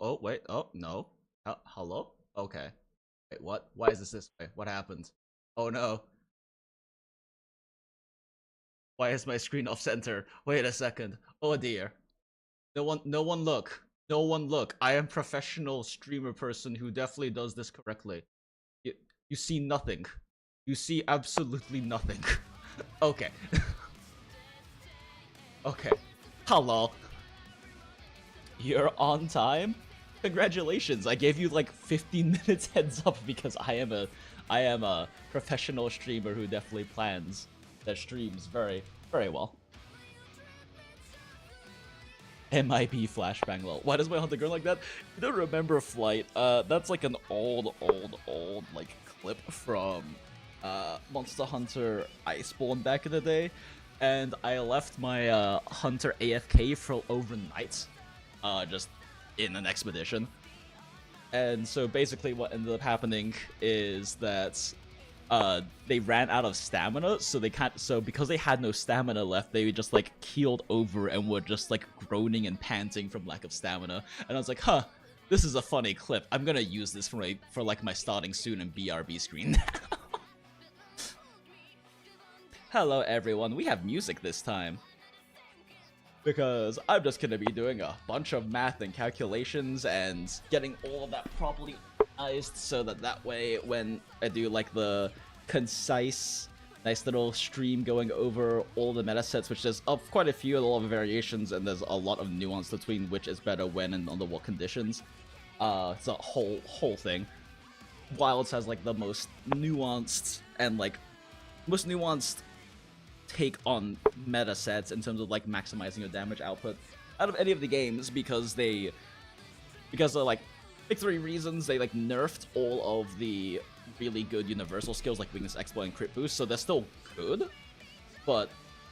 Oh, wait, oh, no. Hello? Okay. Wait, what? Why is this way? What happened? Oh no. Why is my screen off center? Wait a second. Oh dear. No one look. No one look. I am professional streamer person who definitely does this correctly. You, you see nothing. You see absolutely nothing. Okay. Okay. Hello. You're on time? Congratulations. I gave you like 15 minutes heads up because I am a professional streamer who definitely plans their streams very, very well. MIB flashbang lol. Why does my hunter go like that? You don't remember Flight? That's like an old like clip from Monster Hunter Iceborne back in the day, and I left my hunter AFK for overnight, just in an expedition. And so basically what ended up happening is that they ran out of stamina, so they can't. So because they had no stamina left, they just like keeled over and were just like groaning and panting from lack of stamina. And I was like, huh, this is a funny clip. I'm gonna use this for like my starting soon and BRB screen. Hello everyone, we have music this time, because I'm just gonna be doing a bunch of math and calculations and getting all of that properly organized so that way when I do like the concise, nice little stream going over all the meta sets, which there's quite a few, a lot of variations, and there's a lot of nuance between which is better when and under what conditions. It's a whole thing. Wilds has like the most nuanced take on meta sets in terms of like maximizing your damage output out of any of the games, because of like big three reasons. They like nerfed all of the really good universal skills like weakness, exploit, and crit boost, so they're still good, but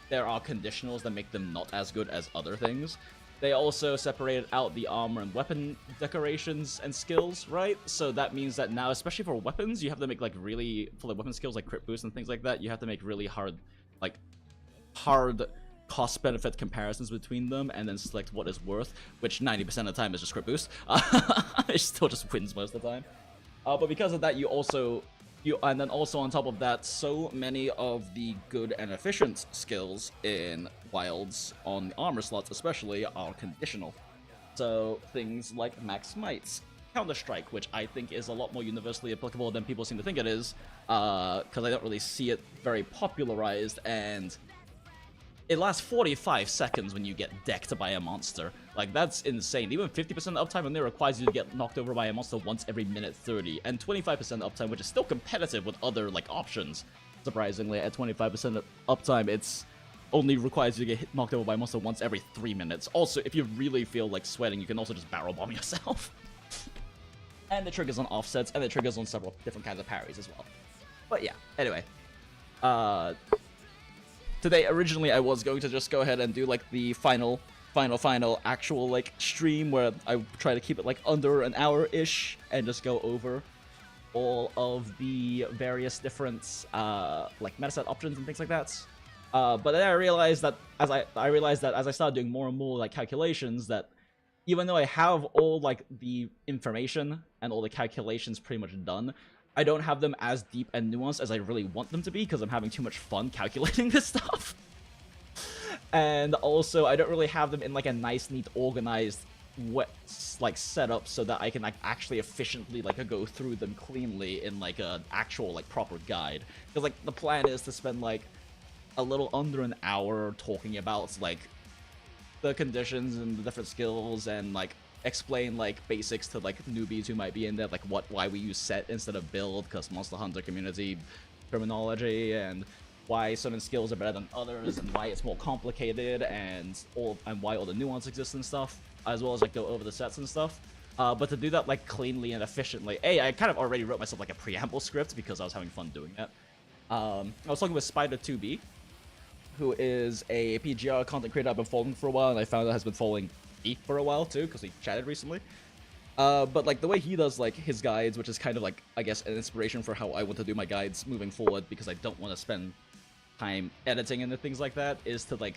there are conditionals that make them not as good as other things. They also separated out the armor and weapon decorations and skills, right? So that means that now, especially for weapons, you have to make like really, for the weapon skills like crit boost and things like that, you have to make really hard cost-benefit comparisons between them, and then select what is worth, which 90% of the time is just crit boost. It still just wins most of the time. But because of that, and then also on top of that, so many of the good and efficient skills in Wilds on the armor slots especially are conditional. So things like max mites, Counter-Strike, which I think is a lot more universally applicable than people seem to think it is, because I don't really see it very popularized, and it lasts 45 seconds when you get decked by a monster. Like, that's insane. Even 50% uptime only requires you to get knocked over by a monster once every minute 30, and 25% uptime, which is still competitive with other, like, options. Surprisingly, at 25% uptime, it's only requires you to get knocked over by a monster once every 3 minutes. Also, if you really feel like sweating, you can also just barrel bomb yourself. And the triggers on offsets, and the triggers on several different kinds of parries as well. But yeah, anyway. Today, originally, I was going to just go ahead and do, like, the final actual, like, stream where I try to keep it, like, under an hour-ish and just go over all of the various different, like, metaset options and things like that. But then I realized that as I started doing more and more, like, calculations, that even though I have all, like, the information and all the calculations pretty much done, I don't have them as deep and nuanced as I really want them to be, because I'm having too much fun calculating this stuff. And also, I don't really have them in, like, a nice, neat, organized, like, setup so that I can, like, actually efficiently, like, go through them cleanly in, like, an actual, like, proper guide. Because, like, the plan is to spend, like, a little under an hour talking about, like, the conditions and the different skills, and, like, explain, like, basics to, like, newbies who might be in there, like, why we use set instead of build, because Monster Hunter community terminology, and why certain skills are better than others, and why it's more complicated, and why all the nuance exists and stuff, as well as like go over the sets and stuff. But to do that like cleanly and efficiently, I kind of already wrote myself like a preamble script because I was having fun doing it. I was talking with Spider2B, who is a PGR content creator I've been following for a while, and I found out has been following me for a while too, because we chatted recently. But like the way he does like his guides, which is kind of like, I guess, an inspiration for how I want to do my guides moving forward, because I don't want to spend time editing and things like that, is to like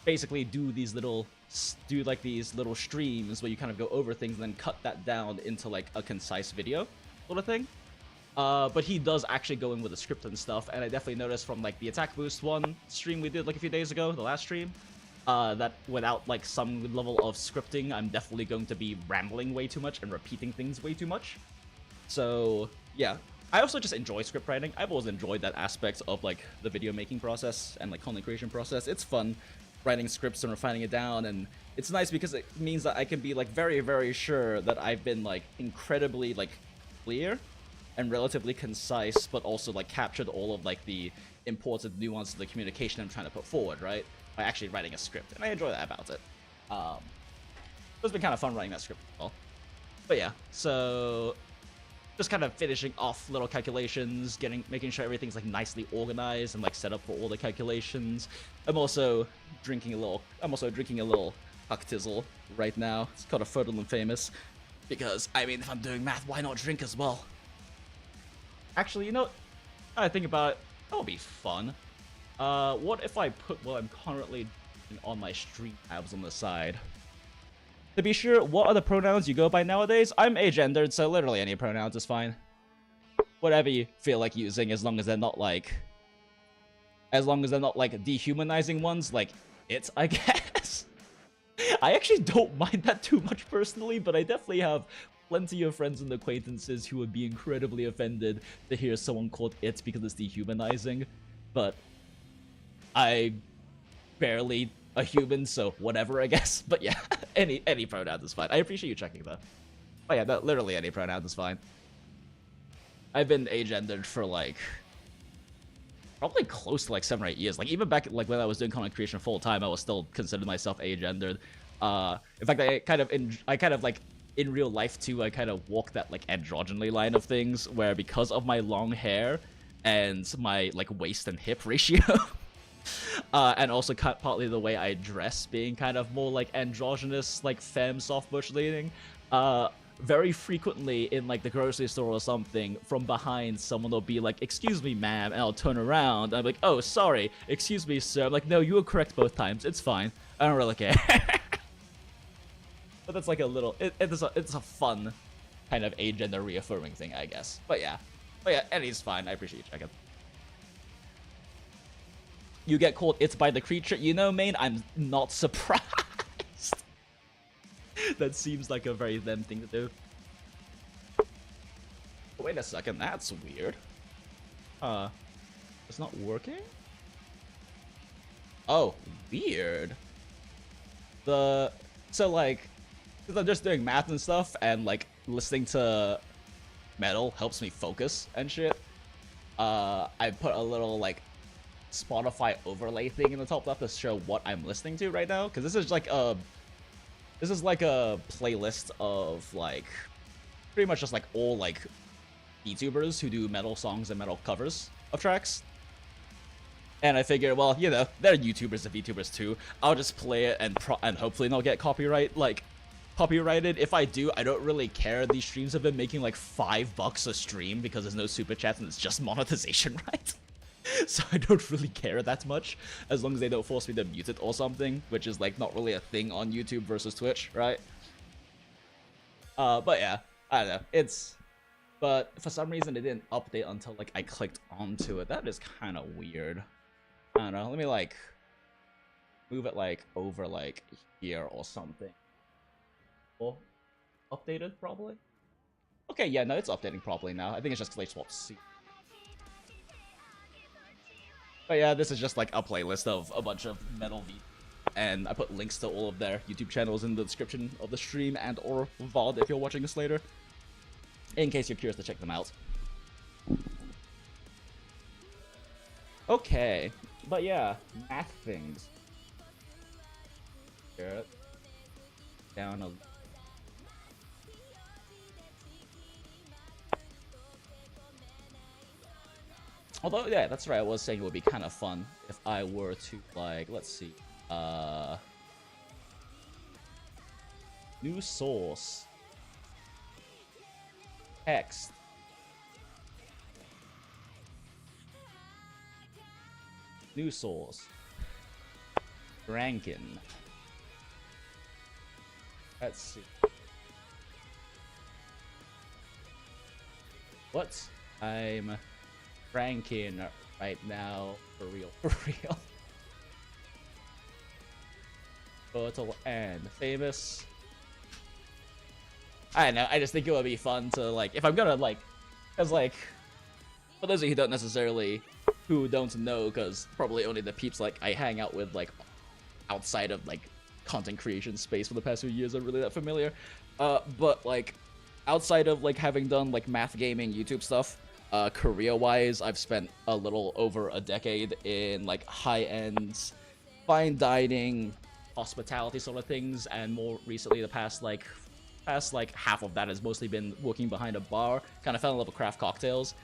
basically do these little streams where you kind of go over things and then cut that down into like a concise video sort of thing. But he does actually go in with a script and stuff, and I definitely noticed from like the attack boost one stream we did like a few days ago, the last stream, that without like some level of scripting, I'm definitely going to be rambling way too much and repeating things way too much. So yeah, I also just enjoy script writing. I've always enjoyed that aspect of like the video making process and like content creation process. It's fun writing scripts and refining it down, and it's nice because it means that I can be like very, very sure that I've been like incredibly like clear and relatively concise, but also like captured all of like the important nuance of the communication I'm trying to put forward, right? By actually writing a script, and I enjoy that about it. It's been kind of fun writing that script as well. But yeah, so just kind of finishing off little calculations, making sure everything's like nicely organized and like set up for all the calculations. I'm also drinking a little Hucktizzle right now. It's called a Fertile and Famous, because I mean, if I'm doing math, why not drink as well? Actually, you know, I think about it, that would be fun. What if I put what I'm currently on my stream tabs on the side? To be sure, what are the pronouns you go by nowadays? I'm agendered, so literally any pronouns is fine. Whatever you feel like using, as long as they're not like dehumanizing ones, like it, I guess. I actually don't mind that too much personally, but I definitely have plenty of friends and acquaintances who would be incredibly offended to hear someone called it because it's dehumanizing. But I barely a human, so whatever, I guess. But yeah, any pronoun is fine. I appreciate you checking that. Oh yeah, literally any pronoun is fine. I've been agendered for like probably close to like 7 or 8 years. Like even back like when I was doing content creation full time, I was still considered myself agendered. In fact, I kind of like in real life too, I kind of walk that like androgyny line of things, where because of my long hair and my like waist and hip ratio, and also partly the way I dress being kind of more like androgynous, like femme soft bush leaning, very frequently in like the grocery store or something, from behind someone will be like, "Excuse me, ma'am," and I'll turn around and I'm like, "Oh, sorry, excuse me, sir." I'm like, "No, you were correct both times. It's fine. I don't really care." But that's like a little, it's a fun kind of agender reaffirming thing, I guess. But yeah, Eddie's fine. I appreciate you checking. You get called "it's" by the creature. You know, main, I'm not surprised. That seems like a very them thing to do. Wait a second, that's weird. It's not working? Oh, weird. So like, because I'm just doing math and stuff, and like listening to metal helps me focus and shit. I put a little like Spotify overlay thing in the top left to show what I'm listening to right now, because this is like a playlist of like pretty much just like all like YouTubers who do metal songs and metal covers of tracks. And I figured, well, you know, they're YouTubers and VTubers too. I'll just play it and hopefully not get copyrighted. If I do, I don't really care. These streams have been making like $5 a stream because there's no super chats and it's just monetization, right? So I don't really care that much, as long as they don't force me to mute it or something, which is like not really a thing on YouTube versus Twitch, right? But yeah, I don't know. But for some reason it didn't update until like I clicked onto it. That is kind of weird. I don't know. Let me like move it like over like here or something. Or updated probably. Okay, yeah, no, it's updating properly now. I think it's just because I swapped seat. But yeah, this is just like a playlist of a bunch of metal V, and I put links to all of their YouTube channels in the description of the stream and or VOD if you're watching this later, in case you're curious to check them out. Okay, but yeah, math things. Here, down a. Although, yeah, that's right. I was saying it would be kind of fun if I were to, like, let's see, new source, text, new source, ranking. Let's see. What? I'm ranking right now, for real, for real. Total and famous. I don't know, I just think it would be fun to, like, if I'm gonna, like, cause, like, for those of you who don't necessarily, who don't know, cause probably only the peeps, like, I hang out with, like, outside of, like, content creation space for the past few years are really that familiar, but, like, outside of, like, having done, like, math gaming YouTube stuff, career-wise, I've spent a little over a decade in, like, high-end, fine dining, hospitality sort of things, and more recently, the past half of that has mostly been working behind a bar. Kind of fell in love with craft cocktails.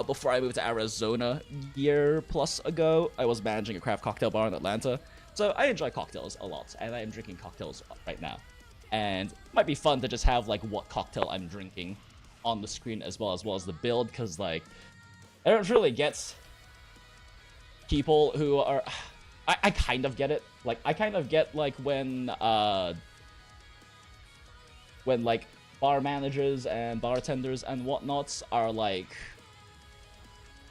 Before I moved to Arizona year plus ago, I was managing a craft cocktail bar in Atlanta. So I enjoy cocktails a lot, and I am drinking cocktails right now. And it might be fun to just have, like, what cocktail I'm drinking on the screen as well as the build, because, like, I don't really get people who are... I kind of get it. Like, I kind of get, like, when like, bar managers and bartenders and whatnots are, like,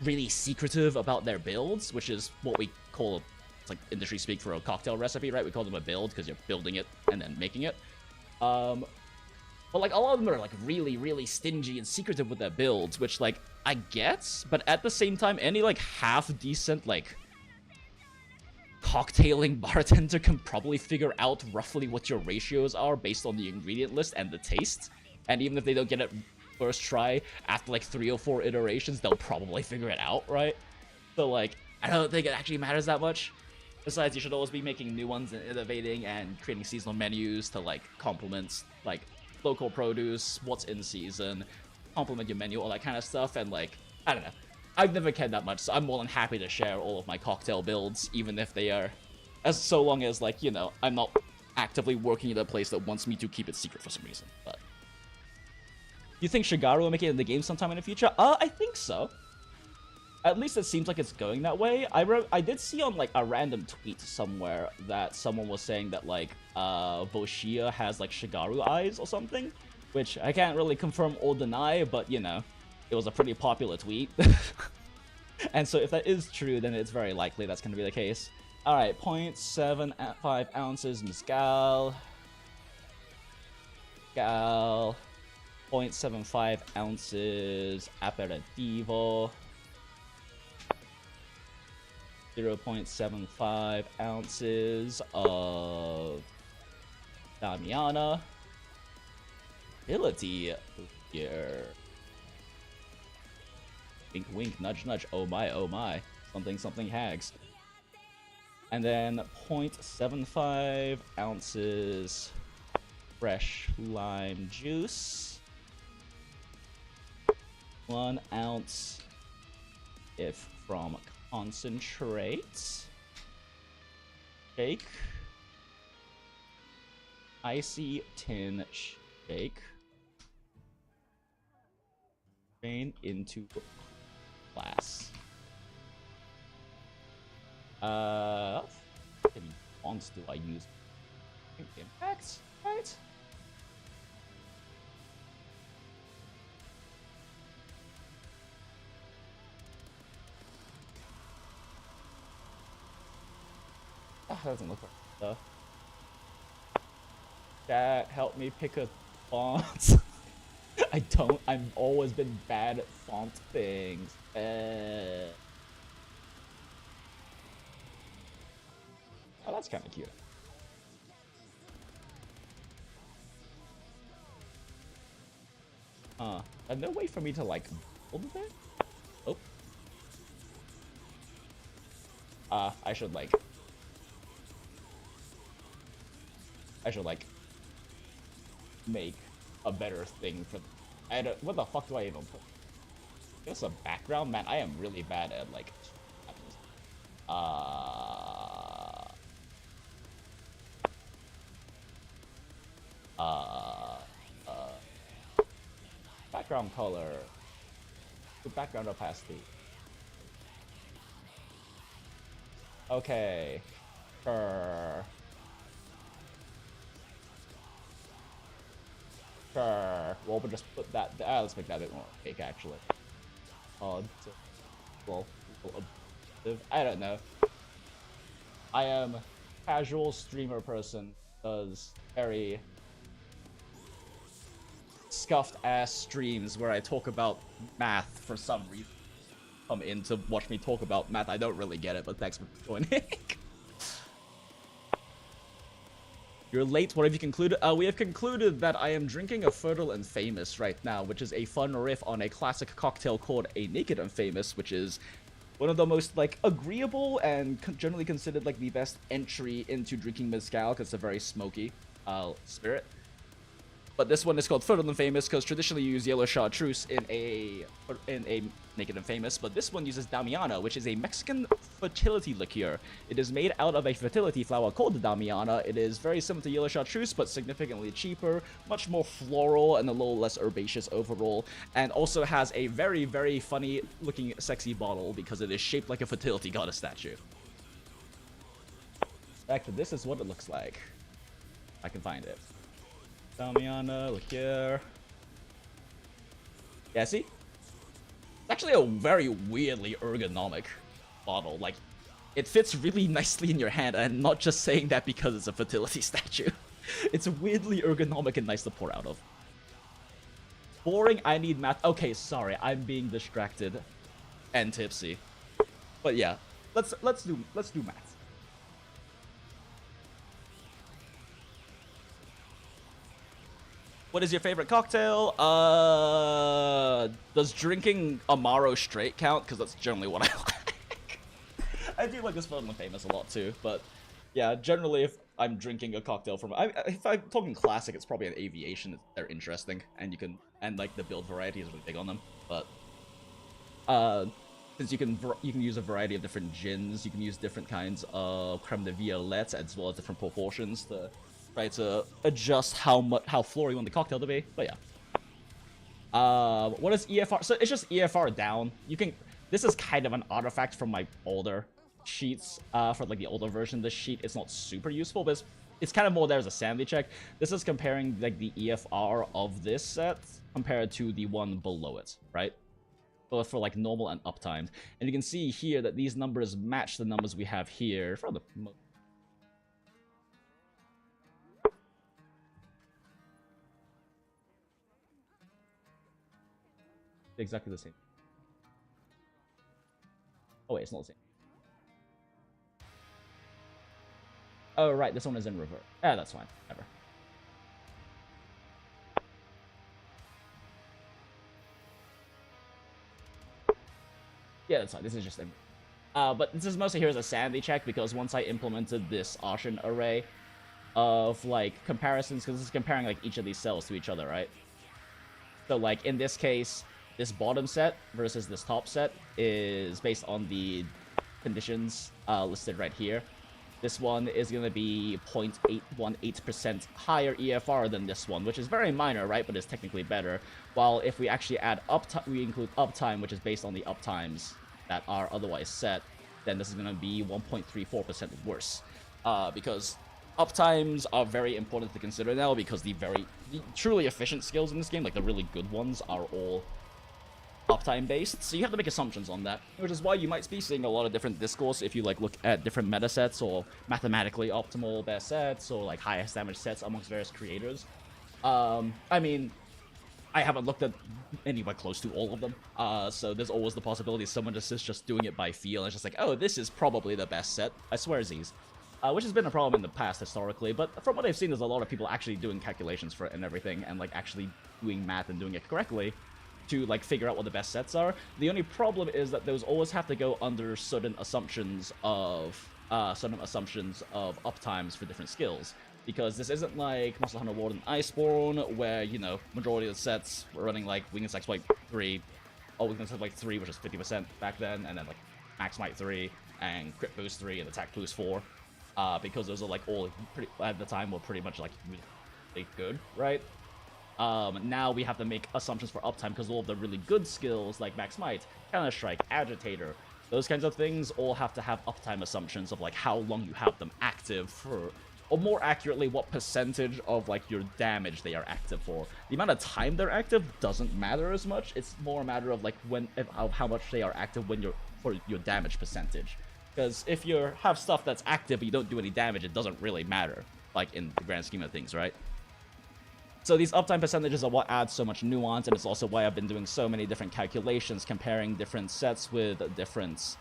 really secretive about their builds, which is what we call, it's like industry speak for a cocktail recipe, right? We call them a build because you're building it and then making it. But, like, a lot of them are, like, really, really stingy and secretive with their builds, which, like, I get, but at the same time, any, like, half-decent, like, cocktailing bartender can probably figure out roughly what your ratios are based on the ingredient list and the taste. And even if they don't get it first try, after, like, 3 or 4 iterations, they'll probably figure it out, right? So, like, I don't think it actually matters that much. Besides, you should always be making new ones and innovating and creating seasonal menus to, like, complement, like, local produce, what's in season, complement your menu, all that kind of stuff, and, like, I don't know. I've never cared that much, so I'm more than happy to share all of my cocktail builds, even if they are, so long as, like, you know, I'm not actively working at a place that wants me to keep it secret for some reason. But you think Shigaru will make it in the game sometime in the future? I think so. At least it seems like it's going that way. I did see on, like, a random tweet somewhere that someone was saying that, like, Boshia has, like, Shigaru eyes or something, which I can't really confirm or deny, but, you know, it was a pretty popular tweet. And so if that is true, then it's very likely that's going to be the case. Alright, 0.75 ounces mezcal. Mezcal. 0.75 ounces aperitivo. 0.75 ounces of Damiana. Ability here. Wink, wink, nudge, nudge. Oh my, oh my. Something, something hags. And then 0.75 ounces fresh lime juice. 1 ounce if from concentrate. Shake. Icy tin shake. Strain into glass. How many fonts do I use? Impact, right? Oh, that doesn't look right stuff. Chat, help me pick a font. I've always been bad at font things. Oh, that's kind of cute. There's no way for me to, like, build it? Oh. I should like make a better thing for. What the fuck do I even put? Guess a background, man. I am really bad at like. Background color. Background opacity. Okay. Sure. Well, we'll just put that. Let's make that a bit more opaque, actually. Well, I don't know. I am casual streamer person. Does very scuffed ass streams where I talk about math for some reason. Come in to watch me talk about math. I don't really get it, but thanks for joining. You're late. What have you concluded? We have concluded that I am drinking a Fertile and Famous right now, which is a fun riff on a classic cocktail called a Naked and Famous, which is one of the most like agreeable and generally considered like the best entry into drinking mezcal because it's a very smoky spirit. But this one is called Fertile and Famous because traditionally you use yellow chartreuse in a Naked and Famous, but this one uses Damiana, which is a Mexican fertility liqueur. It is made out of a fertility flower called the Damiana. It is very similar to yellow chartreuse, but significantly cheaper, much more floral, and a little less herbaceous overall, and also has a very, very funny looking sexy bottle because it is shaped like a fertility goddess statue. Back to this is what it looks like. I can find it. Damiana, liqueur. Yeah, see? It's actually a very weirdly ergonomic bottle. Like, it fits really nicely in your hand, and I'm not just saying that because it's a fertility statue. It's weirdly ergonomic and nice to pour out of. Boring, I need math. Okay, sorry, I'm being distracted and tipsy. But yeah, let's do math. What is your favorite cocktail? Does drinking Amaro straight count? Because that's generally what I like. I do like this Fertile and Famous a lot too, but yeah, generally if I'm drinking a cocktail from, if I'm talking classic, it's probably an Aviation. They're interesting, and like the build variety is really big on them. But since you can use a variety of different gins, you can use different kinds of creme de violette as well as different proportions to try to adjust how floral you want the cocktail to be. But yeah. What is EFR? So it's just EFR down. This is kind of an artifact from my older sheets. For like the older version of this sheet, it's not super useful, but it's kind of more there as a sanity check. This is comparing like the EFR of this set compared to the one below it, right? Both for like normal and uptimed. And you can see here that these numbers match the numbers we have here for the exactly the same. Oh wait, it's not the same. Oh right, this one is in reverse. Ah, that's fine. Never. Yeah, that's fine. This is just in. But this is mostly here as a sanity check because once I implemented this Ocean array of like comparisons, because this is comparing like each of these cells to each other, right? So like in this case, this bottom set versus this top set is based on the conditions listed right here. This one is going to be 0.818% higher EFR than this one, which is very minor, right? But it's technically better. While if we actually add uptime, we include uptime, which is based on the uptimes that are otherwise set, then this is going to be 1.34% worse. Because uptimes are very important to consider now because the truly efficient skills in this game, like the really good ones, are all uptime based, so you have to make assumptions on that, which is why you might be seeing a lot of different discourse if you like look at different meta sets or mathematically optimal best sets or like highest damage sets amongst various creators. I mean, I haven't looked at anywhere close to all of them, so there's always the possibility someone is just doing it by feel and it's just like, oh, this is probably the best set. I swear, Z's. Which has been a problem in the past historically, but from what I've seen, there's a lot of people actually doing calculations for it and everything, and like actually doing math and doing it correctly. to like figure out what the best sets are. The only problem is that those always have to go under certain assumptions of uptimes for different skills. Because this isn't like Monster Hunter World and Iceborne, where, you know, majority of the sets were running like Weakness Exploit 3, or Weakness Exploit 3, which is 50% back then, and then like Max Might 3, and Crit Boost 3, and Attack Boost 4. Because those are like all, at the time, were pretty much like really good, right? Now we have to make assumptions for uptime because all of the really good skills like Max Might, Counter Strike, Agitator, those kinds of things all have to have uptime assumptions of like how long you have them active for, or more accurately, what percentage of like your damage they are active for. The amount of time they're active doesn't matter as much. It's more a matter of like of how much they are active when for your damage percentage. Because if you have stuff that's active but you don't do any damage, it doesn't really matter, like in the grand scheme of things, right? So these uptime percentages are what adds so much nuance, and it's also why I've been doing so many different calculations, comparing different sets with different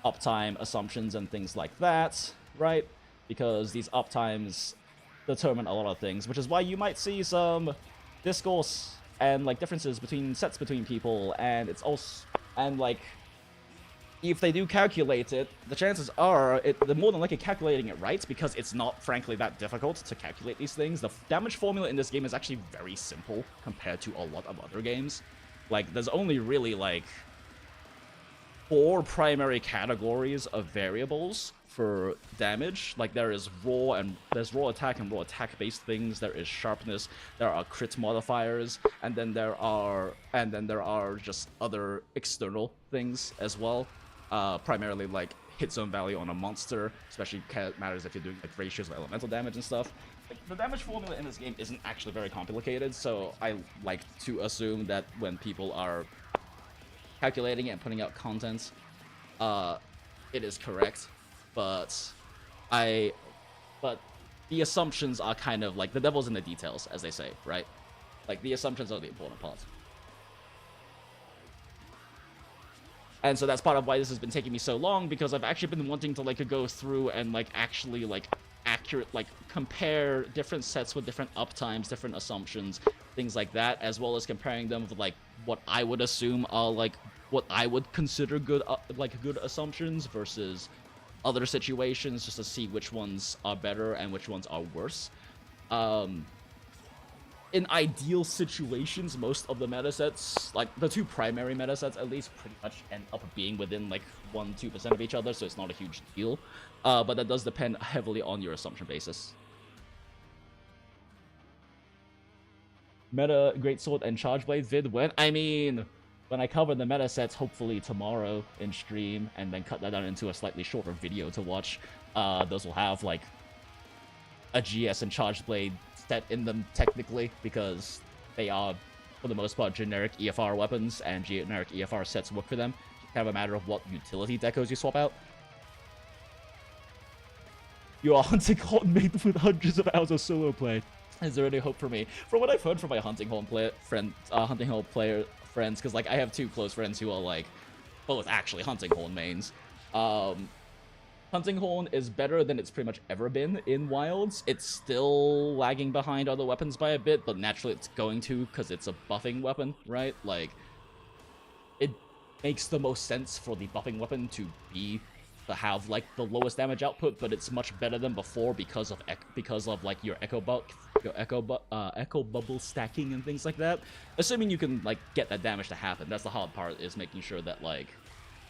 uptime assumptions and things like that, right? Because these uptimes determine a lot of things, which is why you might see some discourse and like differences between sets between people, and it's also, and like, if they do calculate it, the chances are they're more than likely calculating it right, because it's not, frankly, that difficult to calculate these things. The damage formula in this game is actually very simple compared to a lot of other games. Like, there's only really, like, 4 primary categories of variables for damage. Like, there is there's raw attack and raw attack-based things. There is sharpness. There are crit modifiers, and then there are just other external things as well. Primarily like hit zone value on a monster, especially matters if you're doing like ratios of elemental damage and stuff. Like, the damage formula in this game isn't actually very complicated, so I like to assume that when people are calculating it and putting out content, it is correct. But the assumptions are kind of like the devil's in the details, as they say, right? Like, the assumptions are the important part. And so that's part of why this has been taking me so long, because I've actually been wanting to like go through and like actually like compare different sets with different uptimes, different assumptions, things like that, as well as comparing them with like what I would assume are like what I would consider good good assumptions versus other situations, just to see which ones are better and which ones are worse. In ideal situations, most of the metasets, like the 2 primary metasets at least, pretty much end up being within like 1-2% of each other, so it's not a huge deal. But that does depend heavily on your assumption basis. Meta Greatsword and Chargeblade vid when? I mean, when I cover the metasets, hopefully tomorrow in stream, and then cut that down into a slightly shorter video to watch. Those will have like a GS and Chargeblade set in them technically, because they are for the most part generic EFR weapons, and generic EFR sets work for them. It's kind of a matter of what utility decos you swap out. You are hunting horn made with hundreds of hours of solo play. Is there any hope for me? From what I've heard from my hunting horn player friends, because like I have 2 close friends who are like both actually hunting horn mains. Hunting Horn is better than it's pretty much ever been in Wilds. It's still lagging behind other weapons by a bit, but naturally it's going to, because it's a buffing weapon, right? Like, it makes the most sense for the buffing weapon to have like the lowest damage output, but it's much better than before because of like your echo bubble stacking and things like that. Assuming you can like get that damage to happen. That's the hard part, is making sure that like,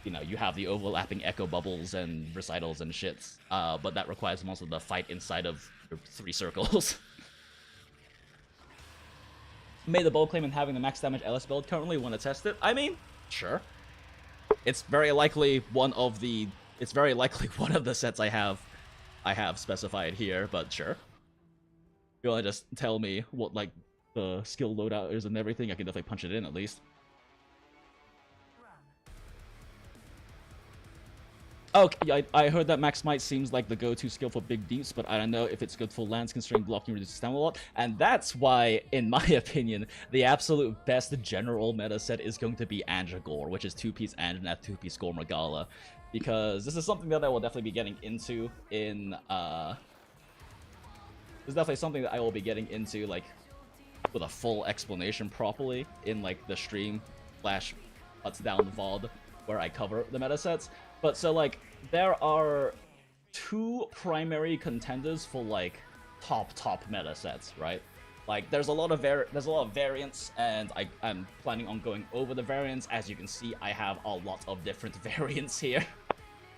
you know, you have the overlapping echo bubbles and recitals and shit, but that requires most of the fight inside of your 3 circles. Made the bold claim in having the max damage LS build. Currently want to test it. I mean, sure. It's very likely one of the sets I have specified here, but sure. If you want to just tell me what like the skill loadout is and everything, I can definitely punch it in at least. Okay, I heard that Max Might seems like the go-to skill for big deeps, but I don't know if it's good for lands considering blocking reduces stamina a lot. And that's why, in my opinion, the absolute best general meta set is going to be Anja Gore, which is 2-piece Anja and 2-piece Gore Magala. Because this is something that I will definitely be getting into in, this is definitely something that I will be getting into, like, with a full explanation properly in, like, the stream slash cuts down VOD where I cover the meta sets. But so like there are two primary contenders for like top meta sets, right? Like there's a lot of variants, and I'm planning on going over the variants. As you can see, I have a lot of different variants here,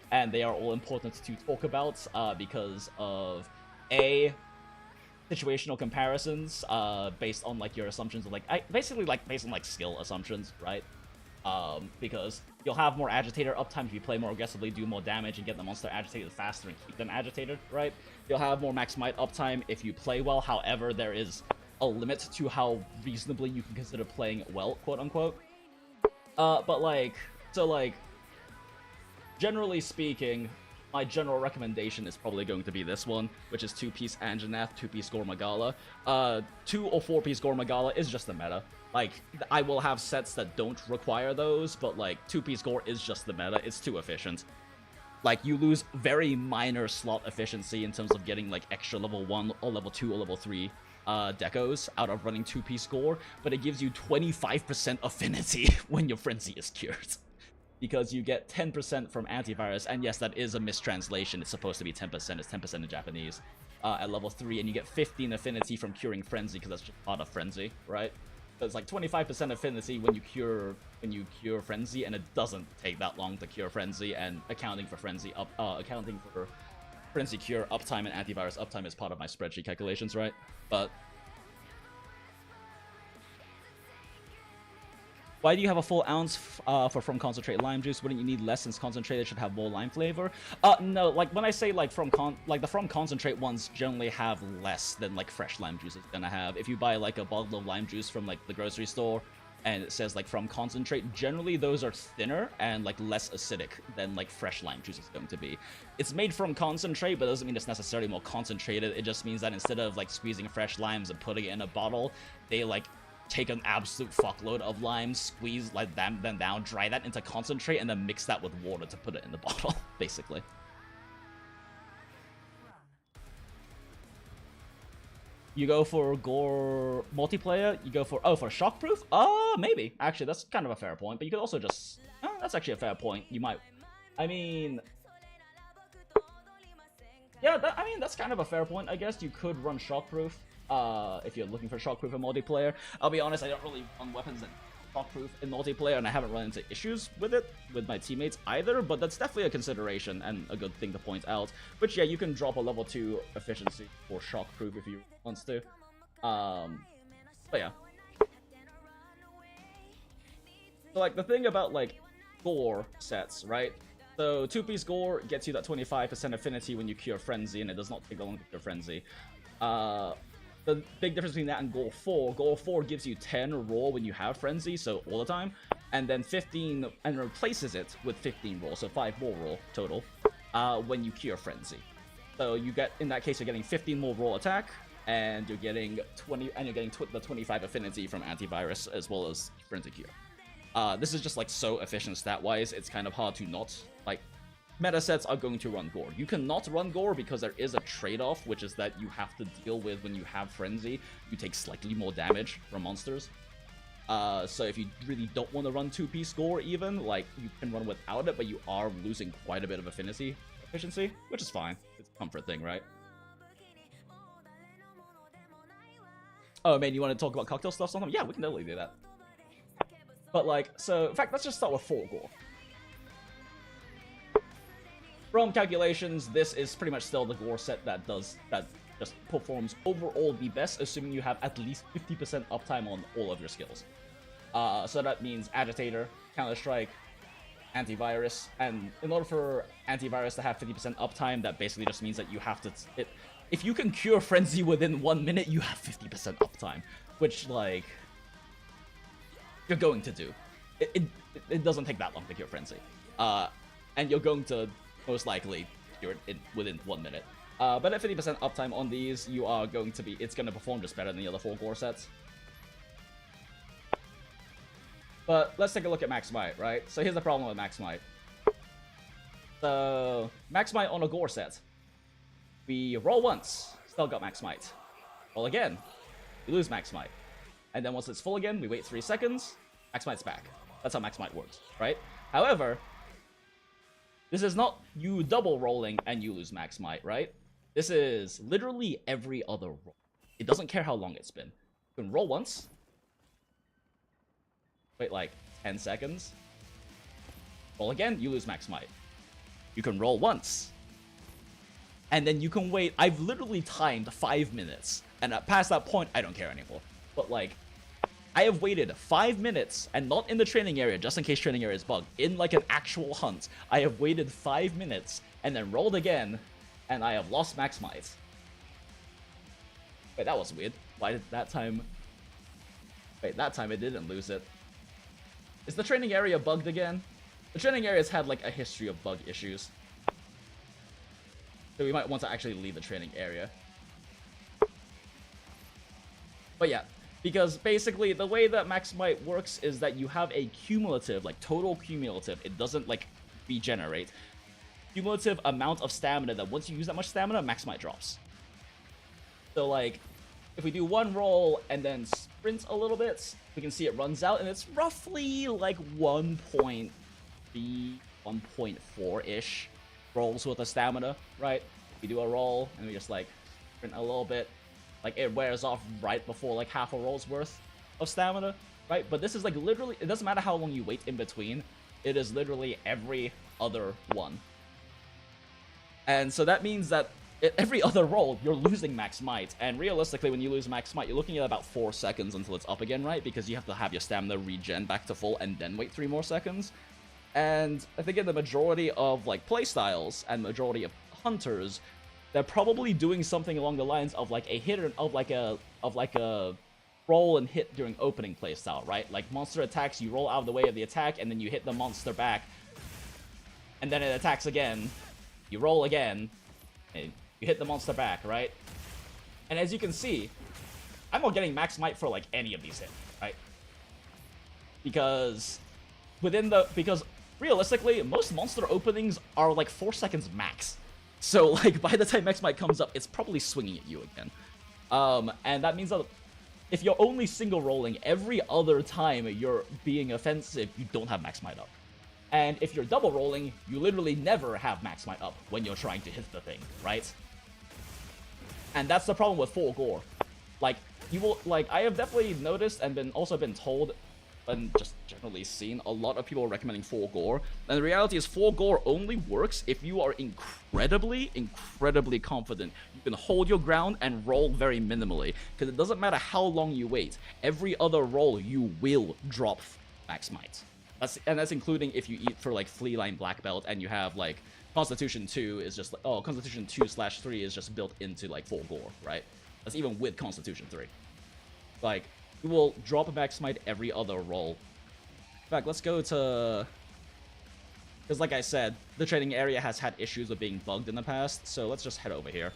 and they are all important to talk about because of situational comparisons based on like your assumptions of like basically like based on like skill assumptions, right? Because you'll have more agitator uptime if you play more aggressively, do more damage, and get the monster agitated faster and keep them agitated, right? You'll have more max might uptime if you play well. However, there is a limit to how reasonably you can consider playing well, quote unquote. But like, so like, generally speaking, my general recommendation is probably going to be this one, which is 2-piece Anjanath, 2-piece Gore Magala. 2 or 4-piece Gore Magala is just the meta. Like, I will have sets that don't require those, but like, 2-piece Gore is just the meta. It's too efficient. Like, you lose very minor slot efficiency in terms of getting like extra level 1 or level 2 or level 3 decos out of running 2-piece Gore, but it gives you 25% affinity when your Frenzy is cured. Because you get 10% from antivirus, and yes, that is a mistranslation. It's supposed to be 10%. It's 10% in Japanese at level 3, and you get 15 affinity from curing Frenzy, because that's just part of Frenzy, right? So it's like 25% affinity when you cure Frenzy, and it doesn't take that long to cure Frenzy. And accounting for Frenzy cure uptime and antivirus uptime is part of my spreadsheet calculations, right? But why do you have a full ounce for from concentrate lime juice? Wouldn't you need less since concentrated should have more lime flavor? No, like when I say like the from concentrate ones generally have less than like fresh lime juice is gonna have. If you buy like a bottle of lime juice from like the grocery store and it says like from concentrate, generally those are thinner and like less acidic than like fresh lime juice is going to be. It's made from concentrate, but it doesn't mean it's necessarily more concentrated. It just means that instead of like squeezing fresh limes and putting it in a bottle, they like take an absolute fuckload of lime, squeeze like them down, dry that into concentrate, and then mix that with water to put it in the bottle, basically. You go for Gore multiplayer, you go for, for shockproof? Maybe. Actually, that's kind of a fair point, but you could also just, that's actually a fair point. You might, I mean, yeah, that's kind of a fair point, I guess. You could run shockproof. If you're looking for shockproof in multiplayer. I'll be honest, I don't really run weapons that shockproof in multiplayer, and I haven't run into issues with it with my teammates either, but that's definitely a consideration and a good thing to point out. But yeah, you can drop a level 2 efficiency for shockproof if you want to. But yeah. So like the thing about like Gore sets, right? So 2-piece Gore gets you that 25% affinity when you cure Frenzy, and it does not take long to cure Frenzy. The big difference between that and Gore 4 gives you 10 raw when you have Frenzy, so all the time, and then 15, and replaces it with 15 raw, so 5 more raw total, when you cure Frenzy. So you get, in that case, you're getting 15 more raw attack, and you're getting the 25 affinity from antivirus, as well as Frenzy cure. This is just, like, so efficient stat-wise, it's kind of hard to not, like, meta sets are going to run Gore. You cannot run Gore because there is a trade-off, which is that you have to deal with when you have Frenzy, you take slightly more damage from monsters. So if you really don't want to run 2-piece Gore even, like, you can run without it, but you are losing quite a bit of efficiency, which is fine. It's a comfort thing, right? Oh man, you want to talk about cocktail stuff sometime? Yeah, we can totally do that. But like, so, in fact, let's just start with 4 Gore. From calculations, this is pretty much still the Gore set that just performs overall the best, assuming you have at least 50% uptime on all of your skills. So that means Agitator, Counter-Strike, Antivirus, and in order for Antivirus to have 50% uptime, that basically just means that you have to... if you can cure Frenzy within 1 minute, you have 50% uptime, which, like, you're going to do. It doesn't take that long to cure Frenzy. And you're going to most likely cure it within 1 minute. But at 50% uptime on these, you are going to be... It's going to perform just better than the other 4 Gore sets. But let's take a look at Max Might, right? So here's the problem with Max Might. So, Max Might on a Gore set. We roll once, still got Max Might. Roll again, we lose Max Might. And then once it's full again, we wait 3 seconds, Max Might's back. That's how max might works, right? However, this is not you double rolling and you lose max might, right? This is literally every other roll. It doesn't care how long it's been. You can roll once. Wait like 10 seconds. Roll again, you lose max might. You can roll once. And then you can wait. I've literally timed 5 minutes. And past that point, I don't care anymore. But like, I have waited 5 minutes, and not in the training area, just in case training area is bugged. In like an actual hunt, I have waited 5 minutes, and then rolled again, and I have lost max might. Wait, that was weird. Why did that time... Wait, that time it didn't lose it. Is the training area bugged again? The training area has had like a history of bug issues. So we might want to actually leave the training area. But yeah, because basically the way that max might works is that you have a cumulative, like total cumulative, it doesn't like regenerate, cumulative amount of stamina that once you use that much stamina, max might drops. So like, if we do one roll and then sprint a little bit, we can see it runs out, and it's roughly like 1.3, 1.4-ish rolls worth of stamina, right? We do a roll, and we just like sprint a little bit. Like, it wears off right before like half a roll's worth of stamina, right? But this is like literally, it doesn't matter how long you wait in between. It is literally every other one. And so that means that every other roll, you're losing max might. And realistically, when you lose max might, you're looking at about 4 seconds until it's up again, right? Because you have to have your stamina regen back to full and then wait 3 more seconds. And I think in the majority of like playstyles and majority of hunters, they're probably doing something along the lines of like a hit of like a roll and hit during opening playstyle, right? Like monster attacks, you roll out of the way of the attack, and then you hit the monster back, and then it attacks again. You roll again, and you hit the monster back, right? And as you can see, I'm not getting max might for like any of these hits, right? Because realistically, most monster openings are like 4 seconds max. So, like, by the time max might comes up, it's probably swinging at you again. And that means that if you're only single rolling, every other time you're being offensive, you don't have max might up. And if you're double rolling, you literally never have max might up when you're trying to hit the thing, right? And that's the problem with full gore. Like, you will, like, I have definitely noticed and also been told and just generally seen a lot of people recommending full gore, and the reality is full gore only works if you are incredibly confident you can hold your ground and roll very minimally, because it doesn't matter how long you wait, every other roll you will drop max might. That's including if you eat for like Flea Line Black Belt and you have like Constitution 2 is just like, oh, Constitution 2/3 is just built into like full gore, right? That's even with Constitution 3. Like, you will drop a max might every other roll. In fact, let's go to... Because like I said, the training area has had issues with being bugged in the past, so let's just head over here.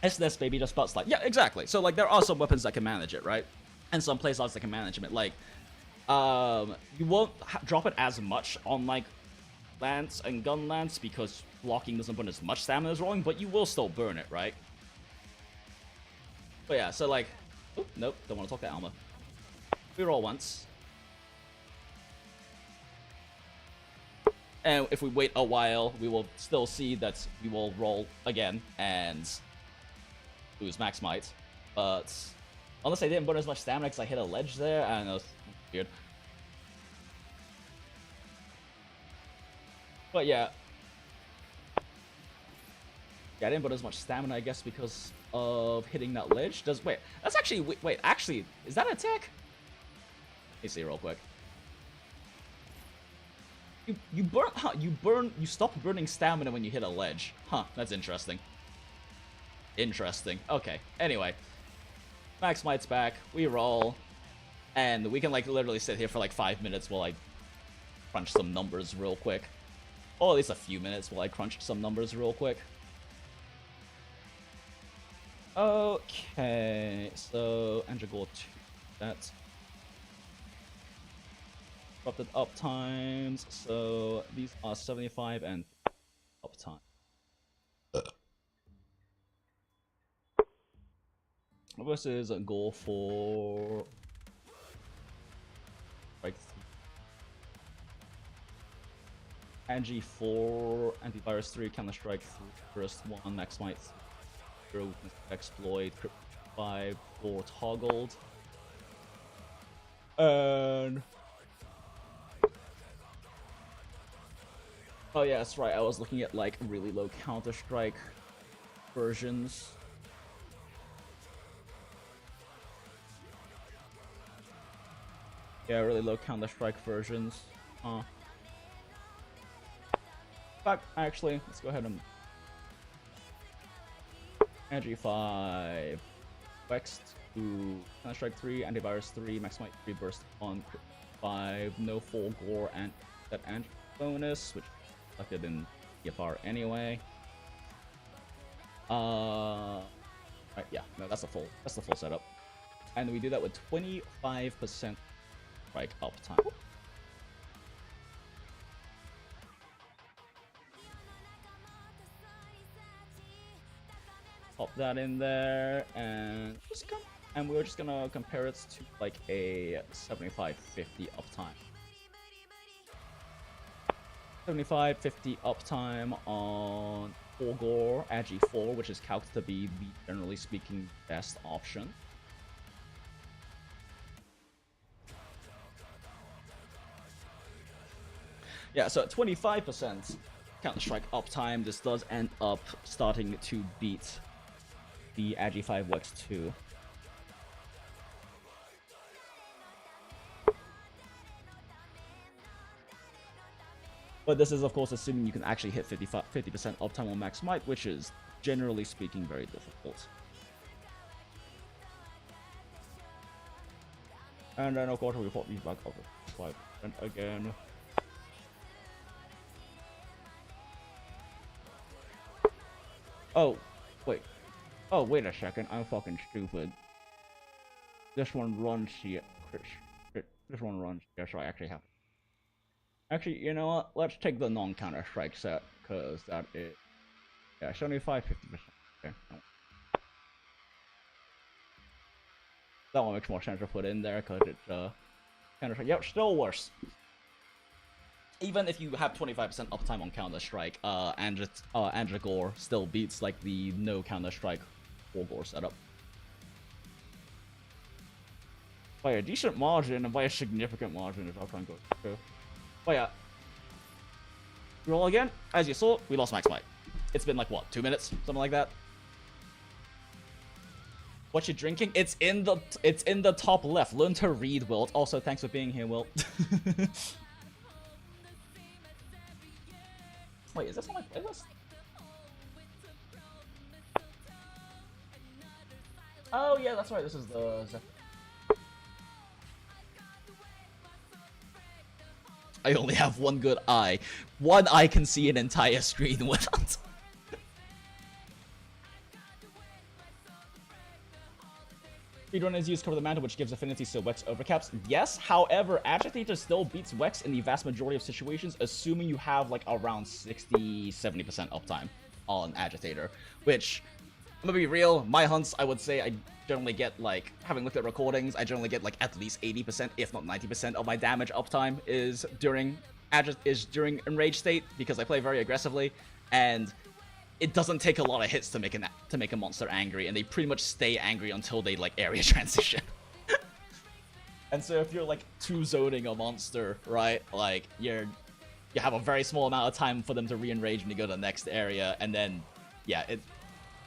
SDS baby just butt slide. Yeah, exactly. So like there are some weapons that can manage it, right? And some playstyles that can manage it. Like, you won't drop it as much on like lance and gun lance because blocking doesn't burn as much stamina as rolling, but you will still burn it, right? But yeah, so like, oh, nope, don't want to talk to Alma. We roll once. And if we wait a while, we will still see that we will roll again and lose max might. But unless I didn't burn as much stamina because I hit a ledge there, I don't know, it's weird. But yeah. Yeah, I didn't burn as much stamina, I guess, because of hitting that ledge. Wait, that's actually, wait, actually, is that an attack? Let me see real quick. You stop burning stamina when you hit a ledge. Huh, that's interesting. Interesting. Okay, anyway. Max might's back, we roll, and we can like literally sit here for like 5 minutes while I crunch some numbers real quick. Or at least a few minutes while I crunch some numbers real quick. Okay, so Andrew Gore 2, that's corrupted uptimes, so these are 75 and uptime. Versus Gore for G4, antivirus 3, counter-strike 3, burst 1, max might 0, weakness exploit, crypt 5, 4 toggled. And oh yeah, that's right, I was looking at like really low counter-strike versions. Yeah, really low counter-strike versions. In fact, actually, let's go ahead and Energy 5, Vex 2, Counter-Strike 3, Antivirus 3, Max Might 3, Burst 1, 5, no full Gore and that and bonus, which is reflected in EFR anyway. Right, yeah, no, that's the full setup. And we do that with 25% strike uptime. Pop that in there, and we're just gonna compare it to like a 75-50 uptime. 75-50 uptime on 4 Gore at G4, which is calculated to be the generally speaking best option. Yeah, so at 25% Counter-Strike uptime, this does end up starting to beat the Agi 5 Wex 2. But this is, of course, assuming you can actually hit 50% uptime on max might, which is, generally speaking, very difficult. And then, of course, we fought these back over 5% again. Oh, wait. Oh, wait a second. I'm fucking stupid. This one runs here. This one runs here, so I actually have... Actually, you know what? Let's take the non-counter-strike set, because that is... Yeah, 75-50%. Okay. That one makes more sense to put in there, because it's, counter-strike. Yep, still worse. Even if you have 25% uptime on Counter-Strike, Andra Gore still beats, like, the no Counter-Strike 4 Gore setup. By a decent margin, and by a significant margin, if uptime goes through. But yeah. Roll again. As you saw, we lost max might. It's been, like, what, 2 minutes? Something like that? What you drinking? It's in the top left. Learn to read, Wilt. Also, thanks for being here, Wilt. Wait, is this on my playlist? Oh yeah, that's right. This is the I only have one good eye. One eye can see an entire screen without. Speedrunners use Cover the Mantle, which gives affinity so Wex overcaps. Yes, however, Agitator still beats Wex in the vast majority of situations, assuming you have like around 60-70% uptime on Agitator. Which, I'm gonna be real, my hunts, I would say I generally get like, having looked at recordings, I generally get like at least 80%, if not 90% of my damage uptime is during Enraged state, because I play very aggressively, and it doesn't take a lot of hits to make a monster angry, and they pretty much stay angry until they like area transition. And so if you're like 2-zoning a monster, right, like you have a very small amount of time for them to re-enrage when you go to the next area, and then yeah,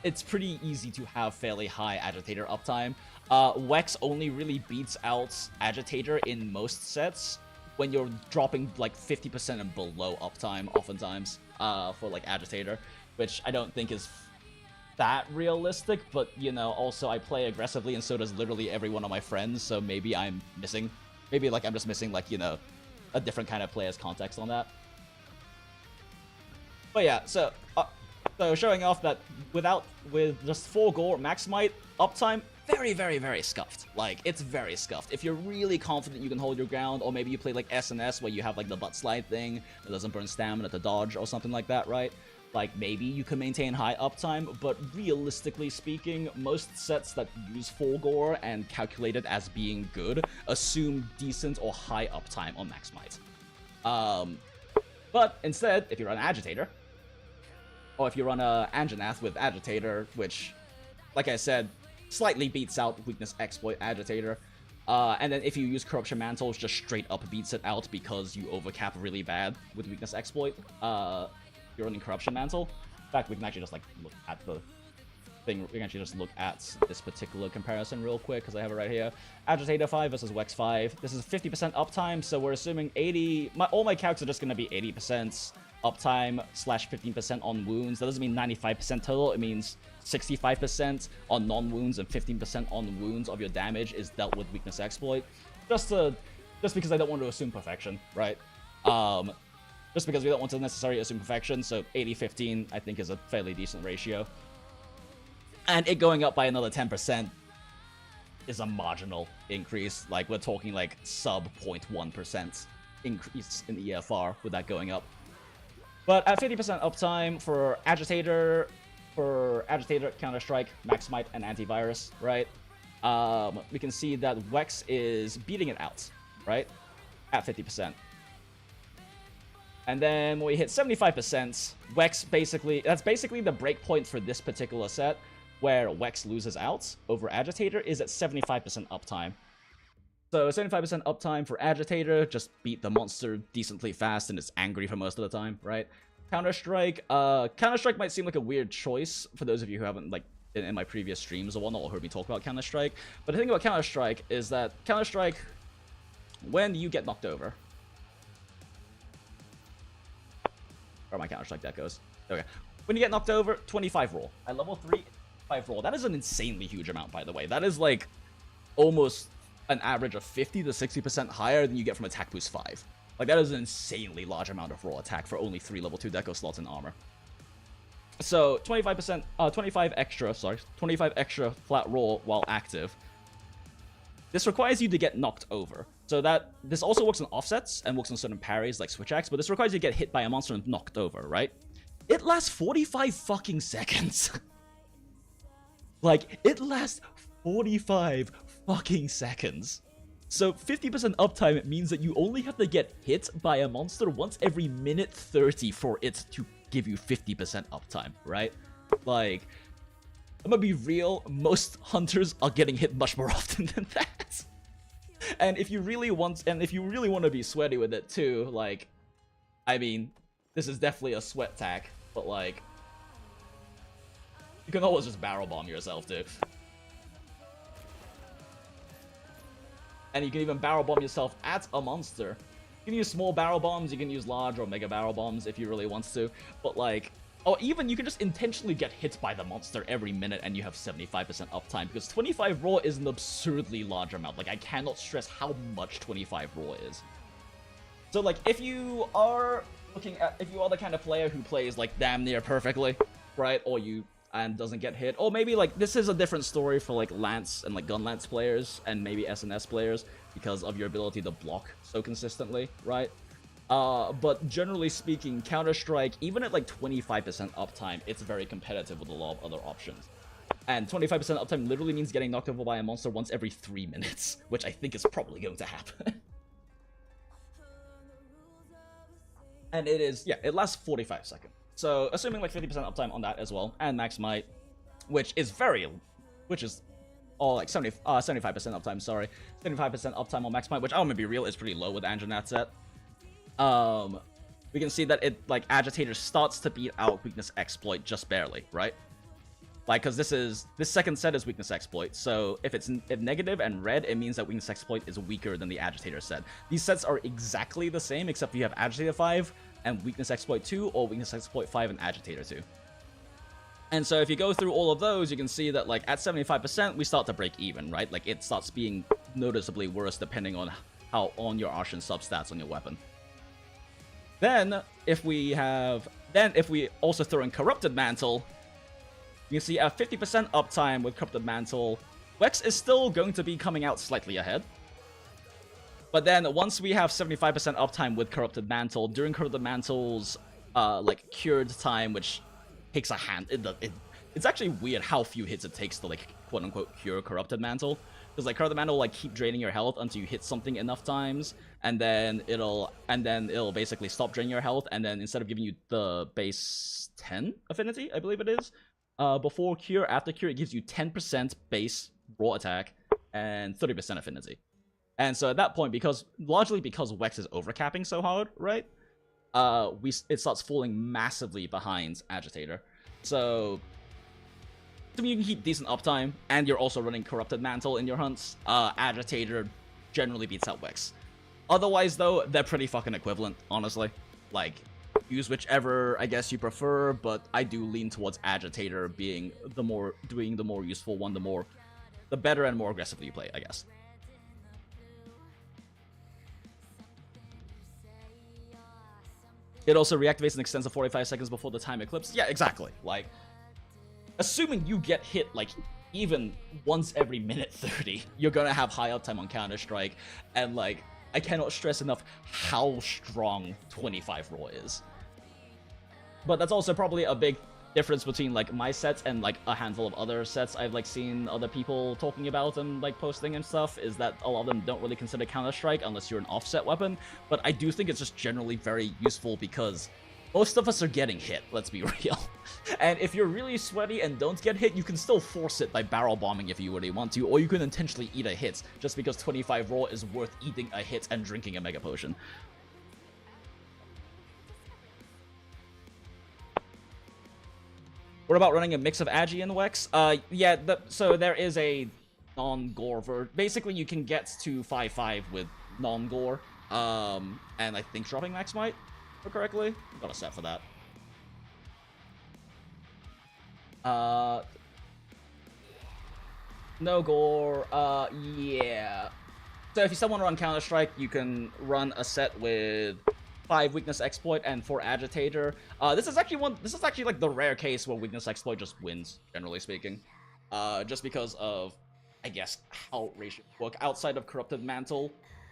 it's pretty easy to have fairly high Agitator uptime. Wex only really beats out Agitator in most sets when you're dropping like 50% and below uptime oftentimes for like Agitator, which I don't think is that realistic, but, you know, also I play aggressively and so does literally every one of my friends, so maybe I'm just missing, like, you know, a different kind of player's context on that. But yeah, so showing off that with just 4 Gore, max might, uptime, very, very, very scuffed. Like, it's very scuffed. If you're really confident you can hold your ground, or maybe you play like SNS where you have like the butt slide thing that doesn't burn stamina to dodge or something like that, right? Like, maybe you can maintain high uptime, but realistically speaking, most sets that use 4 Gore and calculate it as being good assume decent or high uptime on max might. But instead, if you run Agitator, or if you run a Anjanath with Agitator, which, like I said, slightly beats out Weakness Exploit Agitator, and then if you use Corruption Mantle, just straight up beats it out because you overcap really bad with Weakness Exploit. You're running Corruption Mantle. In fact, we can actually just like look at the thing. We can actually just look at this particular comparison real quick because I have it right here. Agitator 5 versus Wex 5. This is 50% uptime, so we're assuming 80. All my calcs are just going to be 80% uptime / 15% on wounds. That doesn't mean 95% total. It means 65% on non-wounds and 15% on wounds of your damage is dealt with Weakness Exploit. Just because I don't want to assume perfection, right? Just because we don't want to necessarily assume perfection, so 80-15 I think is a fairly decent ratio. And it going up by another 10% is a marginal increase. Like, we're talking like sub 0.1% increase in EFR with that going up. But at 50% uptime for Agitator, Counter-Strike, Maximite, and Antivirus, right? We can see that Wex is beating it out, right? At 50%. And then when we hit 75%, Wex basically, that's basically the breakpoint for this particular set, where Wex loses out over Agitator is at 75% uptime. So 75% uptime for Agitator, just beat the monster decently fast and it's angry for most of the time, right? Counter-Strike might seem like a weird choice for those of you who haven't like been in my previous streams or whatnot or heard me talk about Counter-Strike. But the thing about Counter-Strike is that Counter-Strike, when you get knocked over, where my Counter-Strike deck goes. Okay. When you get knocked over, 25 roll. At level 3, 5 roll. That is an insanely huge amount, by the way. That is like almost an average of 50 to 60% higher than you get from attack boost 5. Like, that is an insanely large amount of raw attack for only 3 level 2 deco slots in armor. So 25%, 25 extra flat roll while active. This requires you to get knocked over. So that this also works on offsets and works on certain parries like switch acts, but this requires you to get hit by a monster and knocked over, right? It lasts 45 fucking seconds. Like, it lasts 45 fucking seconds. So 50% uptime means that you only have to get hit by a monster once every minute 30 for it to give you 50% uptime, right? Like, I'm gonna be real, most hunters are getting hit much more often than that. And if you really want to be sweaty with it too, like, I mean, this is definitely a sweat tack, but like, you can always just barrel bomb yourself too. And you can even barrel bomb yourself at a monster. You can use small barrel bombs, you can use large or mega barrel bombs if you really want to, but like, or even you can just intentionally get hit by the monster every minute and you have 75% uptime, because 25 raw is an absurdly large amount. Like, I cannot stress how much 25 raw is. So like, if you are the kind of player who plays like damn near perfectly, right, and doesn't get hit, or maybe like this is a different story for like Lance and like Gun Lance players and maybe SNS players because of your ability to block so consistently, right? But generally speaking, Counter-Strike, even at like 25% uptime, it's very competitive with a lot of other options. And 25% uptime literally means getting knocked over by a monster once every 3 minutes, which I think is probably going to happen. And it is, yeah, it lasts 45 seconds. So, assuming like 50% uptime on that as well, and Maximite, which is like 75% uptime, sorry. 75% uptime on Maximite, which I'm gonna be real, is pretty low with Anjanath set. We can see that it, like, Agitator starts to beat out Weakness Exploit just barely, right? Like, because this second set is Weakness Exploit, so if negative and red, it means that Weakness Exploit is weaker than the Agitator set. These sets are exactly the same, except you have Agitator 5 and Weakness Exploit 2, or Weakness Exploit 5 and Agitator 2. And so if you go through all of those, you can see that, like, at 75%, we start to break even, right? Like, it starts being noticeably worse depending on how on your Arshan substats on your weapon. Then, if we also throw in Corrupted Mantle, you can see at 50% uptime with Corrupted Mantle, Wex is still going to be coming out slightly ahead. But then, once we have 75% uptime with Corrupted Mantle, during Corrupted Mantle's, like, cured time, which takes a hand, it it's actually weird how few hits it takes to like quote unquote cure Corrupted Mantle. Because like Corrupted Mantle will like keep draining your health until you hit something enough times, and then it'll basically stop draining your health, and then instead of giving you the base 10 affinity, I believe it is, before cure, after cure, it gives you 10% base raw attack and 30% affinity. And so at that point, largely because Wex is overcapping so hard, right? It starts falling massively behind Agitator. So you can keep decent uptime, and you're also running Corrupted Mantle in your hunts. Agitator generally beats out Wex. Otherwise, though, they're pretty fucking equivalent, honestly. Like, use whichever, I guess, you prefer, but I do lean towards Agitator being the more useful one, the better and more aggressively you play, I guess. It also reactivates and extends to 45 seconds before the time eclipse. Yeah, exactly. Like, assuming you get hit, like, even once every minute 30, you're gonna have high uptime on Counter-Strike, and, like, I cannot stress enough how strong 25 Raw is. But that's also probably a big difference between, like, my sets and, like, a handful of other sets I've, like, seen other people talking about and, like, posting and stuff, is that a lot of them don't really consider Counter-Strike unless you're an offset weapon, but I do think it's just generally very useful because most of us are getting hit, let's be real. And if you're really sweaty and don't get hit, you can still force it by barrel bombing if you really want to, or you can intentionally eat a hit, just because 25 Raw is worth eating a hit and drinking a Mega Potion. What about running a mix of Agi and Wex? Yeah, so there is a non-Gore version. Basically, you can get to 5-5 with non-Gore, and I think dropping Max Might, correctly. I've got a set for that. No Gore, yeah. So if you still want to run Counter-Strike, you can run a set with 5 Weakness Exploit and 4 Agitator. This is actually like the rare case where Weakness Exploit just wins, generally speaking. Just because of, I guess, how ratios work outside of Corrupted Mantle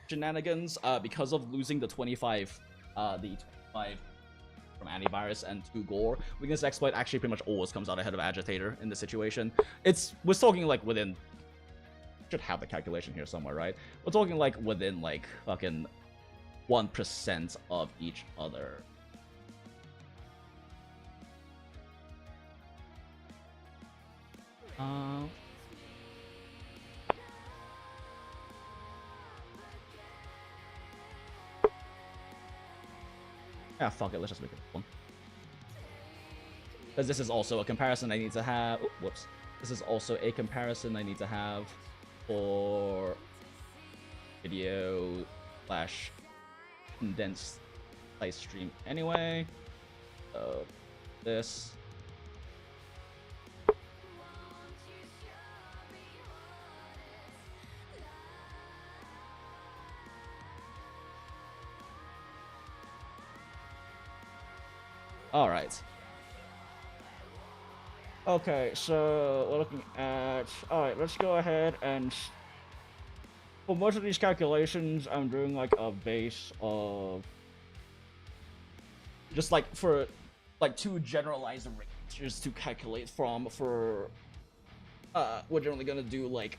shenanigans, because of losing the 25 from Antivirus and 2 Gore. Weakness Exploit actually pretty much always comes out ahead of Agitator in this situation. We're talking like within, should have the calculation here somewhere, right? We're talking like within like fucking 1% of each other. Yeah, fuck it, let's just make it one. Because this is also a comparison I need to have. Ooh, whoops. This is also a comparison I need to have for video / condensed live stream anyway. So this. All right. Okay, so we're looking at. All right, let's go ahead and. For most of these calculations, I'm doing like a base of. Just like for like 2 generalized ranges to calculate from for. We're generally gonna do like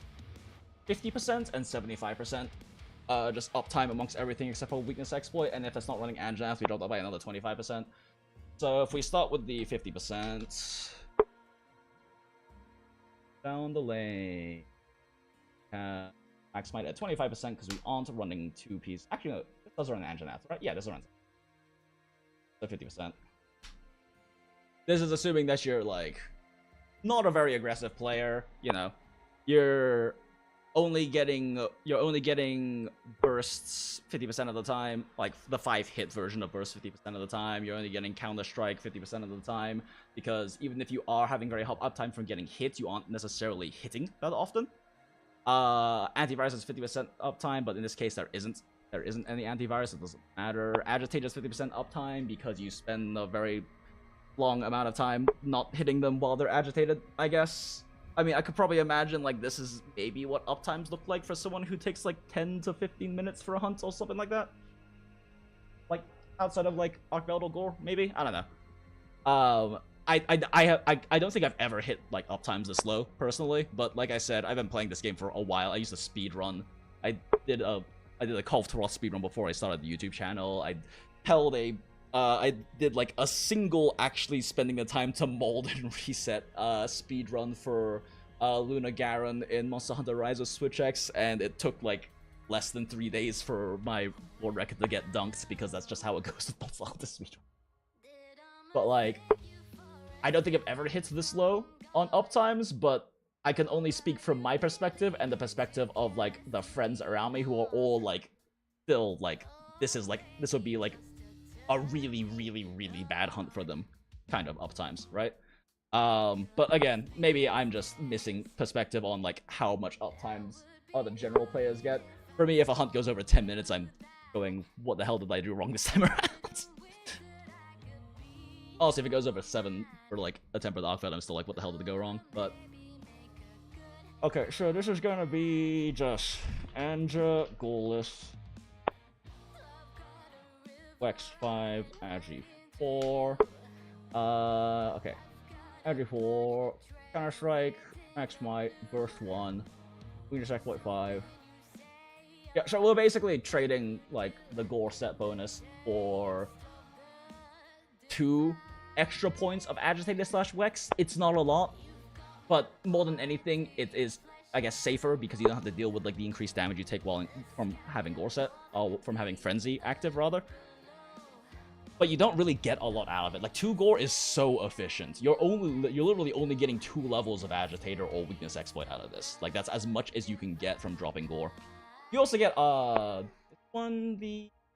50% and 75%. Just uptime amongst everything except for Weakness Exploit, and if it's not running Anjanath, we drop that by another 25%. So if we start with the 50%, down the lane, Max Might at 25% because we aren't running 2 pieces. Actually, no, this does run Anjanath, right? Yeah, this runs. So 50%. This is assuming that you're like not a very aggressive player. You know, you're only getting bursts 50% of the time, like the 5-hit version of burst 50% of the time. You're only getting Counter-Strike 50% of the time, because even if you are having very high uptime from getting hit, you aren't necessarily hitting that often. Antivirus is 50% uptime, but in this case there isn't any antivirus. It doesn't matter. Agitator is 50% uptime because you spend a very long amount of time not hitting them while they're agitated, I guess. I mean, I could probably imagine, like, this is maybe what uptimes look like for someone who takes, like, 10 to 15 minutes for a hunt or something like that. Like, outside of, like, Arc Belt or Gore, maybe? I don't know. I don't think I've ever hit like uptimes this low personally, but like I said, I've been playing this game for a while. I used to speed run. I did a Call of Duty speed run before I started the YouTube channel. I did like a single actually spending the time to mold and reset speed run for Luna Garen in Monster Hunter Rise with Switch X, and it took like less than 3 days for my world record to get dunked because that's just how it goes with Monster Hunter speed run. But like, I don't think I've ever hit this low on uptimes, but I can only speak from my perspective and the perspective of like the friends around me who are all like still like this would be like a really, really, really bad hunt for them kind of uptimes, right? But again, maybe I'm just missing perspective on like how much uptimes other general players get. For me, if a hunt goes over 10 minutes, I'm going, what the hell did I do wrong this time around? Also, if it goes over 7 for like a tempered Arcfed, I'm still like, what the hell did go wrong? But okay, so this is gonna be just Anja, goalless, Wex5, Agi 4. Okay. Agi 4, Counter Strike, Max Might, Burst 1, we just exploit 5. Yeah, so we're basically trading like the Gore set bonus for 2 extra points of Agitator / Wex. It's not a lot, but more than anything, it is, I guess, safer because you don't have to deal with like the increased damage you take from having Gore set, or from having Frenzy active rather. But you don't really get a lot out of it. Like 2 Gore is so efficient. You're literally only getting 2 levels of Agitator or Weakness Exploit out of this. Like that's as much as you can get from dropping Gore. You also get the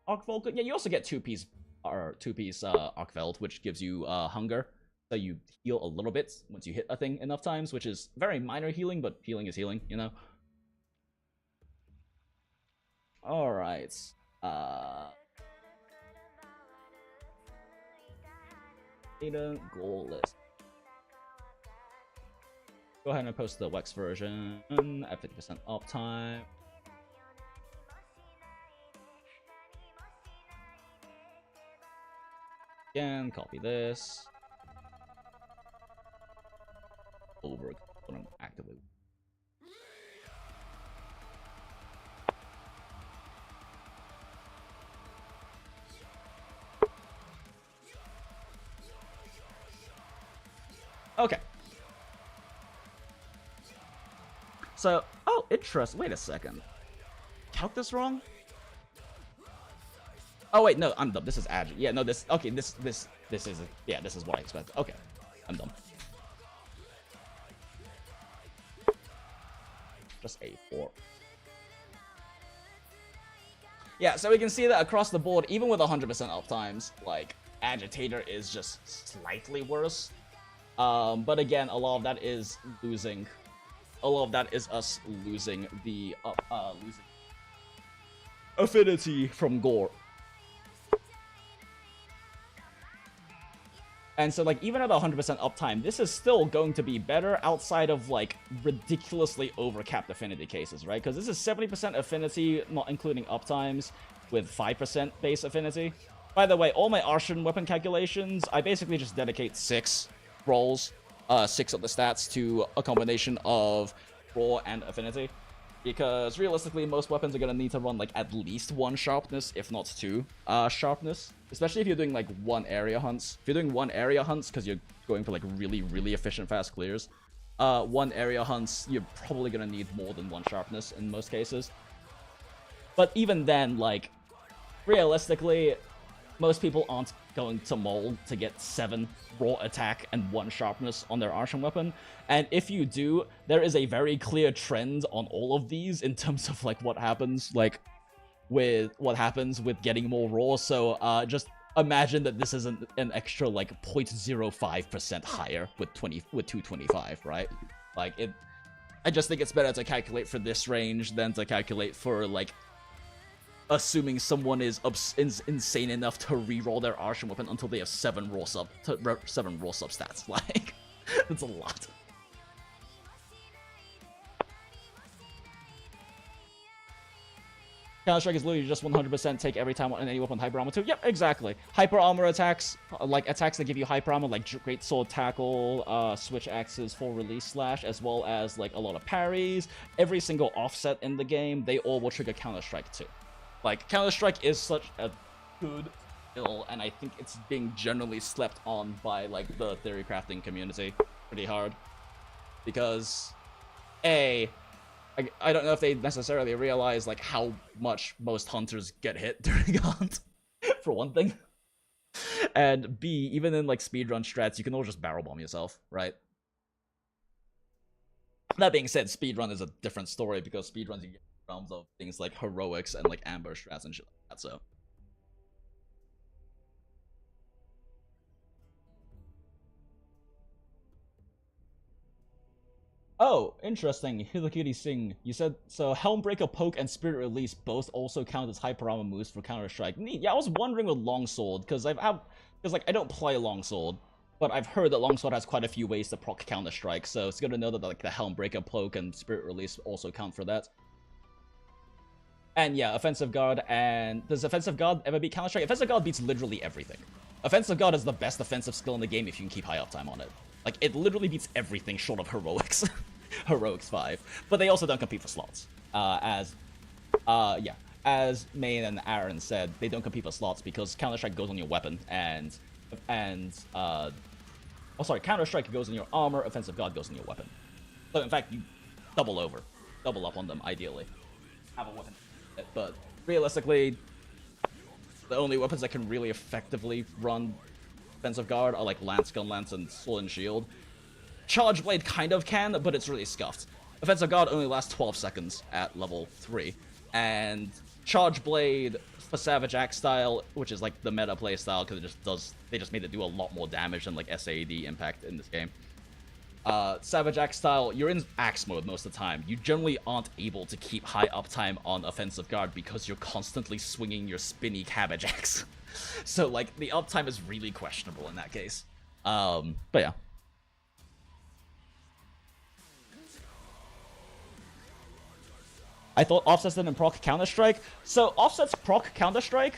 Arkveld. Yeah, you also get 2-piece Arkveld, which gives you hunger. So you heal a little bit once you hit a thing enough times, which is very minor healing, but healing is healing, you know? Alright. Data goal list. Go ahead and post the Wex version at 50% uptime. Again, copy this. Over actively. Okay. So, oh, interesting. Wait a second. Calc this wrong? Oh wait, no, I'm dumb. This is Agi. Yeah, no, this. Okay, this is. Yeah, this is what I expected. Okay, I'm dumb. Just A4. Yeah, so we can see that across the board, even with 100% uptimes, like Agitator is just slightly worse. But again, a lot of that is losing. A lot of that is us losing the losing affinity from Gore. And so, like, even at 100% uptime, this is still going to be better outside of, like, ridiculously overcapped affinity cases, right? Because this is 70% affinity, not including uptimes, with 5% base affinity. By the way, all my Arshan weapon calculations, I basically just dedicate 6 rolls, 6 of the stats to a combination of raw and affinity. Because realistically, most weapons are going to need to run like at least 1 sharpness, if not 2 sharpness. Especially if you're doing like 1 area hunts. If you're doing 1 area hunts, because you're going for like really, really efficient fast clears, 1 area hunts, you're probably going to need more than 1 sharpness in most cases. But even then, like, realistically, most people aren't going to mold to get 7 raw attack and 1 sharpness on their Arshan weapon. And if you do, there is a very clear trend on all of these in terms of like what happens with getting more raw. So just imagine that this is an extra like 0.05% higher with 225, right? Like I just think it's better to calculate for this range than to calculate for like assuming someone is insane enough to reroll their Arshan weapon until they have 7 raw substats. Like, that's a lot. Counter-Strike is literally just 100% take every time on any weapon Hyper Armor 2. Yep, exactly. Hyper Armor attacks, like attacks that give you Hyper Armor, like Great Sword Tackle, Switch Axes, Full Release Slash, as well as like a lot of parries. Every single offset in the game, they all will trigger Counter-Strike too. Like, Counter-Strike is such a good skill, and I think it's being generally slept on by like the theory crafting community pretty hard. Because, I don't know if they necessarily realize like how much most hunters get hit during a hunt, for one thing. And B, even in like speedrun strats, you can all just barrel bomb yourself, right? That being said, speedrun is a different story because speedruns you get realms of things like heroics and like ambush strats and shit like that, so. Oh, interesting. Hilakiri Singh. You said, so Helmbreaker, Poke, and Spirit Release both also count as Hyper Armor moves for Counter-Strike. Neat. Yeah, I was wondering with Longsword, because I don't play Longsword, but I've heard that Longsword has quite a few ways to proc Counter-Strike, so it's good to know that like the Helmbreaker, Poke, and Spirit Release also count for that. And yeah, Offensive Guard, and does Offensive Guard ever beat Counter-Strike? Offensive Guard beats literally everything. Offensive Guard is the best offensive skill in the game if you can keep high uptime on it. Like, it literally beats everything short of Heroics. Heroics 5. But they also don't compete for slots. As Main and Aaron said, they don't compete for slots because Counter-Strike goes on your weapon, Counter-Strike goes on your armor, Offensive Guard goes on your weapon. So in fact, you double up on them, ideally. Have a weapon. But realistically, the only weapons that can really effectively run Offensive Guard are like Lance, Gun Lance, and Sword and Shield. Charge Blade kind of can, but it's really scuffed. Offensive Guard only lasts 12 seconds at level 3. And Charge Blade for Savage Axe style, which is like the meta play style, because they just made it do a lot more damage than like SAD impact in this game. Savage Axe style, you're in Axe mode most of the time. You generally aren't able to keep high uptime on Offensive Guard because you're constantly swinging your spinny Cabbage Axe. So, like, the uptime is really questionable in that case. But yeah. I thought offsets didn't proc Counter-Strike. So, offsets proc Counter-Strike.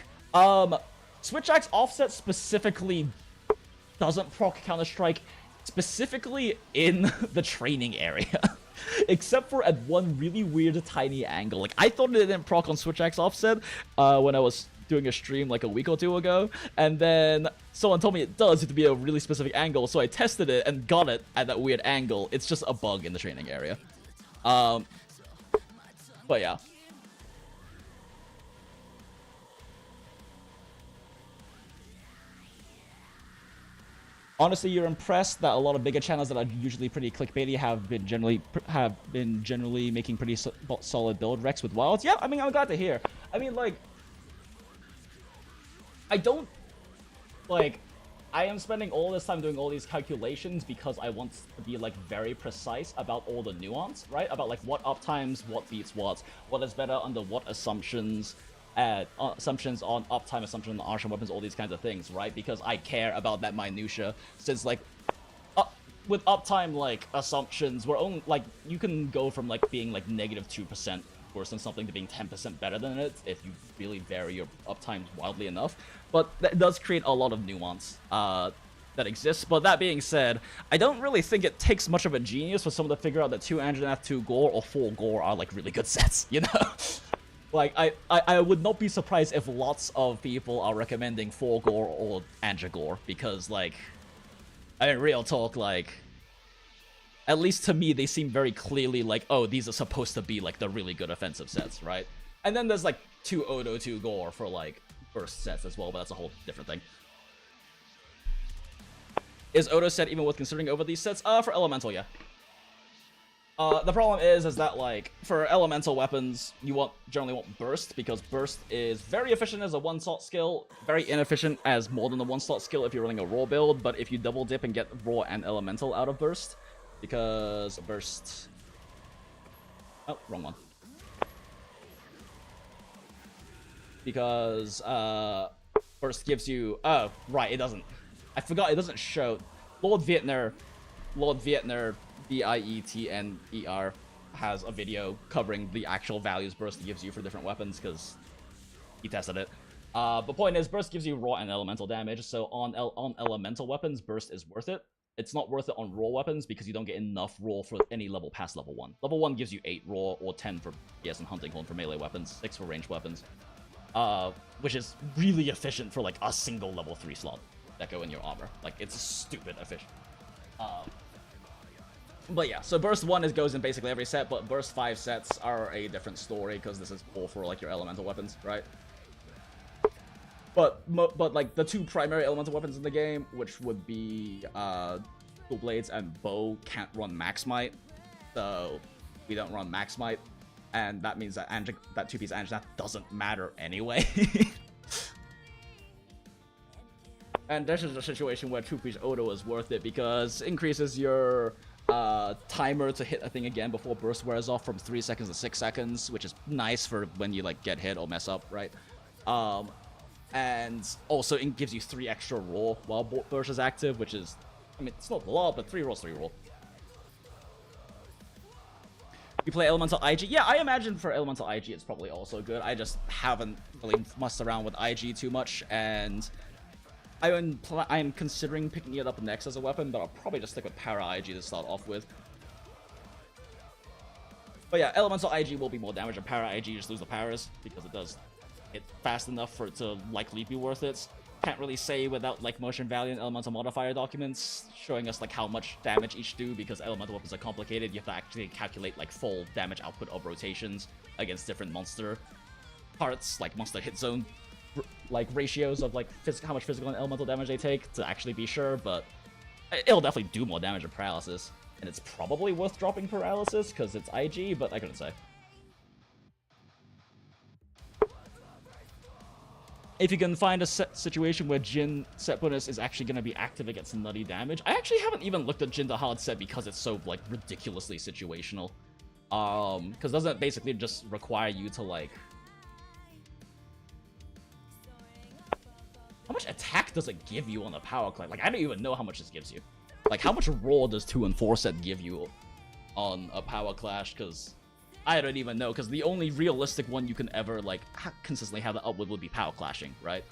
Switch Axe offset specifically doesn't proc Counter-Strike, specifically in the training area. Except for at one really weird tiny angle. Like, I thought it didn't proc on Switch Axe offset when I was doing a stream like a week or two ago, and then someone told me it does have to be a really specific angle, so I tested it and got it at that weird angle. It's just a bug in the training area. But yeah. Honestly, you're impressed that a lot of bigger channels that are usually pretty clickbaity have been generally making pretty solid build recs with wilds. Yeah, I mean, I'm glad to hear. I mean, like, I am spending all this time doing all these calculations because I want to be, like, very precise about all the nuance, right? About, like, what uptimes, what beats what is better under what assumptions, assumptions on uptime, assumptions on archer weapons, all these kinds of things, right? Because I care about that minutia, since, like, with uptime, like, assumptions, we're only, like, you can go from, like, being, like, -2% worse than something to being 10% better than it if you really vary your uptimes wildly enough. But that does create a lot of nuance that exists. But that being said, I don't really think it takes much of a genius for someone to figure out that 2 Anjanath, 2 Gore, or 4 Gore are, like, really good sets, you know? Like, I would not be surprised if lots of people are recommending 4 Gore or Anja Gore, because, like, I mean, real talk, like, at least to me, they seem very clearly like, oh, these are supposed to be, like, the really good offensive sets, right? And then there's, like, 2 Odo, 2 Gore for, like, burst sets as well, but that's a whole different thing. Is Odo set even worth considering over these sets? For Elemental, yeah. The problem is that, like, for Elemental weapons, you generally want Burst, because Burst is very efficient as a 1-slot skill, very inefficient as more than a 1-slot skill if you're running a Raw build, but if you double dip and get Raw and Elemental out of Burst, because Burst... Oh, wrong one. Because, Burst gives you... Oh, right, it doesn't. I forgot, it doesn't show. Lord Vietner, Vietner, Bietner, has a video covering the actual values burst gives you for different weapons, because he tested it. The point is, burst gives you raw and elemental damage, so on elemental weapons, burst is worth it. It's not worth it on raw weapons because you don't get enough raw for any level past level 1. Level 1 gives you 8 raw, or 10 for PS and Hunting Horn for melee weapons, 6 for ranged weapons. Which is really efficient for like a single level 3 slot that go in your armor. Like, it's stupid efficient. But yeah, so burst 1 goes in basically every set, but burst 5 sets are a different story because this is all for like your elemental weapons, right? But like the 2 primary elemental weapons in the game, which would be dual blades and bow, can't run max might, so we don't run max might, and that means that that 2-piece Anjanath doesn't matter anyway. And this is a situation where 2-piece Odo is worth it because it increases your timer to hit a thing again before burst wears off from 3 seconds to 6 seconds, which is nice for when you like get hit or mess up, right? And also it gives you 3 extra raw while burst is active, which is, I mean, it's not a lot, but 3 raw is 3 raw. You play Elemental IG? Yeah, I imagine for Elemental IG it's probably also good. I just haven't really mussed around with IG too much, and I'm considering picking it up next as a weapon, but I'll probably just stick with Para IG to start off with. But yeah, Elemental IG will be more damage than Para IG, you just lose the Paras, because it does hit fast enough for it to likely be worth it. Can't really say without like motion value and elemental modifier documents showing us like how much damage each do, because elemental weapons are complicated. You have to actually calculate like full damage output of rotations against different monster parts, like monster hit zone like ratios of like how much physical and elemental damage they take to actually be sure, but it'll definitely do more damage than paralysis, and it's probably worth dropping paralysis because it's IG, but I couldn't say. If you can find a situation where Jin set bonus is actually going to be active against nutty damage. I actually haven't even looked at Jin the hard set because it's so like ridiculously situational. Because doesn't it basically just require you to like... How much attack does it give you on a power clash? Like, I don't even know how much this gives you. Like, how much raw does 2 and 4 set give you on a power clash? Because I don't even know, because the only realistic one you can ever, like, consistently have that up with would be power clashing, right?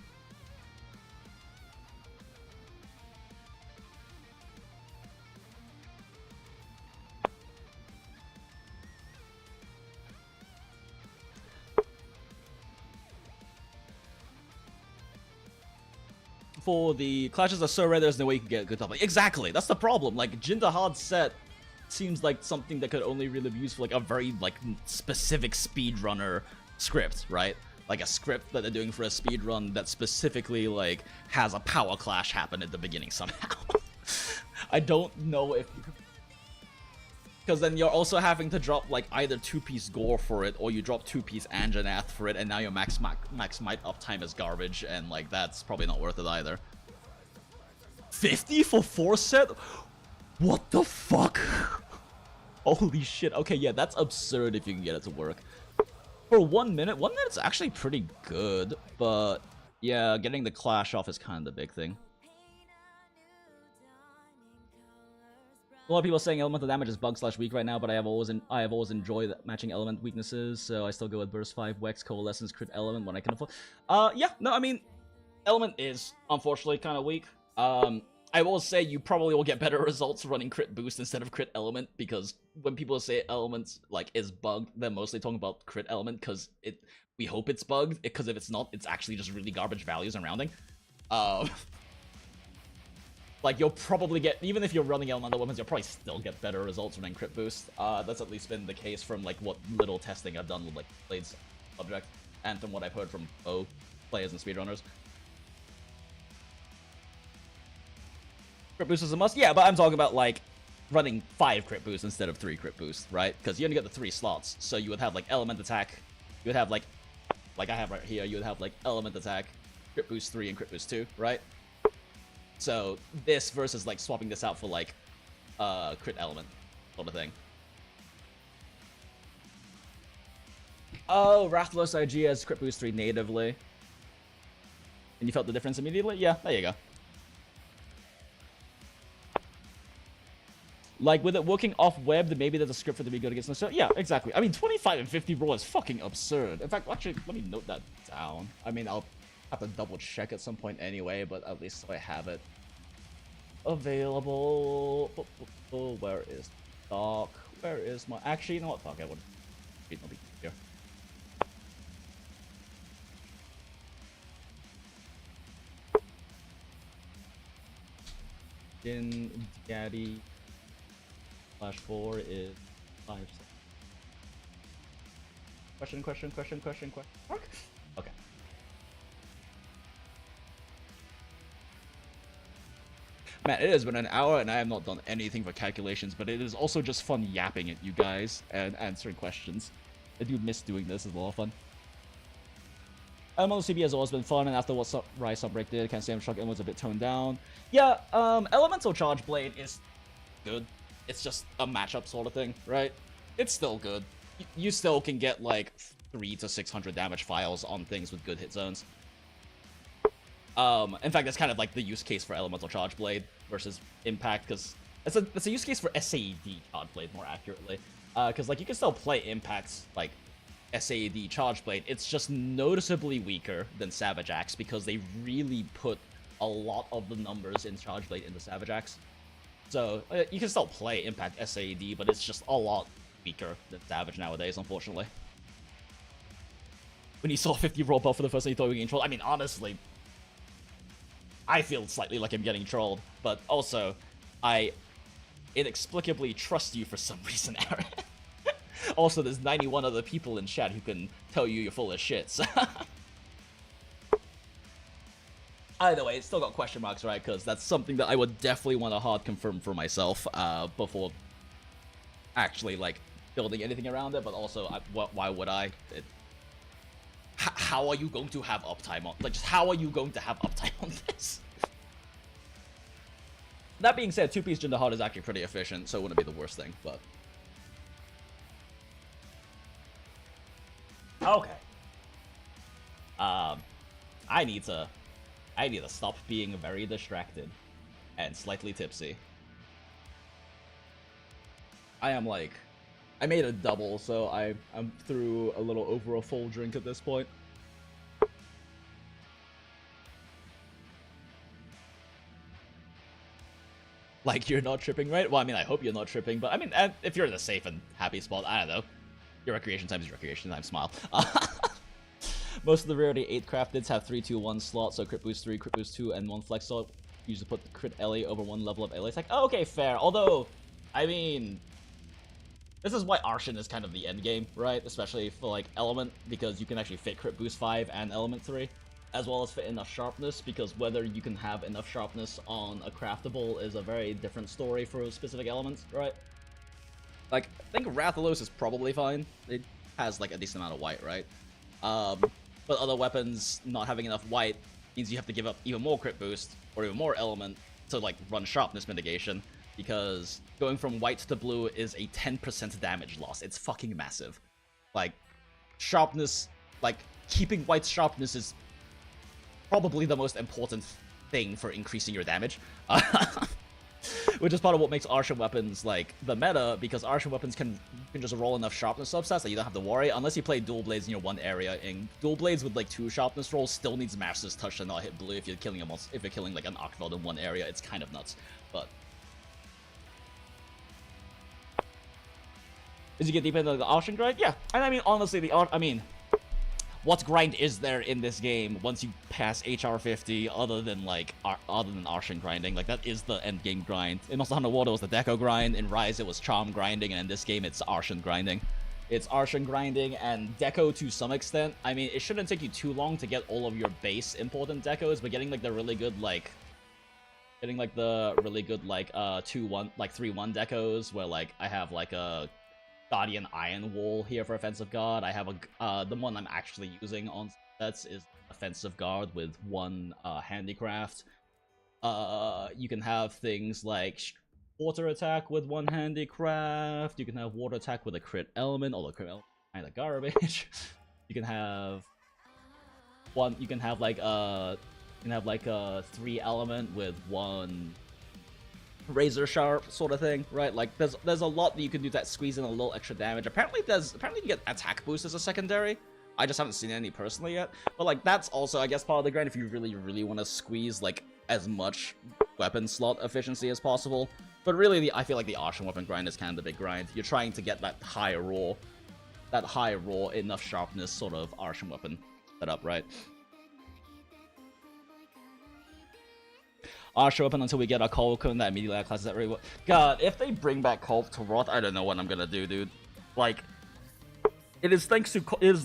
For the clashes are so rare, there's no way you can get a good top. Like, exactly, that's the problem. Like, Jin the hard set seems like something that could only really be used for like a very like specific speedrunner script, right? Like a script that they're doing for a speedrun that specifically like has a power clash happen at the beginning somehow. I don't know if you could... Because then you're also having to drop like either 2-piece Gore for it, or you drop 2-piece Anjanath for it, and now your max might uptime is garbage, and like that's probably not worth it either. 50 for 4 set? What the fuck? Holy shit. Okay, yeah, that's absurd if you can get it to work. For 1 minute, 1 minute's actually pretty good, but yeah, getting the clash off is kind of the big thing. A lot of people are saying elemental damage is bug/weak right now, but I have always enjoyed matching element weaknesses, so I still go with burst 5, Wex, Coalescence, crit element when I can afford. Yeah, no, I mean, element is unfortunately kind of weak. I will say you probably will get better results running crit boost instead of crit element, because when people say elements like is bugged, they're mostly talking about crit element because we hope it's bugged, because if it's not, it's actually just really garbage values and rounding. Like you'll probably get, even if you're running elemental weapons, you'll probably still get better results running crit boost. That's at least been the case from like what little testing I've done with like Blades subject, and from what I've heard from bow players and speedrunners. Crit boost is a must? Yeah, but I'm talking about like running 5 crit boosts instead of 3 crit boosts, right? Because you only get the 3 slots, so you would have like element attack, you would have like I have right here, you would have like element attack, crit boost 3 and crit boost 2, right? So this versus like swapping this out for like crit element sort of thing. Oh, Rathlos IG has crit boost 3 natively. And you felt the difference immediately? Yeah, there you go. Like, with it working off-web, maybe there's a script for it to be good against them. Yeah, exactly. I mean, 25 and 50 roll is fucking absurd. In fact, actually, let me note that down. I mean, I'll have to double-check at some point anyway, but at least so I have it available. Where is Doc? Where is my... Actually, you know what? Fuck, I would... No big deal here. In Gaddy... /4 is 5. Question mark? Okay. Man, it has been an hour and I have not done anything for calculations, but it is also just fun yapping at you guys and answering questions. I do miss doing this, it's a lot of fun. Elemental CB has always been fun, and after what Rise Sunbreak did, Can't Say I'm Shocked was a bit toned down. Yeah, Elemental Charge Blade is good. It's just a matchup sort of thing, right? It's still good. You still can get like 300 to 600 damage files on things with good hit zones. In fact, that's kind of like the use case for Elemental Charge Blade versus Impact, because it's a use case for SAD Charge Blade more accurately. Because like you can still play Impact's like SAD Charge Blade. It's just noticeably weaker than Savage Axe because they really put a lot of the numbers in Charge Blade into Savage Axe. So, you can still play Impact SAD, but it's just a lot weaker than Savage nowadays, unfortunately. When you saw 50 roll buff for the first time, you thought you were getting trolled. I mean, honestly, I feel slightly like I'm getting trolled, but also, I inexplicably trust you for some reason, Aaron. Also, there's 91 other people in chat who can tell you you're full of shit, so... Either way, it's still got question marks, right? Because that's something that I would definitely want to hard confirm for myself before actually, like, building anything around it. But also, why would I? How are you going to have uptime on... Like, just how are you going to have uptime on this? That being said, 2-piece Jinder Heart is actually pretty efficient, so it wouldn't be the worst thing, but... Okay. I need to stop being very distracted and slightly tipsy. I am like... I made a double, so I'm through a little over a full drink at this point. Like, you're not tripping, right? Well, I mean, I hope you're not tripping, but I mean, if you're in a safe and happy spot, I don't know. Your recreation time is your recreation time, smile. Most of the rarity 8 crafted have 3-2-1 slots, so crit boost 3, crit boost 2, and 1 flex slot. Usually put the crit LA over 1 level of LA. It's like, oh, okay, fair. Although, I mean, this is why Arshan is kind of the end game, right? Especially for like Element, because you can actually fit crit boost 5 and Element 3, as well as fit enough sharpness, because whether you can have enough sharpness on a craftable is a very different story for specific elements, right? Like, I think Rathalos is probably fine. It has like a decent amount of white, right? But other weapons not having enough white means you have to give up even more crit boost or even more element to like run sharpness mitigation, because going from white to blue is a 10% damage loss. It's fucking massive. Like, sharpness, like, keeping white's sharpness is probably the most important thing for increasing your damage. Which is part of what makes Arshan weapons, like, the meta, because Arshan weapons can just roll enough sharpness substats that you don't have to worry, unless you play dual blades in your one area, and dual blades with, like, 2 sharpness rolls still needs Master's Touch to not hit blue if you're killing if you're killing, like, an Arkveld in one area. It's kind of nuts, but... As you get deeper into the Arshan grind? Yeah, and I mean, honestly, what grind is there in this game once you pass HR 50 other than Arshan grinding? Like, that is the end game grind. In Monster Hunter World, it was the Deco grind. In Rise, it was Charm grinding, and in this game, it's Arshan grinding. It's Arshan grinding and Deco to some extent. I mean, it shouldn't take you too long to get all of your base important Decos, but getting like the really good 2-1, like 3-1 Decos, where like I have like a Guardian Iron Wall here for Offensive Guard. I have the one I'm actually using on sets is Offensive Guard with 1 Handicraft. You can have things like Water Attack with 1 Handicraft. You can have Water Attack with a crit element, although crit element is kind of garbage. You can have like a 3 element with 1 razor sharp sort of thing, right? Like there's a lot that you can do that squeeze in a little extra damage. Apparently you get attack boost as a secondary. I just haven't seen any personally yet. But like that's also I guess part of the grind if you really want to squeeze like as much weapon slot efficiency as possible. But really I feel like the Arson weapon grind is kind of the big grind. You're trying to get that high raw enough sharpness sort of Arson weapon set up, right? Archer weapon until we get our Call Cone that immediately outclasses that really well. God, if they bring back Call to Roth, I don't know what I'm gonna do, dude. Like, it is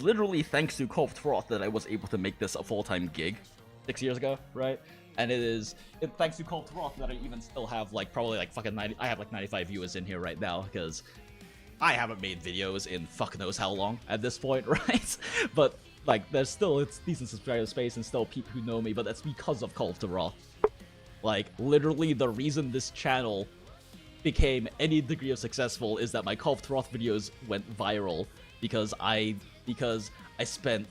literally thanks to Call to Roth that I was able to make this a full-time gig 6 years ago, right? And it's thanks to Call to Roth that I even still have like probably like fucking 90. I have like 95 viewers in here right now because I haven't made videos in fuck knows how long at this point, right? But like, there's still it's decent subscriber space and still people who know me, but that's because of Call to Roth. Like, literally, the reason this channel became any degree of successful is that my Call of Roth videos went viral because I spent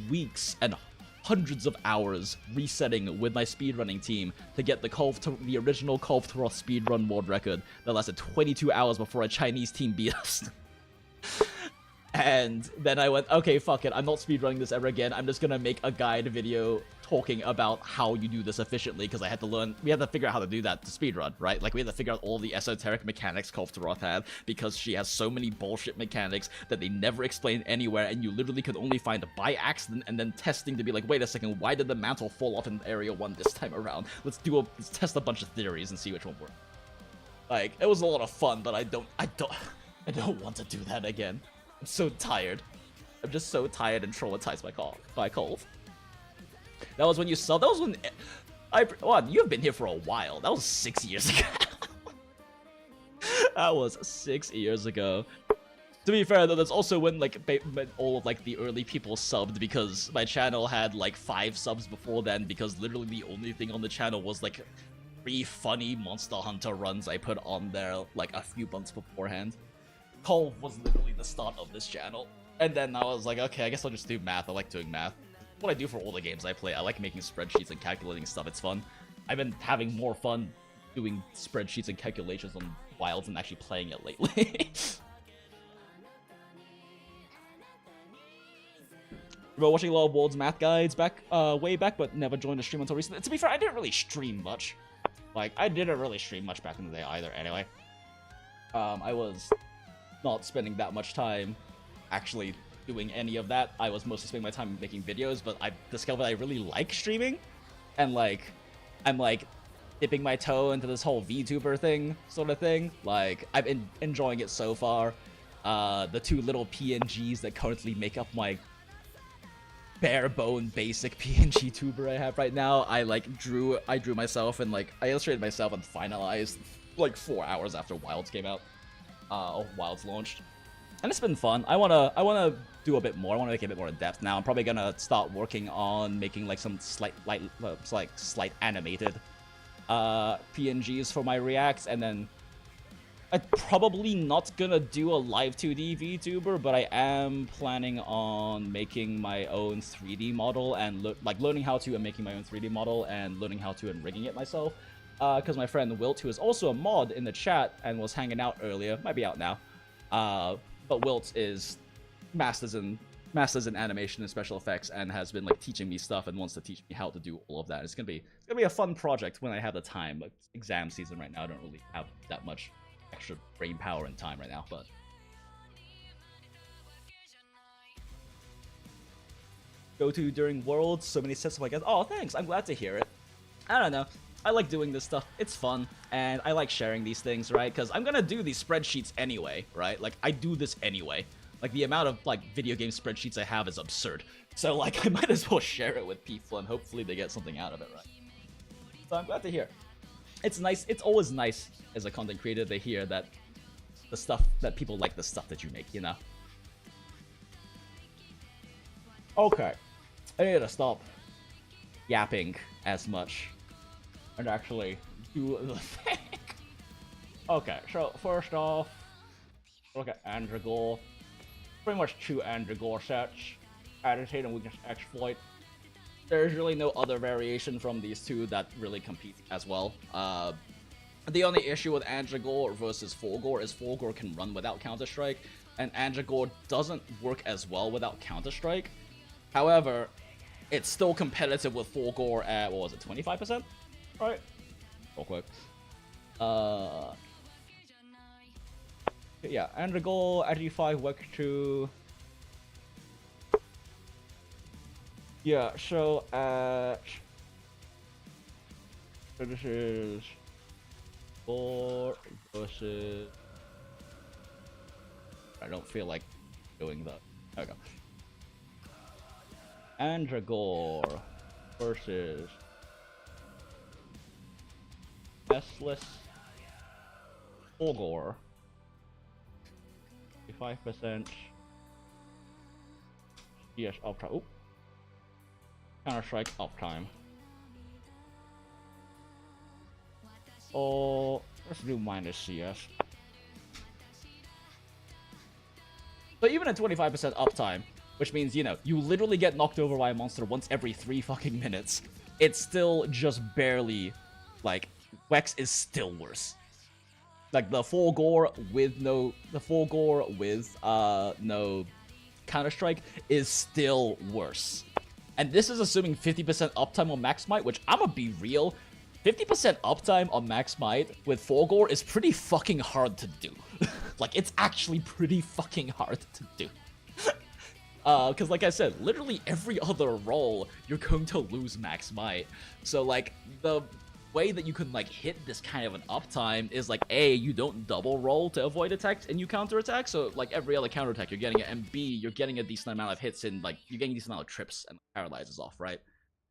weeks and hundreds of hours resetting with my speedrunning team to get the original Call of Roth speedrun world record that lasted 22 hours before a Chinese team beat us. And then I went, okay, fuck it, I'm not speedrunning this ever again. I'm just gonna make a guide video talking about how you do this efficiently, because I had to learn, we had to figure out how to do that to speedrun, right? Like, we had to figure out all the esoteric mechanics Call of Roth had, because she has so many bullshit mechanics that they never explain anywhere, and you literally could only find it by accident, and then testing to be like, wait a second, why did the mantle fall off in Area 1 this time around? Let's test a bunch of theories and see which one works. Like, it was a lot of fun, but I don't want to do that again. I'm so tired. I'm just so tired and traumatized by Cold. That was when you saw. That was when. Well, you've been here for a while. That was 6 years ago. That was 6 years ago. To be fair though, that's also when like all of like the early people subbed, because my channel had like 5 subs before then, because literally the only thing on the channel was like 3 funny Monster Hunter runs I put on there like a few months beforehand. Cole was literally the start of this channel. And then I was like, okay, I guess I'll just do math. I like doing math. What I do for all the games I play, I like making spreadsheets and calculating stuff. It's fun. I've been having more fun doing spreadsheets and calculations on Wilds than actually playing it lately. Remember watching a lot of World's math guides way back, but never joined a stream until recently. To be fair, I didn't really stream much. Like, I didn't really stream much back in the day either, anyway. I was not spending that much time actually doing any of that. I was mostly spending my time making videos, but I discovered I really like streaming, and like I'm like dipping my toe into this whole VTuber thing sort of thing. Like, I've been enjoying it so far. The 2 little PNGs that currently make up my bare bone basic PNG tuber I have right now, I drew myself, and like I illustrated myself and finalized like 4 hours after Wilds came out. Wilds launched, and it's been fun. I wanna do a bit more. I wanna make it a bit more in depth now. I'm probably gonna start working on making like some slight animated PNGs for my reacts, and then I'm probably not gonna do a live 2D VTuber, but I am planning on making my own 3D model and learning how to and making my own 3D model and learning how to and rigging it myself. Because my friend Wilt, who is also a mod in the chat and was hanging out earlier, might be out now, but Wilt is masters in animation and special effects and has been like teaching me stuff and wants to teach me how to do all of that. It's gonna be a fun project when I have the time. Like, it's exam season right now, I don't really have that much extra brain power and time right now, but go to during Worlds, so many sets of like, oh thanks, I'm glad to hear it. I don't know, I like doing this stuff. It's fun, and I like sharing these things, right? Because I'm gonna do these spreadsheets anyway, right? Like, I do this anyway. Like, the amount of, like, video game spreadsheets I have is absurd. So, like, I might as well share it with people, and hopefully they get something out of it, right? So I'm glad to hear. It's nice. It's always nice as a content creator to hear that people like the stuff that you make, you know? Okay. I need to stop yapping as much and actually do the thing. Okay, so first off, look at Andragore. Pretty much 2 Andragore sets. Agitate and Weakness Exploit. There's really no other variation from these 2 that really compete as well. The only issue with Andragore versus Fulgore is Fulgore can run without Counter-Strike, and Andragore doesn't work as well without Counter-Strike. However, it's still competitive with Fulgore at, what was it, 25%? Right? Real quick. Yeah, Andragore, RG5, Wek 2. Yeah, so, so this is 4 versus... I don't feel like doing that. There we go. Andragore versus Restless Fulgore. 5% CS uptime. Oop. Counter-Strike uptime. Oh, let's do minus CS. So even at 25% uptime, which means, you know, you literally get knocked over by a monster once every 3 fucking minutes, it's still just barely, like, Wex is still worse. Like, the Fulgore with no Counter-Strike is still worse. And this is assuming 50% uptime on Max Might, which, I'ma be real, 50% uptime on Max Might with Fulgore is pretty fucking hard to do. Like, it's actually pretty fucking hard to do. Because like I said, literally every other roll, you're going to lose Max Might. So, like, the way that you can, like, hit this kind of an uptime is, like, A, you don't double roll to avoid attacks and you counter attack, so, like, every other counter attack you're getting it, and B, you're getting a decent amount of hits in, like, you're getting a decent amount of trips and paralyzes off, right?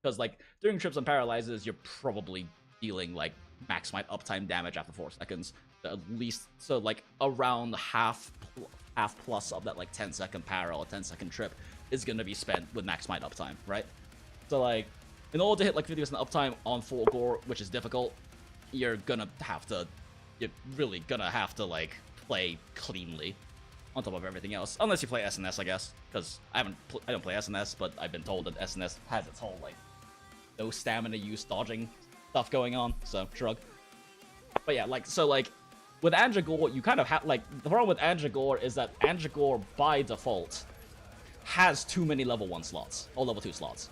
Because, like, during trips and paralyzes, you're probably dealing, like, Max Might uptime damage after 4 seconds, at least, so, like, around half plus of that, like, 10-second para or 10-second trip is gonna be spent with Max Might uptime, right? So, like, in order to hit, like, 50% uptime on Fulgore, which is difficult, you're really gonna have to, like, play cleanly on top of everything else. Unless you play SNS, I guess, because I don't play SNS, but I've been told that SNS has its whole, like, no stamina use dodging stuff going on, so shrug. But yeah, like, so, like, with Andragore, you kind of have, like, the problem with Andragore is that Andragore, by default, has too many level 1 slots, or level 2 slots.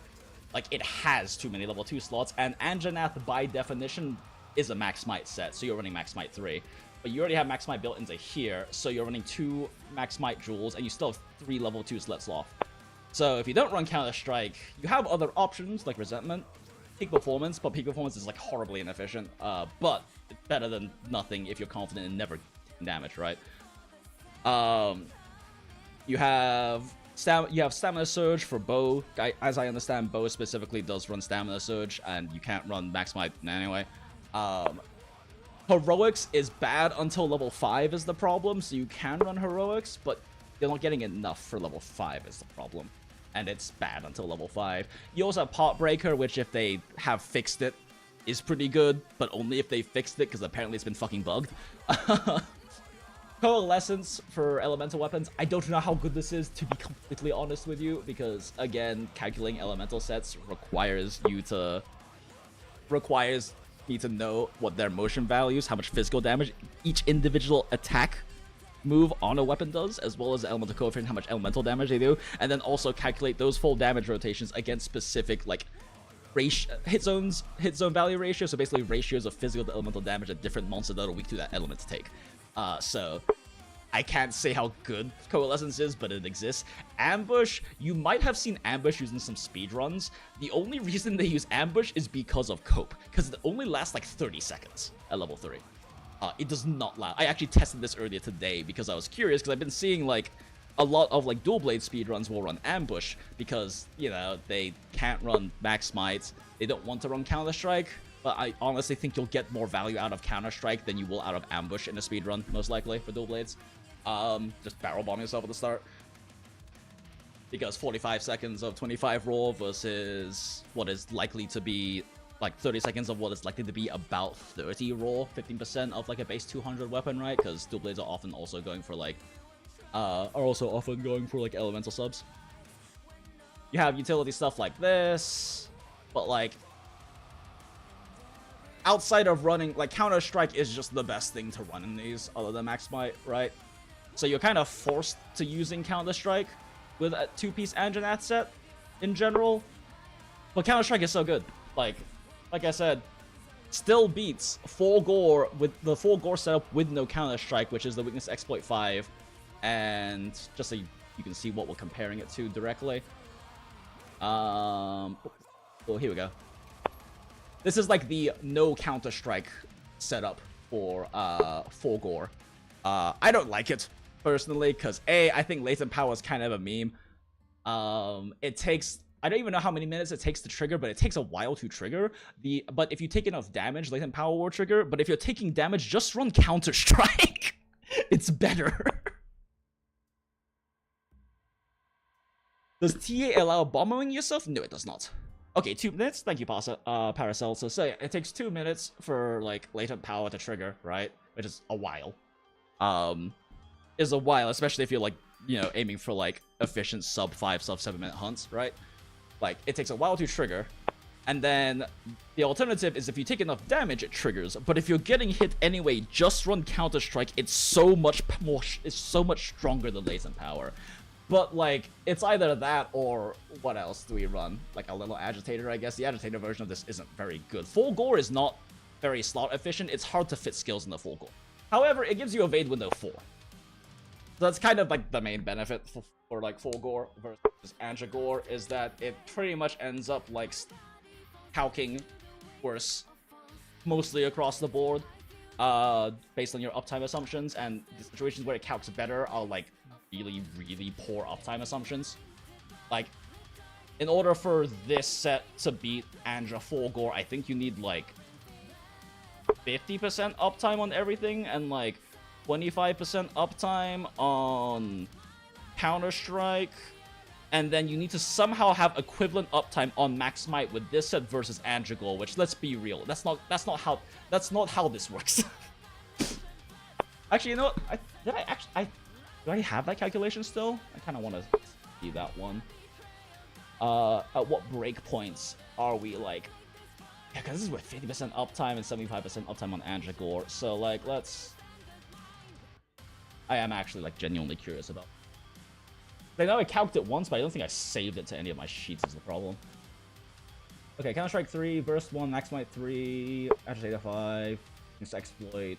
Like, it has too many level 2 slots, and Anjanath, by definition, is a Max Might set, so you're running Max Might 3. But you already have Max Might built into here, so you're running 2 Max Might jewels, and you still have 3 level 2 slots off. So if you don't run Counter-Strike, you have other options, like Resentment, Peak Performance, but Peak Performance is, like, horribly inefficient, but it's better than nothing if you're confident in never taking damage, right? You have Stamina Surge for Bow. As I understand, Bow specifically does run Stamina Surge, and you can't run Max Might anyway. Heroics is bad until level 5 is the problem, so you can run Heroics, but you're not getting enough for level 5 is the problem. And it's bad until level 5. You also have Pot Breaker, which if they have fixed it, is pretty good, but only if they fixed it, because apparently it's been fucking bugged. Coalescence for elemental weapons. I don't know how good this is, to be completely honest with you, because, again, calculating elemental sets requires me to know what their motion values, how much physical damage each individual attack move on a weapon does, as well as the elemental coefficient, how much elemental damage they do, and then also calculate those full damage rotations against specific, like, hit zone value ratio, so basically ratios of physical to elemental damage that different monsters that are weak to that element take. So I can't say how good Coalescence is, but it exists. Ambush, you might have seen Ambush using some speedruns. The only reason they use Ambush is because of Cope, because it only lasts like 30 seconds at level 3. It does not last. I actually tested this earlier today because I was curious, because I've been seeing, like, a lot of, like, dual blade speedruns will run Ambush because, you know, they can't run Max Might, they don't want to run Counter-Strike, but I honestly think you'll get more value out of Counter-Strike than you will out of Ambush in a speedrun, most likely, for dual blades. Just barrel bomb yourself at the start. Because 45 seconds of 25 roll versus what is likely to be, like, 30 seconds of what is likely to be about 30 roll, 15% of, like, a base 200 weapon, right? Because dual blades are often also going for, like, elemental subs. You have utility stuff like this, but, like, outside of running, like, Counter-Strike is just the best thing to run in these, other than Max Might, right? So you're kind of forced to using Counter-Strike with a 2-piece Anjanath set in general. But Counter-Strike is so good. Like I said, still beats 4 Gore with the 4 Gore setup with no Counter-Strike, which is the weakness exploit 5. And just so you can see what we're comparing it to directly. Well, here we go. This is like the no Counter-Strike setup for 4 Gore. I don't like it personally because I think latent power is kind of a meme. It takes, I don't even know how many minutes it takes to trigger, but it takes a while to trigger. But if you take enough damage, latent power will trigger. But if you're taking damage, just run Counter-Strike. It's better. Does TA allow bombing yourself? No, it does not. Okay, 2 minutes. Thank you, Paracel. So say it takes 2 minutes for like latent power to trigger, right? Which is a while. Is a while, especially if you're like, you know, aiming for like efficient sub 5, sub 7 minute hunts, right? Like it takes a while to trigger, and then the alternative is if you take enough damage, it triggers. But if you're getting hit anyway, just run Counter-Strike. It's so much more. It's so much stronger than latent power. But, like, it's either that or what else do we run? Like, a little agitator, I guess. The agitator version of this isn't very good. Full Gore is not very slot efficient. It's hard to fit skills in the Full Gore. However, it gives you evade window 4. So that's kind of, like, the main benefit for like, Full Gore versus Anja Gore is that it pretty much ends up, like, calcing worse mostly across the board based on your uptime assumptions. And the situations where it calcs better are, like, really poor uptime assumptions. Like, in order for this set to beat Anja 4 Gore, I think you need like 50% uptime on everything and like 25% uptime on Counter-Strike, and then you need to somehow have equivalent uptime on Max Might with this set versus Anja Gore, which, let's be real, that's not how this works. Actually, you know what? Do I have that calculation still? I kind of want to see that one. At what breakpoints are we, like... Yeah, because this is with 50% uptime and 75% uptime on Anja Gore. So, like, let's... I am actually, like, genuinely curious about... I know I calced it once, but I don't think I saved it to any of my sheets is the problem. Okay, Counter-Strike 3, Burst 1, Max Might 3, Agitator 5, Exploit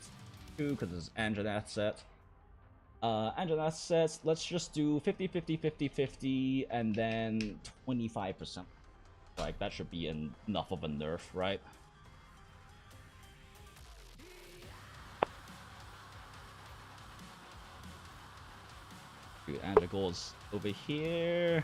2, because this is Anjanath set. Anjanath sets, let's just do 50, 50, 50, 50, and then 25%. Like, that should be enough of a nerf, right? Dude, Anja Gore's over here.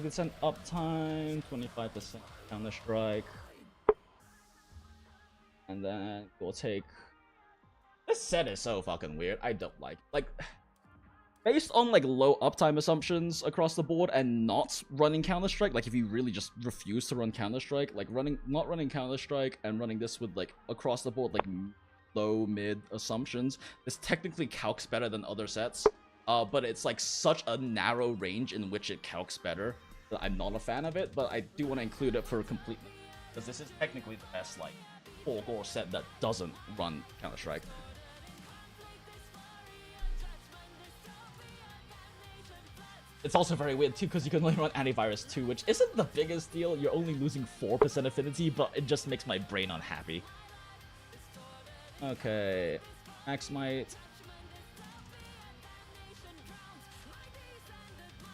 It's an uptime, 25% Counter-Strike. And then we'll take... This set is so fucking weird. I don't like... based on, like, low uptime assumptions across the board and not running Counter-Strike, like, if you really just refuse to run Counter-Strike, like, not running Counter-Strike and running this with, like, across the board, like, low, mid assumptions, this technically calcs better than other sets. But it's, like, such a narrow range in which it calcs better that I'm not a fan of it, but I do want to include it for completeness, because this is technically the best, like, Full Gore set that doesn't run Counter-Strike. It's also very weird, too, because you can only run Antivirus 2, which isn't the biggest deal. You're only losing 4% affinity, but it just makes my brain unhappy. Okay. Max Might.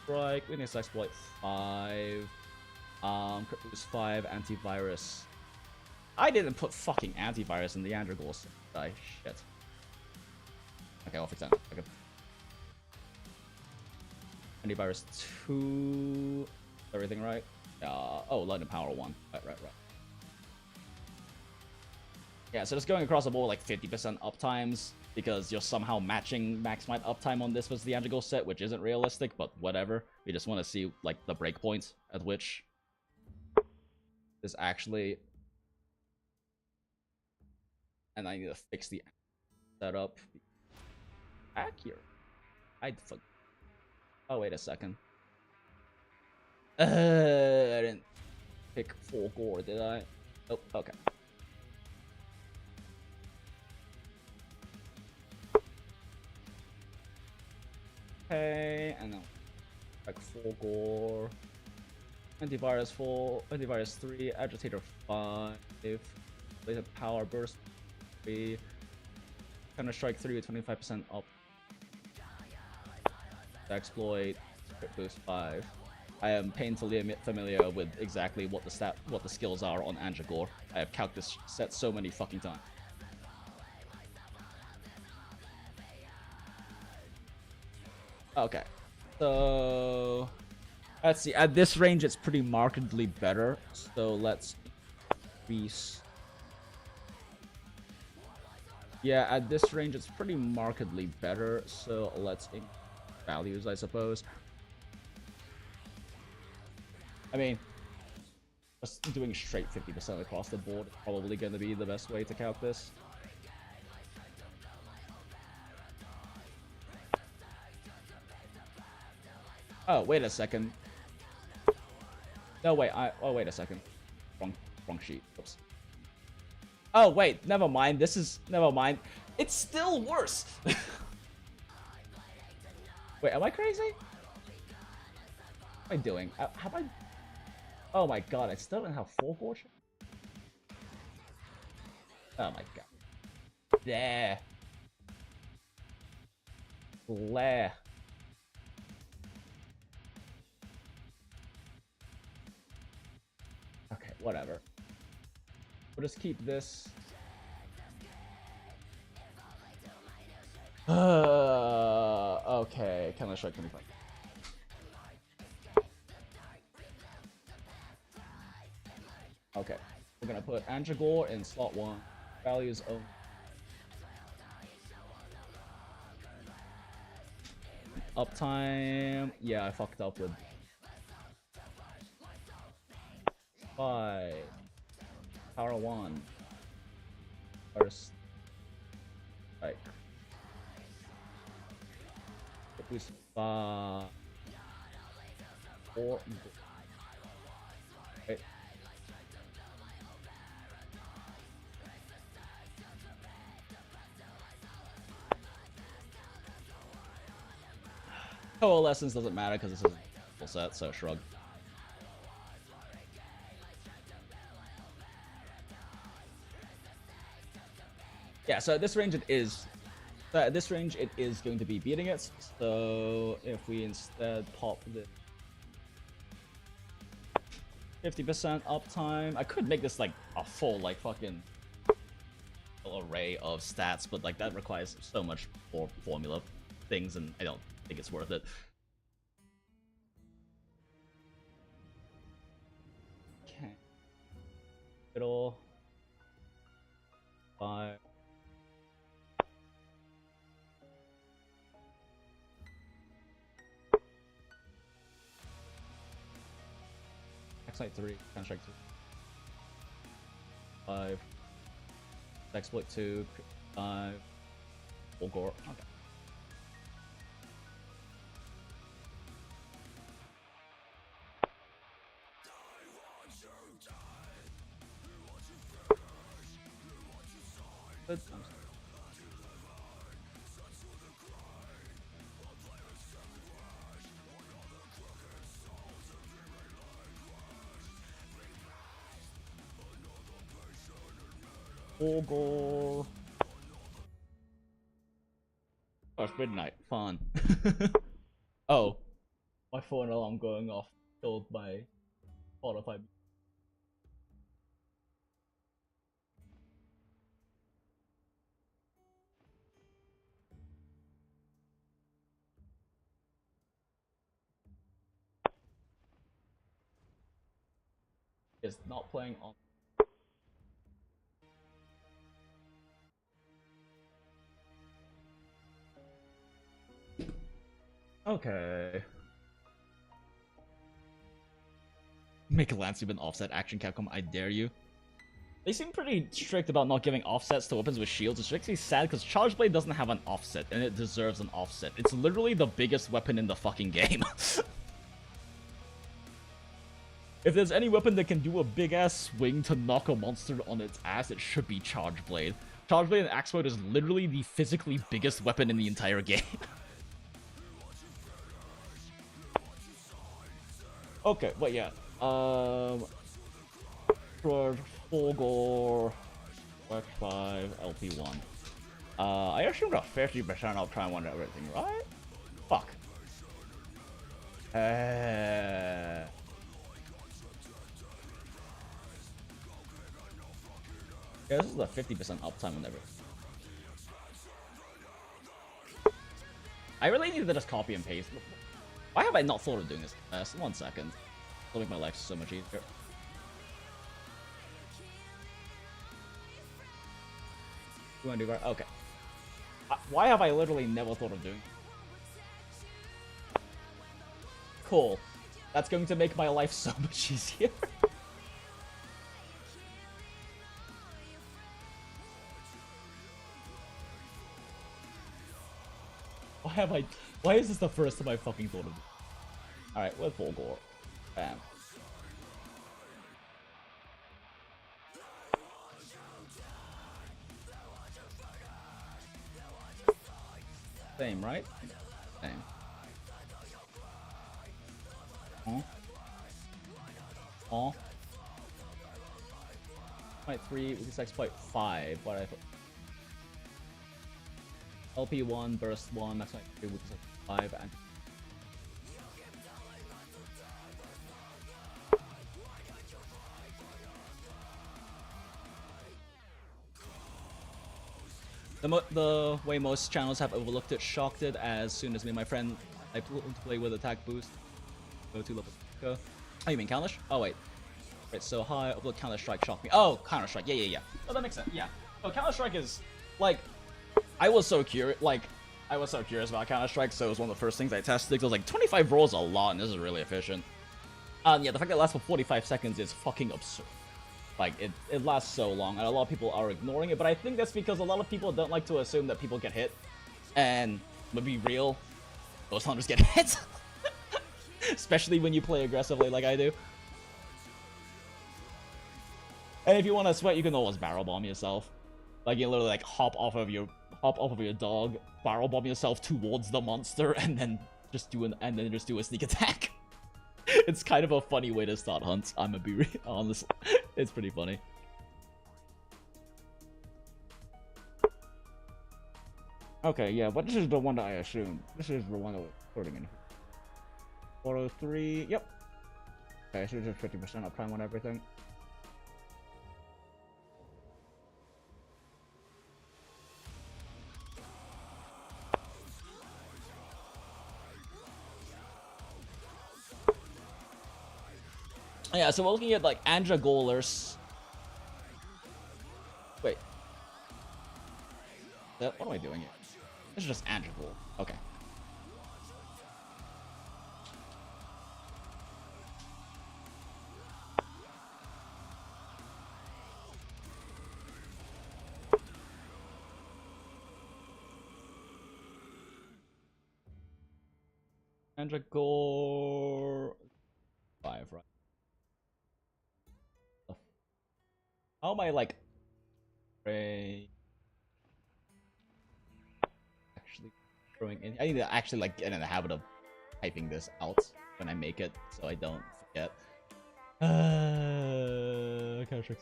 Strike, Weakness Exploit 5, Crit Boost 5, Antivirus. I didn't put fucking Antivirus in the Anja Gore set, did I? Shit. Okay, I'll fix that. Okay. Antivirus 2, everything right? Oh, Lightning Power 1. Right. Yeah, so just going across the board like 50% uptimes, because you're somehow matching Max Might uptime on this versus the Anja Gore set, which isn't realistic, but whatever. We just want to see, like, the breakpoints at which this actually and I need to fix the setup. Accurate. Oh, wait a second. I didn't pick full gore, did I? Oh, okay. Okay, and now like full gore. Antivirus 4, antivirus 3, agitator 5, laser power burst 3, Counter Strike 3 with 25% up. Exploit boost 5. I am painfully familiar with exactly what the skills are on Anjagor. I have calced this set so many fucking times. Okay, so let's see. At this range, it's pretty markedly better. So let's increase. Yeah, at this range, it's pretty markedly better. So let's increase values, I suppose. I mean, just doing straight 50% across the board is probably going to be the best way to count this. Oh, wait a second. No, wait. Oh, wait a second. Wrong sheet. Oops. Oh, wait. Never mind. Never mind. It's still worse. Wait, am I crazy? What am I doing? Have I... Oh my god, I still don't have full fortune? Oh my god. There. Blair. Okay, whatever. We'll just keep this. Okay, Counter Strike 25. Okay, we're gonna put Anjagor in slot 1. Values of uptime. Yeah, I fucked up with 5. Power 1. First. Like. Boost 5. 4. Wait. Coalescence doesn't matter because this is a full set, so shrug. Yeah, so at this range it is. At this range it is going to be beating it. So if we instead pop the 50% uptime, I could make this like a full like fucking array of stats, but like that requires so much more formula things, and I don't think it's worth it. Okay. Middle. 5. Excite 3. Construct 3. 5. Exploit 2. 5. Full gore. Okay. Good. Full gore. Oh, it's midnight. Fun. Oh, my phone alarm going off killed my Spotify. It's not playing on. Okay. Make a Lance even offset action Capcom, I dare you. They seem pretty strict about not giving offsets to weapons with shields. It's actually sad because Charge Blade doesn't have an offset, and it deserves an offset. It's literally the biggest weapon in the fucking game. If there's any weapon that can do a big-ass swing to knock a monster on its ass, it should be Charge Blade. Charge Blade in Axe Mode is literally the physically biggest weapon in the entire game. Okay, but yeah. For full gore, Work 5, LP1. I assumed a 50% uptime on everything, right? Fuck. Yeah, this is a 50% uptime on everything. I really need to just copy and paste. Why have I not thought of doing this fast? 1 second. It'll make my life so much easier. You wanna do that? Okay. Why have I literally never thought of doing it? Cool. That's going to make my life so much easier. Why is this the first time I fucking thought of it? Alright, we're full gore. Bam. Same, right? Same. Oh. 0.3 with 6.5. What I thought. LP1, burst 1, that's like 3 with 5, and the way most channels have overlooked it, shocked it, as soon as me and my friend I play with attack boost. Go to level. Go. Oh, you mean Counter? Oh wait. Right, so high upload Counter Strike shocked me. Oh, Counter Strike. Yeah. Oh, that makes sense. Yeah. Oh, Counter Strike is like. I was so curious about Counter-Strike, so it was one of the first things I tested, because I was like, 25 rolls a lot, and this is really efficient. Yeah, the fact that it lasts for 45 seconds is fucking absurd. Like, it lasts so long, and a lot of people are ignoring it, but I think that's because a lot of people don't like to assume that people get hit. And, to be real, those hunters get hit. Especially when you play aggressively like I do. And if you want to sweat, you can always barrel bomb yourself. Like, you literally, like, hop off of your dog, barrel bomb yourself towards the monster, and then just do a sneak attack. It's kind of a funny way to start hunts. I'm gonna be honest. It's pretty funny. Okay, yeah, but this is the one that I assumed. This is the one that was putting in. 403. Yep. Okay, so it's 50% uptime on everything. Yeah, so we're looking at like Andra Golers. Wait. What am I doing here? This is just Andra Gol. Okay. Andra Gol 5, right? How am I like actually throwing in? I need to actually like get in the habit of typing this out when I make it so I don't forget. Counter-Strike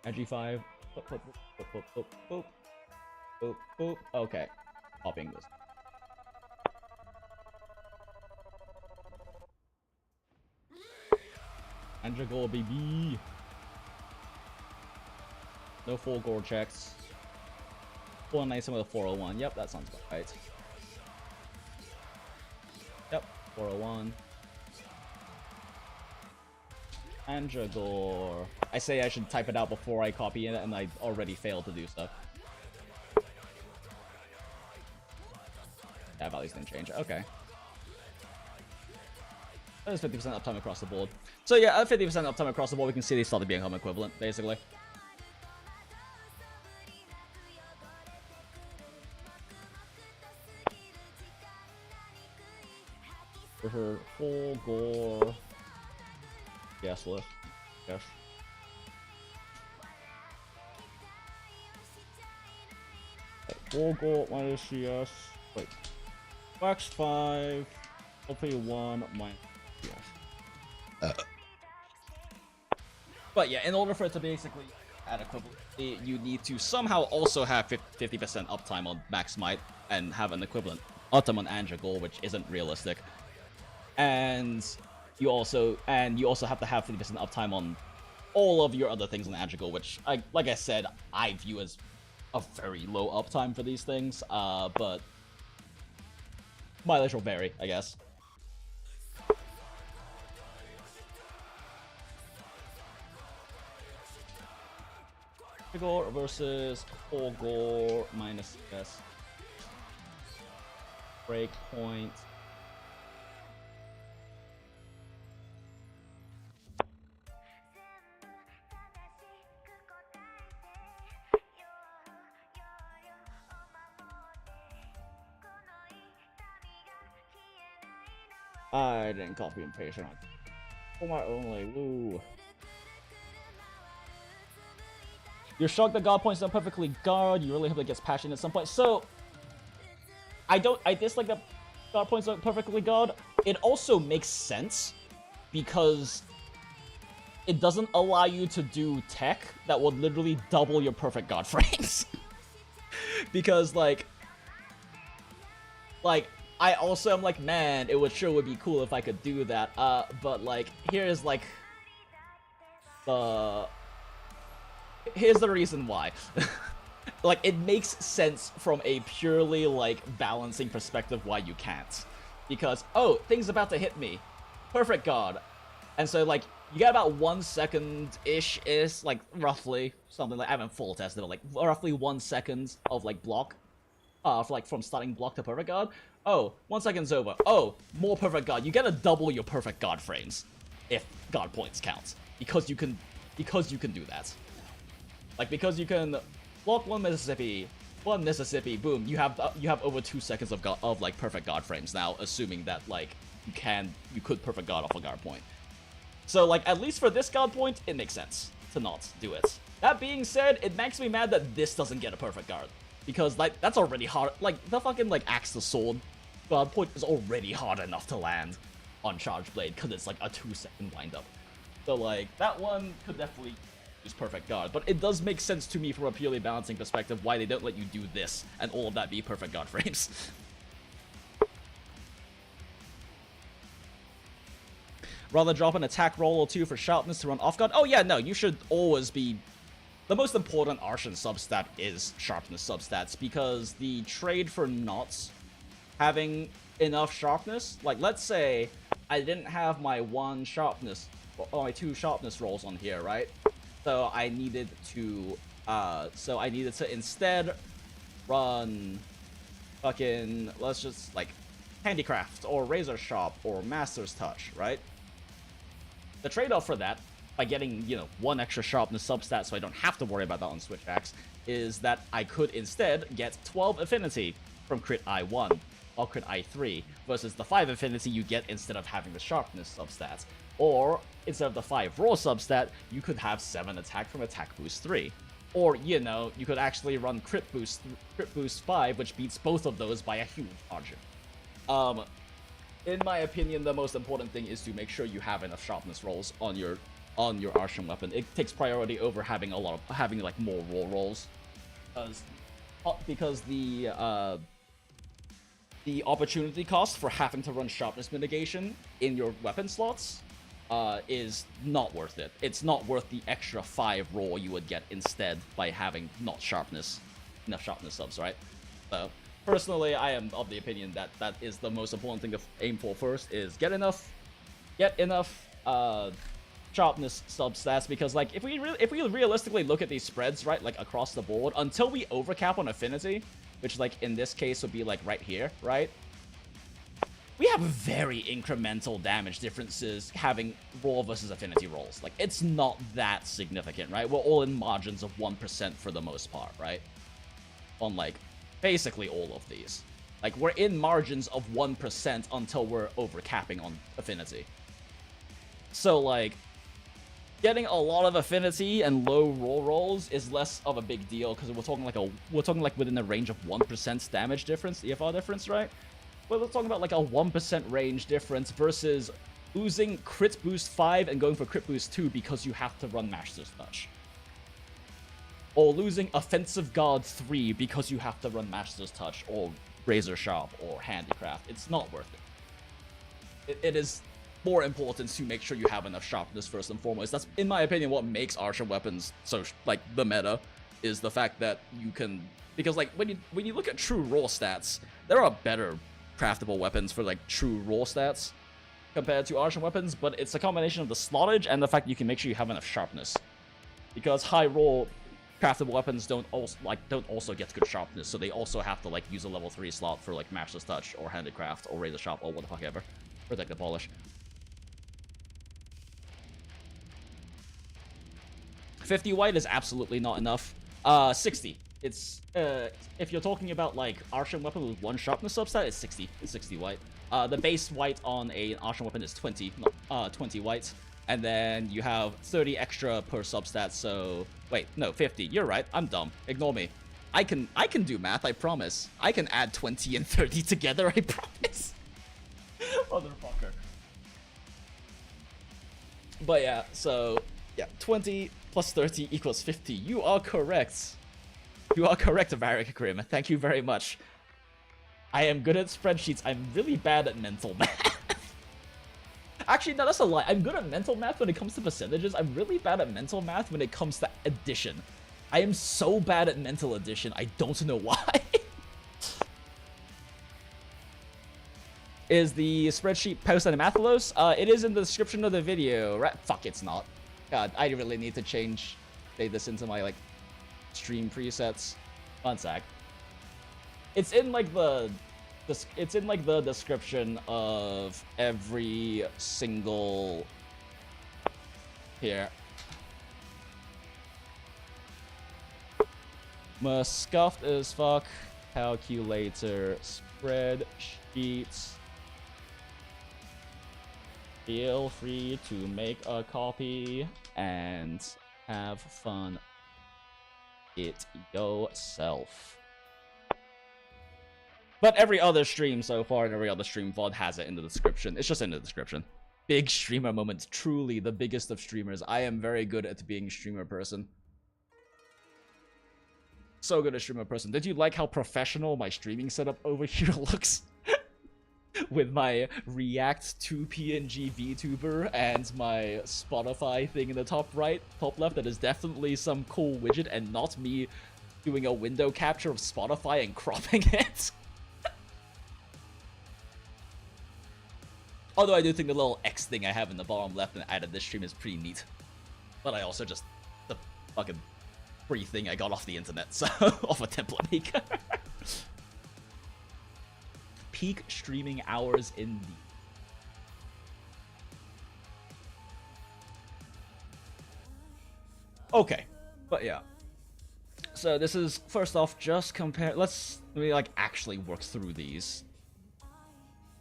3. IG5. Boop. Okay. Popping this. Andra Gore, baby. No full gore checks. 497 with a 401. Yep, that sounds about right. Yep, 401. Andra Gore. I say I should type it out before I copy it, and I already failed to do so. Yeah, values didn't change. Okay. That is 50% uptime across the board. So yeah, at 50% uptime across the board, we can see they start to become equivalent, basically. For her full gore. Yes, list. Yes. Full gore minus CS. Wait. Max 5. LP 1 minus CS. But yeah, in order for it to basically add equivalent, you need to somehow also have 50% uptime on Max Might and have an equivalent uptime on Andragore, which isn't realistic. And you also have to have 50% uptime on all of your other things on Andragore, which, like I said, I view as a very low uptime for these things. But mileage will vary, I guess. Gore versus Gore minus S. Breakpoint. I didn't copy and paste it. For my only, woo. You're shocked that God points don't perfectly guard. You really hope it gets passion at some point. So, I dislike that God points don't perfectly guard. It also makes sense because it doesn't allow you to do tech that would literally double your perfect guard frames. Because like I also am like, man, it would be cool if I could do that. But like, here's the reason why. Like, it makes sense from a purely like balancing perspective why you can't. Because, oh, thing's about to hit me. Perfect guard. And so like, you get about 1 second-ish is like roughly something like, I haven't full tested, but like roughly 1 second of like block. From starting block to perfect guard. Oh, 1 second's over. Oh, more perfect guard. You get to double your perfect guard frames if guard points count. Because you can do that. Like, because you can block one Mississippi, boom, you have over 2 seconds of like perfect guard frames now, assuming that like you could perfect guard off a guard point. So like, at least for this guard point, it makes sense to not do it. That being said, it makes me mad that this doesn't get a perfect guard. Because like, that's already hard. Like, the fucking like axe to sword guard point is already hard enough to land on Charge Blade because it's like a 2-second windup. So like, that one could definitely use perfect guard, but it does make sense to me from a purely balancing perspective why they don't let you do this and all of that be perfect guard frames. Rather drop an attack roll or two for sharpness to run off guard. Oh yeah, no, you should always be... The most important Arshan substat is sharpness substats, because the trade for not having enough sharpness, like let's say I didn't have my 1 sharpness or my 2 sharpness rolls on here, right? So I needed to instead run fucking, let's just like handicraft or razor sharp or master's touch, right? The trade-off for that, by getting, you know, 1 extra sharpness substat so I don't have to worry about that on Switch Axe, is that I could instead get 12 affinity from crit I1 or crit I3 versus the 5 affinity you get instead of having the sharpness substat. Or, instead of the 5 raw substat, you could have 7 attack from attack boost 3. Or, you know, you could actually run crit boost 5, which beats both of those by a huge margin. In my opinion, the most important thing is to make sure you have enough sharpness rolls on your Arshan weapon. It takes priority over having like more raw rolls, because the opportunity cost for having to run sharpness mitigation in your weapon slots is not worth it. It's not worth the extra 5 raw you would get instead by having enough sharpness subs, right? So personally, I am of the opinion that that is the most important thing to aim for first, is get enough sharpness substats, because like if we realistically look at these spreads, right, like across the board, until we overcap on affinity, which like in this case would be like right here, right? we have very incremental damage differences having raw versus affinity rolls. Like, it's not that significant, right? We're all in margins of 1% for the most part, right? On, like, basically all of these. Like, we're in margins of 1% until we're overcapping on affinity. So, like, getting a lot of affinity and low raw rolls is less of a big deal because we're talking like within a range of 1% damage difference, EFR difference, right? But we're talking about like a 1% range difference versus losing crit boost 5 and going for crit boost 2 because you have to run Master's Touch. Or losing offensive guard 3 because you have to run Master's Touch or Razor Sharp or Handicraft. It's not worth it. It is more important to make sure you have enough sharpness first and foremost. That's, in my opinion, what makes archer weapons so, like, the meta, is the fact that you can... Because, like, when you look at true raw stats, there are better craftable weapons for, like, true raw stats compared to archer weapons, but it's a combination of the slottage and the fact that you can make sure you have enough sharpness. Because high raw craftable weapons don't also get good sharpness, so they also have to, like, use a level 3 slot for, like, Master's Touch or Handicraft or Razor Sharp or what the fuck ever. Protect the Polish. 50 white is absolutely not enough. 60. It's, if you're talking about, like, archer weapon with 1 sharpness substat, it's 60. It's 60 white. The base white on an archer weapon is 20, 20 white. And then you have 30 extra per substat, so... Wait, no, 50. You're right. I'm dumb. Ignore me. I can do math, I promise. I can add 20 and 30 together, I promise. Motherfucker. But yeah, so... Yeah, 20 plus 30 equals 50. You are correct. You are correct, Varric Grim. Thank you very much. I am good at spreadsheets. I'm really bad at mental math. Actually, no, that's a lie. I'm good at mental math when it comes to percentages. I'm really bad at mental math when it comes to addition. I am so bad at mental addition. I don't know why. Is the spreadsheet posted in Mathalos? It is in the description of the video, right? Fuck, it's not. God, I really need to change this into my, like, stream presets. One sec. It's in, like, the description of every single... Here. Scuffed as fuck. Calculator Spreadsheet. Feel free to make a copy and have fun it yourself. But every other stream so far and every other stream VOD has it in the description. It's just in the description. Big streamer moments. Truly the biggest of streamers. I am very good at being a streamer person. So good at streamer person. Did you like how professional my streaming setup over here looks? With my React 2 PNG VTuber and my Spotify thing in the top right, top left, that is definitely some cool widget and not me doing a window capture of Spotify and cropping it. Although I do think the little X thing I have in the bottom left and added this stream is pretty neat. But I also just, the fucking free thing I got off the internet, so, off a template maker. Peak streaming hours in the... Okay, but yeah. So this is, first off, just compare... Let me, like, actually work through these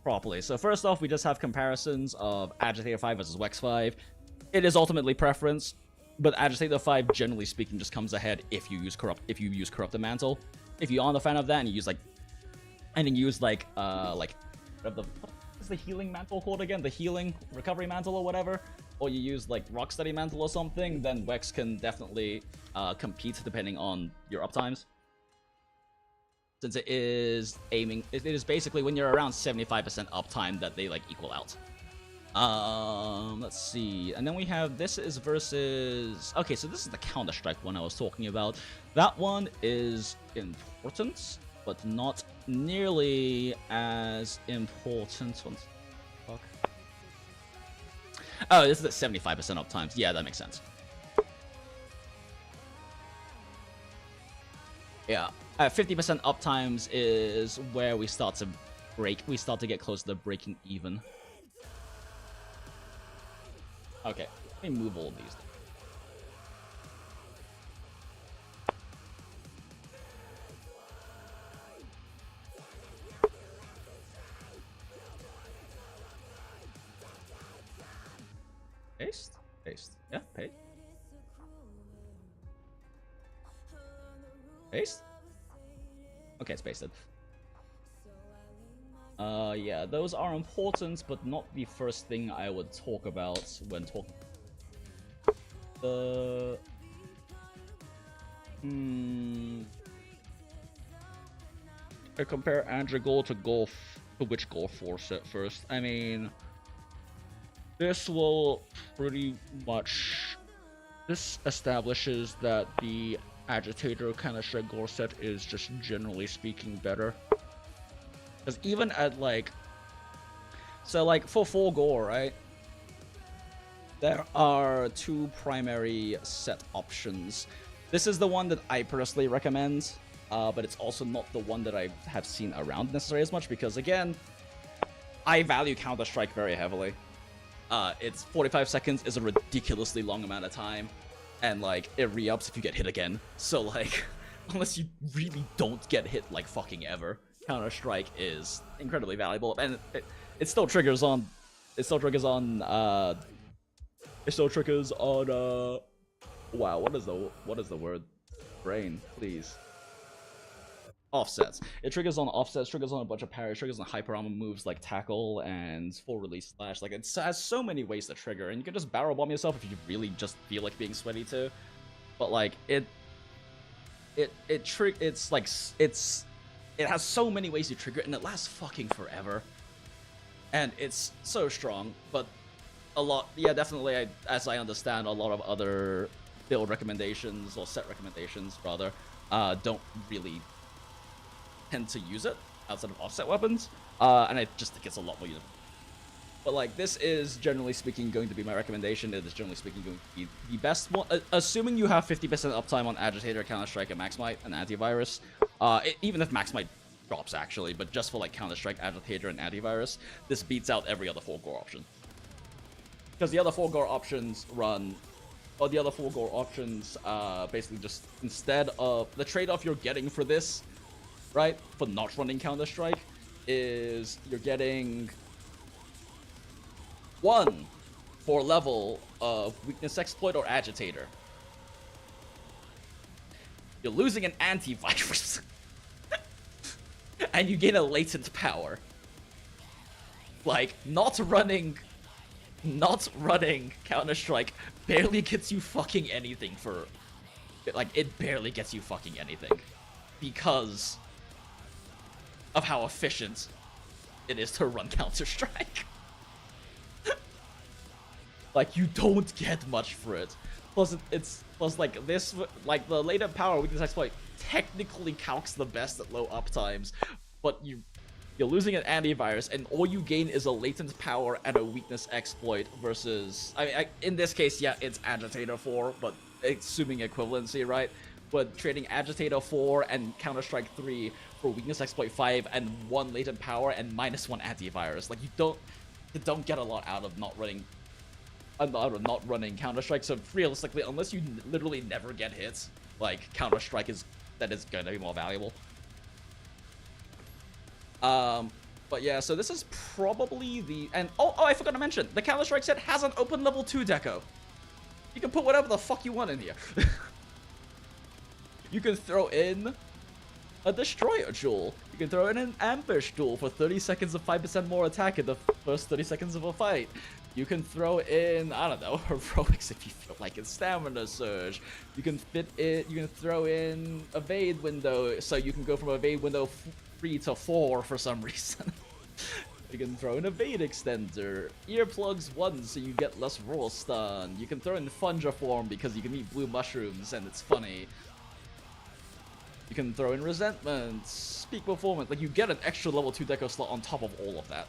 properly. So first off, we just have comparisons of Agitator 5 versus Wex 5. It is ultimately preference, but Agitator 5, generally speaking, just comes ahead if you use Corrupted Mantle. If you aren't a fan of that and you use, like, and then use, like, what is the healing mantle called again? The healing recovery mantle or whatever? Or you use, like, Rocksteady mantle or something, then Wex can definitely compete depending on your uptimes. Since it is aiming, it is basically when you're around 75% uptime that they, like, equal out. Let's see. And then we have, this is versus... Okay, so this is the Counter-Strike one I was talking about. That one is important, but not nearly as important. Fuck. Oh, this is at 75% uptimes. Yeah, that makes sense. Yeah, at 50% uptimes is where we start to we start to get close to breaking even. Okay, let me move all of these. Paste? Paste. Yeah, paste. Paste? Okay, it's pasted. Yeah, those are important, but not the first thing I would talk about when talking. I compare Andrew to Golf, to which Golf 4 set first. I mean, this will pretty much, this establishes that the Agitator kind of Shred Gore set is just generally speaking better. Because even at like, so like for 4 Gore, right? There are 2 primary set options. This is the one that I personally recommend, but it's also not the one that I have seen around necessarily as much because again, I value Counter-Strike very heavily. It's 45 seconds is a ridiculously long amount of time, and like it re-ups if you get hit again. So like, unless you really don't get hit like fucking ever, Counter-Strike is incredibly valuable, and it still triggers on. It still triggers on. Wow, what is the word? Brain, please. Offsets. It triggers on offsets, triggers on a bunch of parries, triggers on hyper armor moves like tackle and full release slash. Like it has so many ways to trigger, and you can just barrel bomb yourself if you really just feel like being sweaty too. But like it has so many ways to trigger it, and it lasts fucking forever. And it's so strong, but a lot, yeah, definitely, as I understand, a lot of other build recommendations, or set recommendations, rather, don't really tend to use it outside of offset weapons, and I just think it's a lot more universal. But like, this is generally speaking going to be my recommendation. It is generally speaking going to be the best one, assuming you have 50% uptime on Agitator, Counter-Strike, and Maxmite, and Antivirus. Even if Maxmite drops actually, but just for like Counter-Strike, Agitator, and Antivirus, this beats out every other 4 Gore option. Because the other 4 Gore options basically just, instead of the trade-off you're getting for this, right, for not running Counter-Strike, is you're getting 1 for level of Weakness Exploit or Agitator. You're losing an Antivirus. And you gain a latent power. Like, not running Counter-Strike barely gets you fucking anything for... Like, it barely gets you fucking anything. Because of how efficient it is to run Counter-Strike. Like, you don't get much for it. Plus, plus like this, like the latent power weakness exploit technically calcs the best at low uptimes, but you're losing an antivirus, and all you gain is a latent power and a weakness exploit versus, I mean, in this case, yeah, it's Agitator 4, but assuming equivalency, right? But trading Agitator 4 and Counter-Strike 3 for weakness exploit 5 and 1 latent power and -1 antivirus, like you don't get a lot out of not running Counter-Strike. So realistically, unless you literally never get hits, like Counter-Strike is gonna be more valuable. But yeah, so this is probably the, and oh, I forgot to mention, the Counter-Strike set has an open level 2 deco. You can put whatever the fuck you want in here. You can throw in a Destroyer Jewel. You can throw in an Ambush Duel for 30 seconds of 5% more attack in the first 30 seconds of a fight. You can throw in, I don't know, Heroics if you feel like it, Stamina Surge. You can throw in Evade Window, so you can go from Evade Window 3 to 4 for some reason. You can throw in Evade Extender, Earplugs 1 so you get less roll stun. You can throw in Fungiform because you can eat blue mushrooms and it's funny. You can throw in Resentment, Peak Performance, like you get an extra level 2 deco slot on top of all of that.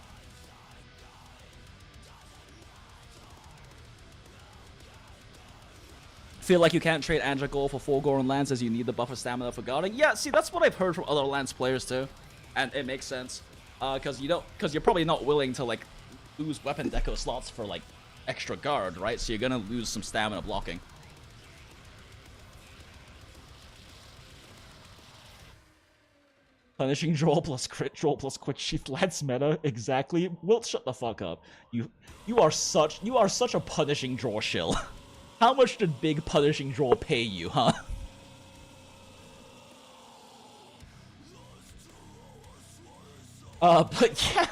Feel like you can't trade Andra Gore for 4 Gore and lands as you need the buffer stamina for guarding? Yeah, see, that's what I've heard from other Lance players too, and it makes sense. Because you're probably not willing to like lose weapon deco slots for like extra guard, right? So you're gonna lose some stamina blocking. Punishing draw plus crit draw plus quick shift lets meta exactly. Wilt, shut the fuck up. You are such a punishing draw shill. How much did big punishing draw pay you, huh? But yeah,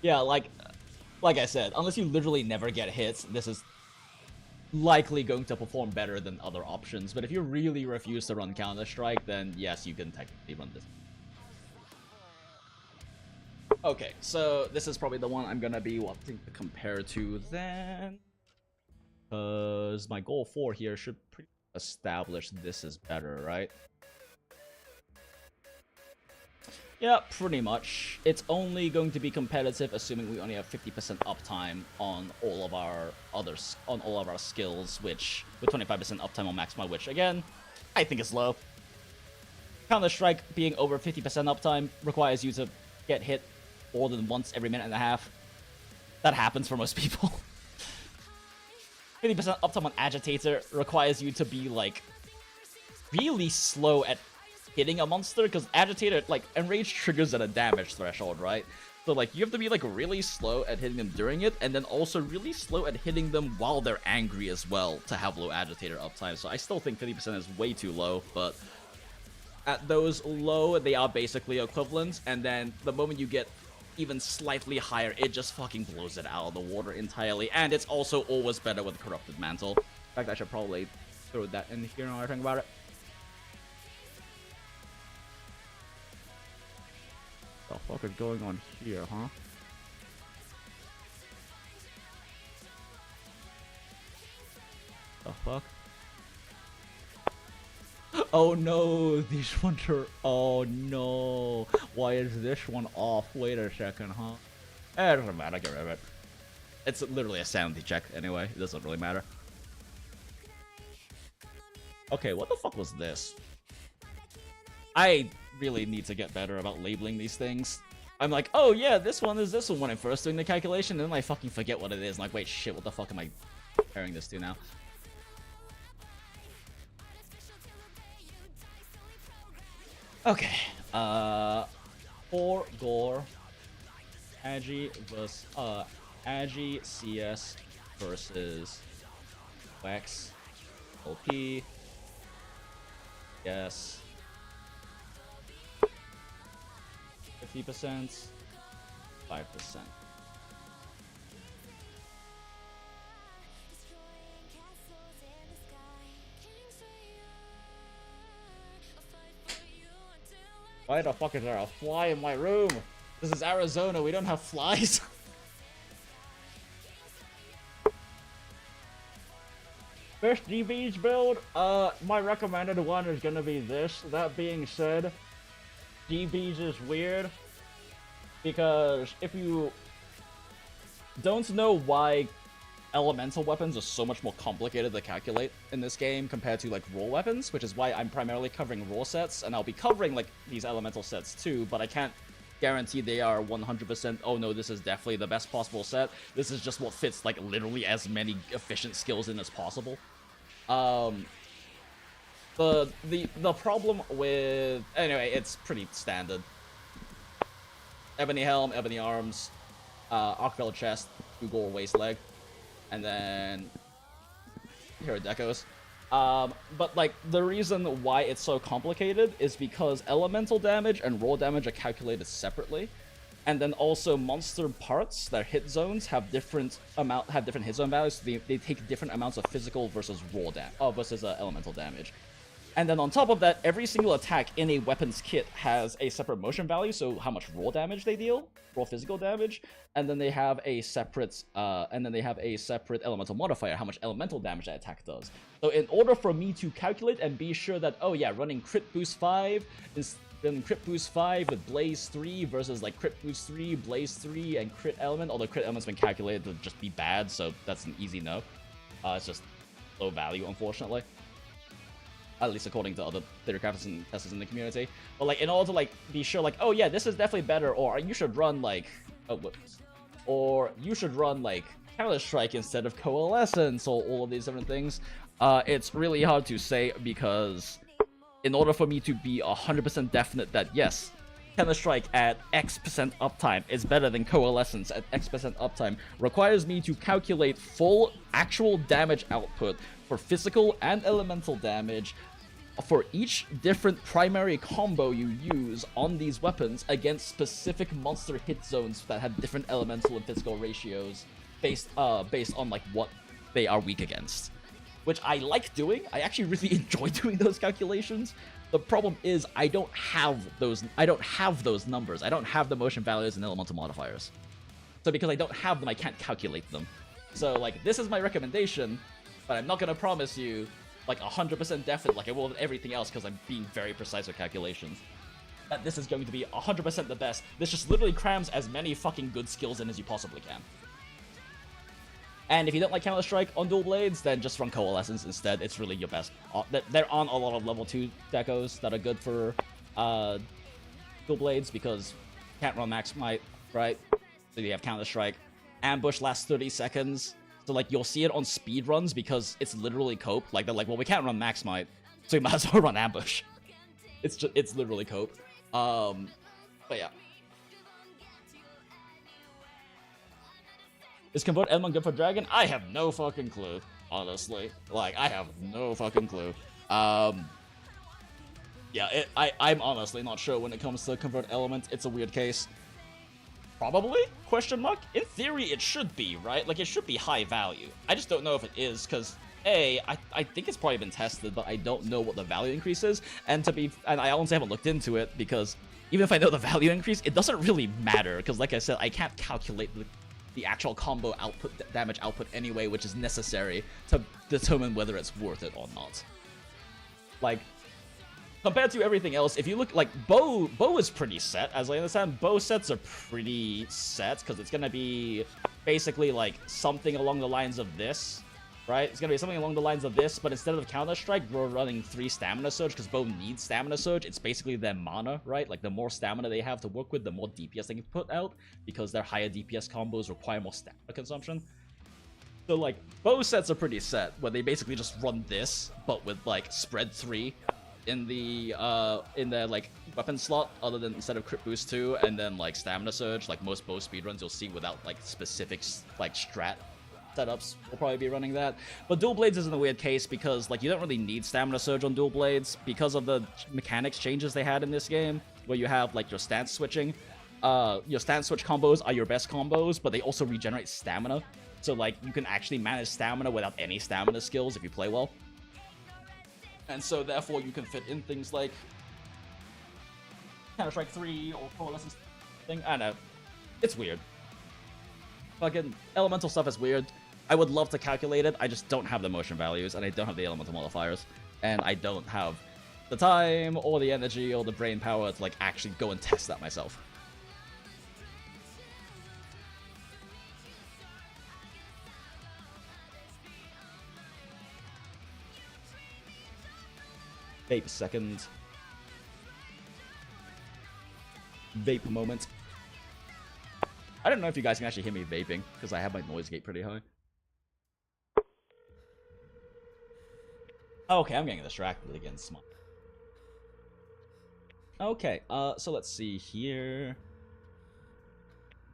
yeah, like I said, unless you literally never get hits, this is likely going to perform better than other options. But if you really refuse to run Counter-Strike, then yes, you can technically run this. Okay, so this is probably the one I'm gonna be wanting to compare to then. Because my goal 4 here should pretty establish this is better, right? Yeah, pretty much. It's only going to be competitive assuming we only have 50% uptime on all of our skills, which with 25% uptime on maximum, which again, I think is low. Counter-Strike being over 50% uptime requires you to get hit more than once every minute and a half. That happens for most people. 50% uptime on Agitator requires you to be like really slow at hitting a monster, because Agitator, like, Enrage triggers at a damage threshold, right? So, like, you have to be, like, really slow at hitting them during it, and then also really slow at hitting them while they're angry as well to have low Agitator uptime. So I still think 50% is way too low, but at those low, they are basically equivalent, and then the moment you get even slightly higher, it just fucking blows it out of the water entirely, and it's also always better with Corrupted Mantle. In fact, I should probably throw that in here now I think about it. What the fuck is going on here, huh? The fuck? Oh no, these ones are... Oh no. Why is this one off? Wait a second, huh? It doesn't matter, get rid of it. It's literally a sanity check anyway. It doesn't really matter. Okay, what the fuck was this? I really need to get better about labeling these things. I'm like, oh yeah, this one is this one when I'm first doing the calculation, and then I fucking forget what it is. I'm like, wait, shit, what the fuck am I comparing this to now? Okay, for Gore, Agi versus Agi CS versus Wax LP. Yes. 50%, 5%. Why the fuck is there a fly in my room? This is Arizona, we don't have flies. Best DBs build? My recommended one is gonna be this. That being said, DBs is weird because if you don't know why elemental weapons are so much more complicated to calculate in this game compared to like raw weapons, which is why I'm primarily covering raw sets, and I'll be covering like these elemental sets too, but I can't guarantee they are 100%, oh no, this is definitely the best possible set. This is just what fits like literally as many efficient skills in as possible. The problem with... Anyway, it's pretty standard. Ebony Helm, Ebony Arms, Archveld Chest, Gore Waist Leg, and then... here are decos. But, like, the reason why it's so complicated is because elemental damage and raw damage are calculated separately. And then also monster parts, their hit zones, have different hit zone values, so they take different amounts of physical versus raw versus elemental damage. And then on top of that, every single attack in a weapon's kit has a separate motion value, so how much raw damage they deal, raw physical damage, and then they have a separate elemental modifier, how much elemental damage that attack does. So in order for me to calculate and be sure that, oh yeah, running crit boost 5 is then crit boost 5 with blaze 3 versus like crit boost 3, blaze 3, and crit element, although crit element's been calculated to just be bad, so that's an easy no. It's just low value, unfortunately. at least according to other theory crafters and testers in the community. But like, in order to like be sure, like, oh yeah, this is definitely better, or you should run like, or you should run like Counter-Strike instead of Coalescence, or all of these different things. It's really hard to say, because in order for me to be 100% definite that yes, Counter-Strike at X% uptime is better than Coalescence at X% uptime, requires me to calculate full actual damage output for physical and elemental damage for each different primary combo you use on these weapons against specific monster hit zones that have different elemental and physical ratios based on like what they are weak against. Which I like doing. I actually really enjoy doing those calculations. The problem is I don't have those numbers. I don't have the motion values and elemental modifiers. So because I don't have them, I can't calculate them. So like, this is my recommendation, but I'm not gonna promise you like 100% definite like I will with everything else, because I'm being very precise with calculations, that this is going to be 100% the best. This just literally crams as many fucking good skills in as you possibly can. And if you don't like Counter-Strike on dual blades, then just run Coalescence instead. It's really your best. There aren't a lot of level 2 decos that are good for dual blades, because you can't run Max Might, right? So you have Counter-Strike. Ambush lasts 30 seconds. So like, you'll see it on speedruns because it's literally cope. Like, they're like, well, we can't run Max Might, so we might as well run Ambush. It's literally cope. But yeah. Is convert element good for dragon? I have no fucking clue, honestly. Like, I have no fucking clue. Yeah, I'm honestly not sure when it comes to convert element. It's a weird case. Probably? Question mark? In theory, it should be, right? Like, it should be high value. I just don't know if it is, because I think it's probably been tested, but I don't know what the value increase is. And I honestly haven't looked into it, because even if I know the value increase, it doesn't really matter, because like I said, I can't calculate the actual combo output, damage output anyway, which is necessary to determine whether it's worth it or not. Like, compared to everything else, if you look, like, bow is pretty set, as I understand. Bow sets are pretty set, because it's gonna be basically, like, something along the lines of this, right? It's gonna be something along the lines of this, but instead of Counter-Strike, we're running 3 Stamina Surge, because bow needs Stamina Surge. It's basically their mana, right? Like, the more stamina they have to work with, the more DPS they can put out, because their higher DPS combos require more stamina consumption. So, like, bow sets are pretty set, where they basically just run this, but with, like, spread 3 in their, like, weapon slot, other than instead of crit boost 2, and then, like, Stamina Surge, like most bow speedruns you'll see without, like, specific, like, strat setups will probably be running that. But dual blades is in a weird case, because like, you don't really need Stamina Surge on dual blades because of the mechanics changes they had in this game, where you have like your stance switching. Your stance switch combos are your best combos, but they also regenerate stamina. So like, you can actually manage stamina without any stamina skills if you play well. And so therefore you can fit in things like Counter-Strike 3 or Coalescence thing. I don't know. It's weird. Fucking elemental stuff is weird. I would love to calculate it. I just don't have the motion values, and I don't have the elemental modifiers, and I don't have the time or the energy or the brain power to like actually go and test that myself. Vape second. Vape moment. I don't know if you guys can actually hear me vaping, because I have my noise gate pretty high. Okay, I'm getting distracted again. Smart. Okay, so let's see here.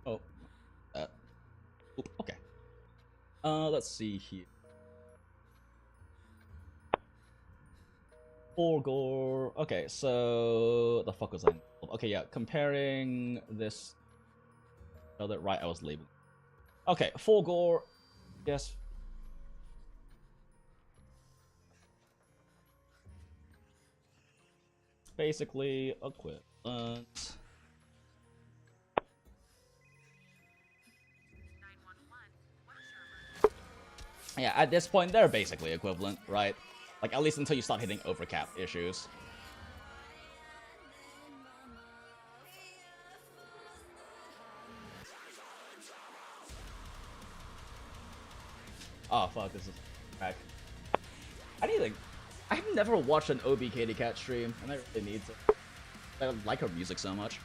Oh, okay. Let's see here. For Gore. Okay, so the fuck was I? Okay, yeah, comparing this. Oh, that right. I was labeling. Okay, for Gore. Yes. Basically equivalent. Yeah, at this point they're basically equivalent, right? Like, at least until you start hitting overcap issues. Oh fuck, this is back. I need to I've never watched an OB Katy Cat stream, and I really need to. I like her music so much.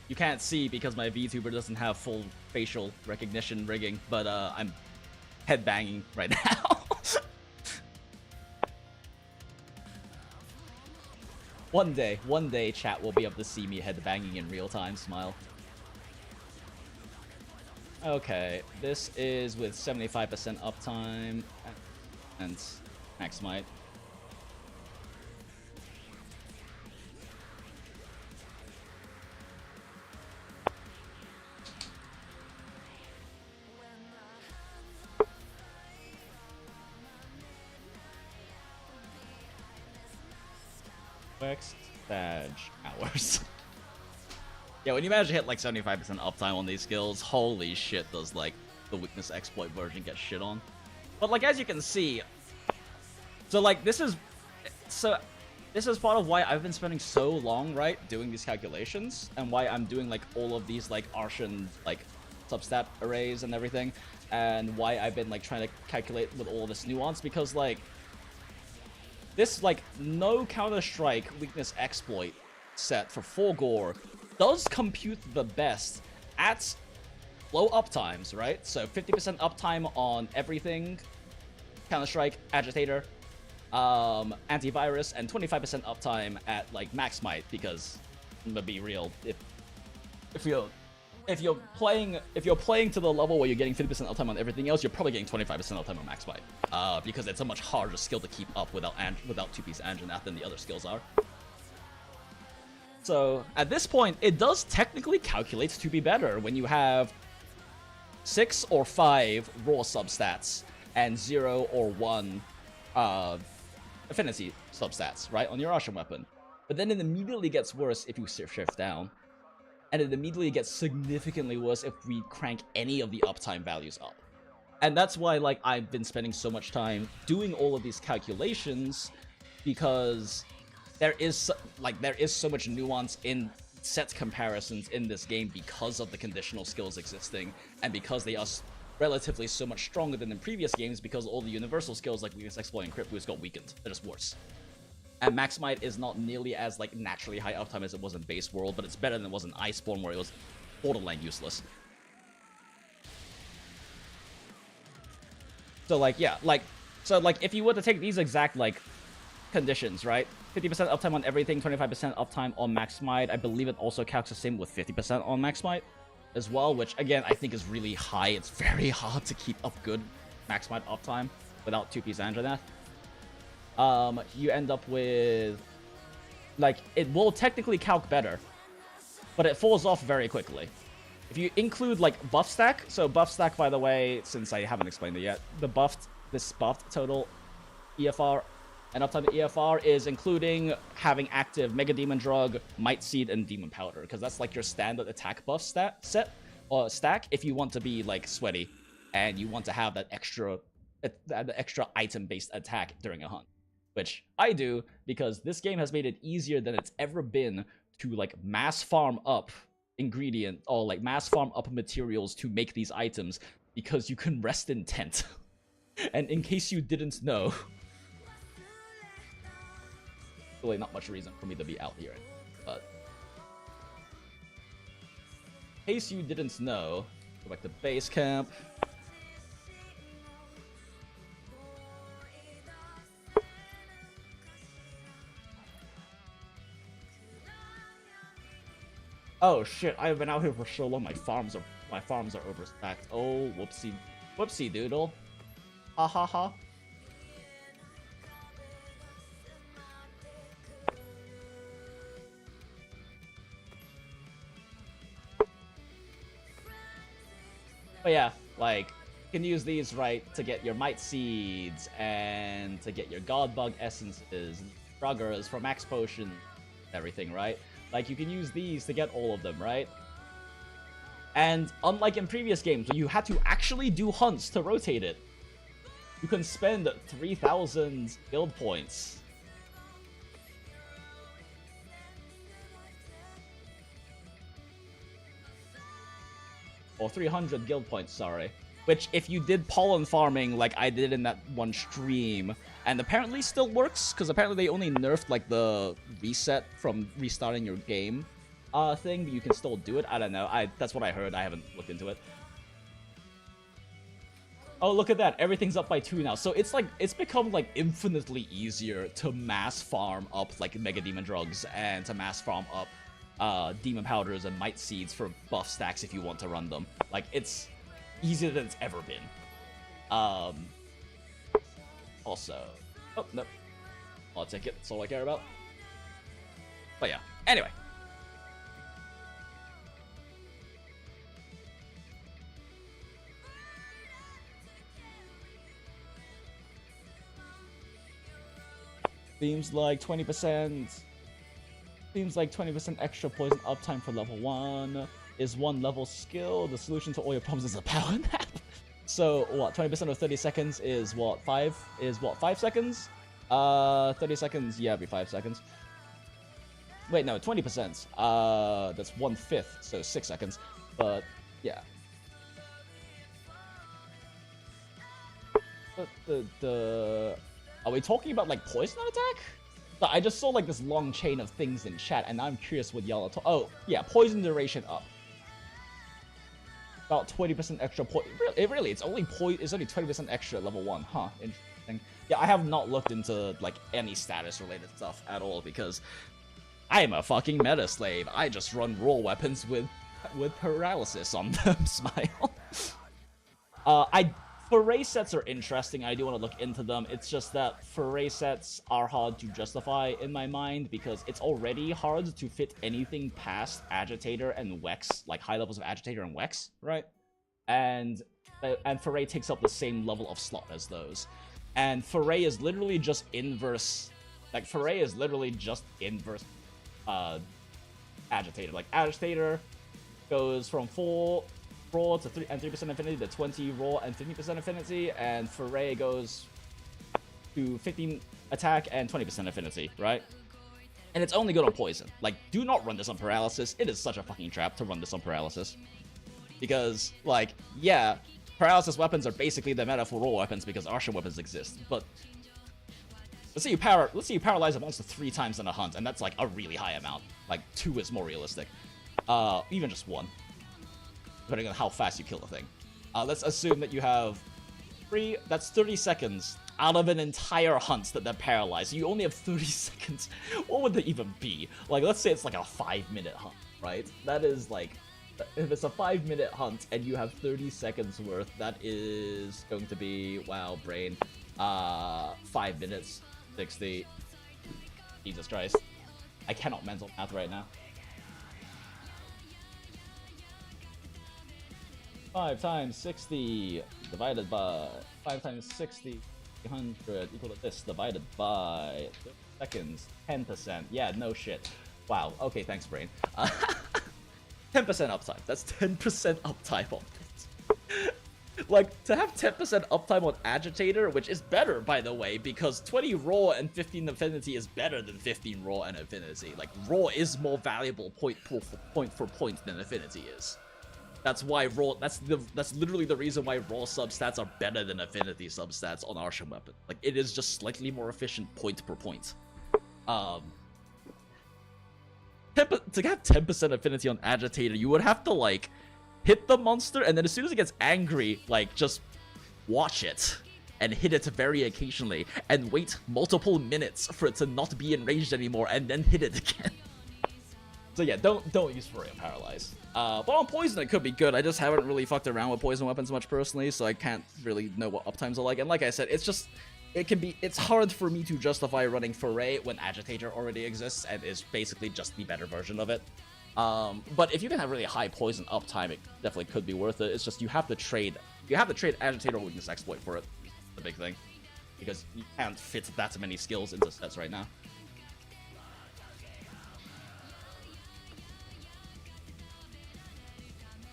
You can't see because my VTuber doesn't have full facial recognition rigging, but I'm headbanging right now. One day, chat will be able to see me headbanging in real time. Smile. Okay, this is with 75% uptime and max might. Badge hours. Yeah, when you manage to hit like 75% uptime on these skills, holy shit does like the weakness exploit version get shit on. But like as you can see, so like this is part of why I've been spending so long, right, doing these calculations, and why I'm doing like all of these like Arshan like substat arrays and everything, and why I've been like trying to calculate with all of this nuance, because like this like no Counter-Strike weakness exploit set for full Gore does compute the best at low uptimes, right? So 50% uptime on everything, Counter-Strike, Agitator, antivirus, and 25% uptime at like max might, because I'm gonna be real, if you're playing to the level where you're getting 50% uptime on everything else, you're probably getting 25% uptime on max might, because it's a much harder skill to keep up without two-piece Anjanath than the other skills are. So at this point, it does technically calculate to be better when you have 6 or 5 raw substats and 0 or 1 affinity substats, right, on your Arshan weapon. But then it immediately gets worse if you shift down. And it immediately gets significantly worse if we crank any of the uptime values up. And that's why, like, I've been spending so much time doing all of these calculations, because there is so much nuance in set comparisons in this game because of the conditional skills existing, and because they are relatively so much stronger than in previous games, because all the universal skills like weakness exploit and crit boost got weakened. They're just worse. And max might is not nearly as like naturally high uptime as it was in base world, but it's better than it was in Iceborne, where it was borderline useless. So like yeah, so if you were to take these exact like conditions, right? 50% uptime on everything, 25% uptime on max might. I believe it also calcs the same with 50% on max might as well, which again I think is really high. It's very hard to keep up good max might uptime without two-piece Anjanath. You end up with, like, it will technically calc better, but it falls off very quickly. If you include, like, buff stack, so buff stack, by the way, since I haven't explained it yet, this buffed total EFR and uptime EFR is including having active Mega Demon Drug, Might Seed, and Demon Powder, because that's, like, your standard attack buff stack if you want to be, like, sweaty, and you want to have that extra item-based attack during a hunt. Which I do, because this game has made it easier than it's ever been to like mass farm up mass farm up materials to make these items, because you can rest in tent. And in case you didn't know, really not much reason for me to be out here, but in case you didn't know, go back to base camp. Oh shit, I've been out here for so long, my farms are overstacked. Oh, whoopsie doodle. Ha ha ha. But yeah, like, you can use these, right, to get your Might Seeds, and to get your God Bug Essences, Ruggers for max potions, everything, right? Like, you can use these to get all of them, right? And unlike in previous games, where you had to actually do hunts to rotate it, you can spend 3,000 guild points. or 300 guild points, sorry. Which, if you did pollen farming like I did in that one stream, and apparently still works, because apparently they only nerfed like the reset from restarting your game thing, but you can still do it. I don't know. That's what I heard. I haven't looked into it. Oh, look at that. Everything's up by 2 now. So it's like, it's become like infinitely easier to mass farm up like Mega Demon Drugs and to mass farm up Demon Powders and Might Seeds for buff stacks if you want to run them. Like, it's easier than it's ever been. Also, oh, no. I'll take it. That's all I care about. But yeah, anyway. Seems like 20%. Seems like 20% extra poison uptime for level 1 is 1 level skill. The solution to all your problems is a power nap. So what? 20% of 30 seconds is what? 5 seconds? 30 seconds. Yeah, it'd be 5 seconds. Wait, no, 20%. That's 1/5, so 6 seconds. But yeah. Are we talking about, like, poison attack? But I just saw, like, this long chain of things in chat, and I'm curious what y'all are talking. Oh, yeah, poison duration up. About 20% extra poison. Really, it's only 20% extra at level 1. Huh, interesting. Yeah, I have not looked into, like, any status-related stuff at all, because I am a fucking meta slave. I just run raw weapons with paralysis on them, smile. Foray sets are interesting. I do want to look into them. It's just that foray sets are hard to justify in my mind because it's already hard to fit anything past Agitator and Wex, like high levels of Agitator and Wex, right? And foray takes up the same level of slot as those. And foray is literally just inverse. Like, foray is literally just inverse Agitator. Like, Agitator goes from 4 raw to 3% affinity to 20 raw and 50% affinity, and foray goes to 15 attack and 20% affinity, right? And it's only good on poison. Like, do not run this on paralysis. It is such a fucking trap to run this on paralysis. Because, like, yeah, paralysis weapons are basically the meta for raw weapons because Archer weapons exist, but let's say you paralyze a monster 3 times in a hunt, and that's like a really high amount. Like, 2 is more realistic. Even just 1. Depending on how fast you kill the thing. Let's assume that you have 3, that's 30 seconds out of an entire hunt that they're paralyzed. You only have 30 seconds. What would that even be? Like, let's say it's like a 5-minute hunt, right? That is like, if it's a 5-minute hunt and you have 30 seconds worth, that is going to be, wow, brain, 5 minutes, 60. Jesus Christ. I cannot mental math right now. 5 times 60 divided by 5 times 60, 100 equal to this divided by 30 seconds, 10%. Yeah, no shit. Wow. Okay, thanks, brain. 10% uptime. That's 10% uptime on it. Like, to have 10% uptime on Agitator, which is better, by the way, because 20 raw and 15 affinity is better than 15 raw and affinity. Like, raw is more valuable point for point than affinity is. That's why raw. That's literally the reason why raw substats are better than affinity substats on Archer weapon. Like, it is just slightly more efficient point per point. To have 10% affinity on Agitator, you would have to like hit the monster, and then as soon as it gets angry, like just watch it and hit it very occasionally, and wait multiple minutes for it to not be enraged anymore, and then hit it again. So yeah, don't use Foray on Paralyze. But on Poison it could be good. I just haven't really fucked around with Poison weapons much personally, so I can't really know what uptimes are like. And like I said, it's hard for me to justify running Foray when Agitator already exists and is basically just the better version of it. But if you can have really high Poison uptime, it definitely could be worth it. It's just you have to trade Agitator or Weakness Exploit for it. The big thing, because you can't fit that many skills into sets right now.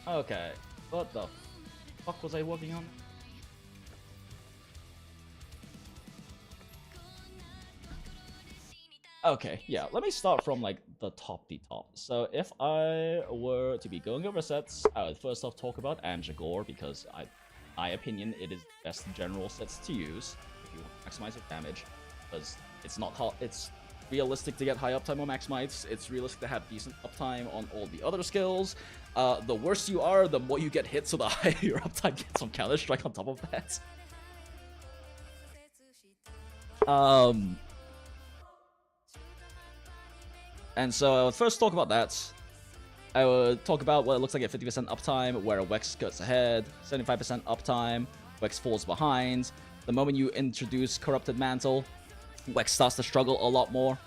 Okay, what the fuck was I working on? Okay, yeah, let me start from like the top. So if I were to be going over sets, I would first off talk about Gore because my opinion, it is the best general sets to use if you want to maximize your damage, because it's not hard, it's realistic to get high uptime on max mites, it's realistic to have decent uptime on all the other skills. The worse you are, the more you get hit, so the higher your uptime gets on Counter Strike on top of that. And so I would first talk about that. I would talk about what it looks like at 50% uptime, where Wex cuts ahead, 75% uptime, Wex falls behind. The moment you introduce Corrupted Mantle, Wex starts to struggle a lot more.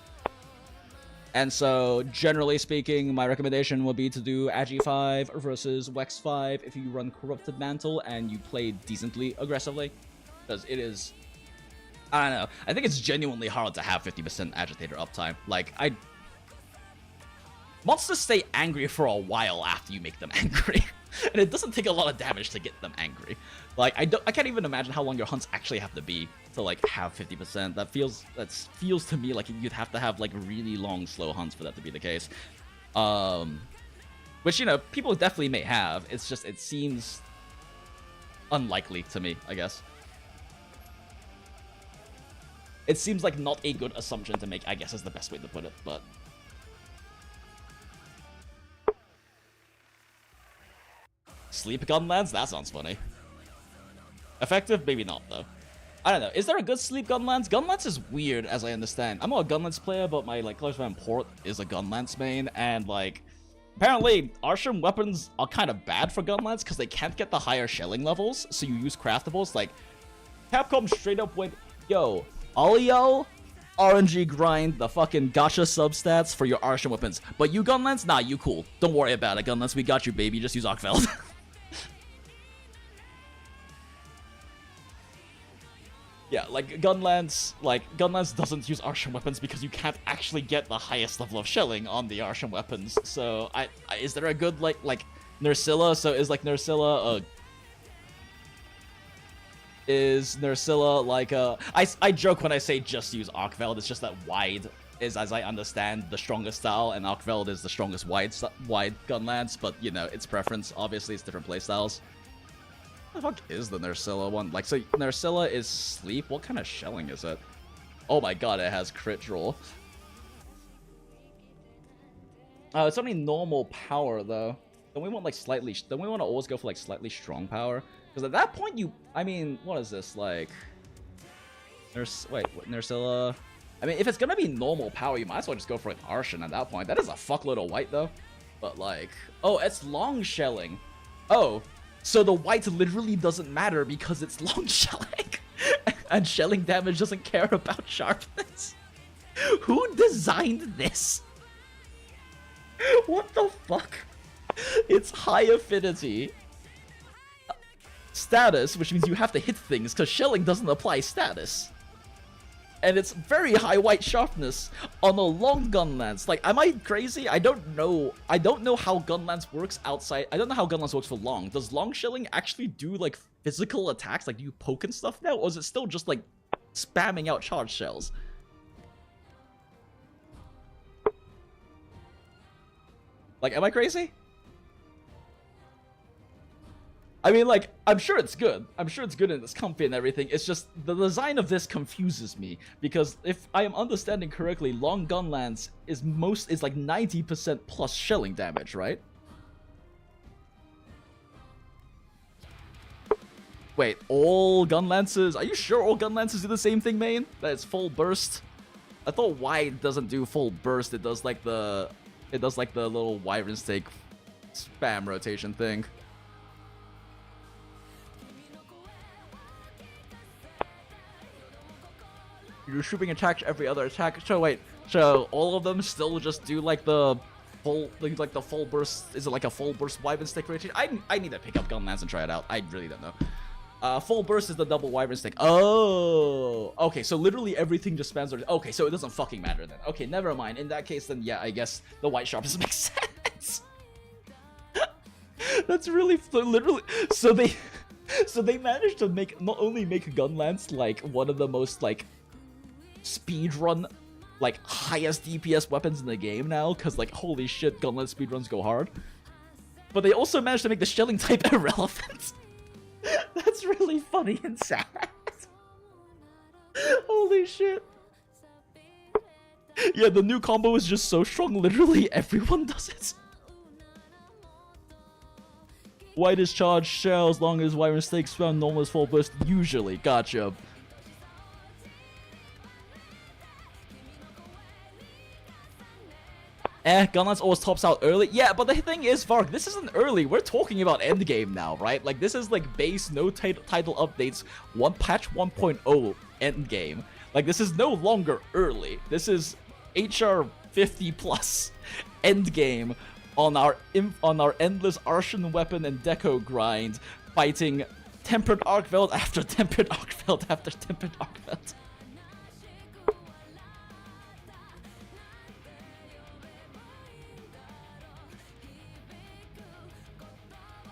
And so, generally speaking, my recommendation would be to do Agi 5 versus Wex 5 if you run Corrupted Mantle and you play decently aggressively. Because it is... I don't know. I think it's genuinely hard to have 50% Agitator uptime. Like, monsters stay angry for a while after you make them angry. And it doesn't take a lot of damage to get them angry. Like, I can't even imagine how long your hunts actually have to be to, like, have 50%. That feels to me like you'd have to have, like, really long, slow hunts for that to be the case. Which, you know, people definitely may have. It's just, it seems unlikely to me, I guess. It seems like not a good assumption to make, I guess is the best way to put it, but... Sleep Gunlands? That sounds funny. Effective? Maybe not, though. I don't know. Is there a good Sleep Gunlance? Gunlance is weird, as I understand. I'm not a Gunlance player, but my, like, close friend Port is a Gunlance main, and, like, apparently, Arsham weapons are kind of bad for Gunlance because they can't get the higher shelling levels, so you use craftables. Like, Capcom straight up went, yo, all y'all RNG grind the fucking gacha substats for your Arsham weapons, but you Gunlance? Nah, you cool. Don't worry about it, Gunlance. We got you, baby. Just use Arkfeld. Yeah, like, Gunlance doesn't use Arsham weapons because you can't actually get the highest level of shelling on the Arsham weapons. So, is there a good, like, Nursilla? So, is, like, Nursilla, is Nursilla, like, I joke when I say just use Arkveld, it's just that wide is, as I understand, the strongest style, and Arkveld is the strongest wide Gunlance, but, you know, it's preference. Obviously, it's different playstyles. What the fuck is the Nursilla one? Like, so Nursilla is sleep? What kind of shelling is it? Oh my god, it has crit draw. Oh, it's only normal power, though. Don't we want, like, don't we want to always go for, like, slightly strong power? Because at that point, I mean, what is this, like... Nursilla... I mean, if it's gonna be normal power, you might as well just go for an Arshan at that point. That is a fuckload of white, though. But, like... Oh, it's long shelling. Oh... So the white literally doesn't matter because it's long shelling. And shelling damage doesn't care about sharpness. Who designed this? What the fuck? It's high affinity. Status, which means you have to hit things because shelling doesn't apply status. And it's very high white sharpness on a long Gunlance. Like, am I crazy? I don't know. I don't know how Gunlance works outside. I don't know how Gunlance works for long. Does long shelling actually do, like, physical attacks? Like, do you poke and stuff now? Or is it still just, like, spamming out charge shells? Like, am I crazy? I mean, like, I'm sure it's good. I'm sure it's good and it's comfy and everything. It's just, the design of this confuses me. Because if I am understanding correctly, long Gunlance is like 90% plus shelling damage, right? Wait, all Gunlances? Are you sure all Gunlances do the same thing, main? That it's full burst? I thought wide doesn't do full burst. It does like the little Wyvern Stake spam rotation thing. You're shooting attacks every other attack. So wait, so all of them still just do like the full, like the full burst? Is it like a full burst Wyvern Stick rotation? I need to pick up Gunlance and try it out. I really don't know. Full burst is the double Wyvern Stick. Oh, okay. So literally everything just spans. Okay, so it doesn't fucking matter then. Okay, never mind. In that case, then yeah, I guess the white sharpness makes sense. That's really literally. So they managed to not only make Gunlance like one of the most like speedrun like highest DPS weapons in the game now, because like holy shit, gauntlet speedruns go hard. But they also managed to make the shelling type irrelevant. That's really funny and sad. Holy shit. Yeah, the new combo is just so strong, literally everyone does it. White is charged shell as long as white mistakes found, normal is full burst usually. Gotcha. Gunlance always tops out early. Yeah, but the thing is, Varg, this isn't early. We're talking about endgame now, right? Like, this is like base, no title updates, patch 1.0 endgame. Like, this is no longer early. This is HR 50 plus endgame on our endless Arshan weapon and deco grind, fighting tempered Arkveld after tempered Arkveld after tempered Arkveld.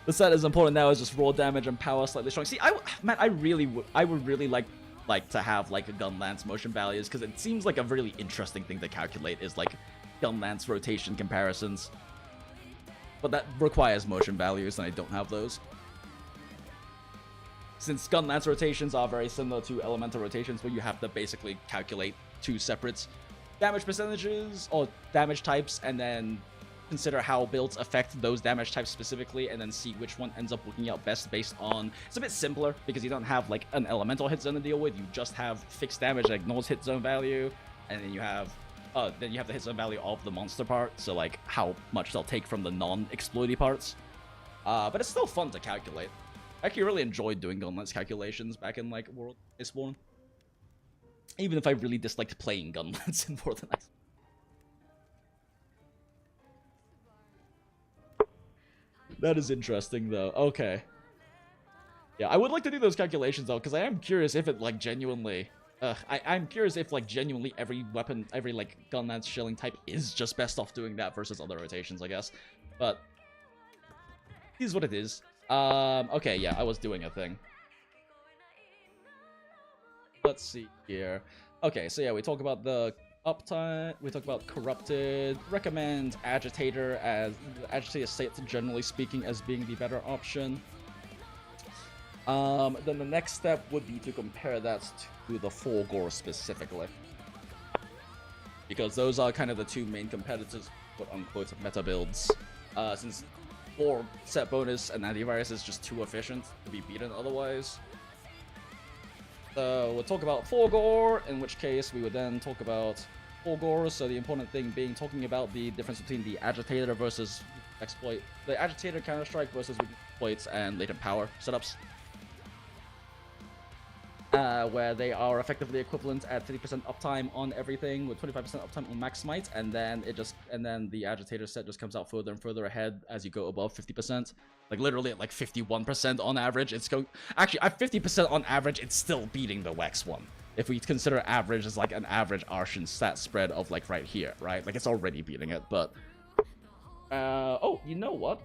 The set is important now is just raw damage and power slightly strong. See, I would really like to have like a gun lance motion values, because it seems like a really interesting thing to calculate is like gun lance rotation comparisons. But that requires motion values, and I don't have those. Since gun lance rotations are very similar to elemental rotations, where you have to basically calculate two separate damage percentages or damage types, and then consider how builds affect those damage types specifically, and then see which one ends up working out best based on... It's a bit simpler, because you don't have like an elemental hit zone to deal with, you just have fixed damage that ignores hit zone value, and then you have the hit zone value of the monster part, so like how much they'll take from the non-exploity parts. But it's still fun to calculate. I actually really enjoyed doing gunlance calculations back in like World Iceborne. Even if I really disliked playing gunlance in more than Iceborne. That is interesting, though. Okay. Yeah, I would like to do those calculations, though, because I am curious if it, like, genuinely... I'm curious if, like, genuinely every weapon, every, like, gun lance shelling type is just best off doing that versus other rotations, I guess. But... here's what it is. Okay, yeah, I was doing a thing. Let's see here. Okay, so yeah, we talk about the... uptime, we talk about corrupted, recommend agitator as agitator states generally speaking as being the better option. Then the next step would be to compare that to the 4 Gore specifically, because those are kind of the two main competitors, quote unquote, meta builds. Since 4 set bonus and antivirus is just too efficient to be beaten otherwise. We'll talk about 4 Gore, in which case we would then talk about 4 Gore, so the important thing being talking about the difference between the agitator versus exploit, the agitator counter-strike versus exploits and latent power setups. Where they are effectively equivalent at 50% uptime on everything with 25% uptime on max smite, and then the agitator set just comes out further and further ahead as you go above 50%. Like literally at like 51% on average, it's going... Actually, at 50% on average, it's still beating the Wex one. If we consider average as like an average Arshan stat spread of like right here, right? Like it's already beating it, but... oh, you know what?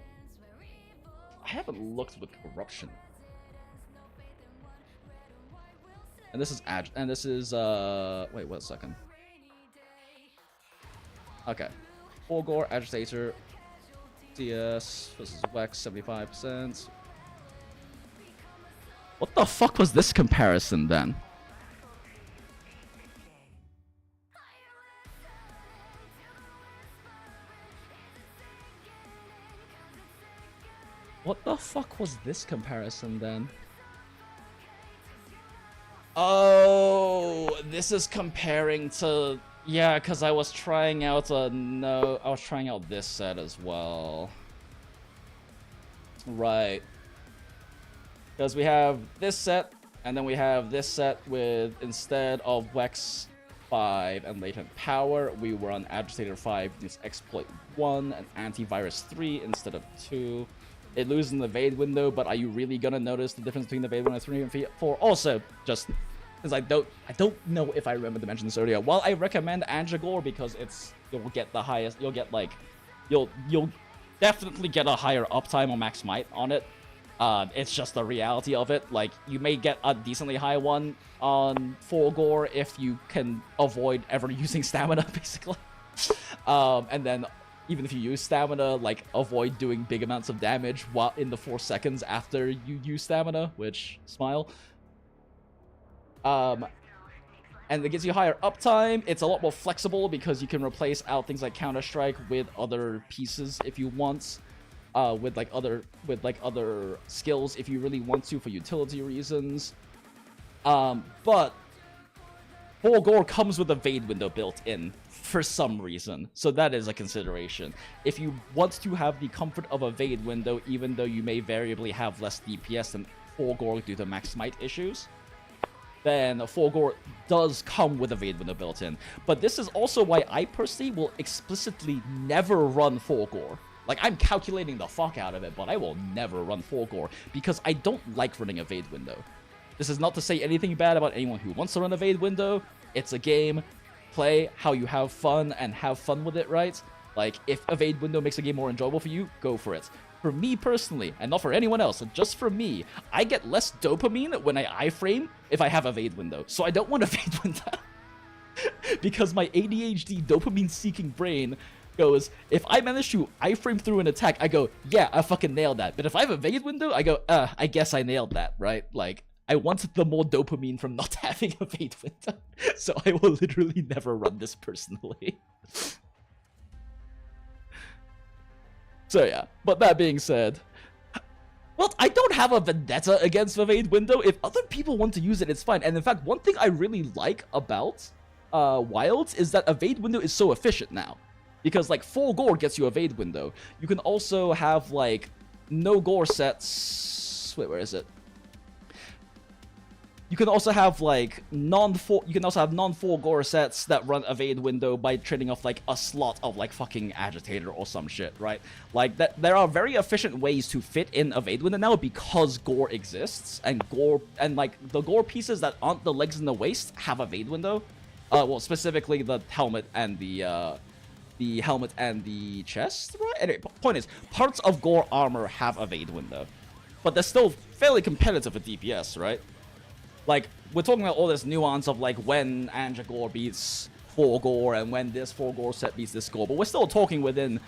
I haven't looked with corruption. And this is wait, wait a second. Okay. 4 Gore, agitator, CS versus Wex, 75%. What the fuck was this comparison then? What the fuck was this comparison then? Oh, this is comparing to... Yeah, because I was trying out I was trying out this set as well. Right. Because we have this set, and then we have this set with, instead of Wex 5 and latent power, we were on agitator 5, use exploit 1 and antivirus 3 instead of 2. It loses in the evade window, but are you really gonna notice the difference between the evade window 3 and 4? Also, just because I don't know if I remember to mention this earlier. While I recommend Angegore because you'll get the highest, you'll definitely get a higher uptime or max might on it. It's just the reality of it. Like, you may get a decently high one on 4 Gore if you can avoid ever using stamina, basically. And then, even if you use stamina, like, avoid doing big amounts of damage while in the 4 seconds after you use stamina, which, smile. And it gives you higher uptime. It's a lot more flexible because you can replace out things like Counter-Strike with other pieces if you want. With other skills if you really want to for utility reasons. But 4 Gore comes with a Vade window built in for some reason, so that is a consideration. If you want to have the comfort of a Vade window, even though you may variably have less DPS than 4 Gore due to max smite issues, then 4 Gore does come with a Vade window built in. But this is also why I personally will explicitly never run 4 Gore. Like, I'm calculating the fuck out of it, but I will never run 4 Gore, because I don't like running a Vade window. This is not to say anything bad about anyone who wants to run a Vade window. It's a game. Play how you have fun, and have fun with it, right? Like, if a Vade window makes a game more enjoyable for you, go for it. For me personally, and not for anyone else, just for me, I get less dopamine when I iframe if I have a Vade window. So I don't want a Vade window. Because my ADHD dopamine-seeking brain goes, if I manage to iframe through an attack, I go, yeah, I fucking nailed that. But if I have a Vade window, I go, I guess I nailed that, right? Like, I want the more dopamine from not having a Vade window. So I will literally never run this personally. So yeah, but that being said, well, I don't have a vendetta against the Vade window. If other people want to use it, it's fine. And in fact, one thing I really like about Wilds is that a Vade window is so efficient now. Because, like, 4 Gore gets you a Vade window. You can also have, like, no Gore sets. Wait, where is it? You can also have, like, non-4 Gore sets that run a Vade window by trading off, like, a slot of, like, fucking Agitator or some shit, right? Like, there are very efficient ways to fit in a Vade window now because Gore exists. And like, the Gore pieces that aren't the legs and the waist have a Vade window. Well, specifically the helmet and the chest, right? Anyway, point is, parts of Gore armor have a Vade window. But they're still fairly competitive with DPS, right? Like, we're talking about all this nuance of, like, when Anja Gore beats 4 Gore and when this 4 Gore set beats this Gore, but we're still talking within,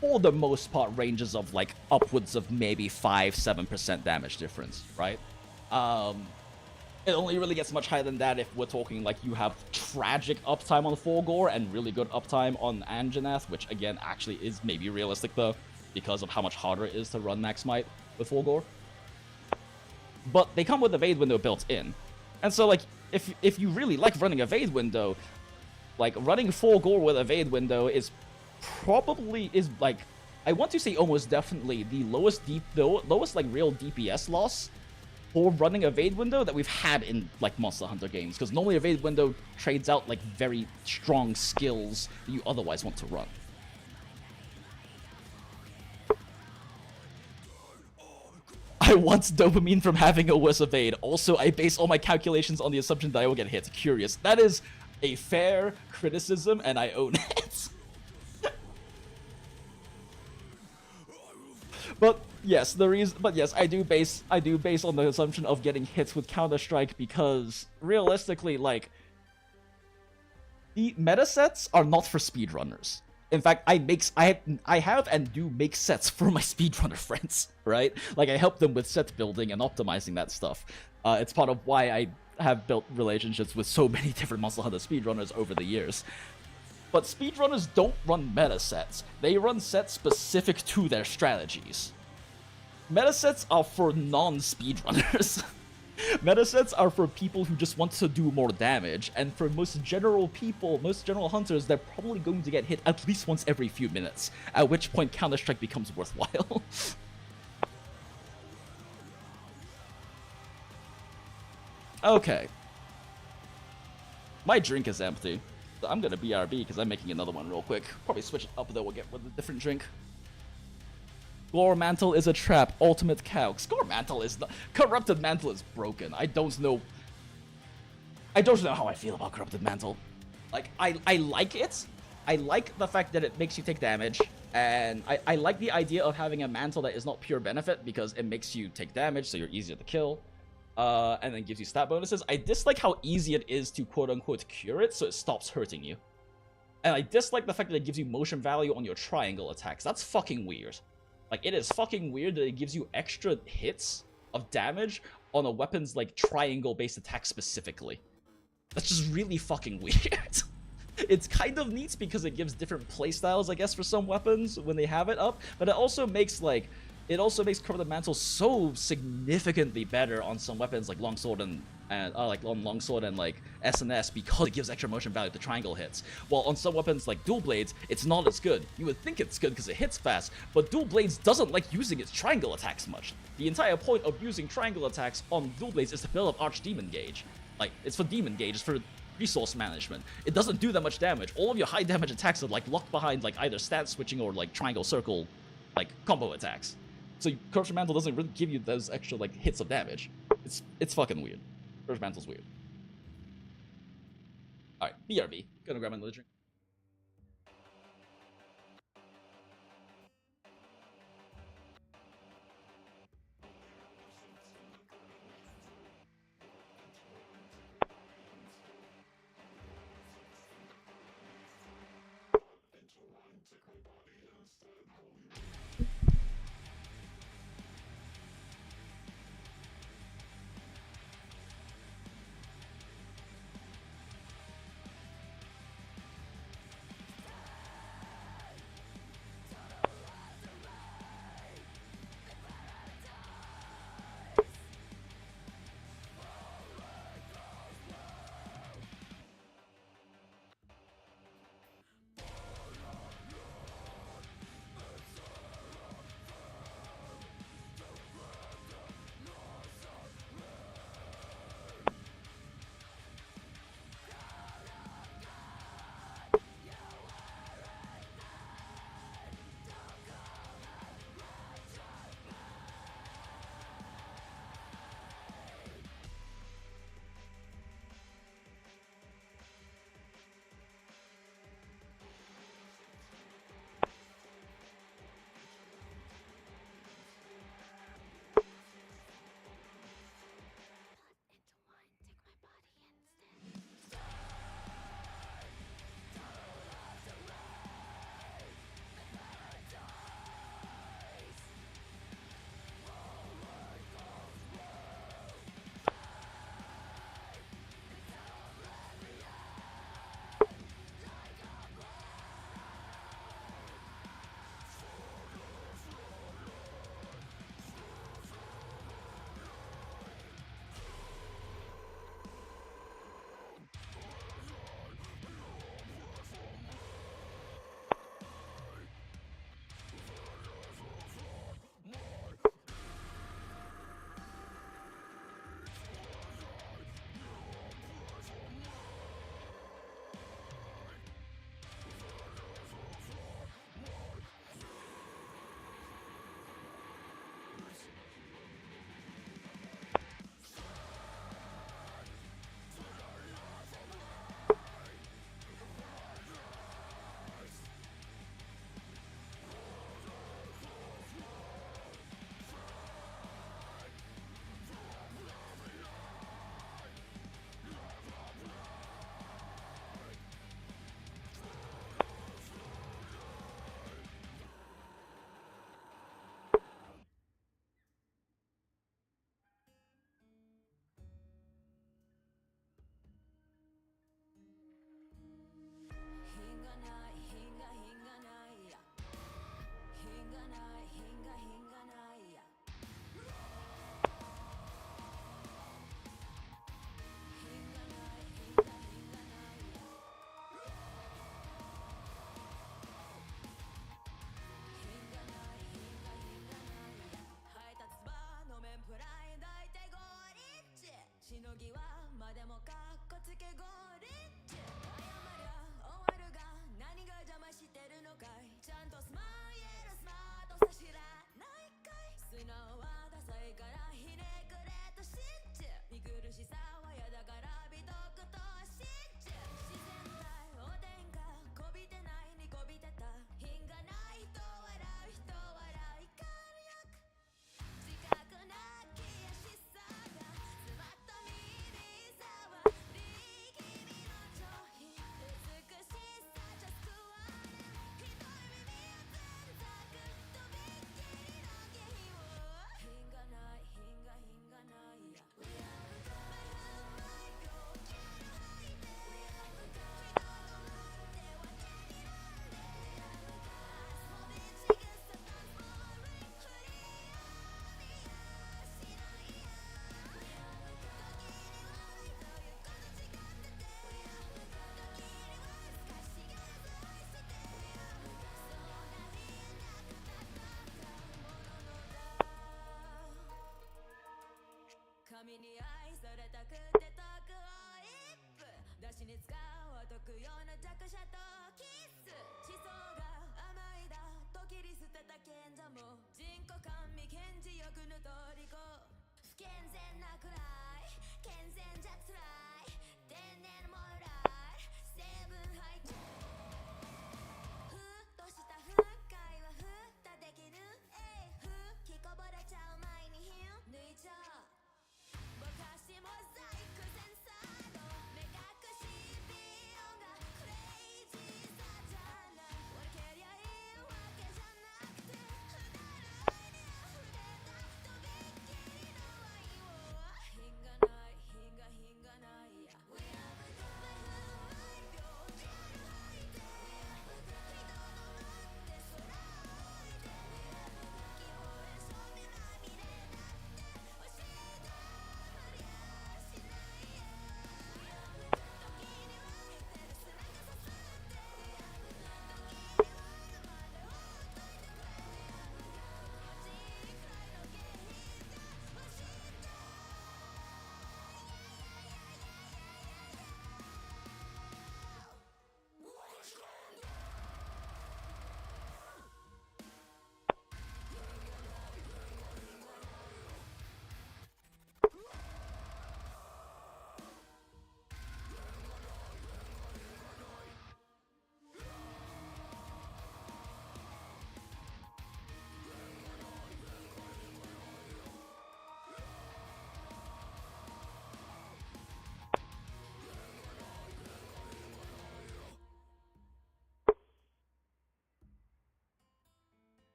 for the most part, ranges of, like, upwards of maybe 5-7% damage difference, right? It only really gets much higher than that if we're talking, like, you have tragic uptime on 4 Gore and really good uptime on Anjanath, which, again, actually is maybe realistic, though, because of how much harder it is to run Max Might with 4 Gore. But they come with a Vade window built in. And so, like, if you really like running a Vade window, like, running 4 Gore with a Vade window is probably, like, I want to say almost definitely the lowest, like, real DPS loss for running a Vade window that we've had in, like, Monster Hunter games. Because normally a Vade window trades out, like, very strong skills that you otherwise want to run. I want dopamine from having a worse Vade. Also, I base all my calculations on the assumption that I will get hit. Curious. That is a fair criticism, and I own it. But yes, I do base on the assumption of getting hits with Counter-Strike because realistically, like, the meta sets are not for speedrunners. In fact, I have and do make sets for my speedrunner friends, right? Like, I help them with set building and optimizing that stuff. It's part of why I have built relationships with so many different Monster Hunter speedrunners over the years. But speedrunners don't run meta sets. They run sets specific to their strategies. Meta sets are for non-speedrunners. Meta sets are for people who just want to do more damage, and for most general hunters, they're probably going to get hit at least once every few minutes, at which point Counter-Strike becomes worthwhile. Okay. My drink is empty. So I'm gonna BRB because I'm making another one real quick. Probably switch it up though, we'll get with a different drink. Gore Mantle is a trap. Ultimate calcs. Gore Mantle is not... Corrupted Mantle is broken. I don't know how I feel about Corrupted Mantle. Like, I like it. I like the fact that it makes you take damage, And I like the idea of having a mantle that is not pure benefit because it makes you take damage, so you're easier to kill. And then gives you stat bonuses. I dislike how easy it is to quote-unquote cure it, so it stops hurting you. And I dislike the fact that it gives you motion value on your triangle attacks. That's fucking weird. Like, it is fucking weird that it gives you extra hits of damage on a weapon's, like, triangle-based attack specifically. That's just really fucking weird. It's kind of neat because it gives different playstyles, I guess, for some weapons when they have it up, but it also makes, like, Corrupted Mantle so significantly better on some weapons like Longsword and Longsword and like SNS because it gives extra motion value to triangle hits. While on some weapons like Dual Blades, it's not as good. You would think it's good because it hits fast, but Dual Blades doesn't like using its triangle attacks much. The entire point of using triangle attacks on Dual Blades is to build up Archdemon Gauge. Like, it's for Demon Gauge, it's for resource management. It doesn't do that much damage. All of your high damage attacks are like locked behind like either stat switching or like triangle circle like combo attacks. So Corruption Mantle doesn't really give you those extra like hits of damage. It's fucking weird. Corruption Mantle's weird. Alright, BRB. Gonna grab another drink.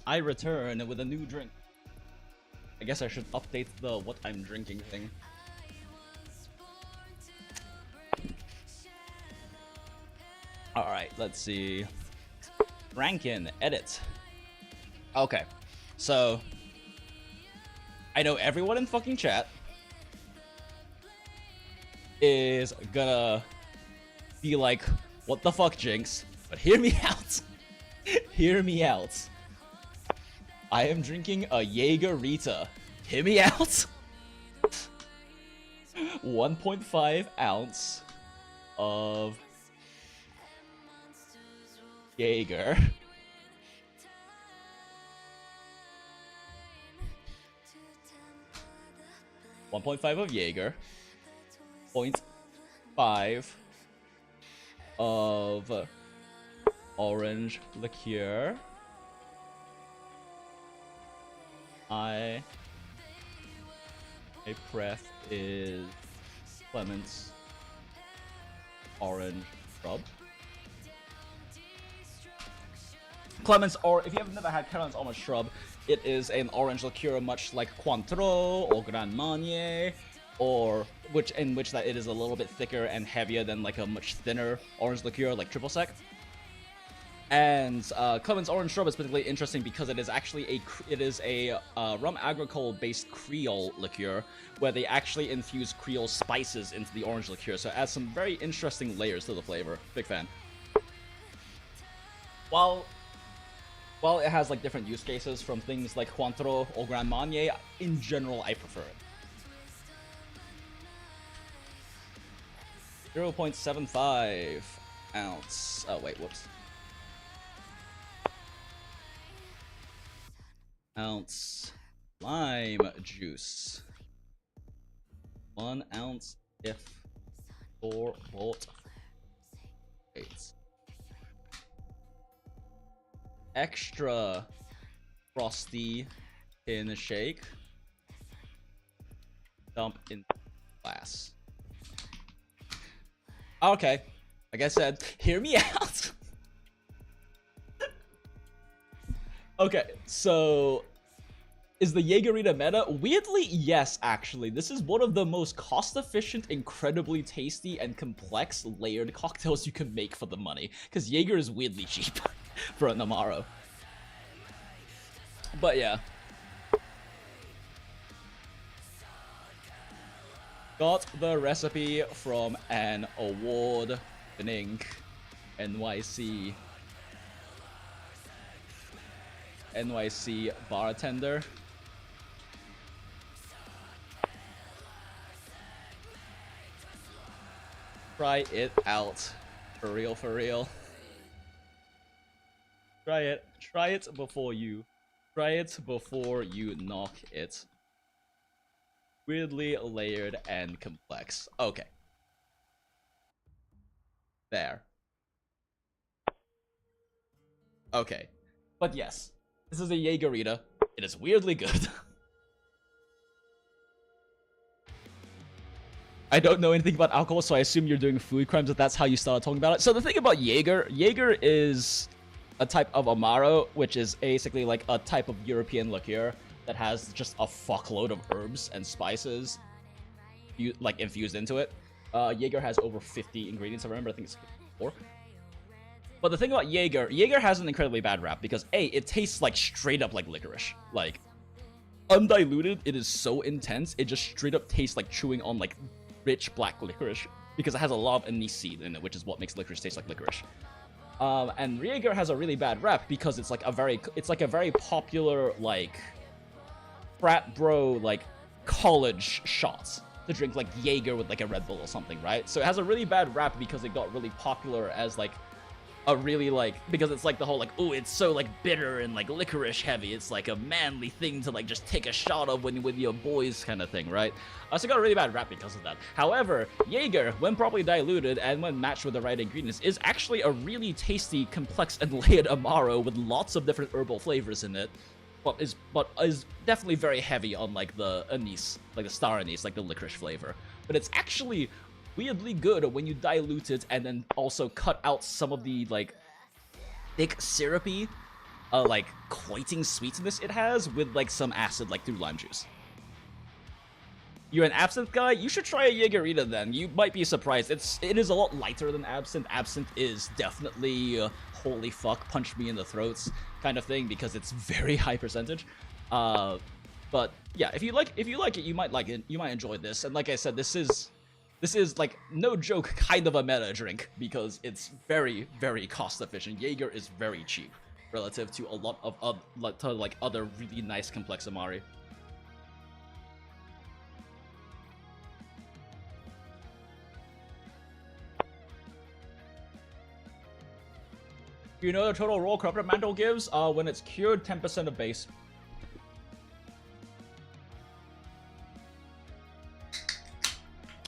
I return with a new drink. I guess I should update the what I'm drinking thing. Alright, let's see. Rankin, edit. Okay, so I know everyone in fucking chat is gonna be like, what the fuck, Jinx? But hear me out. Hear me out. I am drinking a Jaegerita. Hear me out. 1.5 ounce of Jaeger. .5 of Jaeger. 0.5 of orange liqueur. My breath is Clement's orange shrub. Clement's, or if you have never had Clement's orange shrub, it is an orange liqueur much like Cointreau or Grand Marnier, or in which that it is a little bit thicker and heavier than like a much thinner orange liqueur like triple sec. And Clement's orange shrub is particularly interesting because it is actually a rum agricole based Creole liqueur where they actually infuse Creole spices into the orange liqueur, so it adds some very interesting layers to the flavor. Big fan. While it has like different use cases from things like Cointreau or Grand Marnier, in general I prefer it. 0.75 ounce. Oh wait, whoops. Ounce lime juice. 1 ounce if 4 volt. 8. Extra frosty in a shake. Dump in glass. Okay, like I said, hear me out. Okay, so Is the Jaegerita meta? Weirdly, yes, actually. This is one of the most cost-efficient, incredibly tasty, and complex layered cocktails you can make for the money. Because Jaeger is weirdly cheap for an Amaro. But yeah. Got the recipe from an award-winning NYC bartender. Try it out. For real, for real. Try it before you knock it. Weirdly layered and complex. Okay. There. Okay. But yes, this is a Jaegerita. It is weirdly good. I don't know anything about alcohol, so I assume you're doing food crimes if that's how you started talking about it. So the thing about Jaeger is a type of Amaro, which is basically like a type of European liqueur that has just a fuckload of herbs and spices like infused into it. Jaeger has over 50 ingredients, I remember, I think it's 54. But the thing about Jaeger has an incredibly bad rap because A, it tastes like straight up like licorice. Like, undiluted, it is so intense, it just straight up tastes like chewing on like rich black licorice because it has a lot of anise seed in it, which is what makes licorice taste like licorice. And Jaeger has a really bad rap because it's like a very popular like frat bro like college shot to drink like Jaeger with like a Red Bull or something, right? So it has a really bad rap because it got really popular as like a really like, because it's like the whole like, oh, it's so like bitter and like licorice heavy, it's like a manly thing to like just take a shot of when with your boys kind of thing, right? So it got a really bad rap because of that. However, Jaeger, when properly diluted and when matched with the right ingredients, is actually a really tasty, complex, and layered Amaro with lots of different herbal flavors in it, but is definitely very heavy on like the anise, like the star anise, like the licorice flavor. But it's actually weirdly good when you dilute it and then also cut out some of the like thick syrupy like cloying sweetness it has with like some acid like through lime juice. You're an absinthe guy? You should try a Jaegerita then. You might be surprised. It is a lot lighter than absinthe. Absinthe is definitely holy fuck, punch me in the throats kind of thing because it's very high percentage. But yeah, if you like it, you might like it. You might enjoy this. And like I said, this is like, no joke, kind of a meta drink, because it's very, very cost efficient. Jaeger is very cheap relative to a lot of other really nice complex Amari. You know the total roll corrupted mantle gives? When it's cured, 10% of base.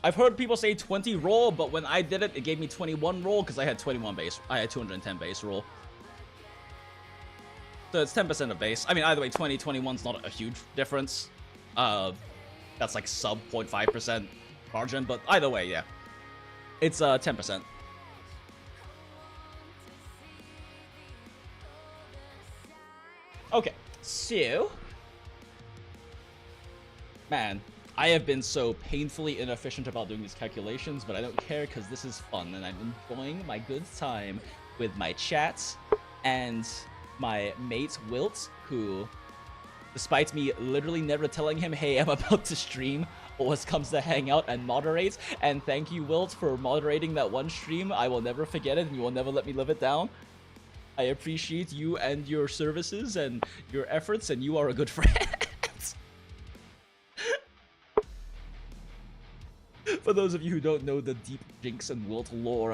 I've heard people say 20 roll, but when I did it, it gave me 21 roll because I had 21 base. I had 210 base roll. So it's 10% of base. I mean, either way, 20, 21's not a huge difference. That's like sub 0.5% margin, but either way, yeah. It's 10%. Okay, so... Man, I have been so painfully inefficient about doing these calculations, but I don't care because this is fun and I'm enjoying my good time with my chats and my mate Wilt, who, despite me literally never telling him, hey, I'm about to stream, always comes to hang out and moderate. And thank you, Wilt, for moderating that one stream. I will never forget it and you will never let me live it down. I appreciate you and your services and your efforts, and you are a good friend. For those of you who don't know the deep Jinx and Wilt lore,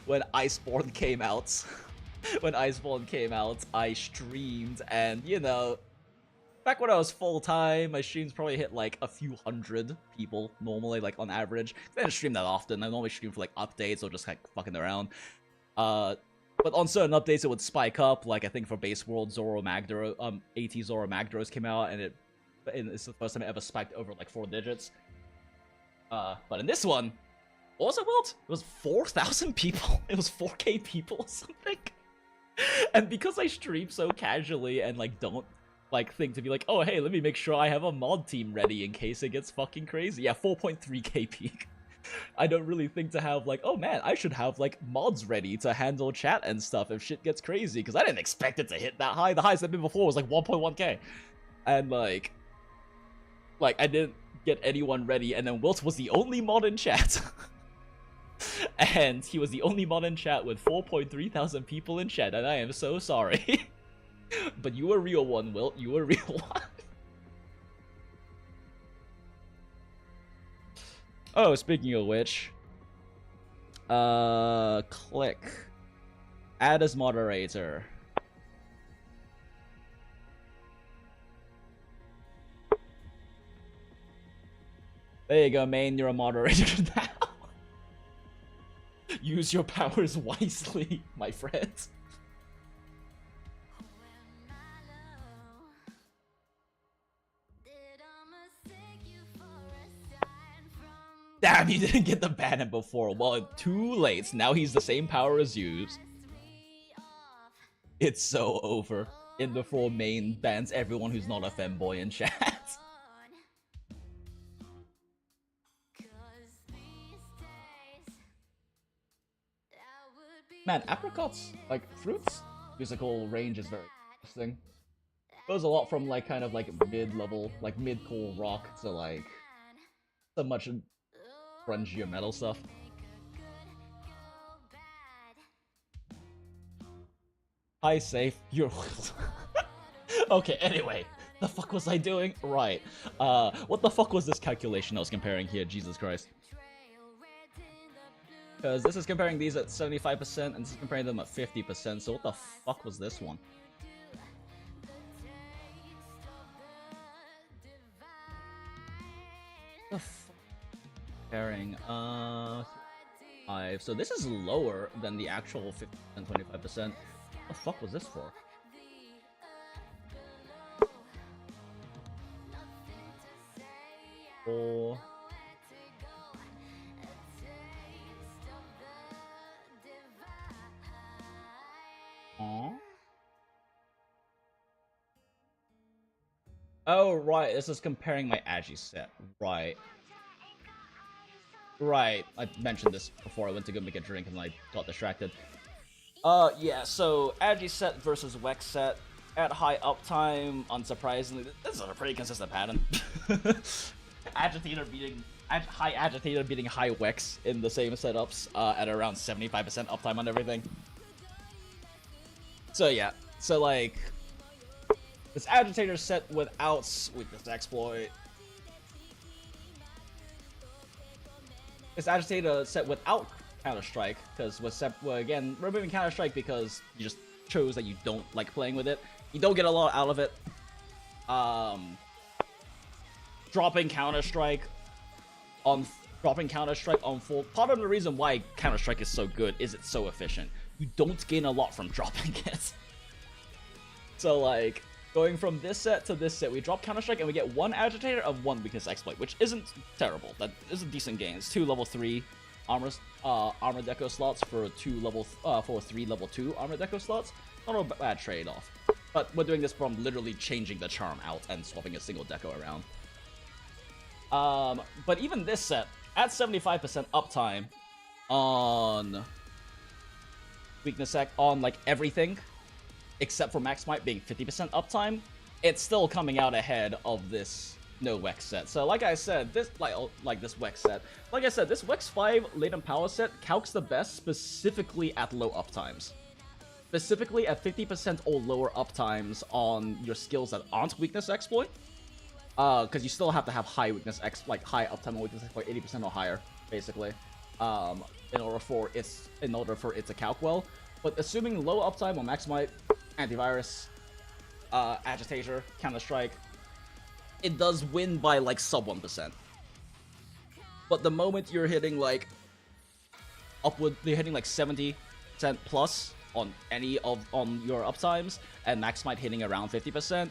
when Iceborne came out, I streamed, and, you know, back when I was full-time, my streams probably hit, like, a few hundred people, normally, like, on average. I didn't stream that often. I normally stream for, like, updates or just, like, fucking around. But on certain updates, it would spike up, like, I think for Base World, Zoro Magdaro, AT Zoro Magdaros came out, and it's the first time it ever spiked over, like, 4 digits. But in this one, what was it, Wilt? It was 4,000 people. It was 4K people or something. And because I stream so casually and like don't like thing to be like, oh hey, let me make sure I have a mod team ready in case it gets fucking crazy. Yeah, 4.3k peak. I don't really think to have like, oh man, I should have like mods ready to handle chat and stuff if shit gets crazy, because I didn't expect it to hit that high. The highest I've been before was like 1.1k, and like I didn't get anyone ready, and then Wilt was the only mod in chat. And he was the only mod in chat with 4.3 thousand people in chat, and I am so sorry. But you a real one, Wilt. You a real one. Oh, speaking of which, click add as moderator. There you go, main. You're a moderator now. Use your powers wisely, my friends. Damn, you didn't get the ban before. Well, too late. Now he's the same power as you. It's so over. In before main bans everyone who's not a femboy in chat. Man, Apricot's, like, Froot's musical range is very interesting. Goes a lot from, like, kind of, like, mid-level, like, mid-core rock to, like, so much grungier metal stuff. Hi, safe. You're... Okay, anyway. The fuck was I doing? Right. What the fuck was this calculation I was comparing here? Jesus Christ. Because this is comparing these at 75% and this is comparing them at 50%, so what the fuck was this one? The fuck? Comparing, 5. So this is lower than the actual 50% and 25%. What the fuck was this for? Or... Oh, right, this is comparing my Agi set. Right. Right, I mentioned this before I went to go make a drink and I got distracted. Yeah, so Agi set versus Wex set. At high uptime, unsurprisingly, this is a pretty consistent pattern. Agitator beating... High Agitator beating high Wex in the same setups at around 75% uptime on everything. So yeah, so like... This Agitator set without weakness exploit. This Agitator set without Counter-Strike, because again, removing Counter-Strike because you just chose that you don't like playing with it. You don't get a lot out of it. Dropping Counter-Strike on full. Part of the reason why Counter-Strike is so good is it's so efficient. You don't gain a lot from dropping it. So like, going from this set to this set, we drop Counter-Strike and we get one Agitator and one weakness exploit, which isn't terrible. That is a decent gain. It's 2 level 3 armor deco slots for 3 level 2 armor deco slots. Not a bad trade-off. But we're doing this from literally changing the charm out and swapping a single deco around. But even this set, at 75% uptime on weakness on like everything, except for Max Might being 50% uptime, it's still coming out ahead of this no Wex set. So like I said, this this Wex set, like I said, this Wex 5 latent power set calcs the best specifically at low uptimes. Specifically at 50% or lower uptimes on your skills that aren't weakness exploit. Because you still have to have high weakness high uptime on weakness exploit, 80% or higher, basically, in order for it to calc well. But assuming low uptime on Max Might, Antivirus, Agitator, Counter-Strike, it does win by like sub 1%. But the moment you're hitting like you're hitting like 70% plus on on your uptimes, and Max Might hitting around 50%,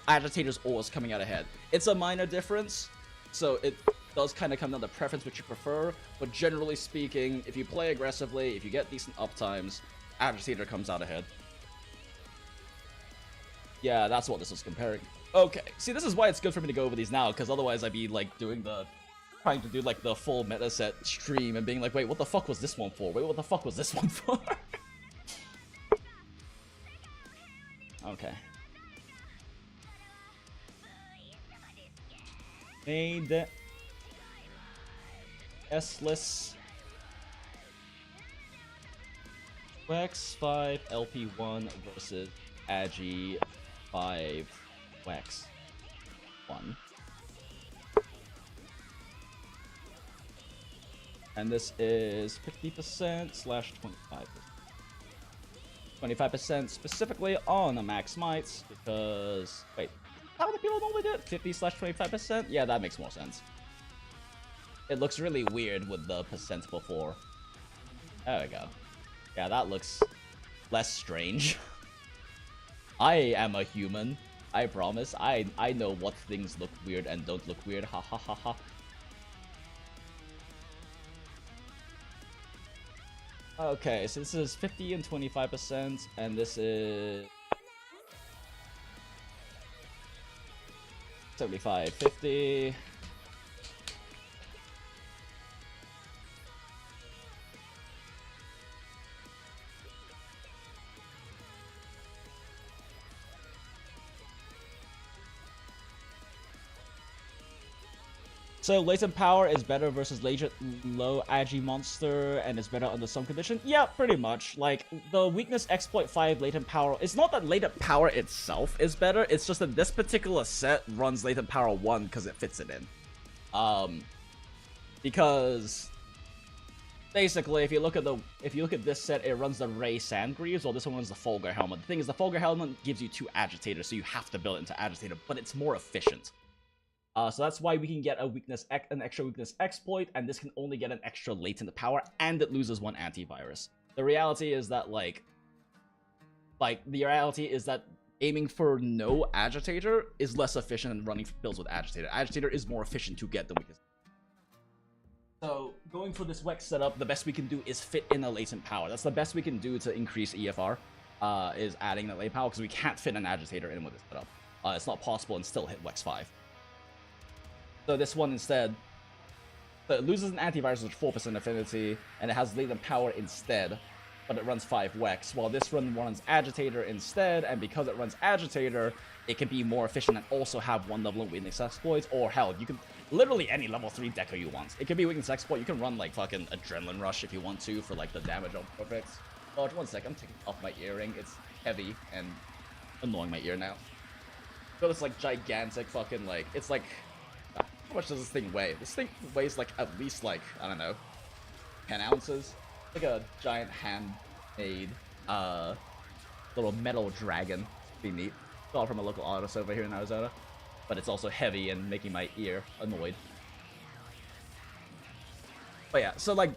Agitator's always coming out ahead. It's a minor difference, so it does kind of come down to preference which you prefer, but generally speaking, if you play aggressively, if you get decent uptimes, Agitator comes out ahead. Yeah, that's what this was comparing. Okay, see, this is why it's good for me to go over these now, because otherwise I'd be like trying to do like the full meta set stream and being like, wait, what the fuck was this one for? Wait, what the fuck was this one for? Okay. Made S-less Wax5 LP1 versus Agi 5 Wax 1. And this is 50% slash 25%. 25% specifically on the max mites because, wait, how many people normally do it? 50 slash 25%? Yeah, that makes more sense. It looks really weird with the percent before. There we go. Yeah, that looks less strange. I am a human. I promise. I know what things look weird and don't look weird. Ha ha ha ha. Okay, so this is 50 and 25%, and this is 75, 50. So latent power is better versus low agi monster and is better under some condition? Yeah, pretty much. Like, the weakness exploit 5 latent power, it's not that latent power itself is better, it's just that this particular set runs latent power 1 because it fits it in. Because basically if you look at this set, it runs the Ray Sandgreaves, while this one runs the Fulgur Helmet. The thing is, the Fulgur Helmet gives you 2 agitators, so you have to build it into agitator, but it's more efficient. So that's why we can get an extra weakness exploit, and this can only get an extra latent power, and it loses 1 antivirus. The reality is that, the reality is that aiming for no agitator is less efficient than running builds with agitator. Agitator is more efficient to get the weakness. So going for this Wex setup, the best we can do is fit in a latent power. That's the best we can do to increase EFR, is adding that latent power, because we can't fit an agitator in with this setup. It's not possible and still hit Wex 5. So this one instead, so it loses an antivirus with 4% affinity, and it has latent power instead, but it runs 5 Wex, while this one runs agitator instead, and because it runs agitator, it can be more efficient and also have 1 level of weakness exploits, or hell, you can literally any level 3 decker you want. It can be weakness exploit, you can run like fucking adrenaline rush if you want to for like the damage on perfects. Oh, one sec, I'm taking off my earring, it's heavy and annoying my ear now. Got this like gigantic fucking like, it's like, how much does this thing weigh? This thing weighs like at least like, I don't know, 10 ounces. Like a giant handmade little metal dragon. Be neat. It's all from a local artist over here in Arizona. But it's also heavy and making my ear annoyed. But yeah, so like,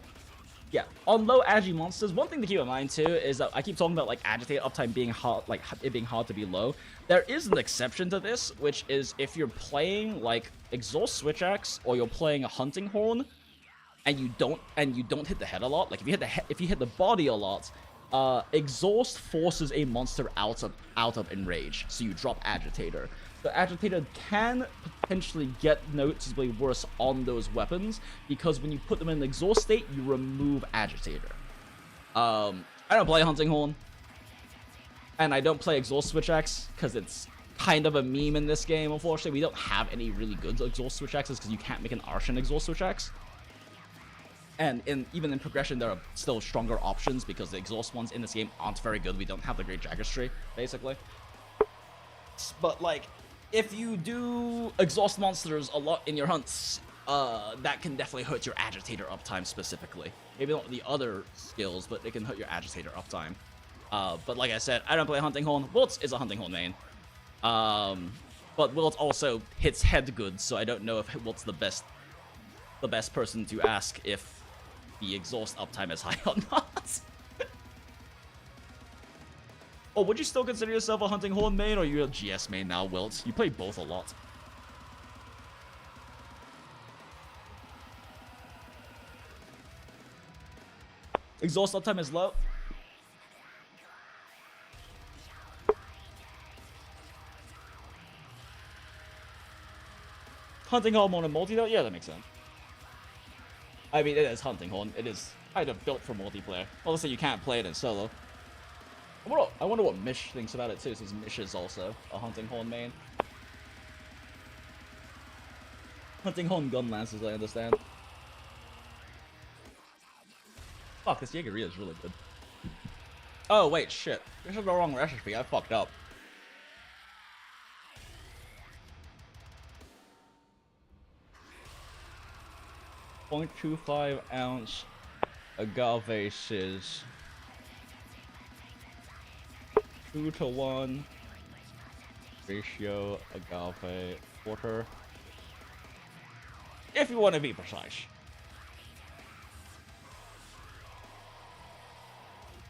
yeah, on low agi monsters, one thing to keep in mind too is that I keep talking about like agitate uptime being hard, like it being hard to be low. There is an exception to this, which is if you're playing like exhaust switch axe or you're playing a hunting horn, and you don't hit the head a lot. Like if you hit the body a lot, exhaust forces a monster out of enrage, so you drop agitator. The agitator can potentially get noticeably worse on those weapons, because when you put them in an exhaust state, you remove agitator. I don't play hunting horn, and I don't play exhaust switch axe because it's kind of a meme in this game. Unfortunately, we don't have any really good exhaust switch axes because you can't make an Arshan exhaust switch axe. And even in progression, there are still stronger options because the exhaust ones in this game aren't very good. We don't have the great Jaggers tree, basically. But like, if you do exhaust monsters a lot in your hunts, that can definitely hurt your agitator uptime specifically. Maybe not the other skills, but it can hurt your agitator uptime. But like I said, I don't play hunting horn. Wiltz is a hunting horn main. But Wiltz also hits head good, so I don't know if Wiltz the best person to ask if the exhaust uptime is high or not. Oh, would you still consider yourself a hunting horn main, or are you a GS main now, Wilt? You play both a lot. Exhaust uptime is low. Hunting Horn on a multi though? Yeah, that makes sense. I mean, it is Hunting Horn. It is kind of built for multiplayer. Obviously, you can't play it in solo. I wonder what Mish thinks about it too, since Mish is also a Hunting Horn main. Hunting Horn gun lancers, I understand. Fuck, this Jägeria is really good. Oh, wait, shit. This is the wrong recipe. I fucked up. .25 ounce agave sizz. 2-to-1 ratio agave water. If you want to be precise.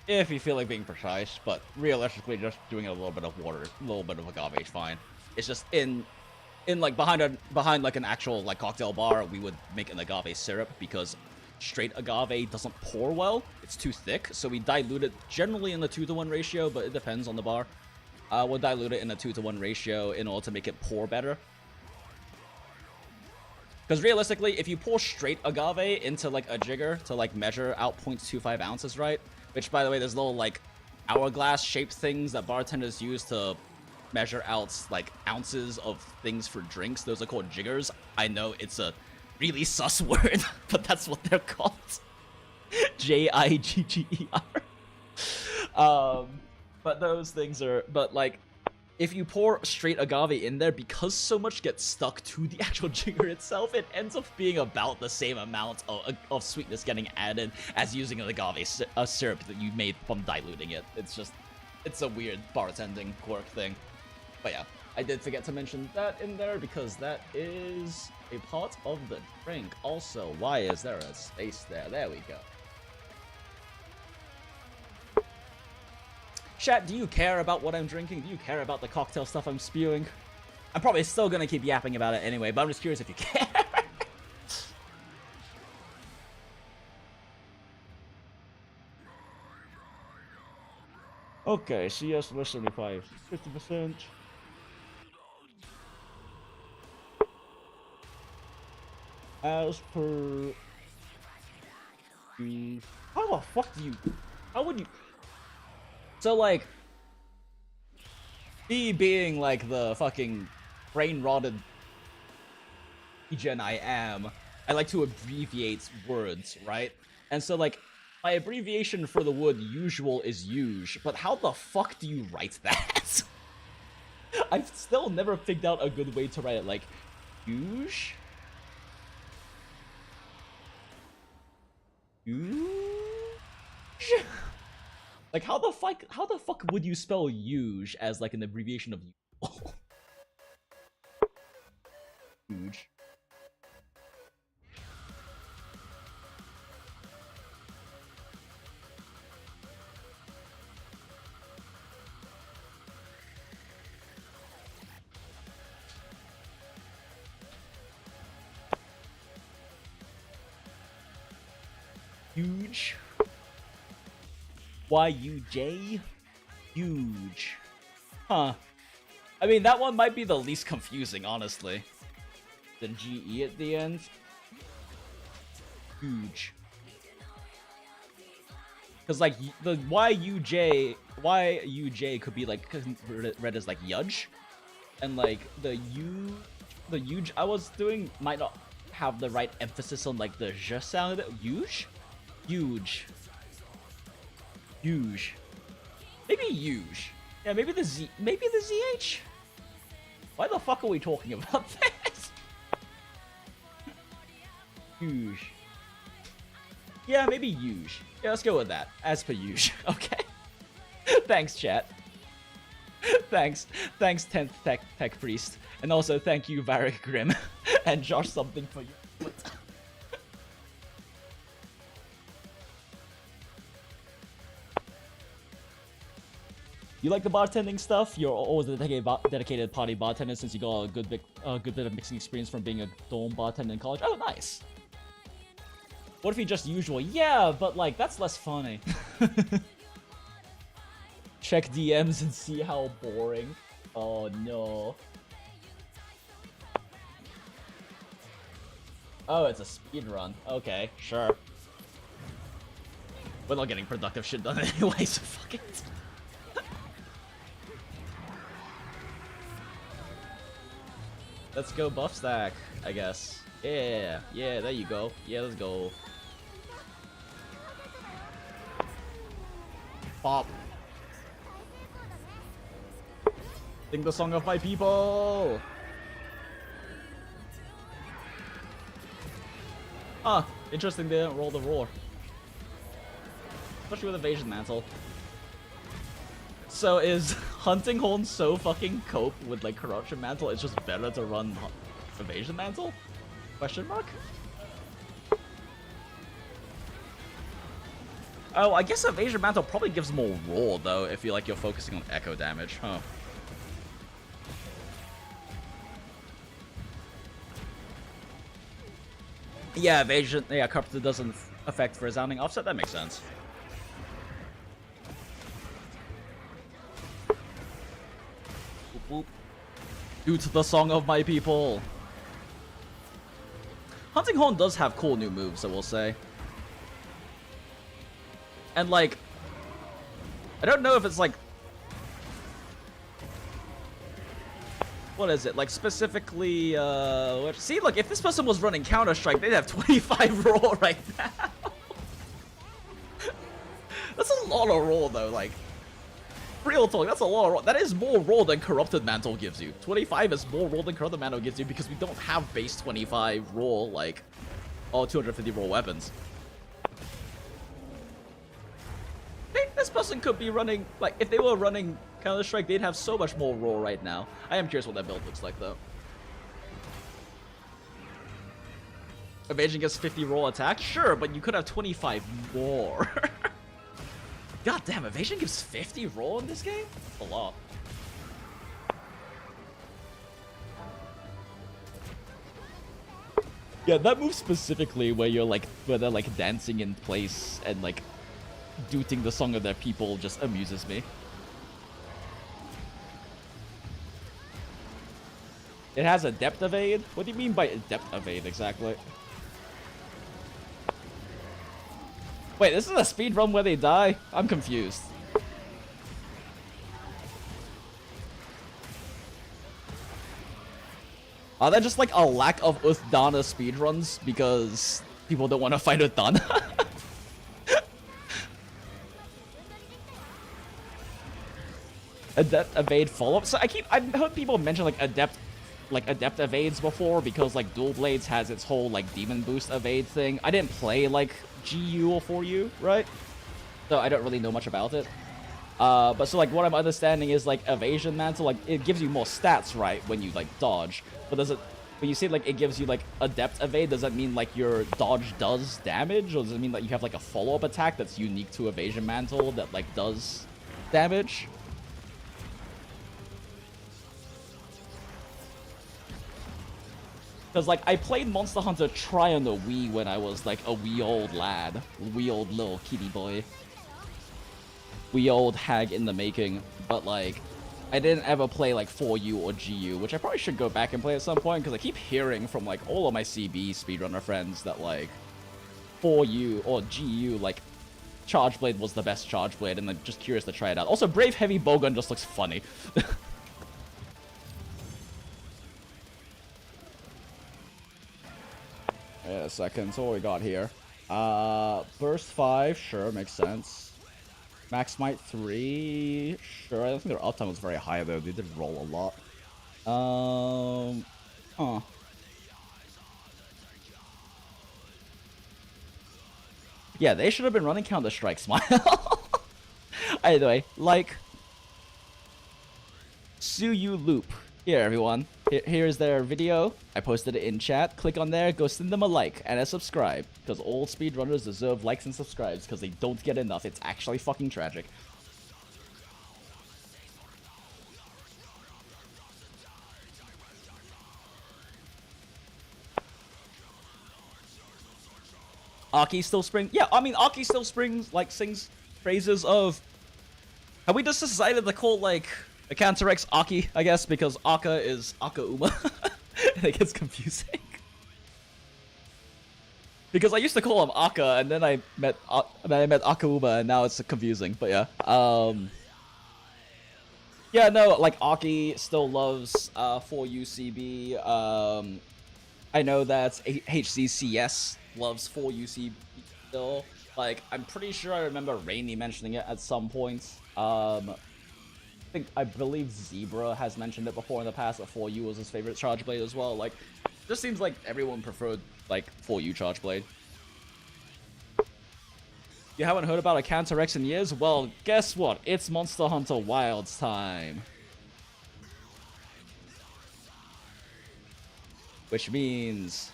If you feel like being precise, but realistically, just doing a little bit of water, a little bit of agave is fine. It's just in like behind like an actual like cocktail bar, we would make an agave syrup because straight agave doesn't pour well. It's too thick, so we dilute it generally in the 2-to-1 ratio, but it depends on the bar. We'll dilute it in a 2-to-1 ratio in order to make it pour better. Because realistically, if you pour straight agave into like a jigger to like measure out 0.25 ounces, right? Which, by the way, there's little like hourglass-shaped things that bartenders use to measure out like ounces of things for drinks. Those are called jiggers. I know it's a really sus word, but that's what they're called. Jigger. But those things are. But like, if you pour straight agave in there, because so much gets stuck to the actual jigger itself, it ends up being about the same amount of sweetness getting added as using an agave syrup that you made from diluting it. It's a weird bartending quirk thing. But yeah, I did forget to mention that in there because that is a part of the drink. Also, why is there a space there? There we go. Chat, do you care about what I'm drinking? Do you care about the cocktail stuff I'm spewing? I'm probably still gonna keep yapping about it anyway, but I'm just curious if you care. Okay, CS less 75, 50%. As per... How the fuck do you... How would you... So, like... Me being, like, the fucking brain-rotted regen I am, I like to abbreviate words, right? And so, like, my abbreviation for the word usual is uge, but how the fuck do you write that? I've still never figured out a good way to write it, like, uge? Uge? Like, how the fuck would you spell uge as, like, an abbreviation of usual? Uge. Huge. Y-U-J? Huge. Huh. I mean, that one might be the least confusing, honestly. The G-E at the end. Huge. Because, like, the Y-U-J could be, like, read as, like, yudge. And, like, the huge I was doing might not have the right emphasis on, like, the j sound of it. Huge? Huge. Huge. Maybe huge. Yeah, maybe the ZH? Why the fuck are we talking about this? Huge. Yeah, maybe huge. Yeah, let's go with that. As per huge. Okay. Thanks, chat. Thanks, 10th Tech Priest. And also thank you, Varric Grim. And Josh something for you. You like the bartending stuff? You're always a dedicated party bartender since you got a good bit of mixing experience from being a dorm bartender in college. Oh, nice. What if you just usual? Yeah, but like that's less funny. Check DMs and see how boring. Oh no. Oh, it's a speed run. Okay, sure. We're not getting productive shit done anyway, so fuck it. Let's go buff stack, I guess. Yeah, yeah, there you go. Yeah, let's go. Pop. Sing the song of my people! Ah, interesting they didn't roll the roar. Especially with Evasion Mantle. So is Hunting Horn so fucking cope with like Corruption Mantle, it's just better to run Evasion Mantle? Question mark? Oh, I guess Evasion Mantle probably gives more roar though if you're focusing on echo damage, huh? Yeah, Evasion, yeah, Corrupted doesn't affect for resounding offset, that makes sense. Due to the song of my people. Hunting Horn does have cool new moves, I will say. And like, I don't know if it's like, what is it? Like specifically, see, look, if this person was running Counter-Strike, they'd have 25 roar right now. That's a lot of roar though, like. Real talk, that's a lot of roar. That is more roar than Corrupted Mantle gives you. 25 is more roar than Corrupted Mantle gives you because we don't have base 25 roar, like, all 250 roar weapons. Hey, this person could be running, like, if they were running Counter-Strike, they'd have so much more roar right now. I am curious what that build looks like, though. Evasion gets 50 roar attack? Sure, but you could have 25 more. God damn, Evasion gives 50 roll in this game? A lot. Yeah, that move specifically where you're like, where they're like dancing in place and like dooting the song of their people just amuses me. It has Adept Evade? What do you mean by Adept Evade exactly? Wait, this is a speedrun where they die? I'm confused. Are there just like a lack of Uthdana speedruns because people don't want to fight Uthdana? Adept Evade follow-up? So I've heard people mention like Adept evades before because like Dual Blades has its whole like demon boost evade thing. I didn't play like GU or 4U, right? So I don't really know much about it. But so like what I'm understanding is like Evasion Mantle, like it gives you more stats, right, when you like dodge. But does it, when you say like it gives you like Adept Evade, does that mean like your dodge does damage? Or does it mean that you have like a follow-up attack that's unique to Evasion Mantle that like does damage? Because, like, I played Monster Hunter Tri on the Wii when I was, like, a wee old lad. Wee old little kitty boy. Wee old hag in the making. But, like, I didn't ever play, like, 4U or GU, which I probably should go back and play at some point, because I keep hearing from, like, all of my CB speedrunner friends that, like, 4U or GU, like, Charge Blade was the best Charge Blade, and I'm just curious to try it out. Also, Brave Heavy Bowgun just looks funny. Wait a second, so what we got here? Burst 5, sure, makes sense. Max Might 3, sure, I don't think their uptime was very high though, they did roll a lot. Huh. Yeah, they should have been running Counter-Strike, Smile. Anyway, like... Suyu Loop. Here, everyone. Here's their video. I posted it in chat. Click on there, go send them a like and a subscribe. Because all speedrunners deserve likes and subscribes because they don't get enough. It's actually fucking tragic. Aki still springs. Yeah, I mean, Aki still springs, like, sings phrases of... Have we just decided to call, like... A Cantorex Aki, I guess, because Aka is Aka Uma. And it gets confusing. Because I used to call him Aka, and then I met Akauma, and now it's confusing. But yeah, yeah, no, like Aki still loves 4UCB. I know that HCCS loves 4UCB still. Like, I'm pretty sure I remember Rainy mentioning it at some point. I believe Zebra has mentioned it before in the past that 4U was his favorite Charge Blade as well. Like, just seems like everyone preferred like 4U Charge Blade. You haven't heard about a Counter-X in years? Well, guess what? It's Monster Hunter Wilds time. Which means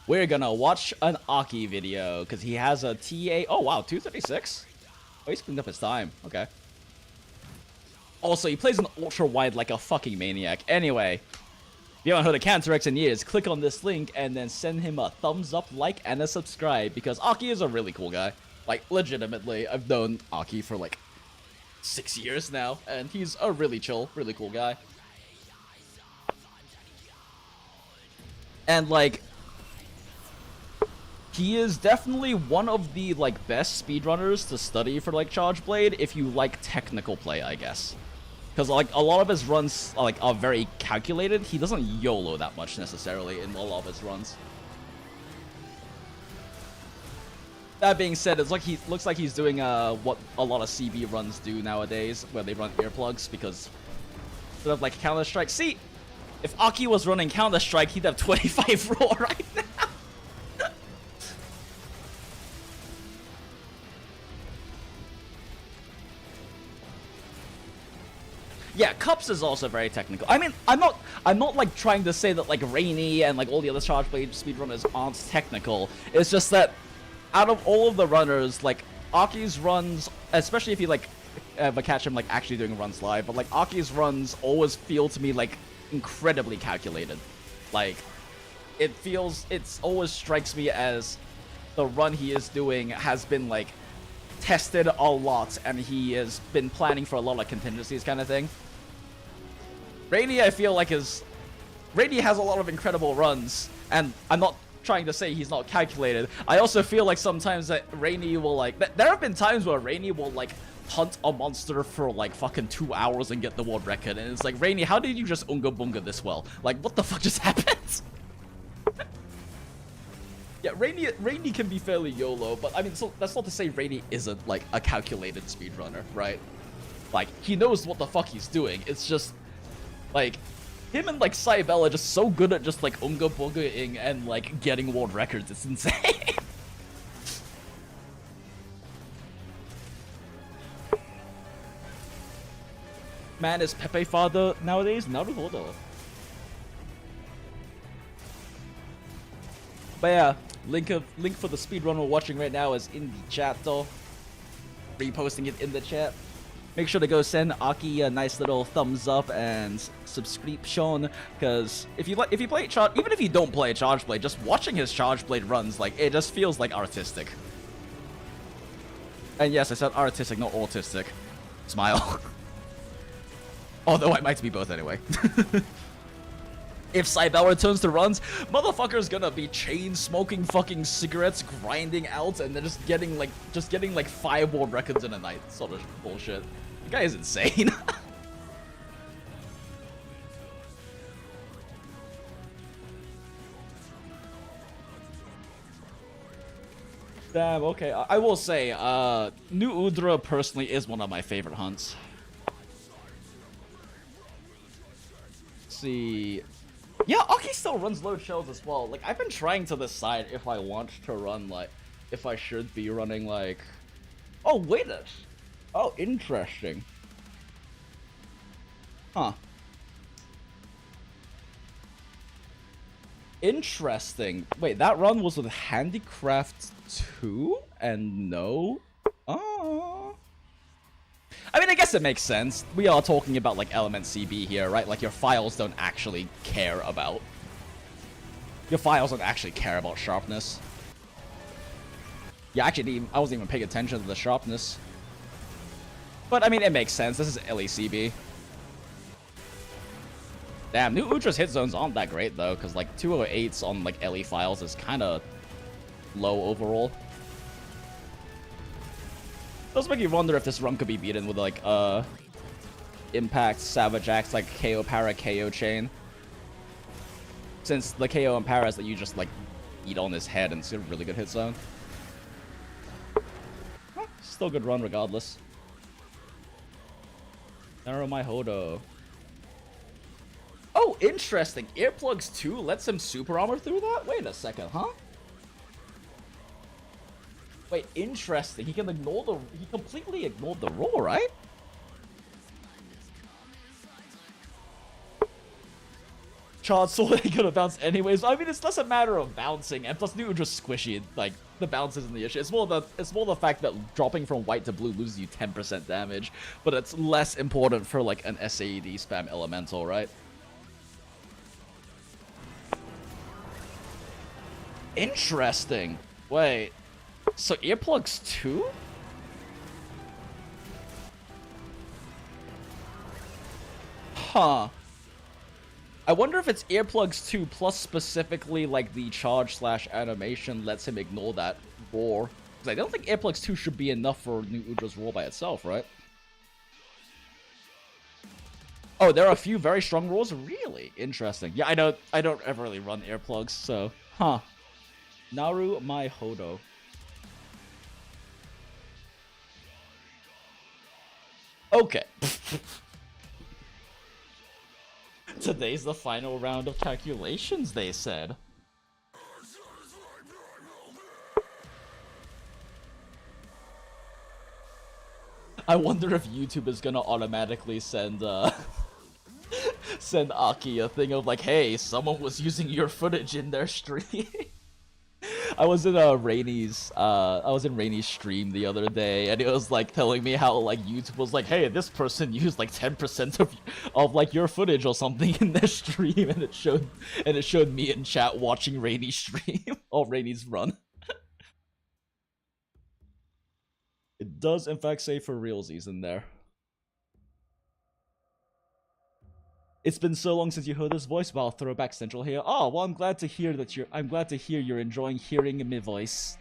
we're gonna watch an Aki video, because he has a TA... Oh, wow, 236? Oh, he's cleaned up his time. Okay. Also, he plays an ultra-wide like a fucking maniac. Anyway, if you haven't heard of Counter-X in years, click on this link and then send him a thumbs up, like, and a subscribe, because Aki is a really cool guy. Like, legitimately, I've known Aki for, like, 6 years now, and he's a really chill, really cool guy. And, like, he is definitely one of the, like, best speedrunners to study for, like, Charge Blade if you like technical play, I guess. Because, like, a lot of his runs, like, are very calculated. He doesn't YOLO that much, necessarily, in a lot of his runs. That being said, it's like he looks like he's doing what a lot of CB runs do nowadays, where they run earplugs, because instead of, like, Counter-Strike... See, if Aki was running Counter-Strike, he'd have 25 raw right now. Yeah, Cups is also very technical. I mean, I'm not like trying to say that like Rainy and like all the other Charge Blade speedrunners aren't technical. It's just that out of all of the runners, like Aki's runs, especially if you like ever catch him like actually doing runs live, but like Aki's runs always feel to me like incredibly calculated. Like it always strikes me as the run he is doing has been like tested a lot, and he has been planning for a lot of contingencies kind of thing. Rainy, I feel like Rainy has a lot of incredible runs, and I'm not trying to say he's not calculated. I also feel like sometimes that Rainy will like... There have been times where Rainy will like hunt a monster for like fucking 2 hours and get the world record, and it's like, Rainy, how did you just Unga Bunga this well? Like, what the fuck just happened? Yeah, Rainy can be fairly YOLO, but I mean, so that's not to say Rainy isn't like a calculated speedrunner, right? Like, he knows what the fuck he's doing. It's just like him and like Cybele are just so good at just like Unga Bungaing and like getting world records. It's insane. Man, is Pepe father nowadays? Naruhodo. But yeah, link for the speedrun we're watching right now is in the chat though. Reposting it in the chat. Make sure to go send Aki a nice little thumbs up and subscription, because if you play Charge, even if you don't play Charge Blade, just watching his Charge Blade runs, like, it just feels like artistic. And yes, I said artistic, not autistic. Smile. Although I might be both anyway. If Cybele returns to runs, motherfucker's gonna be chain smoking fucking cigarettes, grinding out, and then just getting like 5 world records in a night. Sort of bullshit. The guy is insane. Damn, okay. I will say, New Udra personally is one of my favorite hunts. Let's see. Yeah, Aki still runs load shells as well. Like, I've been trying to decide if I want to run, like, if I should be running, like... Oh, wait a... Oh, interesting. Huh. Interesting. Wait, that run was with Handicraft 2? And no? Oh... I mean, I guess it makes sense. We are talking about, like, Element CB here, right? Like, your files don't actually care about... Your files don't actually care about sharpness. Yeah, actually, I wasn't even paying attention to the sharpness. But, I mean, it makes sense. This is LECB. Damn, new Udra's hit zones aren't that great though, because like 208s on like LE files is kind of low overall. Does make you wonder if this run could be beaten with like Impact, Savage Axe, like KO Para, KO Chain. Since the KO and Paras that you just like eat on his head and it's a really good hit zone. Still good run regardless. Narrow my Hodo. Oh, interesting. Earplugs 2 lets him super armor through that? Wait a second, huh? Wait, interesting. He can ignore the... He completely ignored the roar, right? Charge Sword ain't gonna bounce anyways. I mean, it's less a matter of bouncing, and plus new just squishy. Like, the bounce isn't the issue. It's more the fact that dropping from white to blue loses you 10% damage, but it's less important for like an SAED spam elemental, right? Interesting. Wait. So earplugs 2? Huh. I wonder if it's earplugs 2 plus specifically like the charge slash animation lets him ignore that roar. Because I don't think earplugs 2 should be enough for new Udra's roar by itself, right? Oh, there are a few very strong roars? Really? Interesting. Yeah, I don't ever really run earplugs, so... Huh. Naru Mai Hodo. Okay. Today's the final round of calculations, they said. I wonder if YouTube is gonna automatically send send Aki a thing of like, hey, someone was using your footage in their stream. I was in Rainy's stream the other day, and it was like telling me how like YouTube was like, hey, this person used like 10% of like your footage or something in their stream, and it showed me in chat watching Rainy's stream or Rainy's run. It does in fact say for realsies in there. It's been so long since you heard this voice. Well, throwback central here. Oh, well, I'm glad to hear you're enjoying hearing my voice.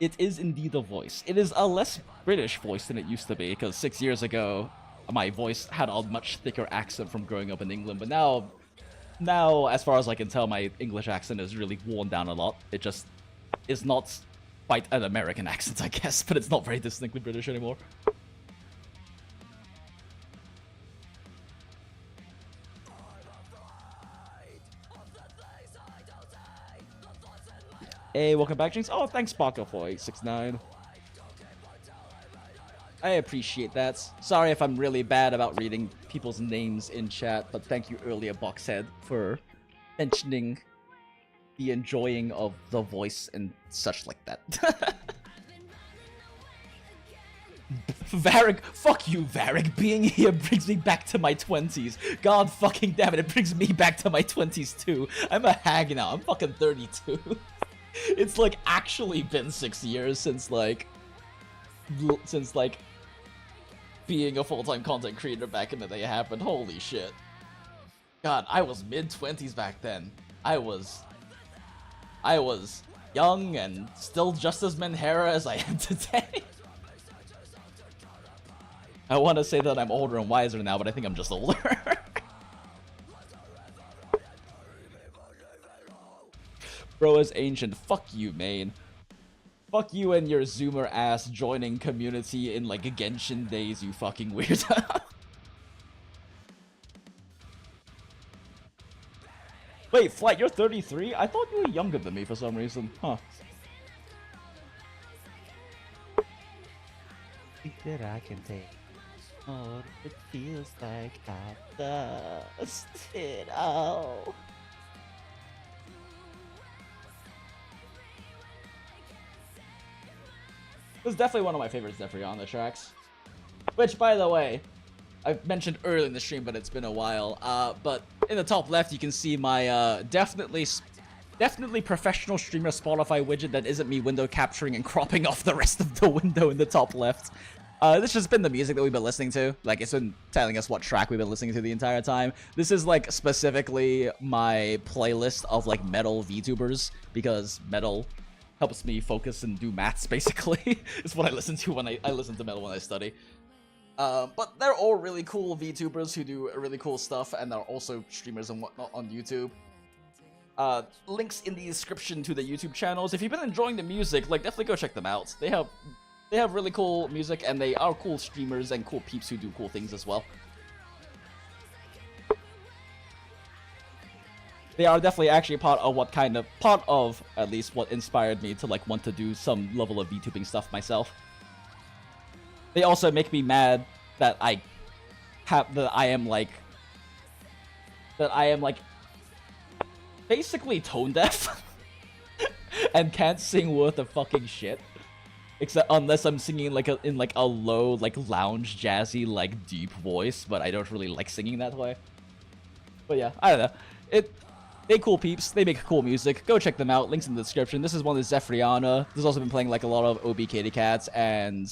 It is indeed a voice. It is a less British voice than it used to be, because 6 years ago, my voice had a much thicker accent from growing up in England, but now, as far as I can tell, my English accent is really worn down a lot. It just is not quite an American accent, I guess, but it's not very distinctly British anymore. Hey, welcome back, Jinx. Oh, thanks, Sparkle for 869. I appreciate that. Sorry if I'm really bad about reading people's names in chat, but thank you earlier, Boxhead, for mentioning the enjoying of the voice and such like that. Varric, fuck you, Varric. Being here brings me back to my 20s. God fucking damn it, it brings me back to my 20s too. I'm a hag now. I'm fucking 32. It's like actually been 6 years since like being a full-time content creator back in the day happened. Holy shit. God, I was mid-20s back then. I was young and still just as Menhera as I am today. I want to say that I'm older and wiser now, but I think I'm just older. Bro is ancient. Fuck you, main. Fuck you and your Zoomer ass joining community in like Genshin days, you fucking weirdo. Wait, Flight, you're 33? I thought you were younger than me for some reason. Huh. Think that I can take all it feels like I dust it all. This is definitely one of my favorite Zephyrianna tracks. Which, by the way, I've mentioned early in the stream, but it's been a while. But in the top left, you can see my definitely professional streamer Spotify widget that isn't me window capturing and cropping off the rest of the window in the top left. This has been the music that we've been listening to. Like, it's been telling us what track we've been listening to the entire time. This is, like, specifically my playlist of, like, metal VTubers, because metal helps me focus and do maths, basically. It's what I listen to when I listen to metal when I study. But they're all really cool VTubers who do really cool stuff, and they're also streamers and whatnot on YouTube. Links in the description to the YouTube channels. If you've been enjoying the music, like, definitely go check them out. They have really cool music, and they are cool streamers and cool peeps who do cool things as well. They are definitely actually part of at least what inspired me to, like, want to do some level of VTubing stuff myself. They also make me mad that I am basically tone deaf and can't sing worth a fucking shit. Except unless I'm singing in a low, like, lounge jazzy, like, deep voice, but I don't really like singing that way. But yeah, I don't know. They cool peeps. They make cool music. Go check them out. Links in the description. This is one of Zephyrianna. There's also been playing, like, a lot of OB Kitty Cats and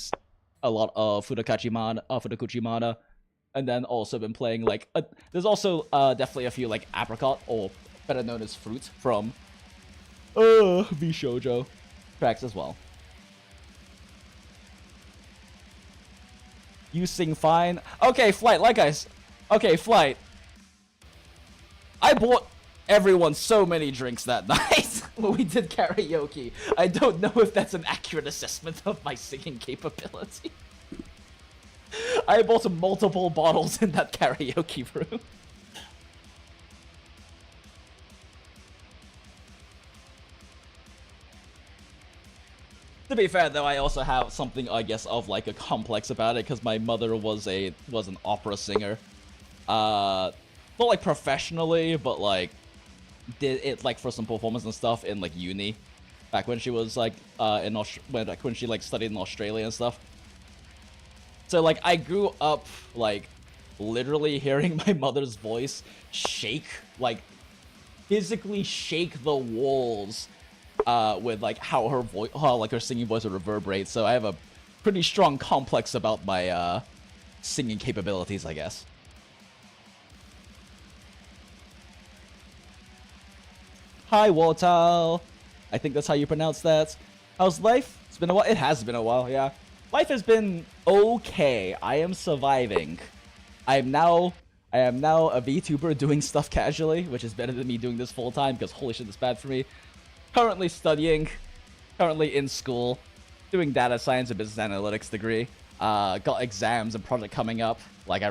a lot of Futakuchi Mana. And then also been playing, like, there's also definitely a few, like, Apricot, or better known as Froot, from V-Shoujo tracks as well. You sing fine. Okay, Flight, okay, Flight. I bought everyone so many drinks that night when we did karaoke. I don't know if that's an accurate assessment of my singing capability. I bought multiple bottles in that karaoke room. To be fair, though, I also have something, I guess, of, like, a complex about it, because my mother was an opera singer. Not, like, professionally, but, like, did it, like, for some performance and stuff in, like, uni. Back when she was, like, when she, like, studied in Australia and stuff. So, like, I grew up, like, literally hearing my mother's voice shake, like, physically shake the walls with, like, how her singing voice would reverberate. So I have a pretty strong complex about my singing capabilities, I guess. Hi, Waltal. I think that's how you pronounce that. How's life? It's been a while. It has been a while, yeah. Life has been okay. I am surviving. I am now a VTuber doing stuff casually, which is better than me doing this full time, because holy shit, it's bad for me. Currently studying, currently in school, doing data science and business analytics degree. Got exams and project coming up. Like, I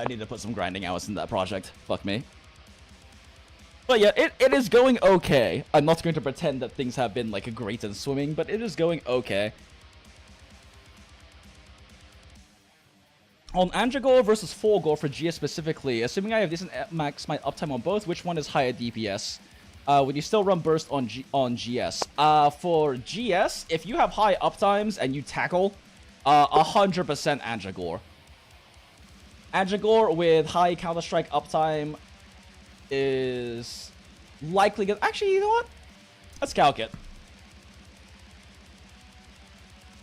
need to put some grinding hours in that project. Fuck me. But yeah, it is going okay. I'm not going to pretend that things have been, like, great in swimming, but it is going okay. On Andragore versus Forgore for GS specifically, assuming I have decent max my uptime on both, which one is higher DPS? Would you still run burst on GS? For GS, if you have high uptimes and you tackle, 100% Andragore. Andragore with high Counter-Strike uptime is likely gonna... Actually, you know what? Let's calc it.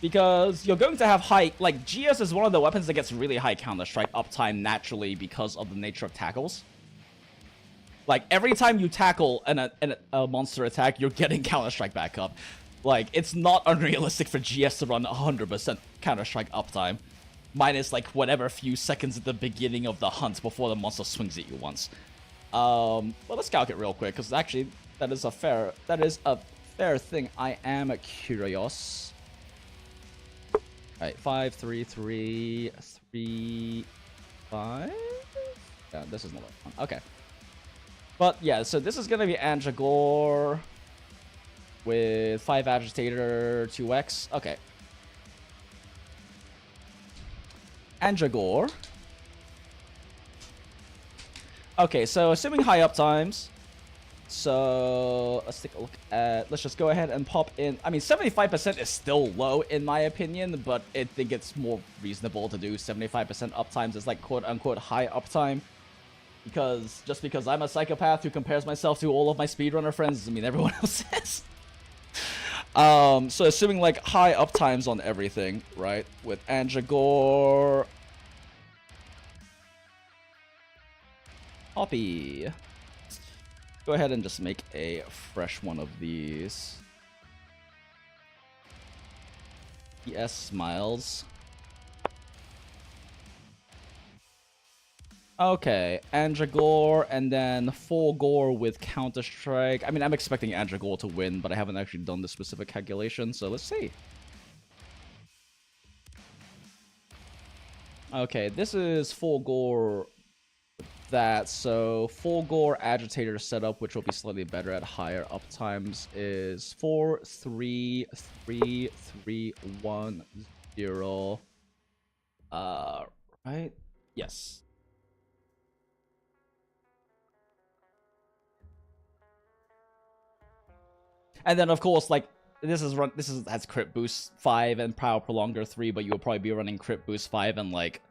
Because you're going to have high... Like, GS is one of the weapons that gets really high Counter-Strike uptime naturally because of the nature of tackles. Like, every time you tackle a monster attack, you're getting Counter-Strike back up. Like, it's not unrealistic for GS to run 100% Counter-Strike uptime. Minus, like, whatever few seconds at the beginning of the hunt before the monster swings at you once. Well, let's calc it real quick, because actually, that is a fair thing. I am curious. Alright, 5, 3, 3, 3, 5? Yeah, this is not one. Okay. But yeah, so this is gonna be Andragore with 5 Agitator, 2x. Okay. Andragore. Okay, so assuming high uptimes. So let's take a look at, let's just go ahead and pop in. I mean, 75% is still low in my opinion, but I think it's more reasonable to do 75% uptimes as like quote unquote high uptime. Because just because I'm a psychopath who compares myself to all of my speedrunner friends doesn't mean everyone else is. So assuming like high uptimes on everything, right? With Anjagore. Copy. Go ahead and just make a fresh one of these. Yes, smiles. Okay, Anjagore, and then full Gore with Counter-Strike. I mean, I'm expecting Anjagore to win, but I haven't actually done the specific calculation, so let's see. Okay, this is full Gore that, so full Gore Agitator setup, which will be slightly better at higher uptimes, is 4, 3, 3, 3, 1, 0. Right? Yes. And then of course, like this has crit boost 5 and power prolonger 3, but you will probably be running crit boost 5 and like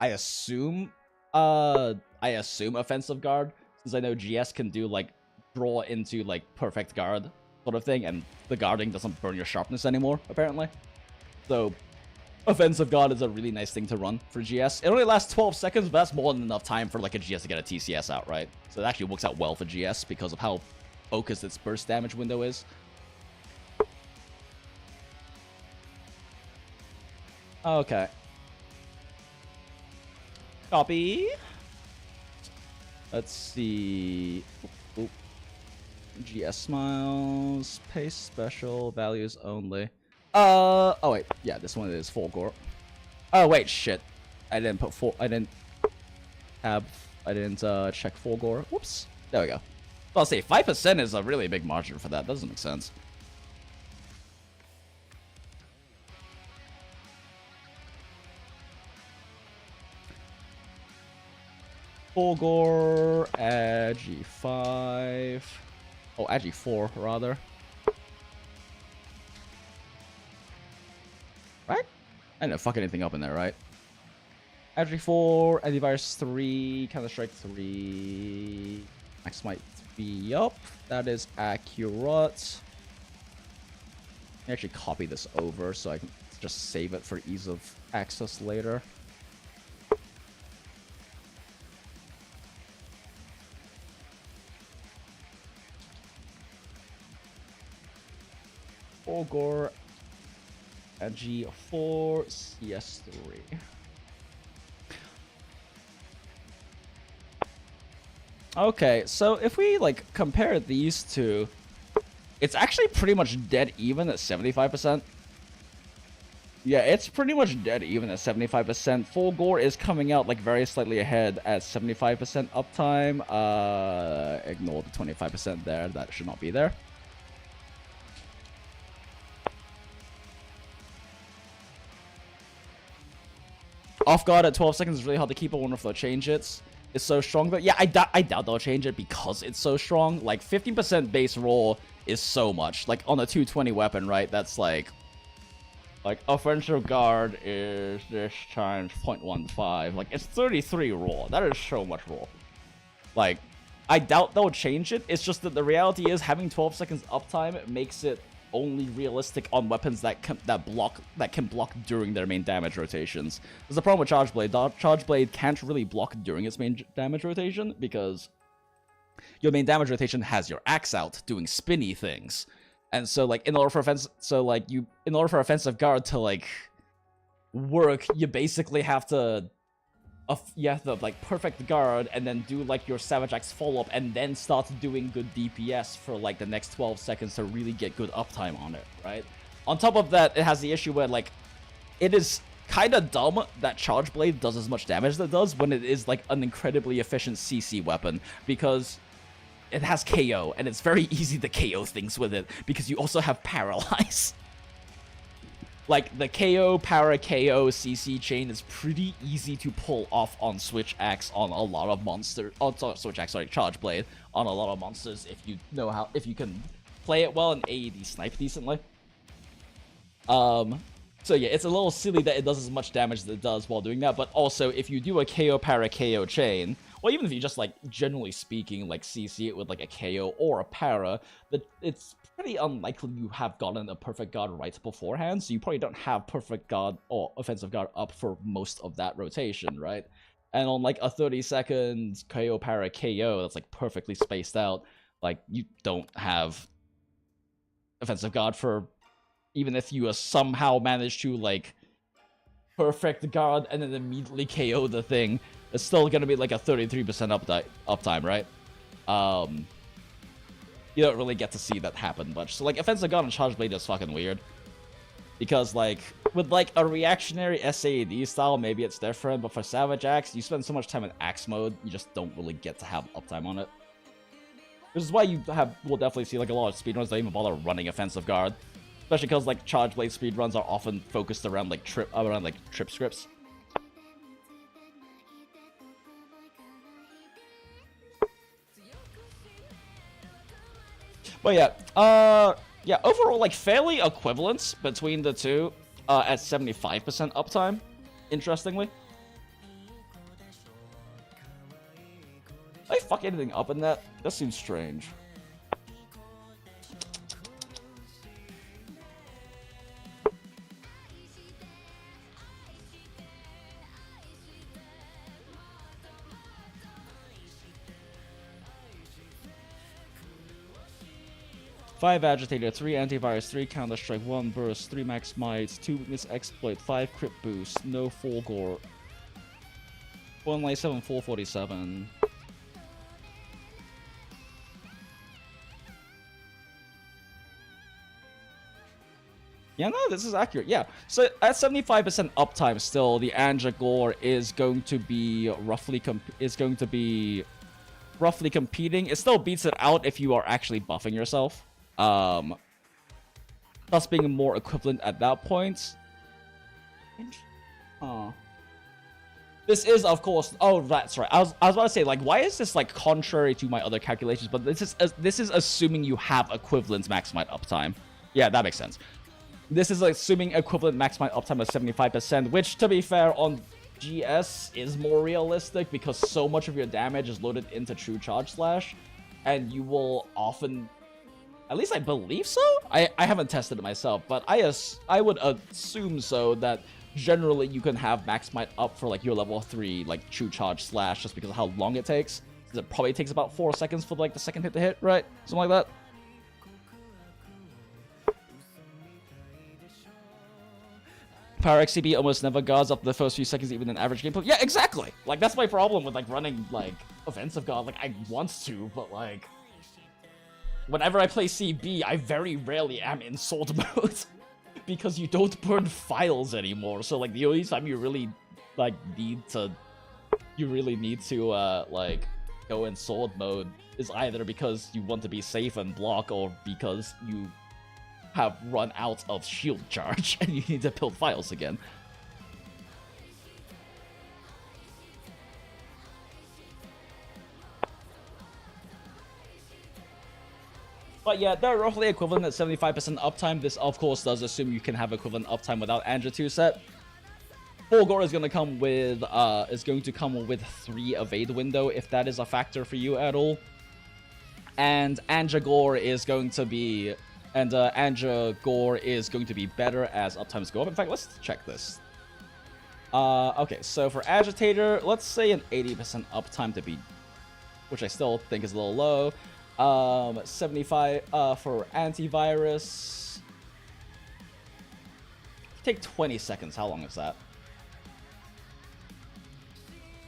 I assume offensive guard, since I know GS can do like draw into like perfect guard sort of thing, and the guarding doesn't burn your sharpness anymore, apparently. So offensive guard is a really nice thing to run for GS. It only lasts 12 seconds, but that's more than enough time for like a GS to get a TCS out, right? So it actually works out well for GS because of how focused its burst damage window is. Okay. Copy. Let's see. Oop. GS smiles. Pace special. Values only. Oh wait. Yeah, this one is full Gore. Oh wait, shit. I didn't put full. I didn't check full Gore. Whoops. There we go. I'll say 5% is a really big margin for that. Doesn't make sense. Full Gore, Agi 5. Oh, Agi 4, rather. Right? I didn't fuck anything up in there, right? Agi 4, Antivirus 3, Counter-Strike 3, Max Might 3, yup. That is accurate. I actually copy this over so I can just save it for ease of access later. Gore, G4, CS3. Okay, so if we like compare these two, it's actually pretty much dead even at 75%. Yeah, it's pretty much dead even at 75%. Full Gore is coming out like very slightly ahead at 75% uptime. Ignore the 25% there. That should not be there. Off guard at 12 seconds is really hard to keep. I wonder if they'll change it. It's so strong, but yeah, I doubt they'll change it because it's so strong. Like 15% base roll is so much. Like on a 220 weapon, right? That's like offensive guard is this times 0.15. Like it's 33 roll. That is so much roll. Like I doubt they'll change it. It's just that the reality is having 12 seconds uptime makes it only realistic on weapons that can block during their main damage rotations. There's a problem with Charge Blade. Charge Blade can't really block during its main damage rotation because your main damage rotation has your axe out doing spinny things, and so like in order for offensive guard to like work, you basically have to like perfect guard and then do like your Savage Axe follow-up and then start doing good DPS for like the next 12 seconds to really get good uptime on it, right? On top of that, it has the issue where like it is kind of dumb that Charge Blade does as much damage as it does when it is like an incredibly efficient CC weapon, because it has KO and it's very easy to KO things with it because you also have Paralyze. Like, the KO, para-KO, CC chain is pretty easy to pull off on Switch Axe on a lot of monsters. Oh, sorry, Charge Blade on a lot of monsters if you know how, if you can play it well and AED snipe decently. So yeah, it's a little silly that it does as much damage as it does while doing that, but also if you do a KO, para-KO chain, or even if you just like generally speaking like CC it with like a KO or a para, that it's pretty unlikely you have gotten a perfect guard right beforehand, so you probably don't have perfect guard or offensive guard up for most of that rotation, right? And on like a 30-second KO para KO that's like perfectly spaced out, like you don't have offensive guard for, even if you somehow manage to like perfect guard and then immediately KO the thing, it's still gonna be like a 33% uptime, right? You don't really get to see that happen much. So like offensive guard and charge blade is fucking weird. Because like with like a reactionary SAD style, maybe it's different, but for Savage Axe, you spend so much time in Axe mode, you just don't really get to have uptime on it. Which is why you will definitely see like a lot of speedruns don't even bother running offensive guard. Especially because like charge blade speedruns are often focused around like trip scripts. But yeah, overall like fairly equivalence between the two at 75% uptime, interestingly. Did I fuck anything up in that? That seems strange. Five agitator, 3 antivirus, 3 counter strike, 1 burst, 3 max mites, 2 weakness exploit, 5 crit boost, no full gore. 197, 447. Yeah, no, this is accurate. Yeah, so at 75% uptime, still the Anja Gore is going to be roughly competing. It still beats it out if you are actually buffing yourself. Thus being more equivalent at that point. This is, of course. Oh, that's right. I was about to say, like, why is this like contrary to my other calculations? But this is assuming you have equivalent maximite uptime. Yeah, that makes sense. This is assuming equivalent maximite uptime of 75%, which, to be fair, on GS is more realistic because so much of your damage is loaded into True Charge Slash, and you will often. At least I believe so? I haven't tested it myself, but I would assume so, that generally you can have maximite up for like your level 3 like True Charge Slash just because of how long it takes. Because it probably takes about 4 seconds for like the second hit to hit, right? Something like that. Power XCB almost never guards up the first few seconds even in average gameplay. Yeah, exactly! Like, that's my problem with like running like offensive guard. Like, I want to, but like whenever I play CB, I very rarely am in sword mode because you don't burn files anymore. So like the only time you really like need to like go in sword mode is either because you want to be safe and block, or because you have run out of shield charge and you need to build files again. But yeah, they're roughly equivalent at 75% uptime. This, of course, does assume you can have equivalent uptime without Anja 2 set. Gore is going to come with 3 evade window if that is a factor for you at all. And Anja Gore is going to be better as uptimes go up. In fact, let's check this. Okay, so for Agitator, let's say an 80% uptime to be, which I still think is a little low. 75 for antivirus. Take 20 seconds. How long is that?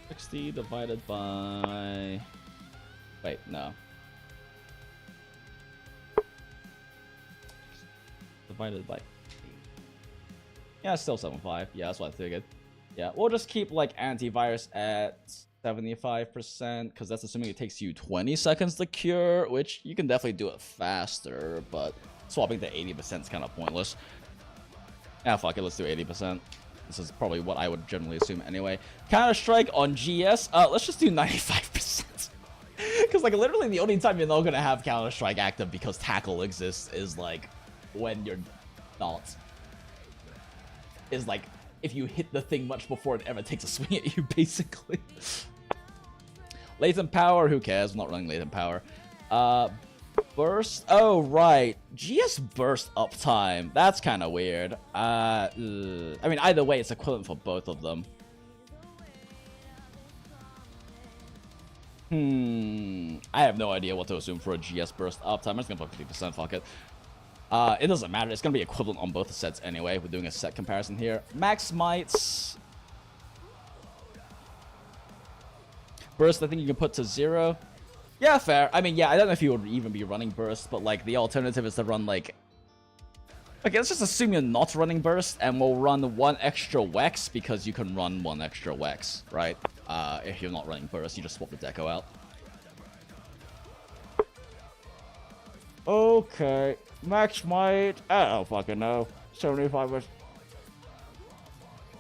60 divided by... Wait, no. Divided by... Yeah, it's still 75. Yeah, that's what I figured. Yeah, we'll just keep, like, antivirus at 75%, because that's assuming it takes you 20 seconds to cure, which you can definitely do it faster, but swapping to 80% is kind of pointless. Yeah, fuck it, let's do 80%. This is probably what I would generally assume anyway. Counter-Strike on GS, let's just do 95%. Because, like, literally the only time you're not going to have Counter-Strike active because Tackle exists is, like, when you're not. Is, like, if you hit the thing much before it ever takes a swing at you, basically. Latent power, who cares? I'm not running latent power. Burst? Oh, right. GS burst uptime. That's kind of weird. I mean, either way, it's equivalent for both of them. I have no idea what to assume for a GS burst uptime. I'm just gonna put 50%, fuck it. It doesn't matter. It's gonna be equivalent on both the sets anyway. We're doing a set comparison here. Max mites. Burst, I think you can put to 0. Yeah, fair. I mean, yeah, I don't know if you would even be running burst, but like the alternative is to run like... Okay, let's just assume you're not running burst, and we'll run 1 extra Wex because you can run 1 extra Wex, right? If you're not running burst, you just swap the deco out. Okay, max might. I don't fucking know. 75.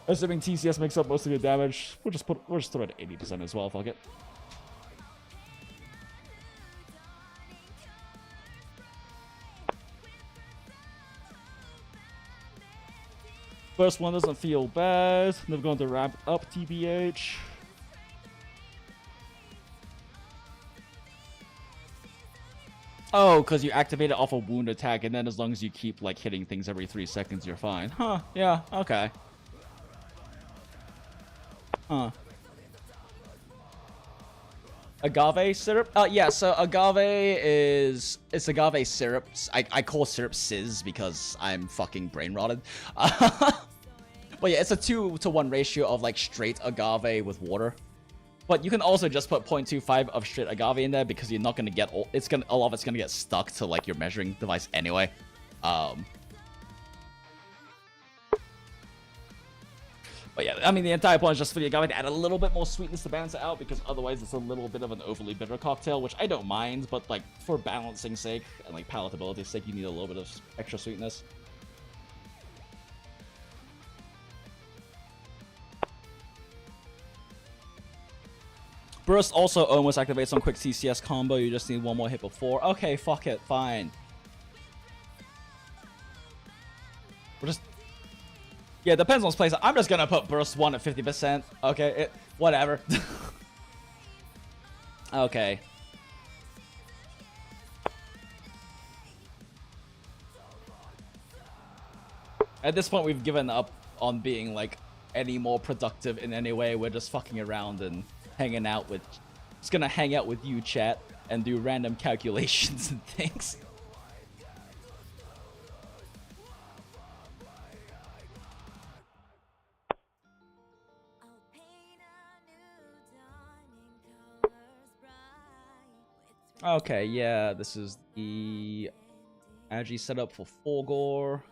Assuming TCS makes up most of your damage, we'll just throw it at 80% as well. Fuck it. First one doesn't feel bad. Never going to ramp up TBH. Oh, because you activate it off a wound attack, and then as long as you keep like hitting things every 3 seconds, you're fine. Huh, yeah, okay. Huh. Agave syrup? Yeah, so agave is... It's agave syrup. I call syrup sizz because I'm fucking brain rotted. But yeah, it's a 2-to-1 ratio of like straight agave with water. But you can also just put 0.25 of straight agave in there because you're not gonna get all... a lot of it's gonna get stuck to like your measuring device anyway. But yeah, I mean, the entire point is just for the agave to add a little bit more sweetness to balance it out, because otherwise it's a little bit of an overly bitter cocktail, which I don't mind, but like for balancing sake and like palatability's sake, you need a little bit of extra sweetness. Burst also almost activates on quick TCS combo. You just need 1 more hit before. Okay, fuck it, fine. We're just... Yeah, depends on place. I'm just gonna put burst 1 at 50%. Okay, whatever. Okay. At this point, we've given up on being like any more productive in any way. We're just fucking around and hanging out with... Just gonna hang out with you, chat, and do random calculations and things. Okay, yeah, this is the Agi setup for Gore.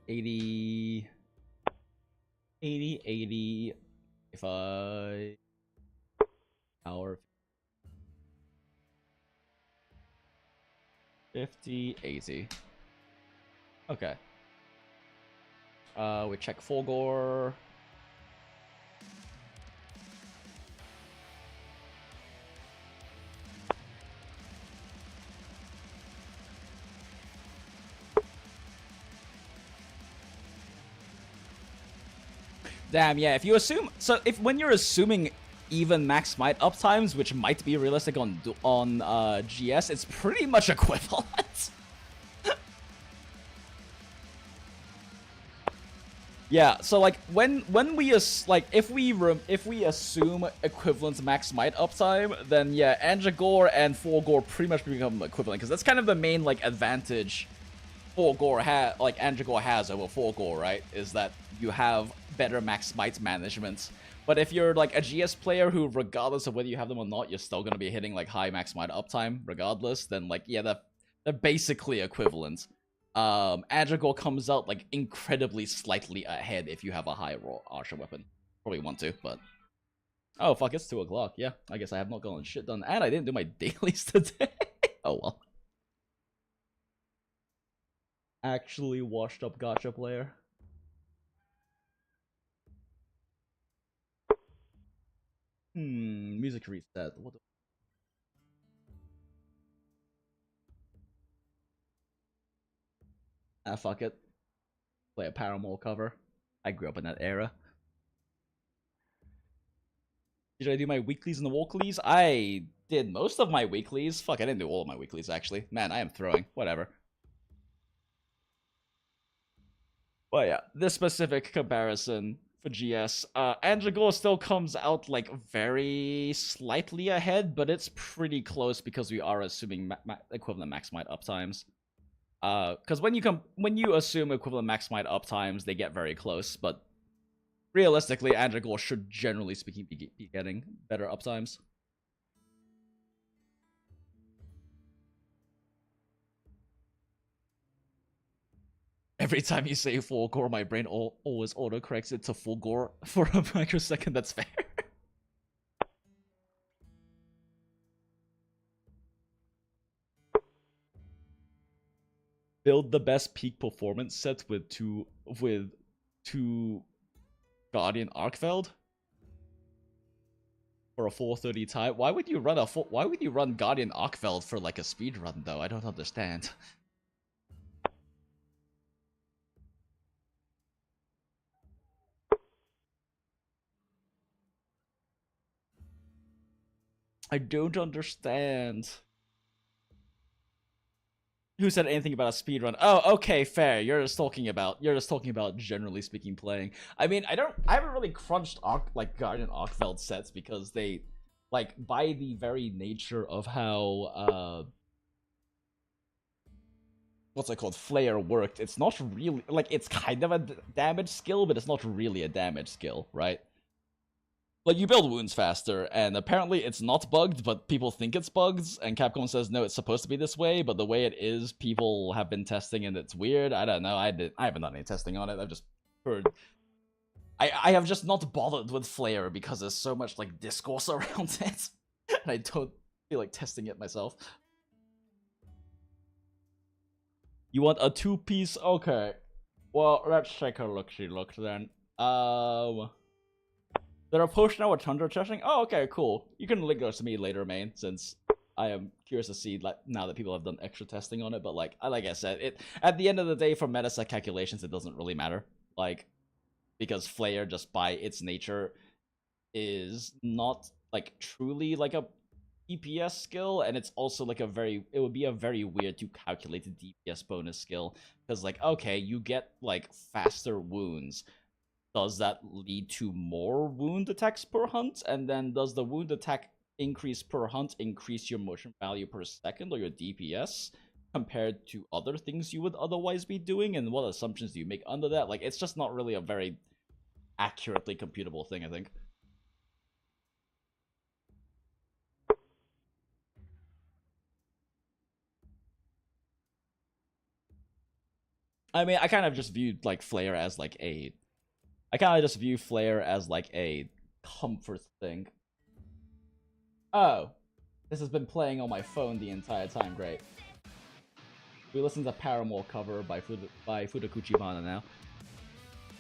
80, 85, power 50, 80. Okay. We check Gore. Damn, yeah, if you assume... So, when you're assuming even max might uptimes, which might be realistic on GS, it's pretty much equivalent. Yeah, so like when we if we assume equivalent max might uptime, then yeah, Gore and Gore pretty much become equivalent, because that's kind of the main like advantage Gore has over Gore, right? Is that you have better max might management. But if you're like a GS player who, regardless of whether you have them or not, you're still gonna be hitting like high max might uptime regardless, then like yeah, they're basically equivalent. Gore comes out like incredibly slightly ahead if you have a high raw Archer weapon. Probably want to, but oh fuck, it's 2 o'clock. Yeah, I guess I have not gotten shit done, and I didn't do my dailies today. Oh well. Actually washed up gacha player. Music reset. What the... Ah, fuck it. play a Paramore cover. I grew up in that era. Did I do my weeklies and the walklies? I did most of my weeklies. Fuck, I didn't do all of my weeklies, actually. Man, I am throwing. Whatever. But yeah, this specific comparison for GS, Gore still comes out, like, very slightly ahead, but it's pretty close because we are assuming equivalent maximite uptimes. Because when you assume equivalent maximite uptimes, they get very close, but realistically, Gore should, generally speaking, be getting better uptimes. Every time you say full gore, my brain always autocorrects it to full gore for a microsecond. That's fair. Build the best peak performance set with two Guardian Arkfeld for a 430 time. Why would you run Guardian Arkfeld for like a speed run though? I don't understand. I don't understand. Who said anything about a speedrun? Oh, okay, fair. You're just talking about generally speaking playing. I mean, I haven't really crunched Guardian Arkfeld sets because they, like, by the very nature of how what's it called, Flare worked, it's not really, like, it's kind of a damage skill, but it's not really a damage skill, right? Like, you build wounds faster, and apparently it's not bugged, but people think it's bugged, and Capcom says, no, it's supposed to be this way, but the way it is, people have been testing, and it's weird. I don't know, I haven't done any testing on it, I've just heard... I have just not bothered with Flare, because there's so much, like, discourse around it, and I don't feel like testing it myself. You want a two-piece? Okay. Well, let's take a look then. There are posts now with Tundra testing? Oh, okay, cool. You can link those to me later, main, since I am curious to see, like, now that people have done extra testing on it, but, like I said, at the end of the day, for meta set calculations, it doesn't really matter. Like, because Flare, just by its nature, is not, like, truly, like, a DPS skill, and it's also, like, it would be a very weird to calculate the DPS bonus skill, because, like, okay, you get, like, faster wounds. Does that lead to more wound attacks per hunt? And then does the wound attack increase per hunt increase your motion value per second or your DPS compared to other things you would otherwise be doing? And what assumptions do you make under that? Like, it's just not really a very accurately computable thing, I think. I mean, I kind of just viewed, like, Flare as, like, I kind of just view Flare as, like, a comfort thing. Oh. This has been playing on my phone the entire time, great. We listen to Paramore cover by Futakuchi Mana now.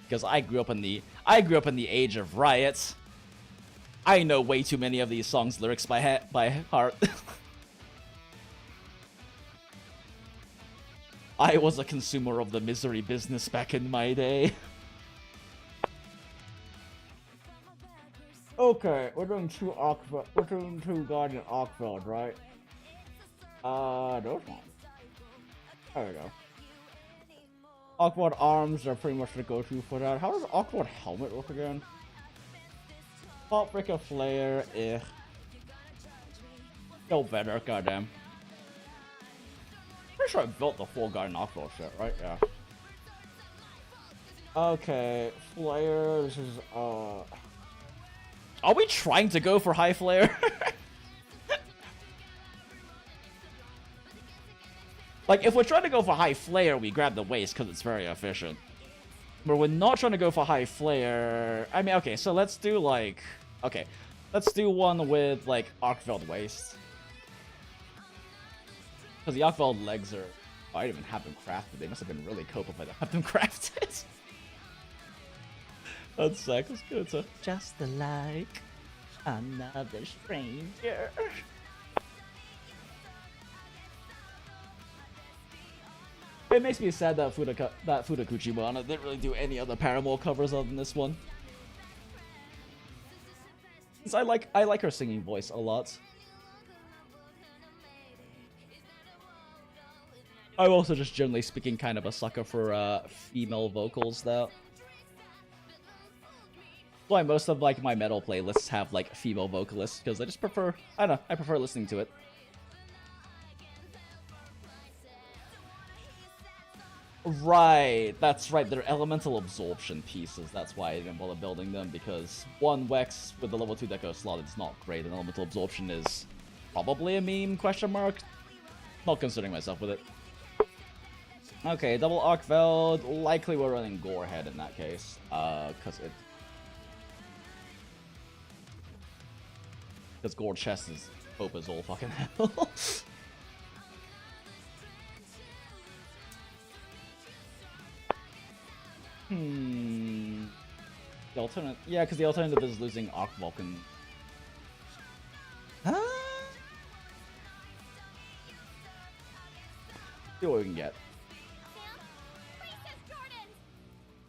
Because I grew up in the age of riots. I know way too many of these songs' lyrics by heart. I was a consumer of the misery business back in my day. Okay, we're doing two Guardian Arkfeld, right? Those ones. There we go. Awkward arms are pretty much the go-to for that. How does awkward helmet look again? Heartbreaker Flare, eh. Still better, goddamn. Pretty sure I built the full Guardian Arkfeld shit, right? Yeah. Okay, Flare, this is, Are we trying to go for high flare? Like, if we're trying to go for high flare, we grab the waist because it's very efficient. But we're not trying to go for high flare. I mean, okay, so let's do, like... Okay, let's do one with, like, Arkfeld waist. Because the Arkfeld legs are... Oh, I didn't even have them crafted. They must have been really cope if I didn't have them crafted. That's sick. That's good, so. Just like another stranger. It makes me sad that Futakuchi Mana didn't really do any other Paramore covers other than this one. I like her singing voice a lot. I'm also just generally speaking kind of a sucker for female vocals though. Why most of like my metal playlists have like female vocalists because I just prefer, I don't know, I prefer listening to it. Right, that's right, they're elemental absorption pieces, that's why I didn't bother building them, because one Wex with the level 2 deco slot is not great, and elemental absorption is probably a meme, question mark? Not considering myself with it. Okay, double Arkveld, likely we're running Gorehead in that case, because Gore Chest is hope as all fucking hell. The alternate, yeah, because the alternative is losing Arc Vulcan. Huh? See what we can get.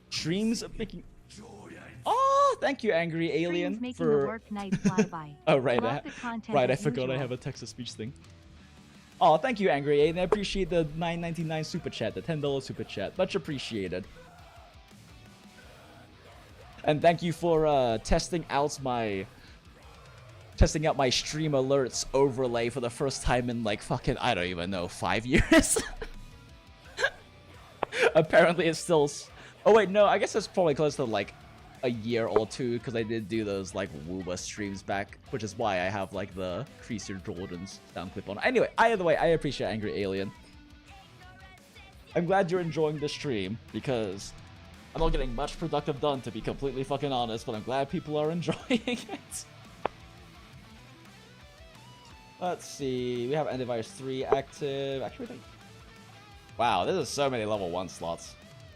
Streams making. Oh, thank you, Angry Alien, for the work night flyby. Oh right, I forgot I have a text-to-speech thing. Oh, thank you, Angry Alien. I appreciate the $9.99 super chat, the $10 super chat, much appreciated. And thank you for testing out my stream alerts overlay for the first time in like fucking, I don't even know, 5 years. Apparently it's still. Oh wait, no, I guess it's probably close to like a year or two because I did do those like Wooba streams back, which is why I have like the Creaser Jordans down clip on. Anyway, either way, I appreciate Angry Alien. I'm glad you're enjoying the stream because I'm not getting much productive done, to be completely fucking honest, but I'm glad people are enjoying it. Let's see, we have Antivirus 3 active. Actually, we don't. Wow, this is so many level 1 slots.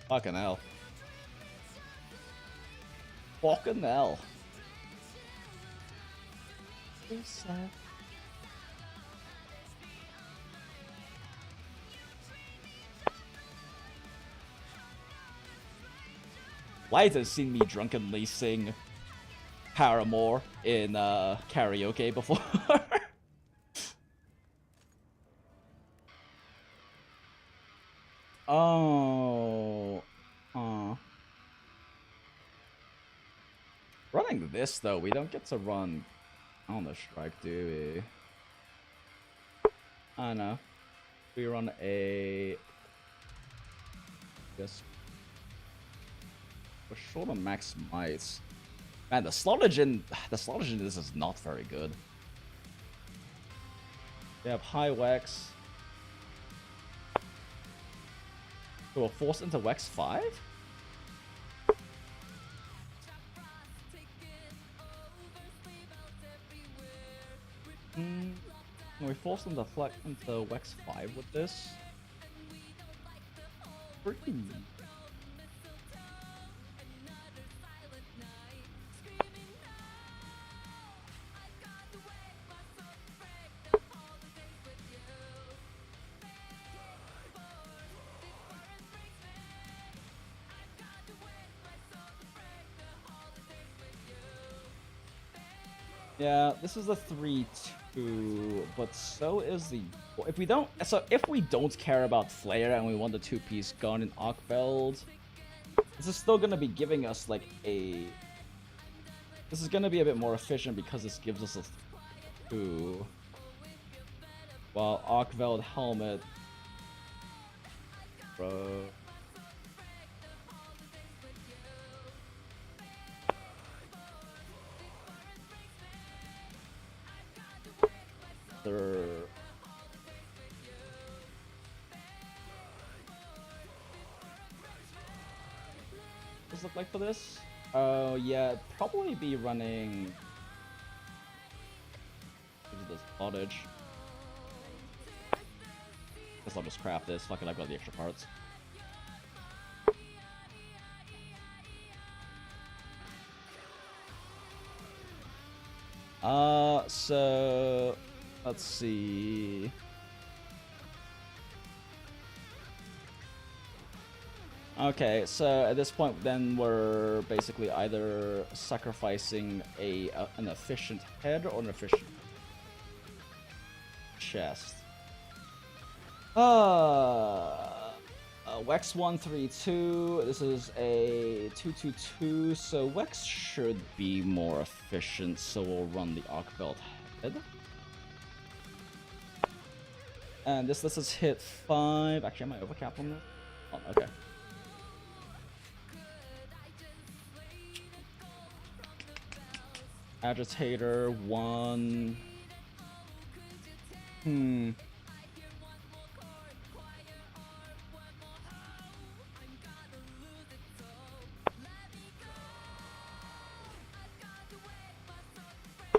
Fucking hell. Fucking hell. Light has seen me drunkenly sing Paramore in karaoke before. Oh. Running this though, we don't get to run on the strike, do we? I know. We run a. Yes. We're short on max mites. Man, the slottage in this is not very good. We have high Wex. So we're forced into Wex 5? We forced them to flex into Wex 5 with this. Freaking. Yeah, this is the 3-2, but so is the. If we don't care about Flare and we want the 2-piece gun in Arkveld, this is still gonna be giving us like a. This is gonna be a bit more efficient because this gives us a 2. While Arkveld helmet, bro. What's it look like for this? Oh yeah, probably be running. This cottage. Guess I'll just craft this. Fuck it, I've got the extra parts. So let's see. Okay, so at this point, then we're basically either sacrificing an efficient head or an efficient chest. Wex 132. This is a 222. So Wex should be more efficient. So we'll run the Arc Belt head. And this lets us hit 5. Actually, am I overcap on this? Oh, okay. Agitator 1.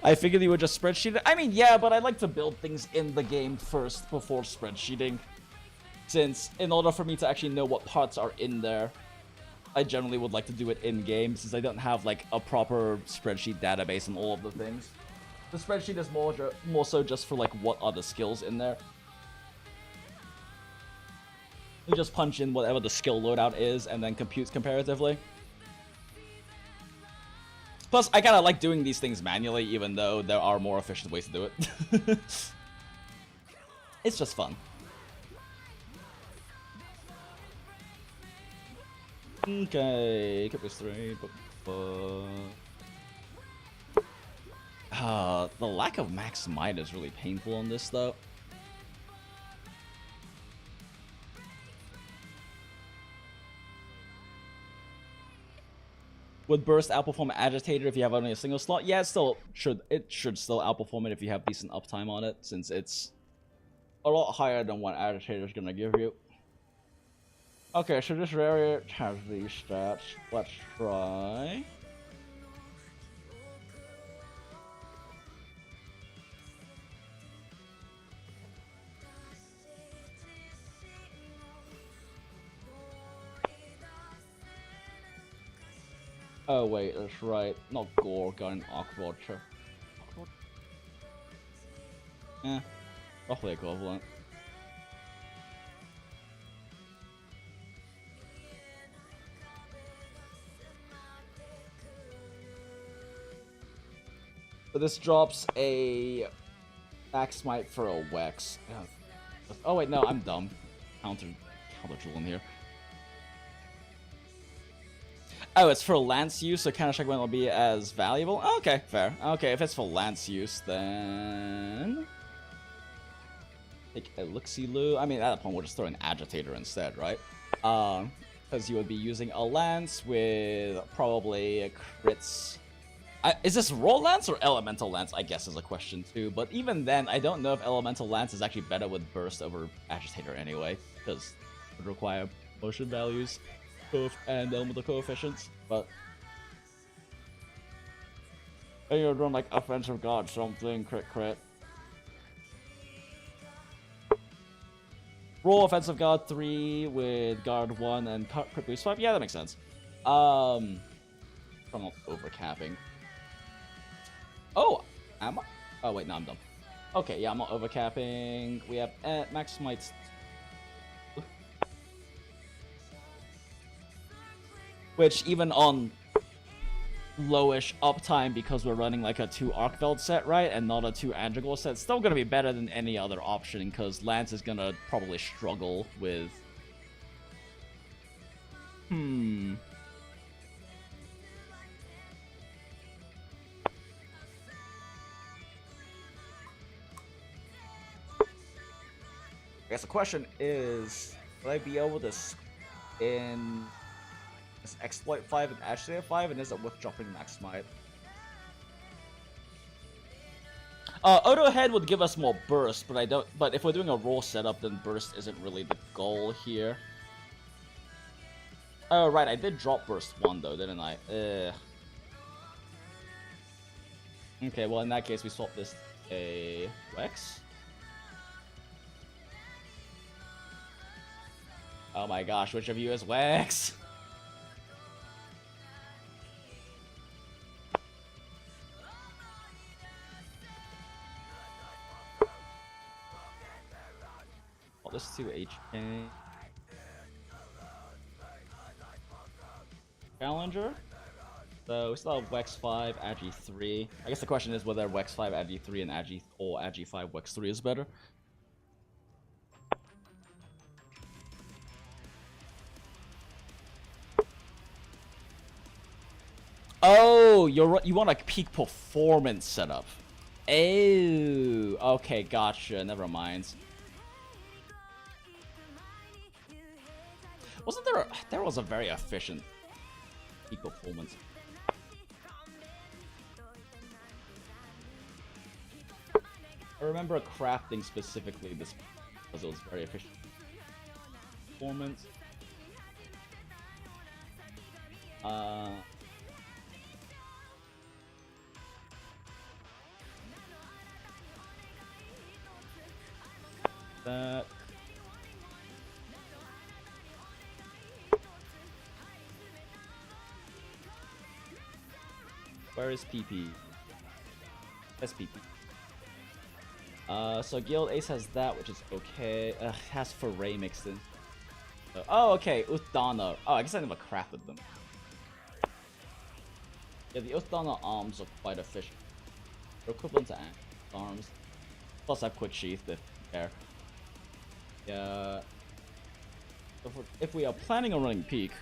I figured you would just spreadsheet it. I mean, yeah, but I like to build things in the game first before spreadsheeting. Since, in order for me to actually know what parts are in there, I generally would like to do it in-game, since I don't have, like, a proper spreadsheet database on all of the things. The spreadsheet is more so just for, like, what are the skills in there. You just punch in whatever the skill loadout is, and then computes comparatively. Plus, I kinda like doing these things manually, even though there are more efficient ways to do it. It's just fun. Okay, could be straight, the lack of max might is really painful on this, though. Would Burst outperform Agitator if you have only a single slot? Yeah, it should still outperform it if you have decent uptime on it, since it's a lot higher than what Agitator is gonna give you. Okay, so this variant has these stats. Let's try. Oh wait, that's right. Not Gore, got an Arc Vulture. Roughly equivalent. So this drops a back smite for a Wex. Oh wait, no, I'm dumb. Counter in here. Oh, it's for Lance use, so counter strike won't be as valuable? Okay, fair. Okay, if it's for Lance use, then take Elixir. I mean, at that point, we'll just throw an Agitator instead, right? Because you would be using a Lance with probably crits. Is this Raw Lance or Elemental Lance? I guess is a question too. But even then, I don't know if Elemental Lance is actually better with Burst over Agitator anyway, because it would require motion values and elemental coefficients. But you're doing like offensive guard something, crit. Roll offensive guard 3 with guard 1 and crit boost 5. Yeah, that makes sense. I'm not overcapping. Oh, am I? Oh wait, no, I'm dumb. Okay, yeah, I'm not overcapping. We have max smites. Which even on lowish uptime, because we're running like a 2 Arc Belt set, right, and not a 2 Andragor set, it's still gonna be better than any other option, because Lance is gonna probably struggle with... I guess the question is, would I be able to spin this Exploit 5 and Agitator 5, and is it worth dropping Max Smite? Auto Head would give us more burst, but but if we're doing a roll setup, then burst isn't really the goal here. Oh right, I did drop burst 1 though, didn't I? Okay, well in that case we swap this a Rex. Oh my gosh, which of you is Wex? Oh, this 2 HK. Challenger. So we still have Wex 5, Agi 3. I guess the question is whether Wex 5, Agi 3, and Agi or Agi 5, Wex 3 is better. Oh, you want a peak performance setup. Oh, okay, gotcha. Never mind. Wasn't there was a very efficient peak performance. I remember crafting specifically this because it was very efficient performance. That. Where is PP? That's PP. So Guild Ace has that, which is okay. Has Foray mixed in. Oh, okay. Uthdana. Oh, I guess I never crafted them. Yeah, the Uthdana arms are quite efficient. They're equivalent to arms. Plus, I have Quick Sheath if you care. Yeah. If we are planning on running Peak,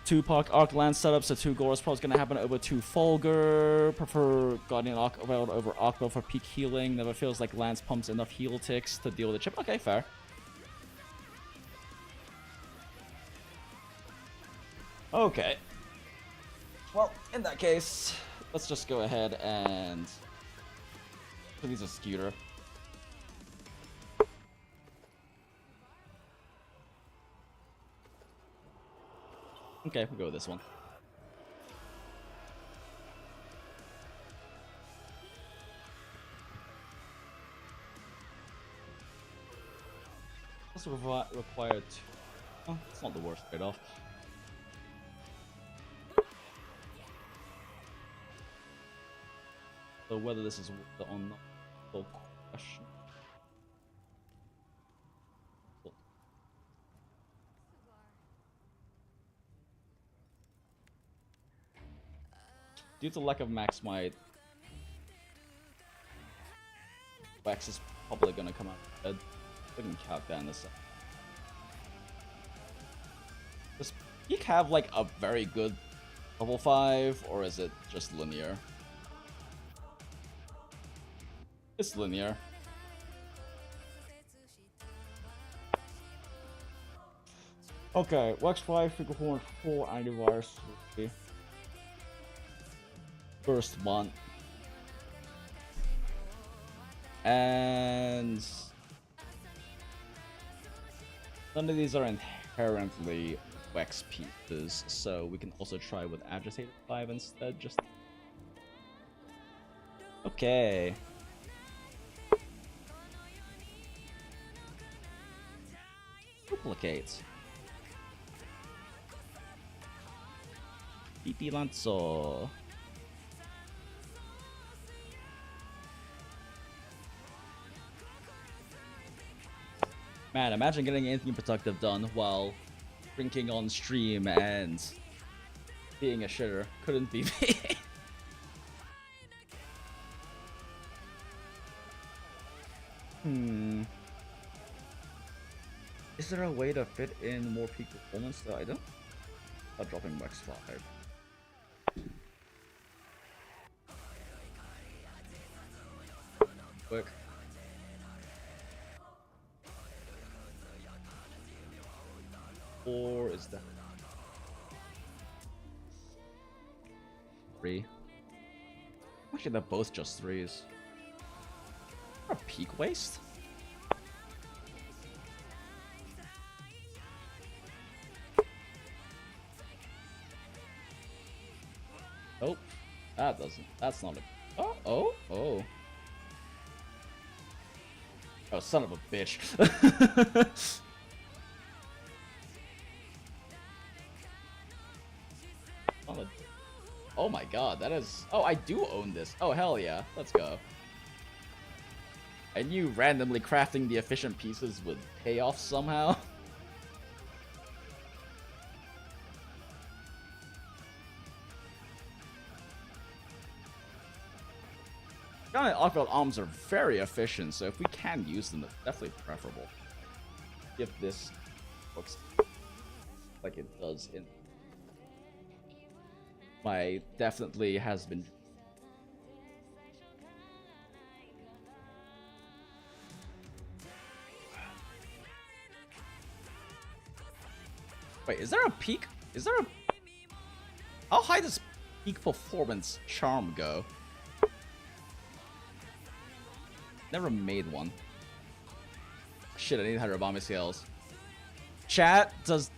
Tupac Arc Land setup, so 2 Gore is probably gonna happen over 2 Fulgur. Prefer Guardian Arc World over Arc World for peak healing. Never feels like Lance pumps enough heal ticks to deal with the chip. Okay, fair. Okay. Well, in that case, let's just go ahead and use a Scooter. Okay, we'll go with this one. Also required. Oh, it's not the worst trade-off. So whether this is worth it or not, still question. Due to lack of max might, Wax is probably gonna come out dead. We can calc that in a sec. Does Peak have like a very good level 5, or is it just linear? It's linear. Okay, Wax 5, Figure 4, 4 antivirus. First one. And none of these are inherently Wex pieces, so we can also try with Agitated 5 instead, just... Okay. Duplicate. PP Lanzo. Man, imagine getting anything productive done while drinking on stream and being a shitter. Couldn't be me. Is there a way to fit in more peak performance though? I don't. Not dropping Wex 5. Quick. Or is that 3? Actually, they're both just 3s. A peak waste? Nope. That doesn't. That's not a. Oh. Oh, son of a bitch. Oh my god, that is... Oh, I do own this. Oh, hell yeah. Let's go. And you randomly crafting the efficient pieces would pay off somehow. Giant Aqua arms are very efficient, so if we can use them, it's definitely preferable. If this looks like it does in my definitely has been. Wait, is there a peak? Is there a... How high does peak performance charm go? Never made one. Shit, I need Harabami scales. Chat, does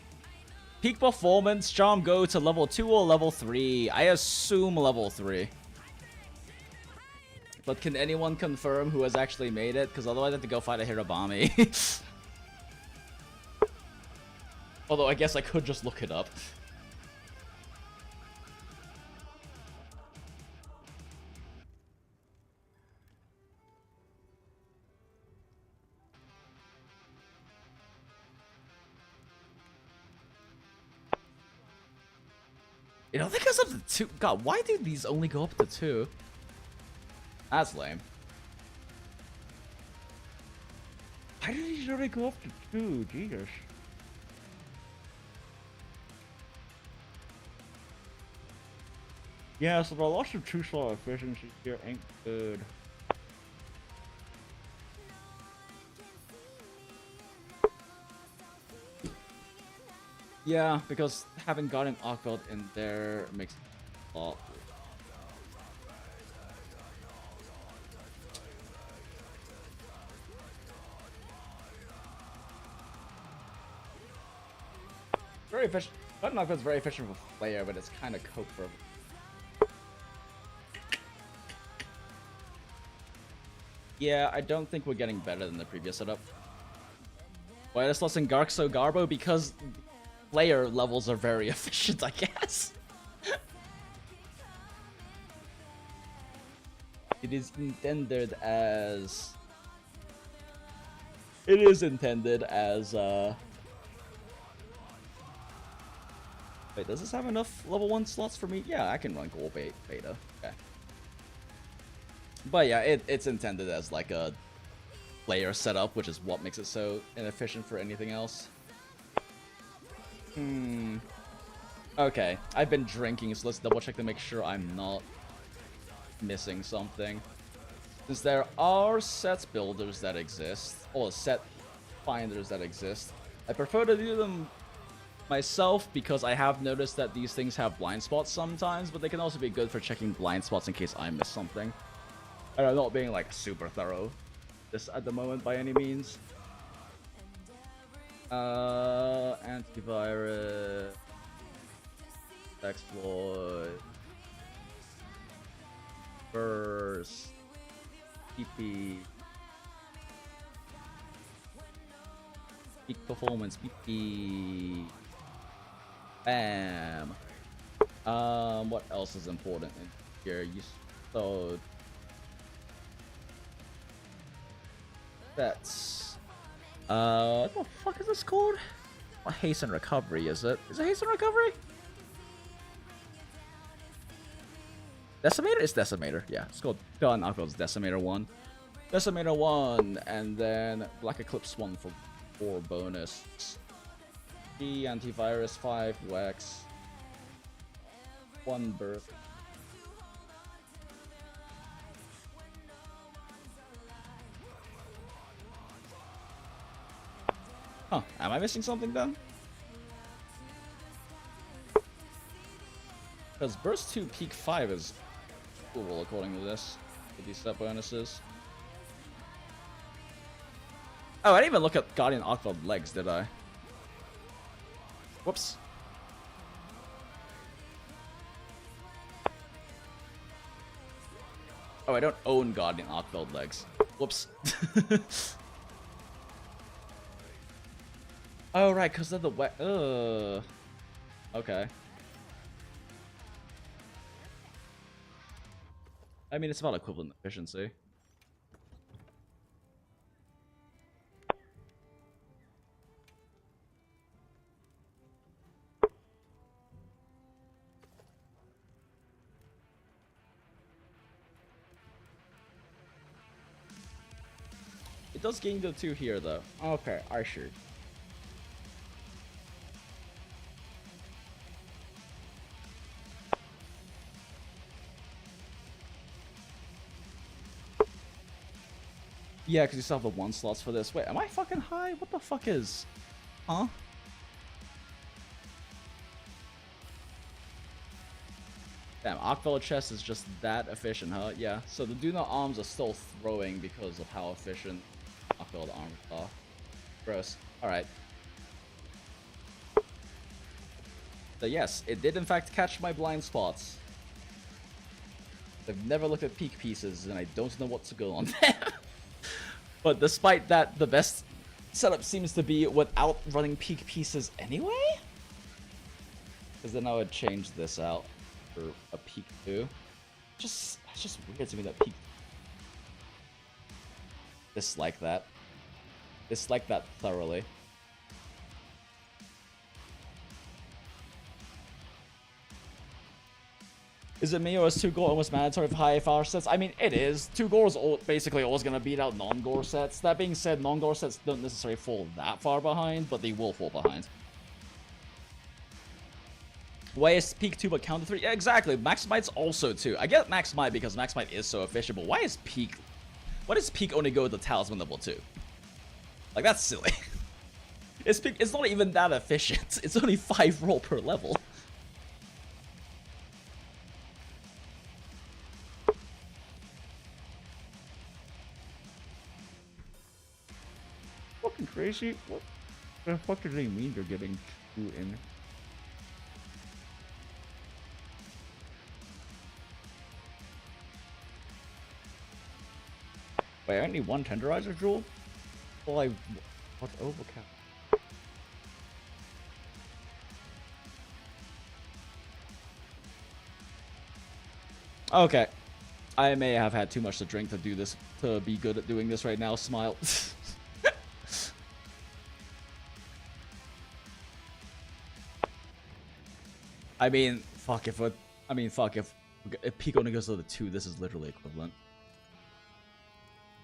peak performance charm go to level 2 or level 3? I assume level 3. But can anyone confirm who has actually made it? Because otherwise I have to go fight a Hirabami. Although I guess I could just look it up. You know, that goes up to 2. God, why do these only go up to 2? That's lame. Why did these only go up to 2? Jesus. Yeah, so the loss of 2-star efficiency here ain't good. Yeah, because having Guardian Aqua in there makes it a lot. Very efficient. Guardian Aqua is very efficient for player, but it's kind of cope for. Yeah, I don't think we're getting better than the previous setup. Why is less in Garxo Garbo? Because player levels are very efficient, I guess. It is intended as... It is intended as, Wait, does this have enough level 1 slots for me? Yeah, I can run Gore Beta. Okay. But yeah, it's intended as like a player setup, which is what makes it so inefficient for anything else. Okay, I've been drinking, so let's double check to make sure I'm not missing something. Since there are set builders that exist, or set finders that exist, I prefer to do them myself because I have noticed that these things have blind spots sometimes, but they can also be good for checking blind spots in case I miss something. And I'm not being like super thorough this at the moment by any means. Antivirus, exploit, burst, PP, peak performance, PP, bam. What else is important in here? So that's what the fuck is this called? What hasten recovery is it? Is it hasten recovery? Decimator? It's Decimator, yeah. It's called Gun Aqua's Decimator 1. Decimator 1, and then Black Eclipse 1 for 4 bonus. 3 antivirus, 5 wax, 1 birth. Huh, am I missing something then? Because Burst 2 Peak 5 is cool according to this, with these set bonuses. Oh, I didn't even look at Guardian Aqua legs, did I? Whoops. Oh, I don't own Guardian Aqua legs. Whoops. Oh, right, because they're the wet. Okay. I mean, it's about equivalent efficiency. It does gain the 2 here, though. Okay, I should. Yeah, because you still have the 1 slots for this. Wait, am I fucking high? What the fuck is... Huh? Damn, Akvel chest is just that efficient, huh? Yeah, so the do not arms are still throwing because of how efficient Akvel arms are. Gross. Alright. So yes, it did in fact catch my blind spots. I've never looked at peak pieces and I don't know what's going on there. But despite that, the best setup seems to be without running peak pieces anyway? Because then I would change this out for a peak 2. It's just weird to me that peak... Dislike that. Dislike that thoroughly. Is it me or is 2 gore almost mandatory for high FR sets? I mean, it is. 2 gore is basically always going to beat out non-gore sets. That being said, non-gore sets don't necessarily fall that far behind, but they will fall behind. Why is peak 2 but counter 3? Yeah, exactly. Max Might's also 2. I get Max Might because Max Might is so efficient, but why does peak only go to Talisman level 2? Like, that's silly. It's not even that efficient. It's only 5 roll per level. Fucking crazy. What the fuck do they mean they're getting 2 in? Wait, I need 1 tenderizer jewel? Well, what overcount? Okay. I may have had too much to drink to do this, to be good at doing this right now. Smile. I mean, fuck if peak only goes to the 2, this is literally equivalent.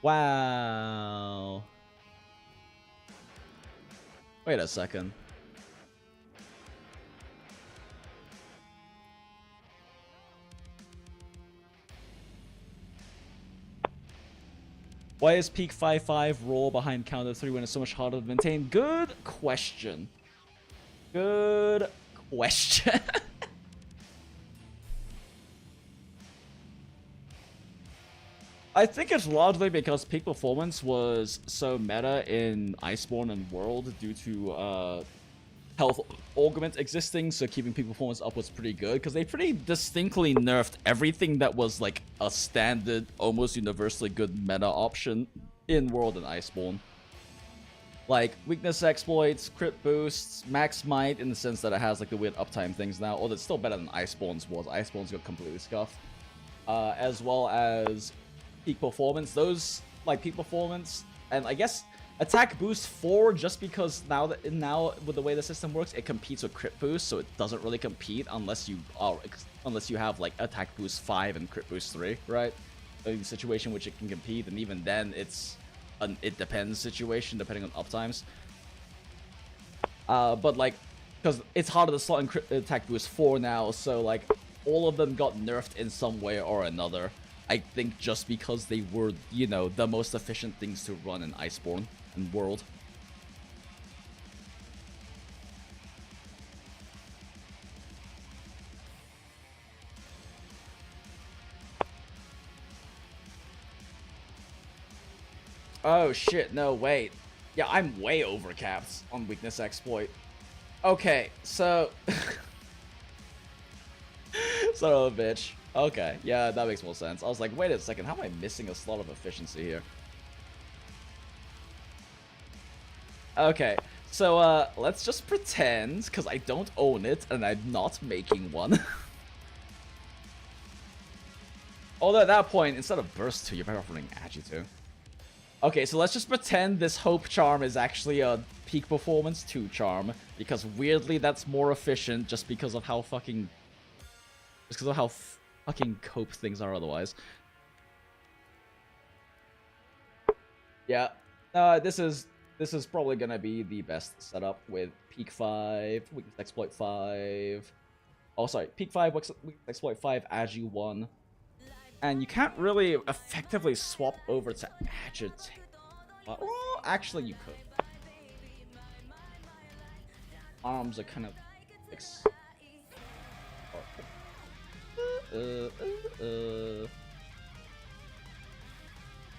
Wow. Wait a second. Why is peak 5-5 roll behind counter 3 when it's so much harder to maintain? Good question. Good question. I think it's largely because peak performance was so meta in Iceborne and World due to health augment existing, so keeping peak performance up was pretty good, because they pretty distinctly nerfed everything that was like a standard, almost universally good meta option in World and Iceborne. Like, weakness exploits, crit boosts, max might in the sense that it has like the weird uptime things now, although it's still better than Iceborne's was. Iceborne's got completely scuffed. As well as peak performance. Those, like, peak performance, and I guess attack boost 4, just because now with the way the system works, it competes with crit boost, so it doesn't really compete unless you have like attack boost 5 and crit boost 3, right? A situation which it can compete, and even then it's an it depends situation depending on uptimes. But like, because it's harder to slot in attack boost 4 now, so like all of them got nerfed in some way or another. I think just because they were, you know, the most efficient things to run in Iceborne and World. Oh shit, no, wait. Yeah, I'm way overcapped on weakness exploit. Okay, so... Son of a bitch. Okay, yeah, that makes more sense. I was like, wait a second, how am I missing a slot of efficiency here? Okay, so let's just pretend, because I don't own it and I'm not making one. Although at that point, instead of burst 2, you're better off running agi 2. Okay, so let's just pretend this hope charm is actually a peak performance 2 charm, because weirdly that's more efficient just because of how fucking cope things are otherwise. Yeah. This is probably gonna be the best setup with peak 5, weakness exploit 5. Oh, sorry, peak 5, weakness exploit 5, agi 1. And you can't really effectively swap over to agitate. Well, actually, you could. Arms are kind of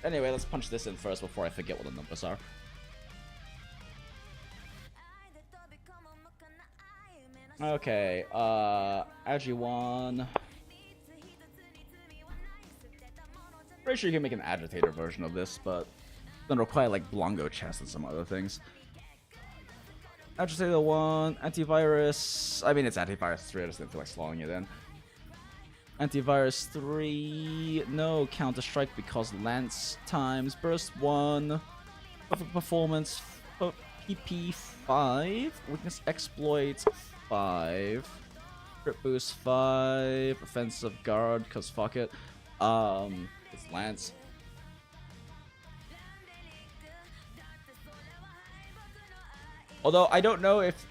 Anyway, let's punch this in first before I forget what the numbers are. Okay, agi 1. Pretty sure you can make an agitator version of this, but then require like Blongo chest and some other things. Agitator 1, antivirus. I mean, it's antivirus 3. I just didn't feel like slowing it in. Antivirus 3. No counter strike because Lance times burst 1. Performance PP 5. Weakness exploit 5. Crit boost 5. Offensive guard because fuck it. It's Lance. Although I don't know if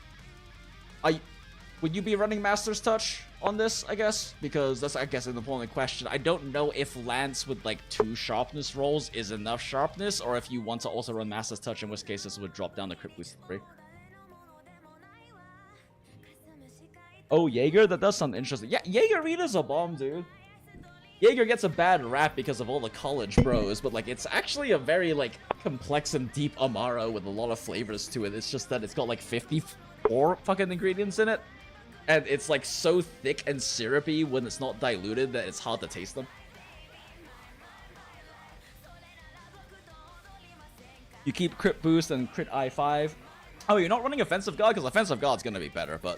would you be running Master's Touch on this, I guess? Because that's, I guess, an important question. I don't know if Lance with like 2 sharpness rolls is enough sharpness, or if you want to also run Master's Touch, in which case this would drop down to crit boost 3. Oh, Jaeger? That does sound interesting. Yeah, Jaeger Reader's a bomb, dude. Jaeger gets a bad rap because of all the college bros, but like it's actually a very like complex and deep Amaro with a lot of flavors to it. It's just that it's got like 54 fucking ingredients in it, and it's like so thick and syrupy when it's not diluted that it's hard to taste them. You keep crit boost and crit I5. Oh, you're not running offensive guard because offensive guard's gonna be better, but.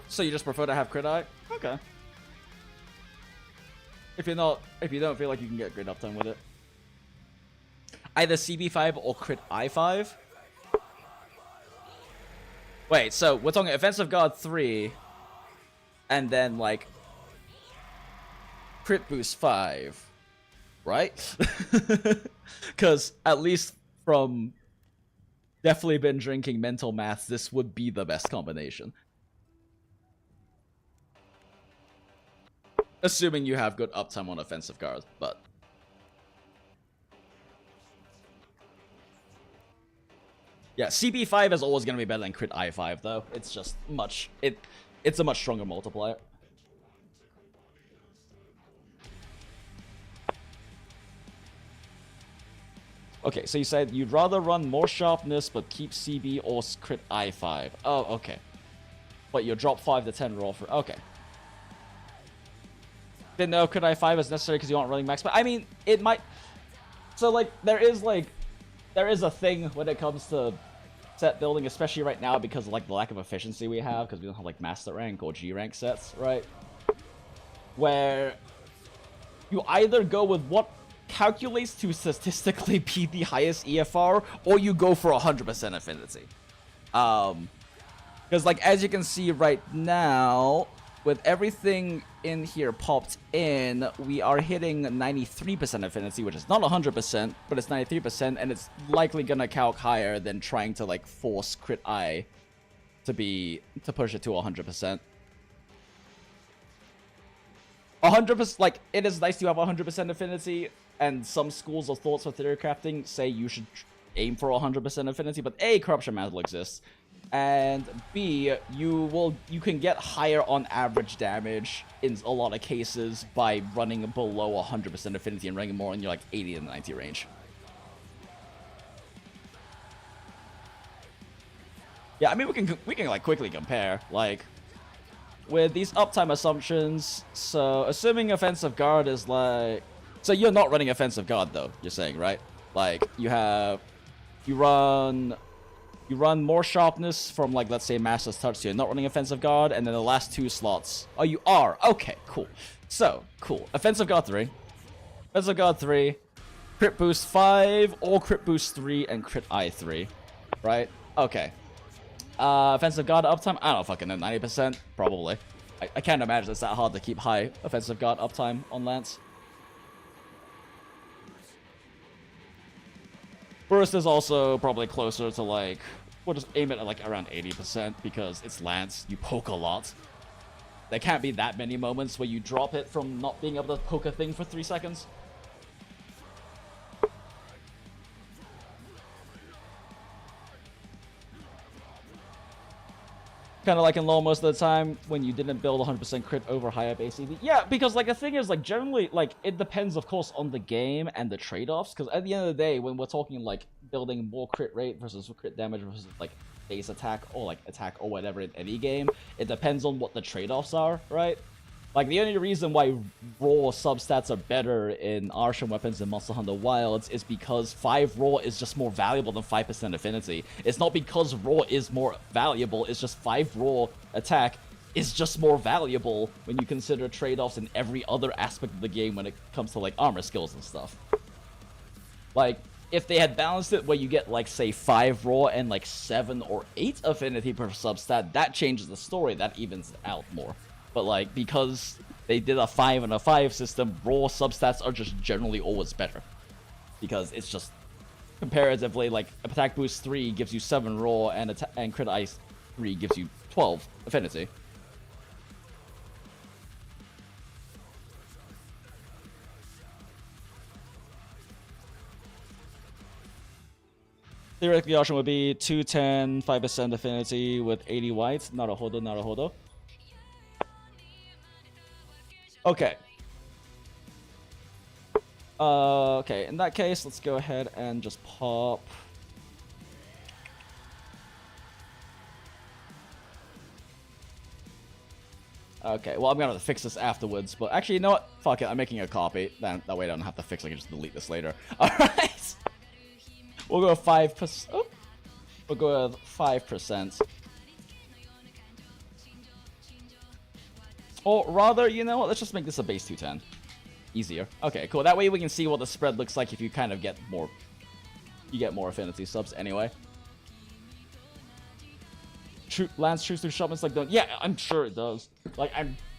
So you just prefer to have crit eye? Okay. If you don't feel like you can get great uptime with it. Either CB5 or crit I5? Wait, so we're talking offensive guard 3, and then like crit boost 5, right? Because at least from definitely been drinking mental maths, this would be the best combination. Assuming you have good uptime on offensive guard, but. Yeah, CB5 is always going to be better than crit I5, though. It's just much. It's a much stronger multiplier. Okay, so you said you'd rather run more sharpness but keep CB or crit I5. Oh, okay. But you drop 5 to 10 roll for. Okay. Didn't know crit I5 is necessary because you aren't running max, but I mean, it might. So, like, there is a thing when it comes to set building, especially right now because of, like, the lack of efficiency we have because we don't have, like, master rank or G rank sets, right? Where you either go with what calculates to statistically be the highest EFR, or you go for 100% affinity. Because, like, as you can see right now, with everything in here popped in, we are hitting 93% affinity, which is not 100%, but it's 93%, and it's likely gonna calc higher than trying to, like, force crit I to push it to 100%. 100%, like, it is nice to have 100% affinity, and some schools of thoughts for theory crafting say you should aim for 100% affinity, but A, corruption mantle exists, and B, you can get higher on average damage in a lot of cases by running below 100% affinity and running more in your like 80 to 90 range. Yeah, I mean we can like quickly compare. Like with these uptime assumptions, so assuming offensive guard is like... So you're not running offensive guard though, you're saying, right? Like, you run more sharpness from, like, let's say Master's Touch, so you're not running offensive guard, and then the last 2 slots... Oh, you are! Okay, cool. So, cool. Offensive guard 3. Offensive guard 3. Crit boost 5, or crit boost 3, and crit I 3. Right? Okay. Offensive guard uptime? I don't fucking know, 90%? Probably. I can't imagine it's that hard to keep high offensive guard uptime on Lance. Burst is also probably closer to, like... We'll just aim it at, like, around 80% because it's Lance. You poke a lot. There can't be that many moments where you drop it from not being able to poke a thing for 3 seconds. Kind of like in LoL most of the time when you didn't build 100% crit over higher base EV. Yeah, because like the thing is like generally like it depends of course on the game and the trade-offs. Because at the end of the day, when we're talking like building more crit rate versus crit damage versus like base attack or like attack or whatever in any game, it depends on what the trade-offs are, right? Like, the only reason why raw substats are better in Arshan weapons and Monster Hunter Wilds is because 5 raw is just more valuable than 5% affinity. It's not because raw is more valuable, it's just 5 raw attack is just more valuable when you consider trade-offs in every other aspect of the game when it comes to, like, armor skills and stuff. Like, if they had balanced it where you get, like, say, 5 raw and, like, 7 or 8 affinity per substat, that changes the story, that evens it out more. But, like, because they did a 5 and a 5 system, raw substats are just generally always better. Because it's just, comparatively, like, attack boost 3 gives you 7 raw, and crit ice 3 gives you 12 affinity. Theoretically, the option would be 210, 5% affinity with 80 white. Naruhodo, naruhodo. Okay. Okay, in that case, let's go ahead and just pop... Okay, well, I'm gonna have to fix this afterwards, but actually, you know what? Fuck it, I'm making a copy. That way I don't have to fix it, I can just delete this later. Alright! We'll go 5%. Oh. We'll go with 5%. Or rather, you know what? Let's just make this a base 210. Easier. Okay, cool. That way we can see what the spread looks like if you kind of get more... You get more affinity subs anyway. Lance shoots through sharpness like don't. Yeah, I'm sure it does. Like,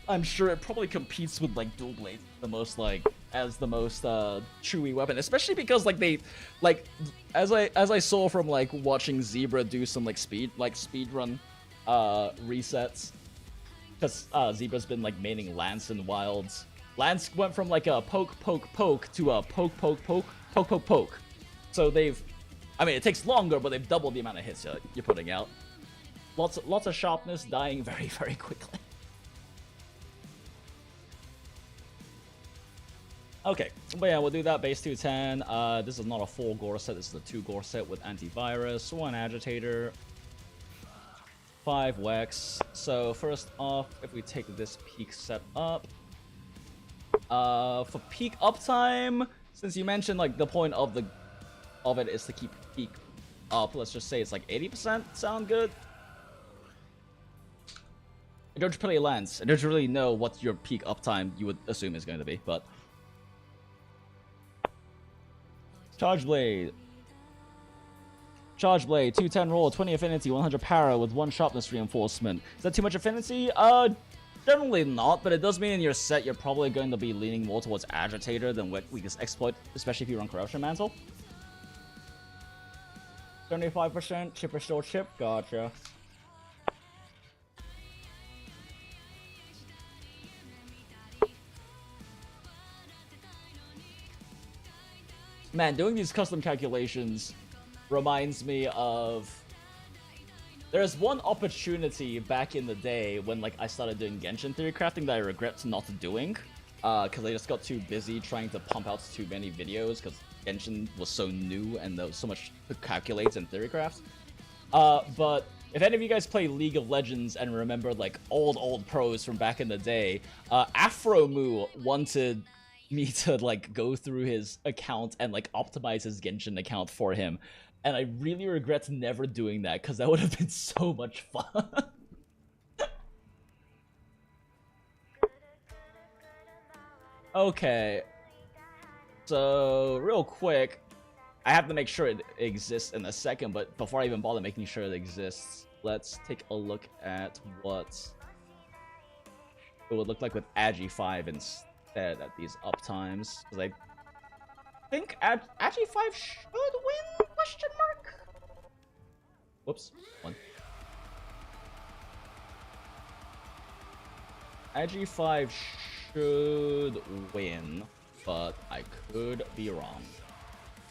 I'm sure it probably competes with like dual blade the most, like, as the most chewy weapon, especially because like they like as I saw from like watching Zebra do some like speed run resets, because Zebra's been like maining Lance in Wilds. Lance went from like a poke to a poke. So they've, I mean, it takes longer, but they've doubled the amount of hits you're putting out. Lots of sharpness, dying very, very quickly. Okay, but yeah, we'll do that base 210. This is not a full Gore set, this is a 2 Gore set with antivirus, 1 agitator, 5 Wex. So first off, if we take this peak set up, for peak uptime, since you mentioned like the point of it is to keep peak up, let's just say it's like 80%. Sound good? I don't play Lance. I don't really know what your peak uptime you would assume is going to be, but Charge Blade, 210 roll, 20 affinity, 100 para with 1 sharpness reinforcement. Is that too much affinity? Generally not, but it does mean in your set you're probably going to be leaning more towards Agitator than Weakest Exploit, especially if you run Corruption Mantle. 75%, chip or still chip, gotcha. Man, doing these custom calculations reminds me of... There's one opportunity back in the day when like I started doing Genshin theory crafting that I regret not doing. Because I just got too busy trying to pump out too many videos because Genshin was so new and there was so much to calculate and theory craft. But if any of you guys play League of Legends and remember like old pros from back in the day, Afro Moo wanted me to like go through his account and like optimize his Genshin account for him, and I really regret never doing that because that would have been so much fun. Okay, so real quick, I have to make sure it exists in a second, but before I even bother making sure it exists, let's take a look at what it would look like with Agi5 instead at these uptimes. Because I think Agi5 should win? Question mark? Whoops. One. Agi5 should win, but I could be wrong.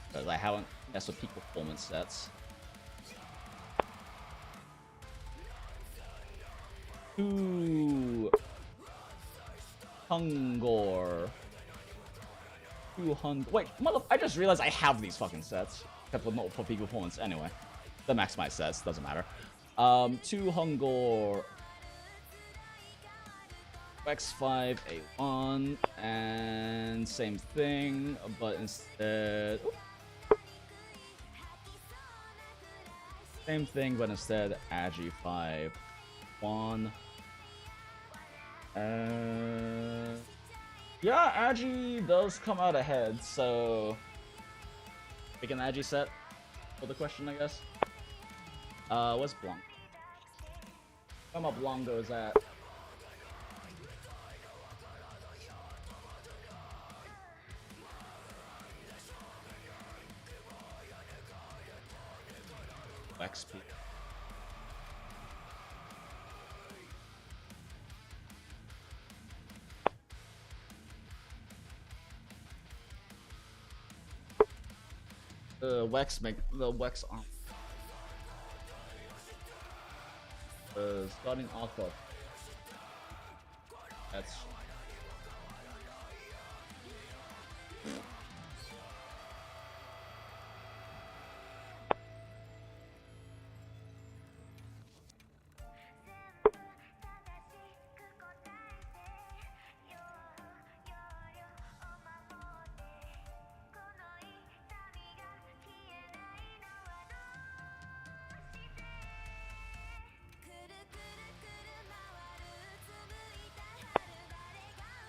Because I haven't messed with peak performance sets. Ooh. Hungor. Wait, I just realized I have these fucking sets. Except for multiple peak performance. Anyway. The maximized sets, doesn't matter. 2 Hungor. X5, A1, and same thing, but instead... Oops. Same thing, but instead Agi 5, 1. Yeah, Agi does come out ahead, so... Pick an Agi set for the question, I guess. What's Blanc? How much Blanco's at? XP. The Wex arm. Starting off of that's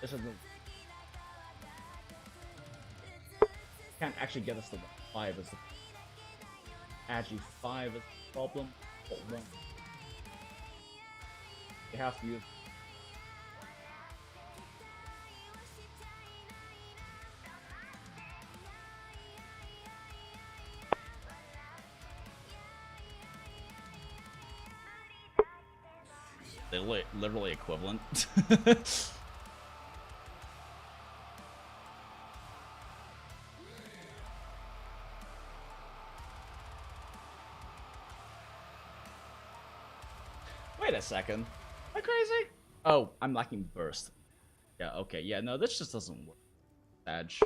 this isn't. Can't actually get us to 5 is the Agi 5 is the problem. But 1. You have to use. They're literally equivalent. Wait a second. Am I crazy? Oh, I'm lacking burst. Yeah, okay. Yeah, no, this just doesn't work. Badge.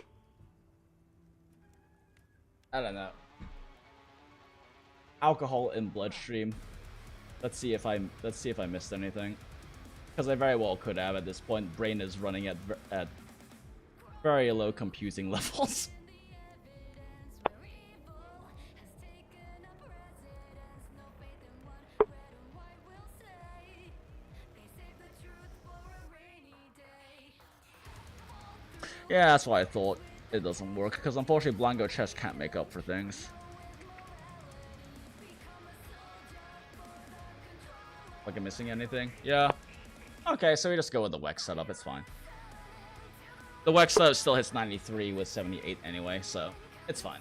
I don't know. Alcohol in bloodstream. Let's see if I missed anything. Because I very well could have at this point. Brain is running at very low computing levels. Yeah, that's why I thought it doesn't work, because unfortunately Blanco chest can't make up for things. Like I'm missing anything? Yeah. Okay, so we just go with the Wex setup, it's fine. The Wex setup still hits 93 with 78 anyway, so it's fine.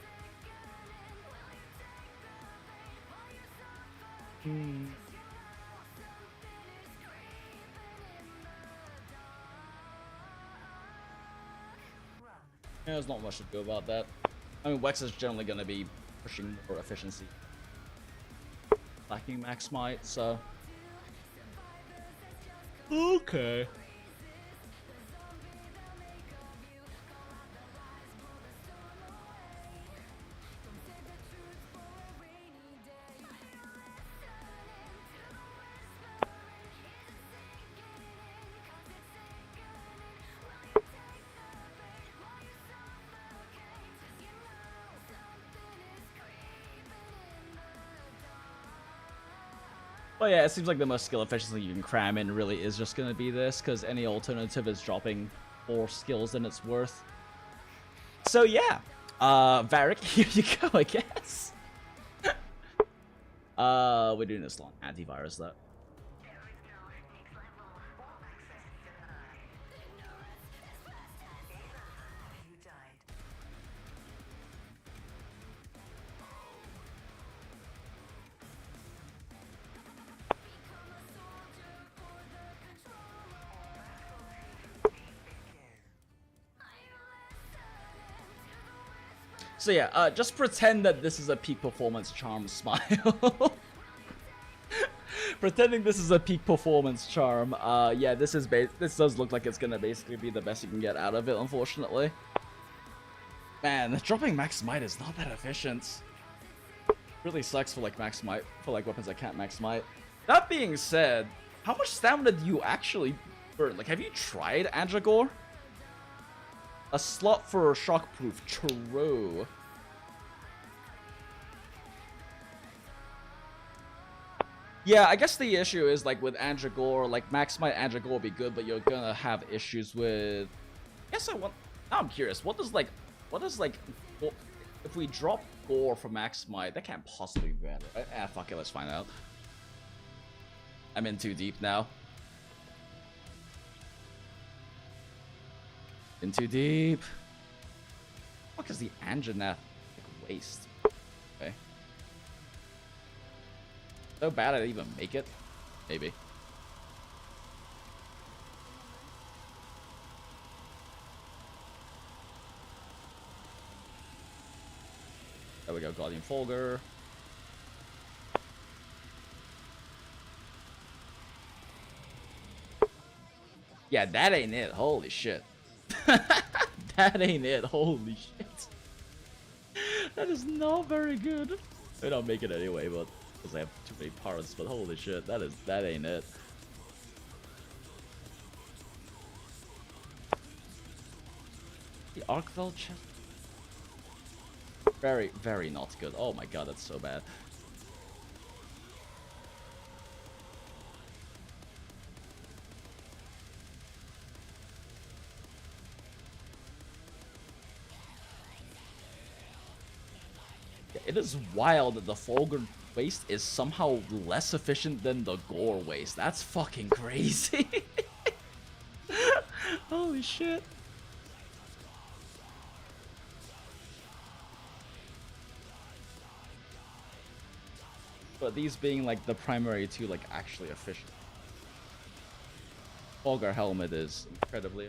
Yeah, there's not much to do about that. I mean, Wex is generally going to be pushing for efficiency. Lacking max might, so... Okay. Oh yeah, it seems like the most skill efficiency you can cram in really is just going to be this, because any alternative is dropping more skills than it's worth. So yeah, Varric, here you go, I guess. We're doing this long antivirus though. So yeah, just pretend that this is a peak performance charm smile. Pretending this is a peak performance charm. Yeah, this does look like it's gonna basically be the best you can get out of it, unfortunately. Man, dropping max might is not that efficient. Really sucks for like max might, for like weapons that can't max might. That being said, how much stamina do you actually burn? Like, have you tried Andragore? A slot for shockproof, true. Yeah, I guess the issue is like with Andragore, like max might Andragore would be good, but you're gonna have issues with. I guess now I'm curious. What does like, if we drop Gore for max might, that can't possibly be better. Right? Ah, fuck it, let's find out. I'm in too deep now. In too deep. What is the Anjanath like, waste? Okay. So bad I'd even make it? Maybe. There we go, Guardian Folger. Yeah, that ain't it. Holy shit. That ain't it. Holy shit. That is not very good. I don't make it anyway, but because I have too many parts. But holy shit, that ain't it. The Arkvel chest. Very, very not good. Oh my god, that's so bad. It is wild that the Folger waste is somehow less efficient than the Gore waste. That's fucking crazy. Holy shit. But these being like the primary two, like actually efficient. Folger helmet is incredibly.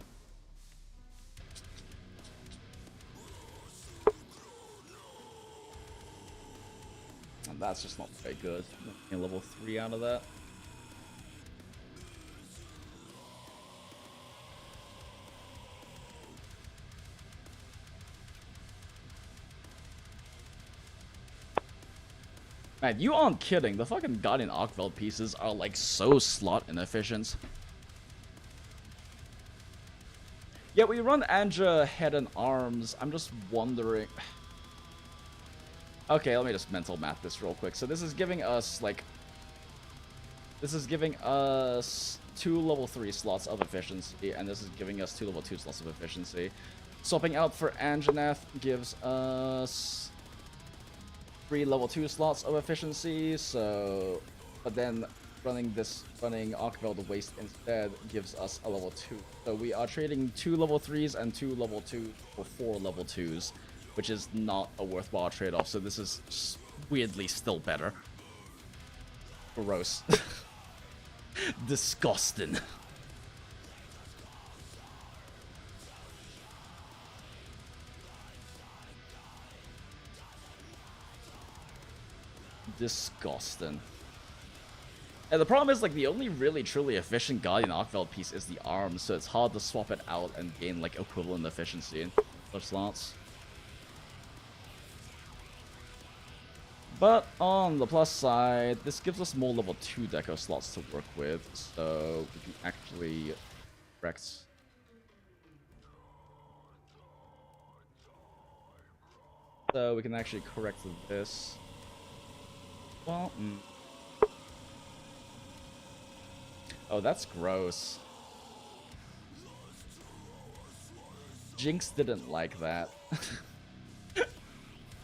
And that's just not very good. Getting level 3 out of that. Man, you aren't kidding. The fucking Guardian Arkvel pieces are like so slot inefficient. Yeah, we run Anja head and arms. I'm just wondering. Okay, let me just mental math this real quick. So this is giving us like. This is giving us 2 level 3 slots of efficiency, and this is giving us 2 level 2 slots of efficiency. Swapping out for Anjanath gives us 3 level 2 slots of efficiency, so but then running Arkvel the Waste instead gives us a level 2. So we are trading 2 level 3s and 2 level 2s for 4 level 2s, which is not a worthwhile trade-off, so this is weirdly still better. Gross. Disgusting. Disgusting. And the problem is, like, the only really truly efficient Guardian Arkvel piece is the arms, so it's hard to swap it out and gain, like, equivalent efficiency in such slots. But on the plus side, this gives us more level 2 deco slots to work with, so we can actually correct. So we can actually correct this. Well, Oh, that's gross. Jinx didn't like that.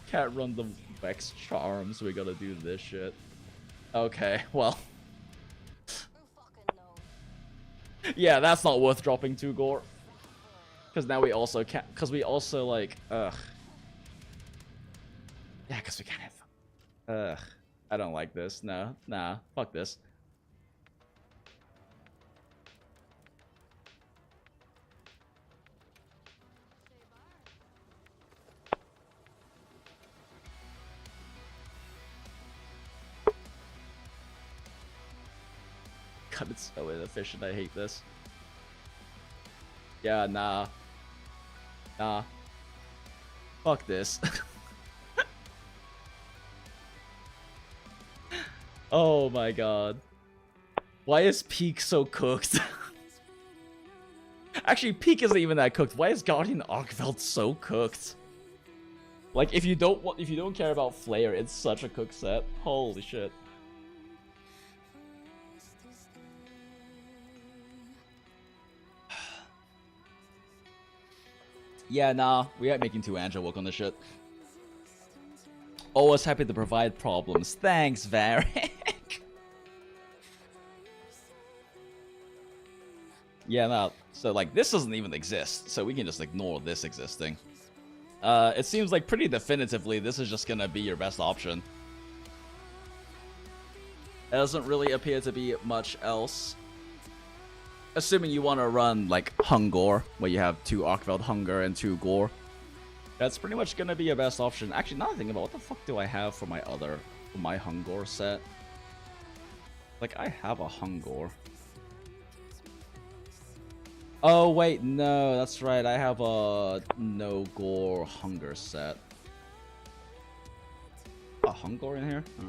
Can't run the Vex charm, so we gotta do this shit. Okay, well. Yeah, that's not worth dropping 2 Gore. Because now we also can't. Because we also, like. Ugh. Yeah, because we can't have. Ugh. I don't like this. No. Nah. Fuck this. God, it's so inefficient. I hate this. Yeah, nah. Nah. Fuck this. Oh my god. Why is Peak so cooked? Actually, Peak isn't even that cooked. Why is Guardian Arkveld so cooked? Like, if you don't care about Flare, it's such a cooked set. Holy shit. Yeah, nah, we ain't making 2 Angel work on this shit. Always happy to provide problems. Thanks, Varric. Yeah, no. So, like, this doesn't even exist, so we can just ignore this existing. It seems like pretty definitively this is just gonna be your best option. It doesn't really appear to be much else. Assuming you want to run, like, Hungor, where you have 2 Arkveld Hunger and 2 Gore. That's pretty much gonna be your best option. Actually, now I think about what the fuck do I have for my Hungor set? Like, I have a Hungor. Oh, wait, no, that's right. I have a no Gore Hunger set. A Hungor in here? Huh.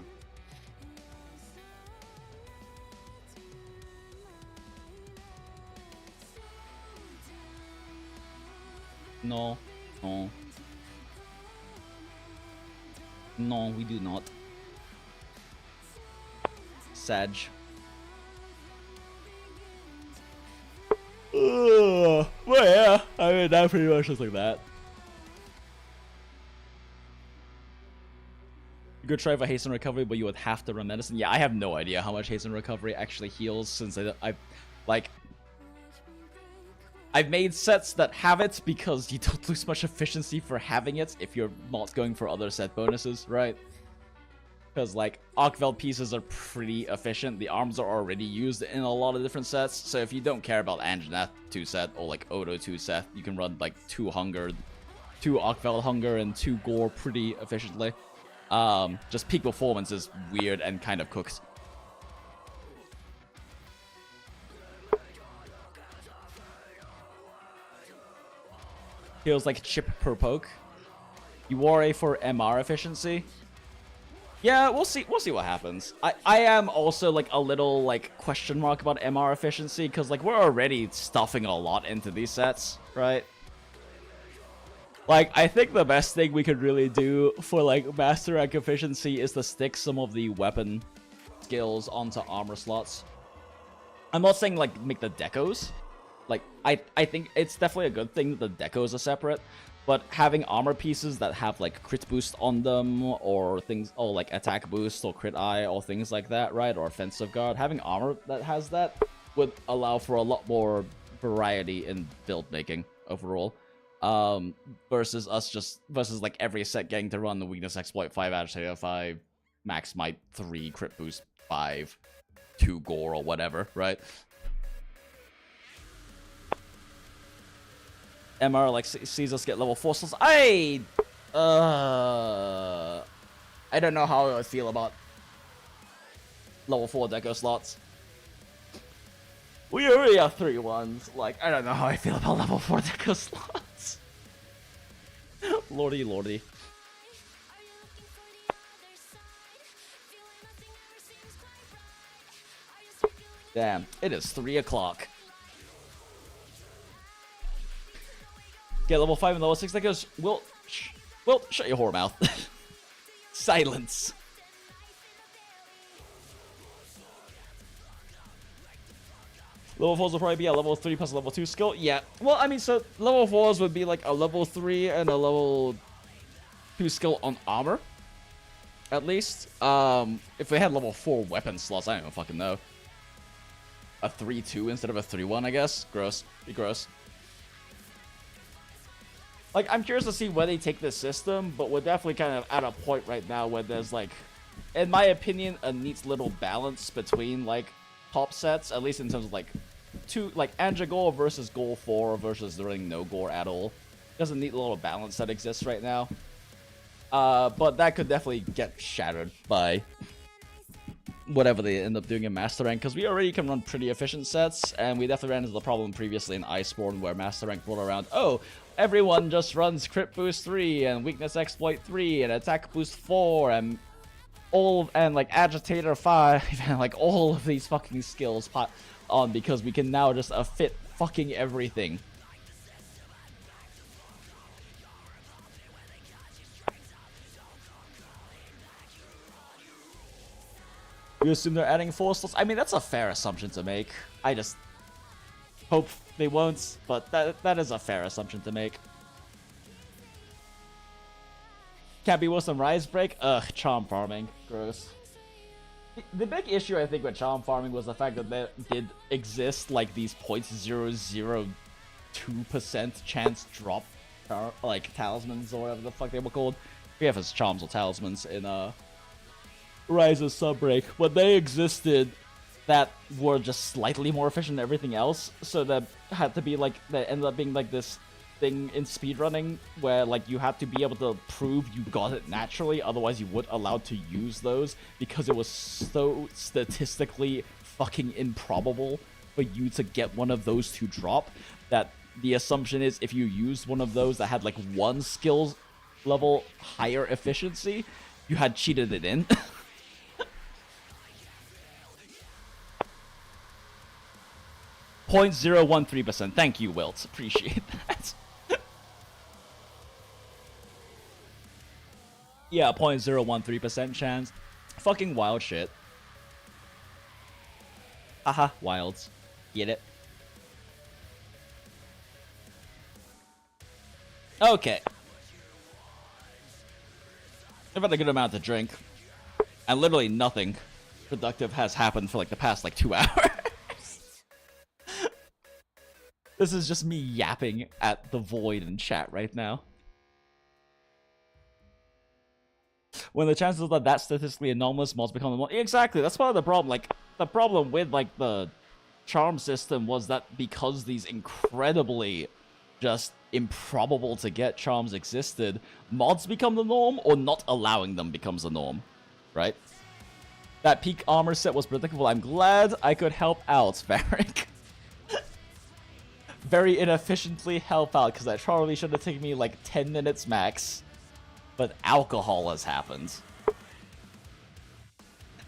No. No. No, we do not. Sag. Well, yeah. I mean, that pretty much looks like that. You could try for hasten recovery, but you would have to run medicine. Yeah, I have no idea how much hasten recovery actually heals, since I've made sets that have it because you don't lose much efficiency for having it if you're not going for other set bonuses, right? Because, like, Arkveld pieces are pretty efficient. The arms are already used in a lot of different sets, so if you don't care about Anjanath 2 set or, like, Odo 2 set, you can run, like, 2 Arkveld Hunger and 2 Gore pretty efficiently. Just peak performance is weird and kind of cooked. Feels like chip per poke. You worry for MR efficiency. Yeah, we'll see what happens. I am also, like, a little, like, question mark about MR efficiency, because, like, we're already stuffing a lot into these sets, right? Like, I think the best thing we could really do for, like, master rank efficiency is to stick some of the weapon skills onto armor slots. I'm not saying, like, make the decos. Like, I think it's definitely a good thing that the decos are separate, but having armor pieces that have, like, crit boost on them, or things, or, like, attack boost, or crit eye, or things like that, right? Or offensive guard, having armor that has that would allow for a lot more variety in build making overall. Versus like, every set getting to run the weakness exploit 5 agitator 5, max might 3, crit boost 5, 2 Gore, or whatever, right? MR, like, sees us get level 4 slots. I don't know how I would feel about level 4 deco slots. We already have 3 ones. Like, I don't know how I feel about level 4 deco slots. Lordy, lordy. Damn, it is 3 o'clock. Get level 5 and level 6 deckers. Well, shut your whore mouth. Silence. Level 4s will probably be a level 3 plus a level 2 skill. Yeah. Well, I mean, so level 4s would be like a level 3 and a level 2 skill on armor. At least. If we had level 4 weapon slots, I don't even fucking know. A 3-2 instead of a 3-1, I guess. Gross. Be gross. Like, I'm curious to see where they take this system, but we're definitely kind of at a point right now where there's, like, in my opinion, a neat little balance between, like, top sets, at least in terms of, like, Anja Gore versus Gore 4 versus really no Gore at all. There's a neat little balance that exists right now. But that could definitely get shattered by whatever they end up doing in Master Rank, because we already can run pretty efficient sets, and we definitely ran into the problem previously in I SWEAR where Master Rank brought around, oh, everyone just runs crit boost 3 and weakness exploit 3 and attack boost 4 and like agitator 5 and like all of these fucking skills put on because we can now just fit fucking everything. You assume they're adding 4 slots? I mean, that's a fair assumption to make. I just hope they won't, but that is a fair assumption to make. Can't be worse than Rise Break? Ugh, charm farming. Gross. The big issue, I think, with charm farming was the fact that there did exist, like, these 0.002% chance drop, like, talismans or whatever the fuck they were called. I forget if it's charms or talismans in, Rise of Sunbreak. But they existed that were just slightly more efficient than everything else, so that had to be, like, that ended up being, like, this thing in speedrunning where like you had to be able to prove you got it naturally, otherwise you weren't allowed to use those because it was so statistically fucking improbable for you to get one of those to drop that the assumption is if you used one of those that had like one skills level higher efficiency, you had cheated it in. 0.013%. Thank you, Wilt. Appreciate that. Yeah, 0.013% chance. Fucking wild shit. Haha, wilds. Get it? Okay. I've had a good amount to drink. And literally nothing productive has happened for like the past like 2 hours. This is just me yapping at the void in chat right now. When the chances are that statistically anomalous mods become the exactly, that's part of the problem. Like, the problem with, like, the charm system was that because these incredibly just improbable to get charms existed, mods become the norm, or not allowing them becomes the norm, right? That peak armor set was predictable. I'm glad I could help out, Varric. Very inefficiently help out, because that probably should have taken me, like, 10 minutes max. But alcohol has happened.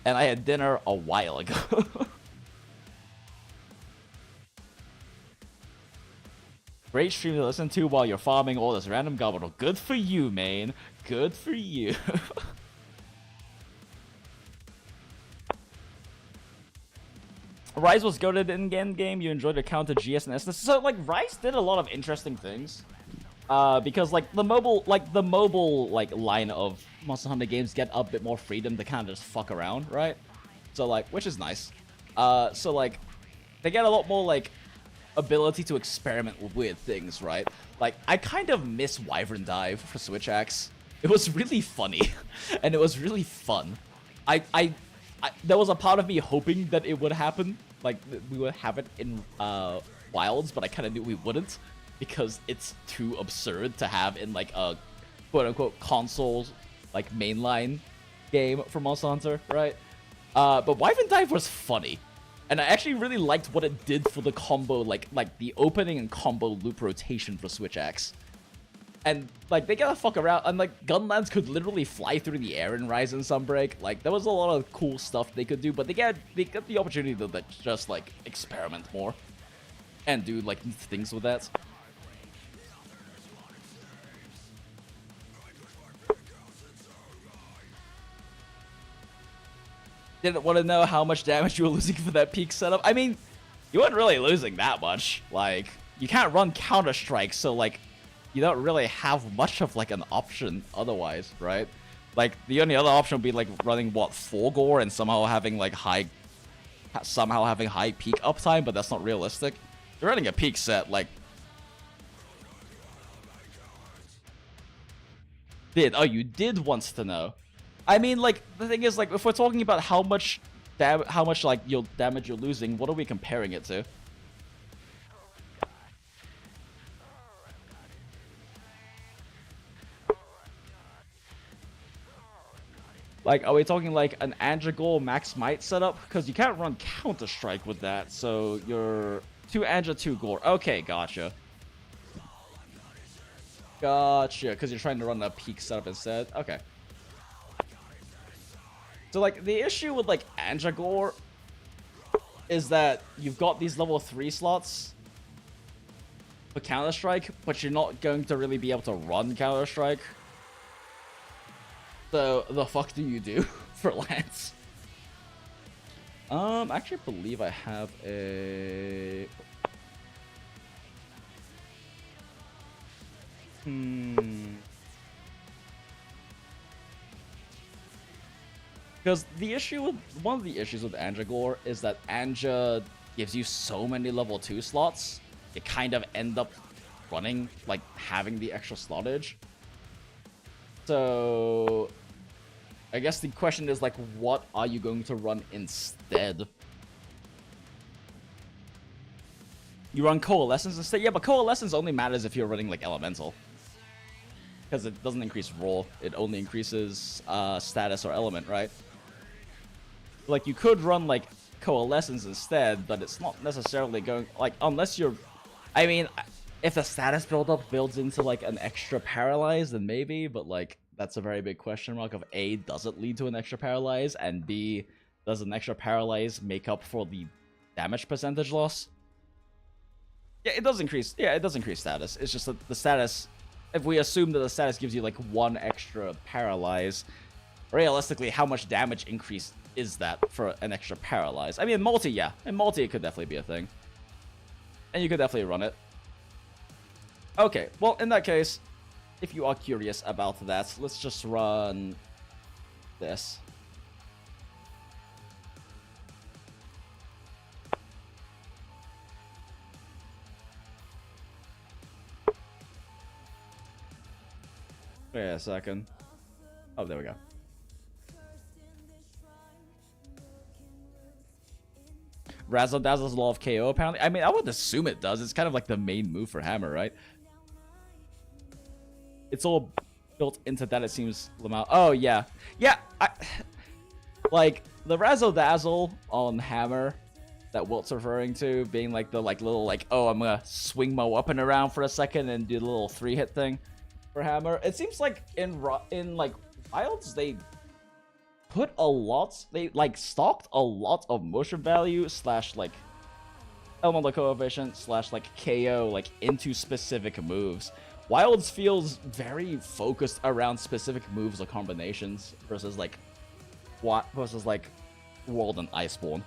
And I had dinner a while ago. Great stream to listen to while you're farming all this random gobble. Good for you, man. Good for you. Rise was goated in game. You enjoyed the counter GS and SS. So, like, Rise did a lot of interesting things. Because like the mobile line of Monster Hunter games get a bit more freedom to kind of just fuck around, right? So like, which is nice. So like, they get a lot more like ability to experiment with things, right? Like, I kind of miss Wyvern Dive for Switch Axe. It was really funny, and it was really fun. There was a part of me hoping that it would happen, like we would have it in Wilds, but I kind of knew we wouldn't. Because it's too absurd to have in like a quote-unquote console like mainline game for Monster Hunter, right? But Wyvern Dive was funny. And I actually really liked what it did for the combo, like the opening and combo loop rotation for Switch Axe. And like they gotta fuck around, and like Gunlands could literally fly through the air in Rise and Sunbreak. Like there was a lot of cool stuff they could do, but they got the opportunity to like, just like experiment more and do like neat things with that. Didn't want to know how much damage you were losing for that peak setup. I mean, you weren't really losing that much. Like, you can't run Counter-Strike, so like, you don't really have much of like an option otherwise, right? Like, the only other option would be like running what, 4 Gore and somehow having like high peak uptime, but that's not realistic. You're running a peak set, like. You did wants to know. I mean, like, the thing is, like, if we're talking about how much like damage you're losing, what are we comparing it to? Like, are we talking like an Andragol max might setup? Because you can't run Counter-Strike with that, so you're 2 Andra, 2 Gore. Okay, gotcha. Gotcha, because you're trying to run a peak setup instead. Okay. So, like, the issue with, like, Andragor is that you've got these level 3 slots for Counter-Strike, but you're not going to really be able to run Counter-Strike. So, the fuck do you do for Lance? I actually believe I have a... Because one of the issues with Andragor is that Anja gives you so many level 2 slots, you kind of end up running, like, having the extra slotage. So, I guess the question is, like, what are you going to run instead? You run Coalescence instead? Yeah, but Coalescence only matters if you're running, like, Elemental. Because it doesn't increase roll, it only increases status or element, right? Like, you could run, like, Coalescence instead, but it's not necessarily going, like, unless you're... I mean, if the status build-up builds into, like, an extra Paralyze, then maybe, but, like, that's a very big question mark of A, does it lead to an extra Paralyze, and B, does an extra Paralyze make up for the damage percentage loss? Yeah, it does increase status. It's just that the status... If we assume that the status gives you, like, 1 extra Paralyze, realistically, how much damage increase is that for an extra Paralyze? I mean, in multi, yeah. In multi, it could definitely be a thing. And you could definitely run it. Okay, well, in that case, if you are curious about that, let's just run this. Wait a second. Oh, there we go. Razzle Dazzle's Law of KO, apparently. I mean, I would assume it does. It's kind of like the main move for Hammer, right? It's all built into that, it seems, Lamau. Oh, yeah. Yeah, like, the Razzle Dazzle on Hammer that Wilt's referring to, being like the, like, little, like, oh, I'm gonna swing my weapon around for a second and do the little 3-hit thing for Hammer. It seems like in like, Wilds, they put a lot, they, like, stocked a lot of motion value / like, elemental coefficient / like, KO, like, into specific moves. Wilds feels very focused around specific moves or combinations versus, like, World and Iceborne.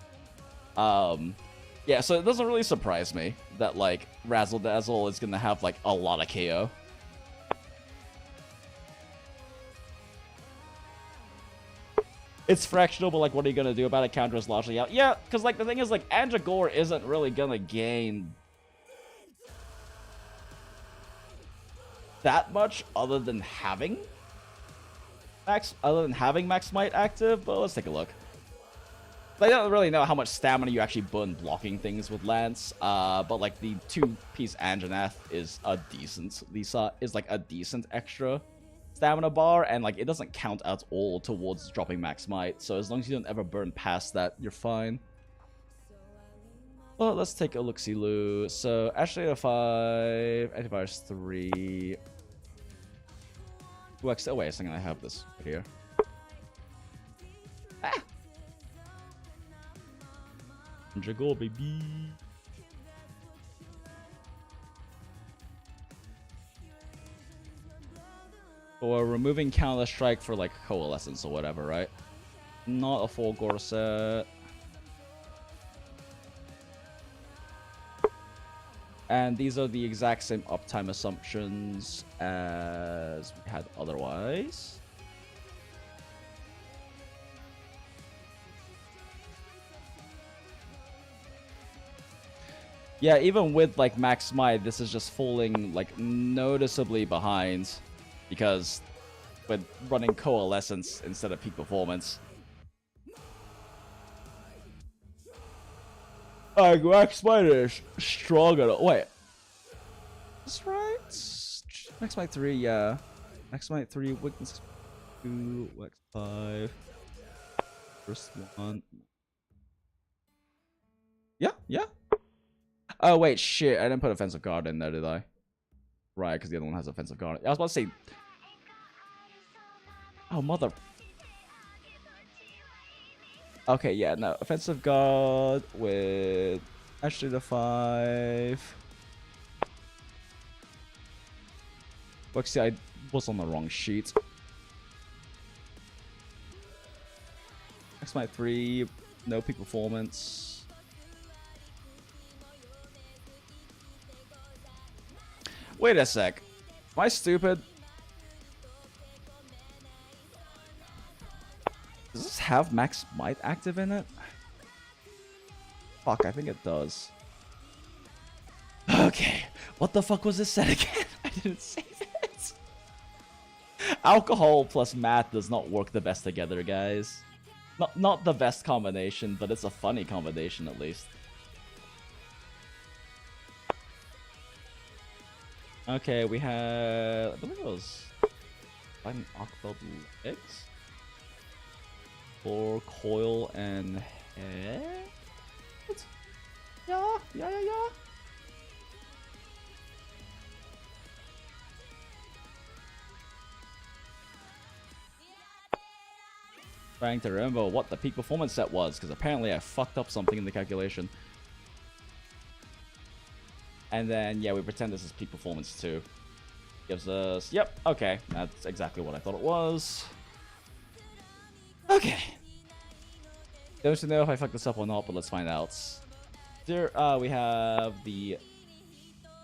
Yeah, so it doesn't really surprise me that, like, Razzle Dazzle is gonna have, like, a lot of KO. It's fractional, but, like, what are you gonna do about it? Counter is largely out. Yeah, because, like, the thing is, like, Andragor isn't really gonna gain that much other than having Max Might active, but let's take a look. I don't really know how much stamina you actually burn blocking things with Lance, but, like, the 2-piece Anjanath is a decent, is like a decent extra stamina bar, and, like, it doesn't count at all towards dropping Max Might, so as long as you don't ever burn past that, you're fine. Well, let's take a look-see-loo. So, Ashley 5, Antivirus 3. Oh, wait a second, I have this right here. Ah! Go, baby. Or removing Counter-Strike for, like, Coalescence or whatever, right? Not a full Gore set. And these are the exact same uptime assumptions as we had otherwise. Yeah, even with like max smite, this is just falling like noticeably behind because with running coalescence instead of peak performance. Max smite is stronger. Wait, that's right. Max smite 3, yeah. Max smite 3, weakness 2, wax 5. First one. Yeah, yeah. Oh wait, shit! I didn't put offensive guard in there, did I? Right, because the other one has offensive guard. I was about to say. Oh mother. Okay, yeah, no offensive guard with actually the 5. Look, see, I was on the wrong sheet. That's my 3. No peak performance. Wait a sec. Am I stupid? Does this have max might active in it? Fuck, I think it does. Okay. What the fuck was this set again? I didn't say that. Alcohol plus math does not work the best together, guys. Not the best combination, but it's a funny combination at least. Okay, we have, I believe it was an Aquabelt legs for coil and head. Yeah. Trying to remember what the peak performance set was, because apparently I fucked up something in the calculation. And then, yeah, we pretend this is peak performance too. Gives us, yep, okay, that's exactly what I thought it was. Okay. Don't know if I fucked this up or not, but let's find out. There, we have the,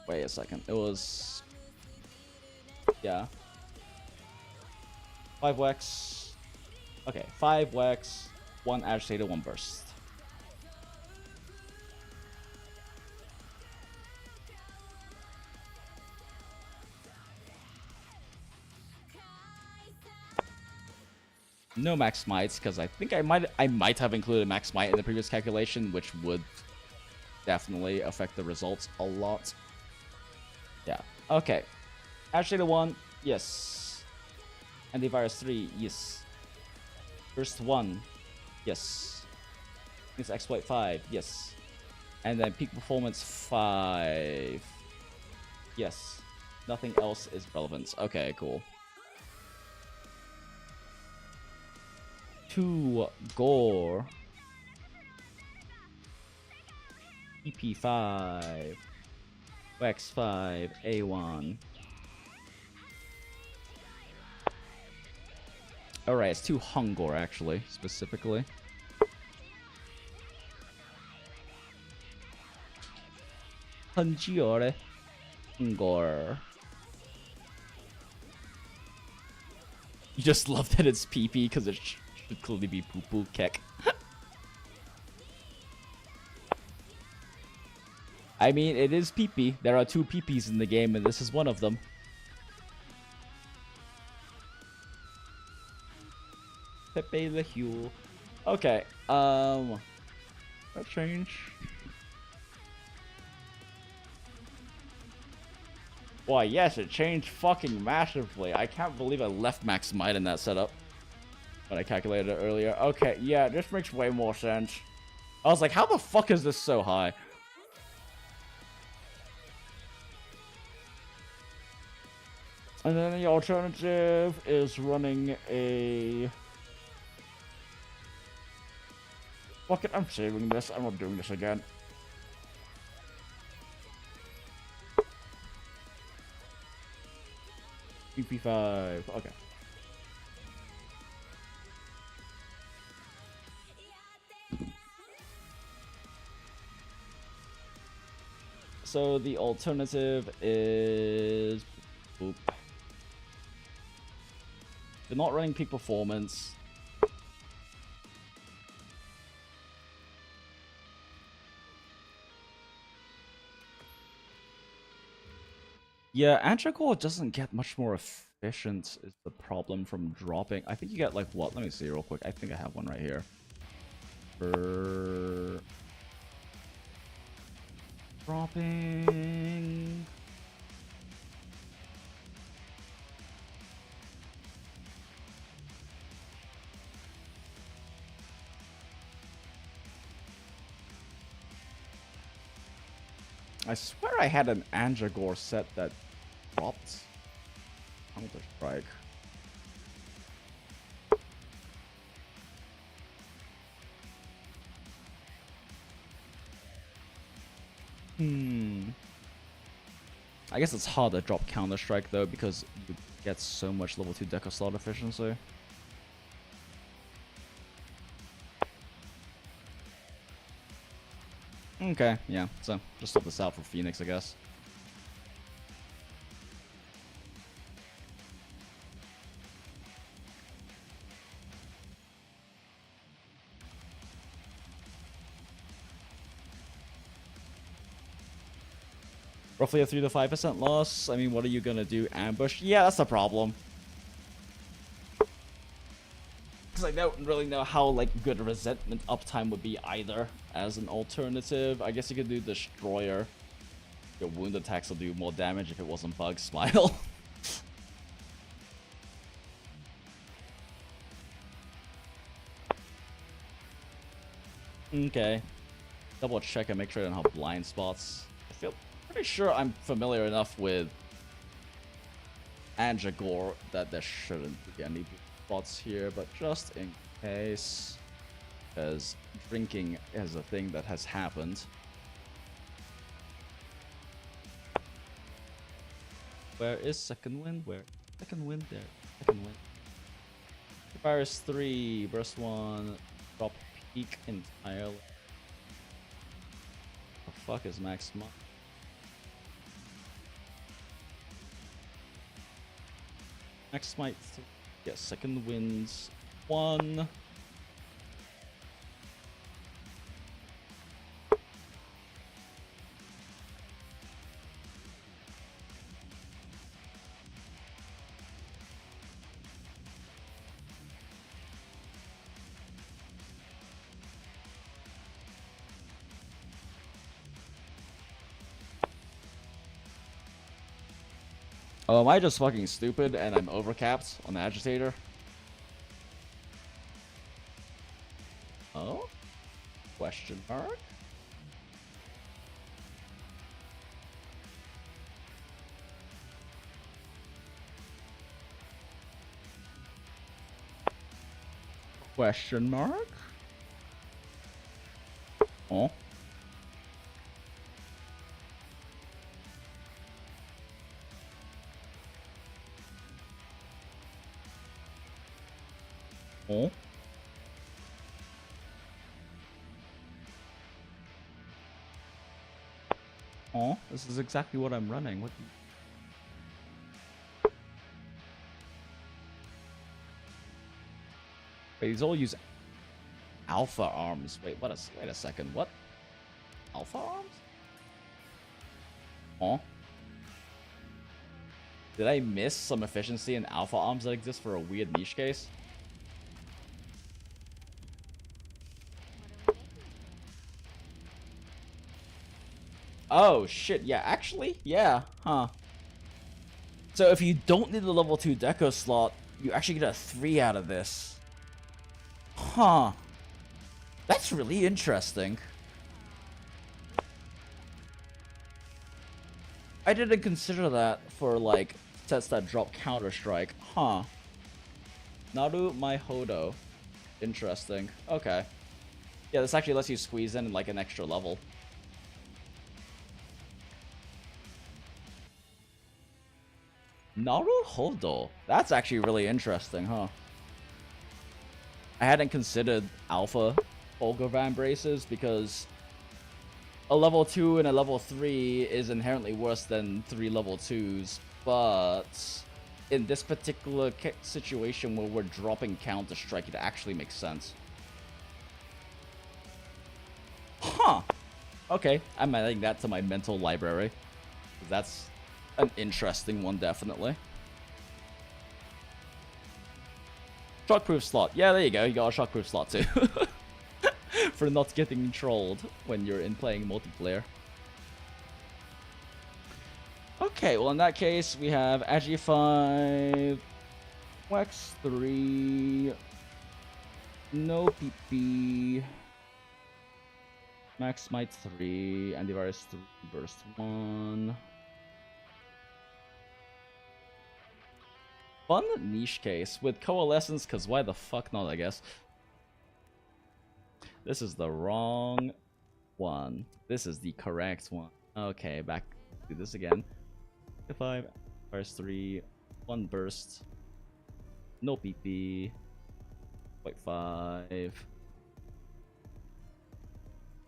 wait a second, it was, yeah. 5 wax, okay, 5 wax, 1 agitated, 1 burst. No max smites, because I think I might have included max smite in the previous calculation, which would definitely affect the results a lot. Yeah. Okay. Agitated 1, yes. Antivirus 3, yes. Burst 1, yes. It's exploit 5, yes. And then peak performance 5. Yes. Nothing else is relevant. Okay, cool. 2 Gore. EP5. X5. A1. Alright, it's 2 Hungor actually, specifically. Hungor. Hungor. You just love that it's PP because it should clearly be poo poo kek. I mean, it is PP. There are 2 PPs in the game, and this is one of them. Pepe the Hue. Okay, that change. Why, yes, it changed fucking massively. I can't believe I left max might in that setup. But I calculated it earlier. Okay, yeah, this makes way more sense. I was like, how the fuck is this so high? And then the alternative is running a... Fuck it, I'm saving this. I'm not doing this again. PP5, okay. So the alternative is... Oop. They're not running peak performance. Yeah, Antragore doesn't get much more efficient is the problem from dropping. I think you get like what? Let me see real quick. I think I have one right here. For dropping... I swear I had an Andragore set that dropped Counter Strike. I guess it's hard to drop Counter Strike though because you get so much level 2 deco slot efficiency. Okay, yeah, so just swap this out for Phoenix, I guess. Roughly a 3 to 5% loss. I mean, what are you gonna do? Ambush? Yeah, that's the problem. Because I don't really know how like good resentment uptime would be either as an alternative. I guess you could do Destroyer. Your wound attacks will do more damage if it wasn't Bug Smile. Okay. Double check and make sure I don't have blind spots. I feel pretty sure I'm familiar enough with Andragore that there shouldn't be any spots here, but just in case, because drinking is a thing that has happened. Where is second wind? Where? Second wind there. Second wind. Virus 3, burst 1, drop peak entirely. The fuck is max mod? Max smite 3. Yeah, second winds 1. Oh, am I just fucking stupid and I'm overcapped on the agitator? Oh? Question mark? Question mark? Oh? Oh? Oh, this is exactly what I'm running. What the... Wait, these all use alpha arms. Wait, wait a second. What? Alpha arms? Oh? Did I miss some efficiency in alpha arms that exist for a weird niche case? Oh, shit, yeah, actually, yeah, huh. So if you don't need the level 2 deco slot, you actually get a 3 out of this. Huh. That's really interesting. I didn't consider that for, like, sets that drop Counter-Strike. Huh. Naru Mai Hodo. Interesting. Okay. Yeah, this actually lets you squeeze in, like, an extra level. Naruhodo. That's actually really interesting, huh? I hadn't considered alpha Fulgurvan braces because a level 2 and a level 3 is inherently worse than 3 level 2s, but in this particular situation where we're dropping Counter-Strike, it actually makes sense. Huh. Okay, I'm adding that to my mental library. That's an interesting one, definitely. Shockproof slot. Yeah, there you go. You got a shockproof slot too. For not getting trolled when you're playing multiplayer. Okay, well in that case we have Agi 5, Wax 3, no PP, Max Smite 3, Antivirus 3, Burst 1. Fun niche case with Coalescence, because why the fuck not, I guess. This is the wrong one. This is the correct one. Okay, back to this again. 5, Burst 3, 1 Burst, no PP, 0.5,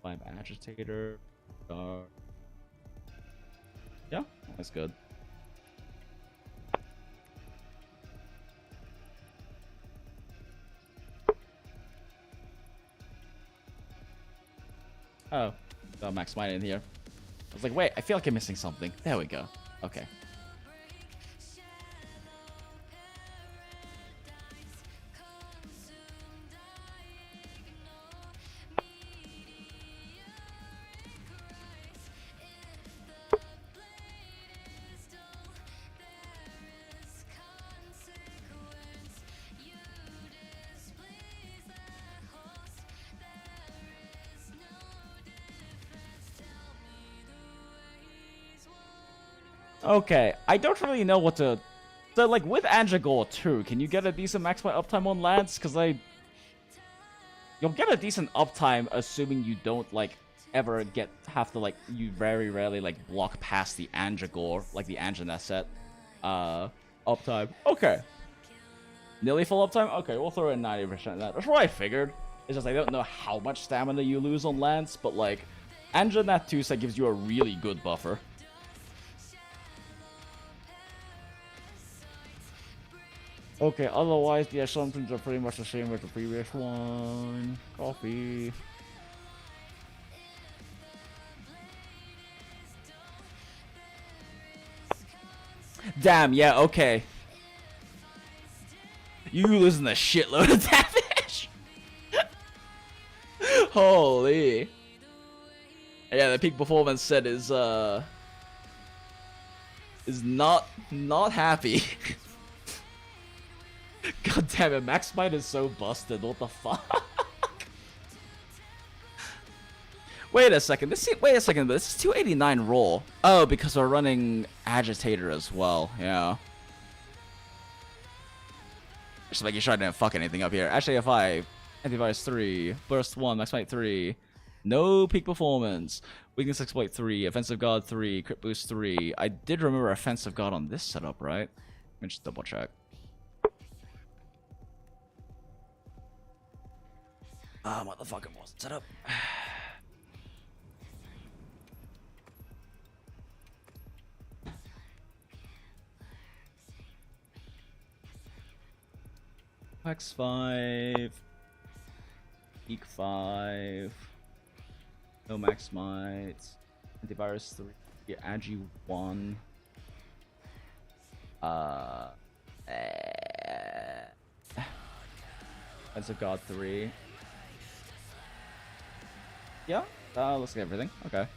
5 Agitator, yeah, that's good. Oh, got Max Mine in here. I was like, wait, I feel like I'm missing something. There we go. Okay. Okay, I don't really know what to... So, like, with Anjagor too, can you get a decent maximum uptime on Lance? Because, you'll get a decent uptime assuming you don't, like, ever have to, like, you very rarely, like, block past the Anjagor, like the Anjana set, uptime. Okay. Nearly full uptime? Okay, we'll throw in 90% of that. That's what I figured. It's just I don't know how much stamina you lose on Lance, but, like, Anjana 2 set gives you a really good buffer. Okay, otherwise the assumptions are pretty much the same as the previous one. Coffee. Damn, yeah, okay. You losing a shitload of damage. Holy. Yeah, the peak performance set is not happy. God damn it, Max Smite is so busted, what the fuck? Wait a second, but this is 289 roll. Oh, because we're running Agitator as well, yeah. Just making sure I didn't fuck anything up here. Actually, if Antivirus 3, Burst 1, Max Smite 3, no peak performance, Weakness Exploit 3, Offensive Guard 3, Crit Boost 3. I did remember Offensive Guard on this setup, right? Let me just double check. Motherfucker wasn't set up. Max 5. Peak 5. No Max Might. Antivirus 3. Agi 1. Offensive God 3. Yeah, let's get everything. Okay.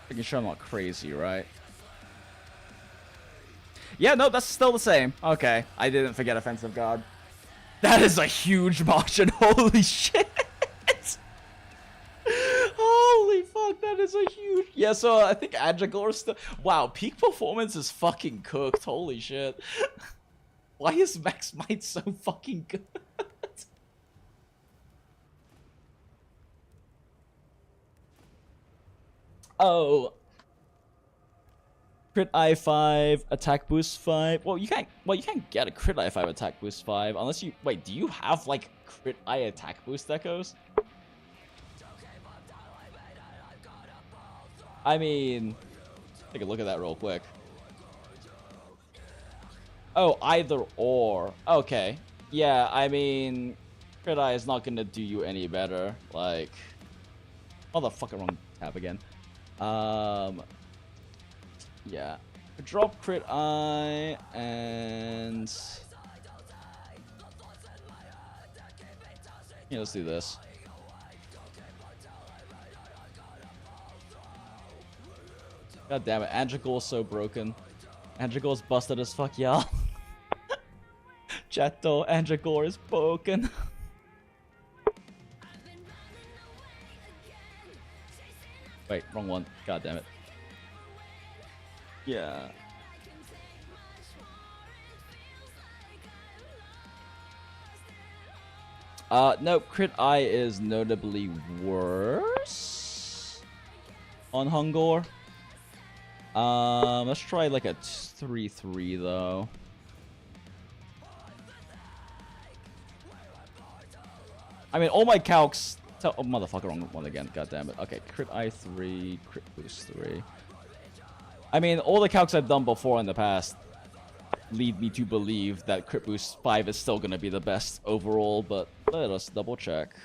Making sure I'm not crazy, right? Yeah, no, that's still the same. Okay, I didn't forget Offensive Guard. That is a huge margin. Holy shit. Holy fuck, that is a huge... Yeah, so I think Agigor still... Wow, peak performance is fucking cooked. Holy shit. Why is Max Might so fucking good? Oh. Crit I5, attack boost 5. Well, you can't get a crit I5 attack boost 5 unless you wait, do you have like crit I attack boost echoes? I mean, take a look at that real quick. Oh, either or. Okay. Yeah, I mean, crit I is not gonna do you any better. Like, motherfucker, wrong tab again. Yeah. Drop crit I and yeah, let's do this. God damn it, Andragor's so broken. Andragor's busted as fuck, y'all. Chatto, Andragor is broken. Wait, wrong one. God damn it. Yeah. No, crit I is notably worse on Hungor. Let's try like a 3-3 though. I mean, all my calcs. Oh, motherfucker, wrong one again. God damn it. Okay, crit I3, crit boost 3. I mean, all the calcs I've done before in the past lead me to believe that crit boost 5 is still gonna be the best overall, but let us double check.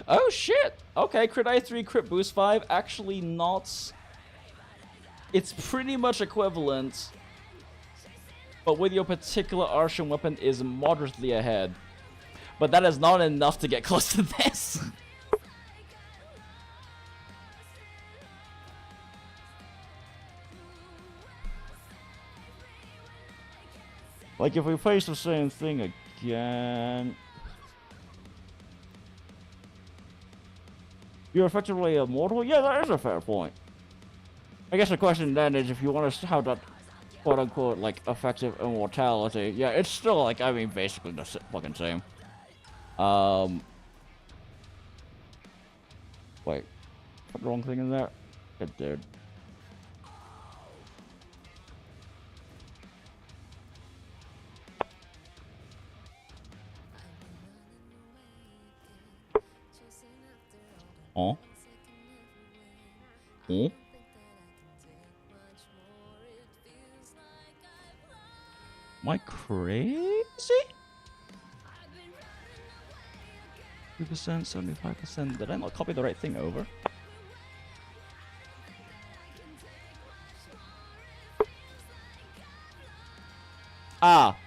Oh shit! Okay, crit I3, crit boost 5, actually not... It's pretty much equivalent, but with your particular Arshan weapon is moderately ahead. But that is not enough to get close to this. Like, if we face the same thing again... You're effectively immortal? Yeah, that is a fair point. I guess the question then is if you want to have that quote-unquote, like, effective immortality. Yeah, it's still, like, I mean, basically the fucking same. Wait. Put the wrong thing in there? It did. Oh? Oh? Am I crazy? 3%, 75%. Did I not copy the right thing over? Ah,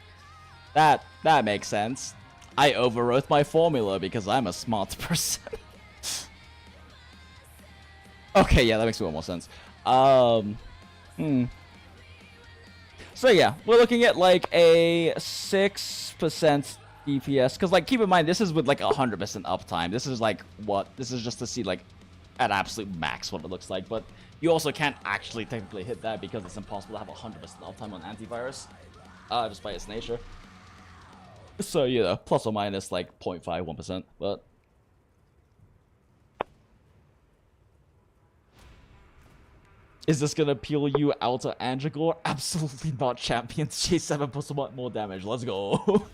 that makes sense. I overwrote my formula because I'm a smart person. Okay, yeah, that makes a little more sense. So yeah, we're looking at like a 6% DPS. Because like, keep in mind, this is with like 100% uptime. This is like what? This is just to see like at absolute max what it looks like. But you also can't actually technically hit that because it's impossible to have 100% uptime on antivirus. Just by its nature. So, you know, plus or minus like 0.5, 1%. But is this gonna peel you out of Andragor? Absolutely not, champions. J7 plus 1 more damage. Let's go.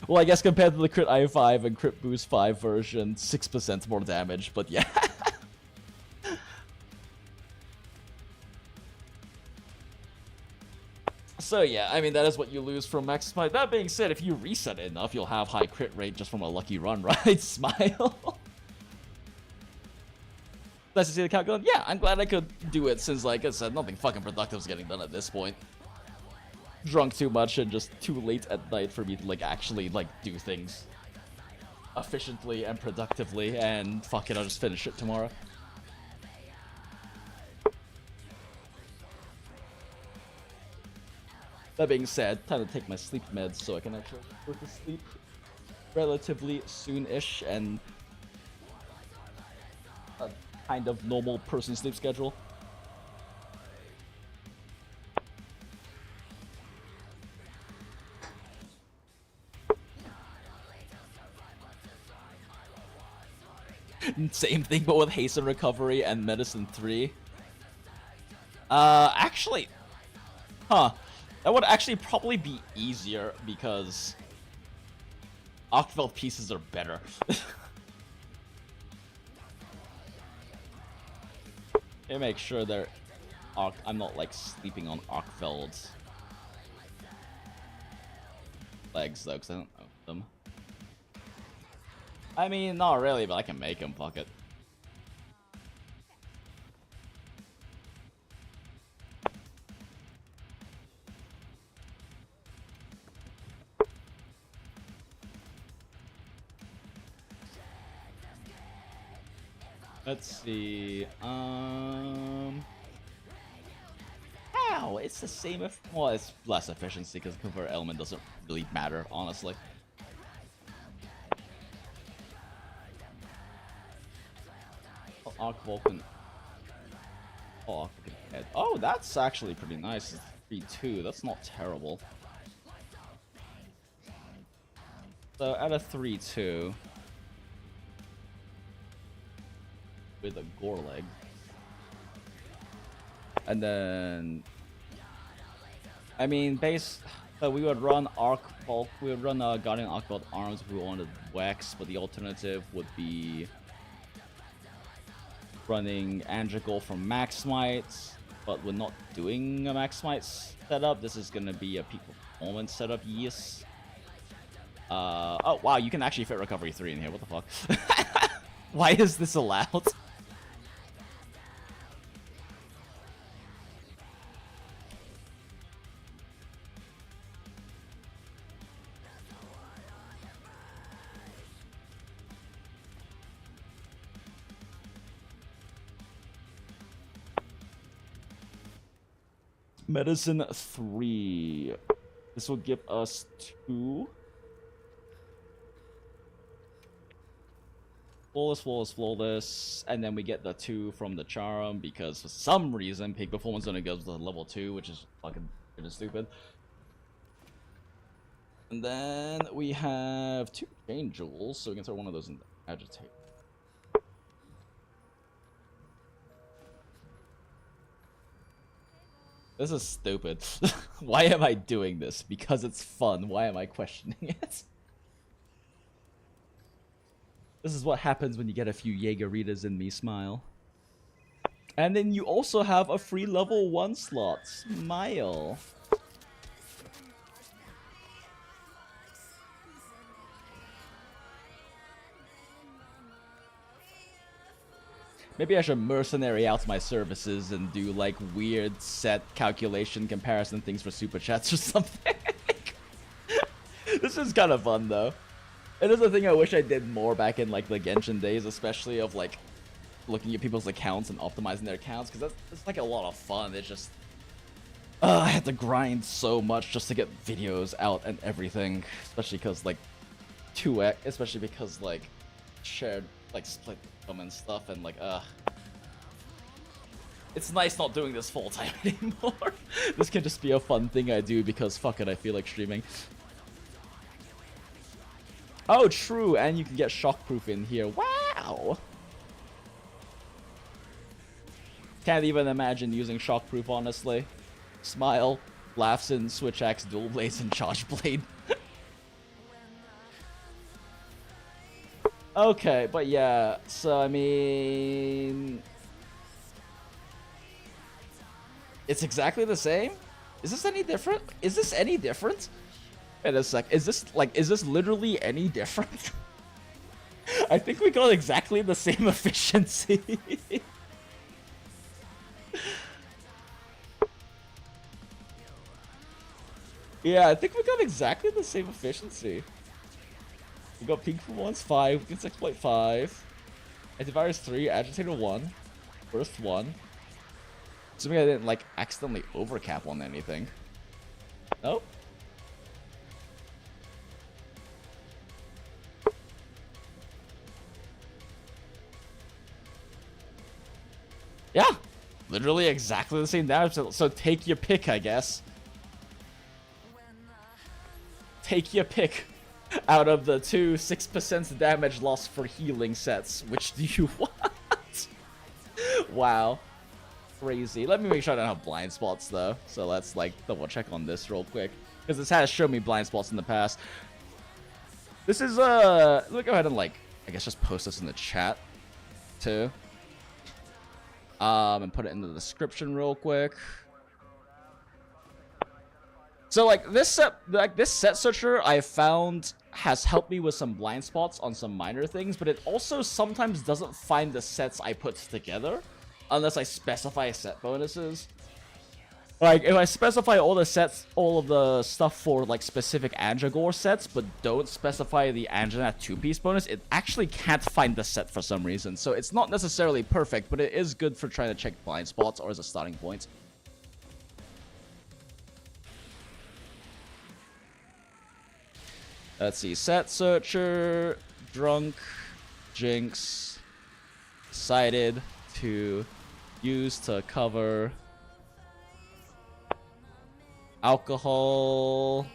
Well, I guess compared to the crit I5 and crit boost 5 version, 6% more damage, but yeah. So yeah, I mean, that is what you lose from max smite. That being said, if you reset it enough, you'll have high crit rate just from a lucky run, right? Smile. Nice to see the count going. Yeah, I'm glad I could do it since, like I said, nothing fucking productive is getting done at this point. Drunk too much and just too late at night for me to, like, actually, like, do things efficiently and productively, and fuck it, I'll just finish it tomorrow. That being said, time to take my sleep meds so I can actually go to sleep relatively soon-ish and a kind of normal person sleep schedule. same thing, but with hasten recovery and medicine 3. Actually, that would actually probably be easier because Arkfeld pieces are better. Let me make sure they're I'm not like sleeping on Arkfeld's legs though, because I don't know them. I mean, not really, but I can make them. Fuck it. Let's see. Ow! It's the same if. Well, it's less efficiency because convert element doesn't really matter, honestly. Oh, Arc Vulcan. Oh, Arc Vulcan head. Oh, that's actually pretty nice. It's 3-2. That's not terrible. So at a 3-2. With a gore leg. And then I mean we would run we would run Guardian Arcbolt arms if we wanted Wax, but the alternative would be running Androgol from Max Smites, but we're not doing a Max Smite setup. This is gonna be a peak performance setup, yes. Oh wow, you can actually fit recovery 3 in here, what the fuck? Why is this allowed? Medicine 3. This will give us 2. Flawless. And then we get the 2 from the Charm because for some reason peak performance only goes to level 2, which is fucking stupid. And then we have 2 chain jewels, so we can throw one of those in the agitate. This is stupid. Why am I doing this? Because it's fun. Why am I questioning it? This is what happens when you get a few Jaegeritas in me, smile. And then you also have a free level 1 slot. Smile. Maybe I should mercenary out my services and do like weird set calculation comparison things for super chats or something. This is kind of fun though. It is a thing I wish I did more back in like the Genshin days, especially of like looking at people's accounts and optimizing their accounts, because it's like a lot of fun. It's just I had to grind so much just to get videos out and everything, especially because like 2x, especially because like shared like split them and stuff, and like it's nice not doing this full time anymore. This can just be a fun thing I do because fuck it, I feel like streaming. Oh true, and you can get shockproof in here. Wow, can't even imagine using shockproof, honestly. Smile laughs in switch axe, dual blades, and charge blade. Okay, but yeah, so I mean, it's exactly the same? Is this any different? Is this any different? Wait a sec, is this literally any different? I think we got exactly the same efficiency. Yeah, I think we got exactly the same efficiency. We got Pink for once 5, Weakness Exploit 5, Antivirus 3, Agitator 1, Burst 1. Assuming I didn't like accidentally overcap on anything. Nope. Yeah, literally exactly the same damage. So take your pick, I guess. Take your pick. Out of the two 6% damage loss for healing sets, which do you want? Wow. Crazy. Let me make sure I don't have blind spots though. So let's like double check on this real quick. Because this has shown me blind spots in the past. This is let me go ahead and like I guess just post this in the chat too. And put it in the description real quick. So like this set searcher I found has helped me with some blind spots on some minor things, but it also sometimes doesn't find the sets I put together unless I specify set bonuses. Like if I specify all the sets, all of the stuff for like specific Anjagore sets, but don't specify the Anjanath 2-piece bonus, it actually can't find the set for some reason. So it's not necessarily perfect, but it is good for trying to check blind spots or as a starting point. Let's see, set searcher, drunk, jinx, decided to use to cover alcohol,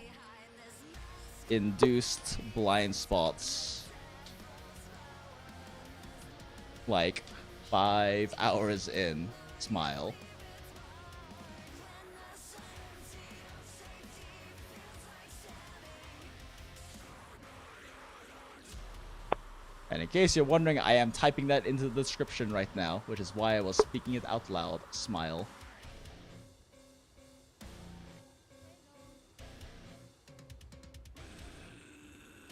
induced blind spots. Like 5 hours in, smile. And in case you're wondering, I am typing that into the description right now, which is why I was speaking it out loud. Smile.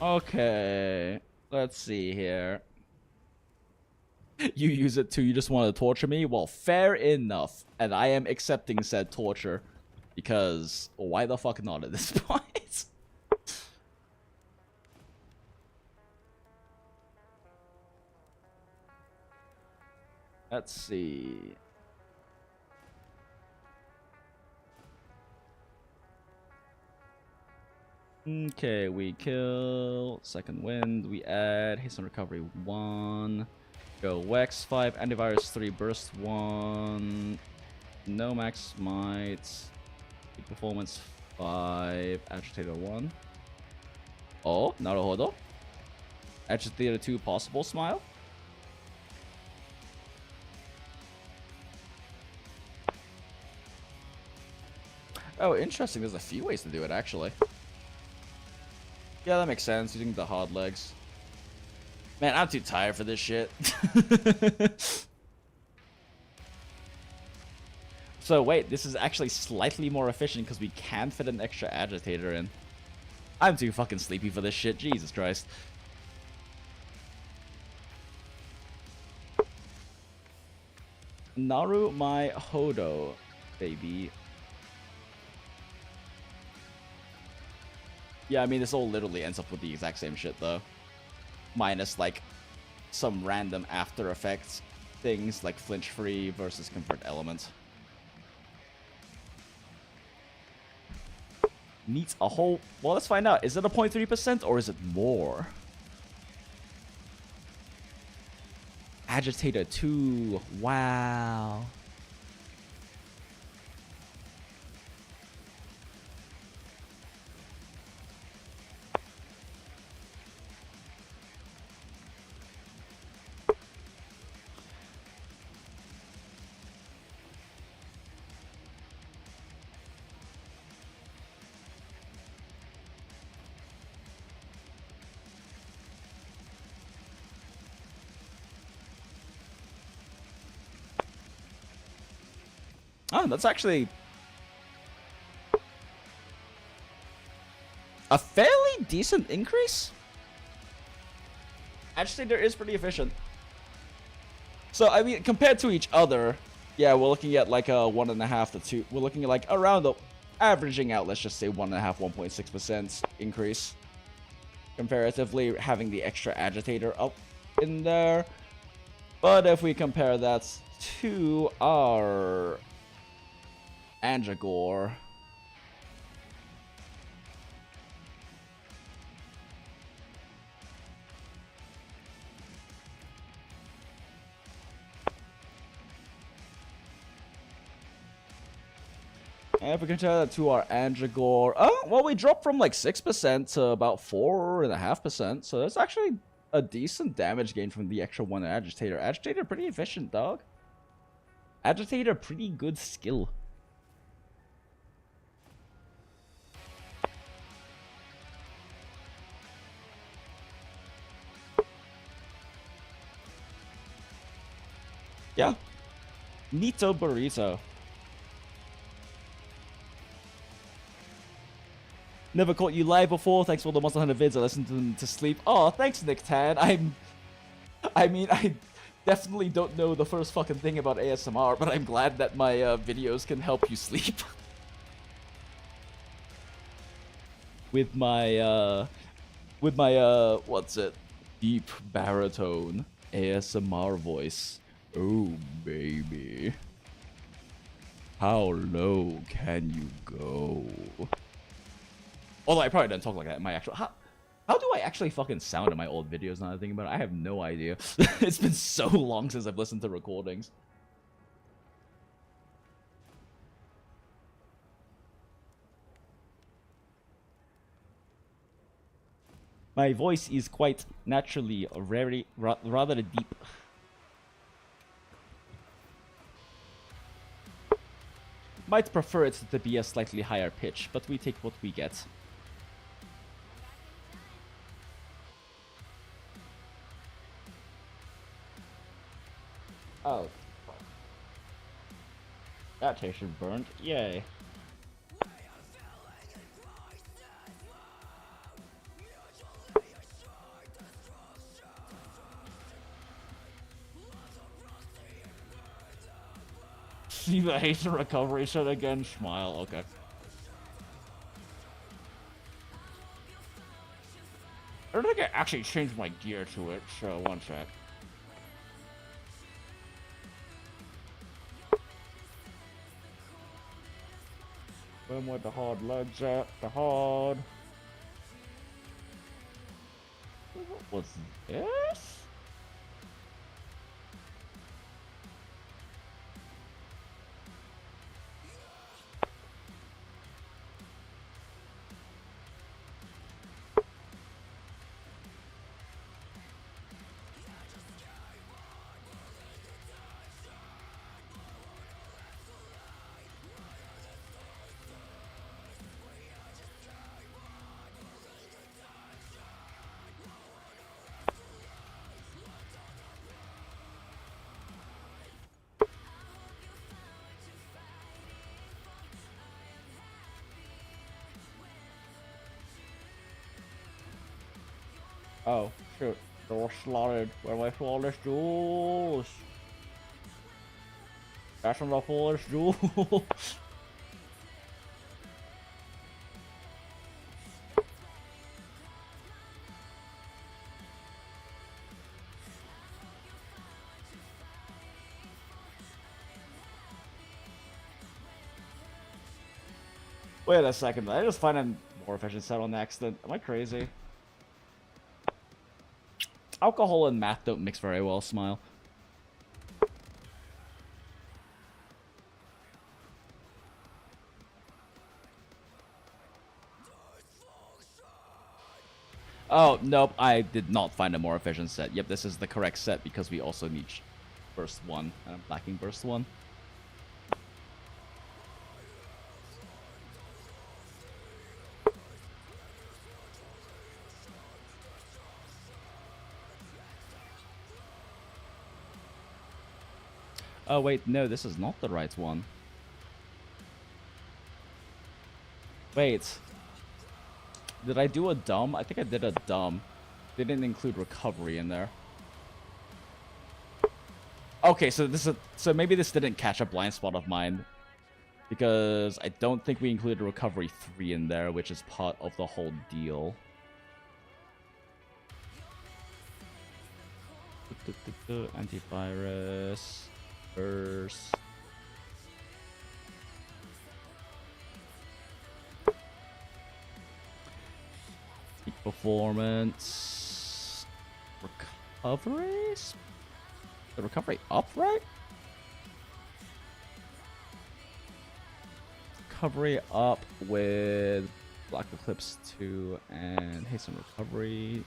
Okay, let's see here. You use it too, you just want to torture me? Well, fair enough. And I am accepting said torture. Because why the fuck not at this point? Let's see. Okay, we kill second wind, we add haste on recovery 1, go Wex 5, antivirus 3, burst 1, no max smite, performance 5, agitator 1. Oh, naruhodo. Agitator 2 possible smile. Oh, interesting. There's a few ways to do it, actually. Yeah, that makes sense. Using the hard legs. Man, I'm too tired for this shit. So, wait. This is actually slightly more efficient because we can fit an extra agitator in. I'm too fucking sleepy for this shit. Jesus Christ. Naru my Hodo, baby. Yeah, I mean, this all literally ends up with the exact same shit, though. Minus, like, some random after effects things, like flinch-free versus convert element. Needs a whole... Well, let's find out. Is it a 0.3% or is it more? Agitator 2. Wow. Oh, that's actually a fairly decent increase. Agitator is pretty efficient. So, I mean, compared to each other, yeah, we're looking at like a 1.5 to 2. We're looking at like around averaging out, let's just say 1.5, 1.6% increase. Comparatively, having the extra agitator up in there. But if we compare that to our Anjagore, And if we compare that to our Andragore, oh, well, we dropped from like 6% to about 4.5%. So that's actually a decent damage gain from the extra one Agitator. Agitator, pretty efficient, dog. Agitator, pretty good skill. Yeah. Nito Burrito. Never caught you live before. Thanks for all the Monster Hunter vids. I listened to them to sleep. Oh, thanks, Nick Tan. I mean, I definitely don't know the first fucking thing about ASMR, but I'm glad that my videos can help you sleep. with my, what's it? Deep baritone ASMR voice. Oh, baby. How low can you go? Although I probably don't talk like that in my actual... How do I actually fucking sound in my old videos now that I think about it? I have no idea. It's been so long since I've listened to recordings. My voice is quite naturally rather deep. Might prefer it to be a slightly higher pitch, but we take what we get. Oh. That tasted burnt. Yay. See the haste and recovery shit again? Smile, okay. I don't think I actually changed my gear to it, so one sec. When with the hard legs at the hard. What was this? Oh, shoot. Door slotted. Where are my flawless jewels? That's not the flawless jewels. Wait a second. Did I just find a more efficient set on accident? Am I crazy? Alcohol and math don't mix very well, Smile. Oh, nope, I did not find a more efficient set. Yep, this is the correct set because we also need burst 1, and I'm lacking burst 1. Oh wait, no, this is not the right one. Wait. Did I do a dumb? I think I did a dumb. They didn't include recovery in there. Okay, so maybe this didn't catch a blind spot of mine. Because I don't think we included recovery 3 in there, which is part of the whole deal. Antivirus. Burst. Peak performance. Recoveries? The recovery up, right? recovery up with Black Eclipse 2 and hasten recovery.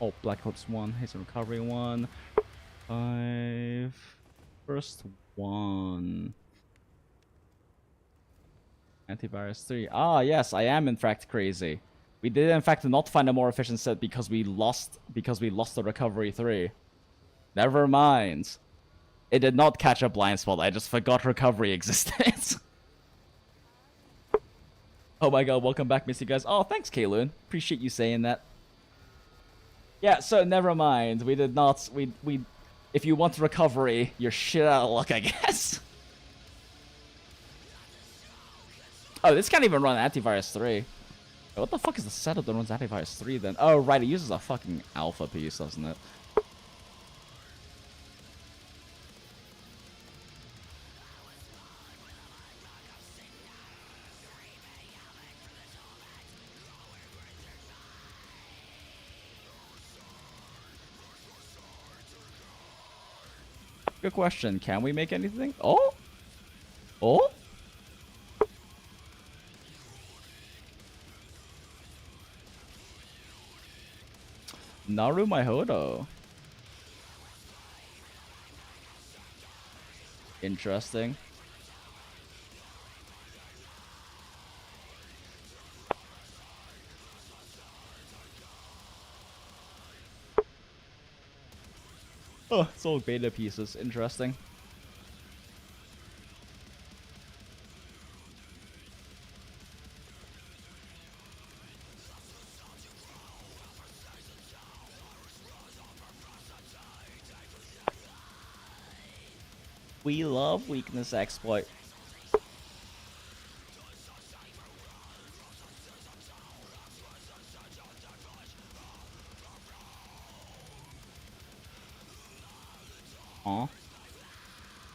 Oh, Black Eclipse 1, hasten recovery 1. 5. First 1. Antivirus 3. Ah, yes, I am in fact crazy. We did in fact not find a more efficient set because we lost the recovery 3. Never mind. It did not catch a blind spot. I just forgot recovery existed. Oh my god, welcome back, Missy guys. Oh, thanks, Kayloon. Appreciate you saying that. Yeah, so never mind. We did not. We. If you want recovery, you're shit out of luck, I guess. Oh, this can't even run antivirus 3. What the fuck is the setup that runs antivirus 3 then? Oh, right, it uses a fucking alpha piece, doesn't it? Good question. Can we make anything? Oh? Oh? Naru Maihodo. Interesting. Oh, it's all beta pieces. Interesting. We love weakness exploit. Huh?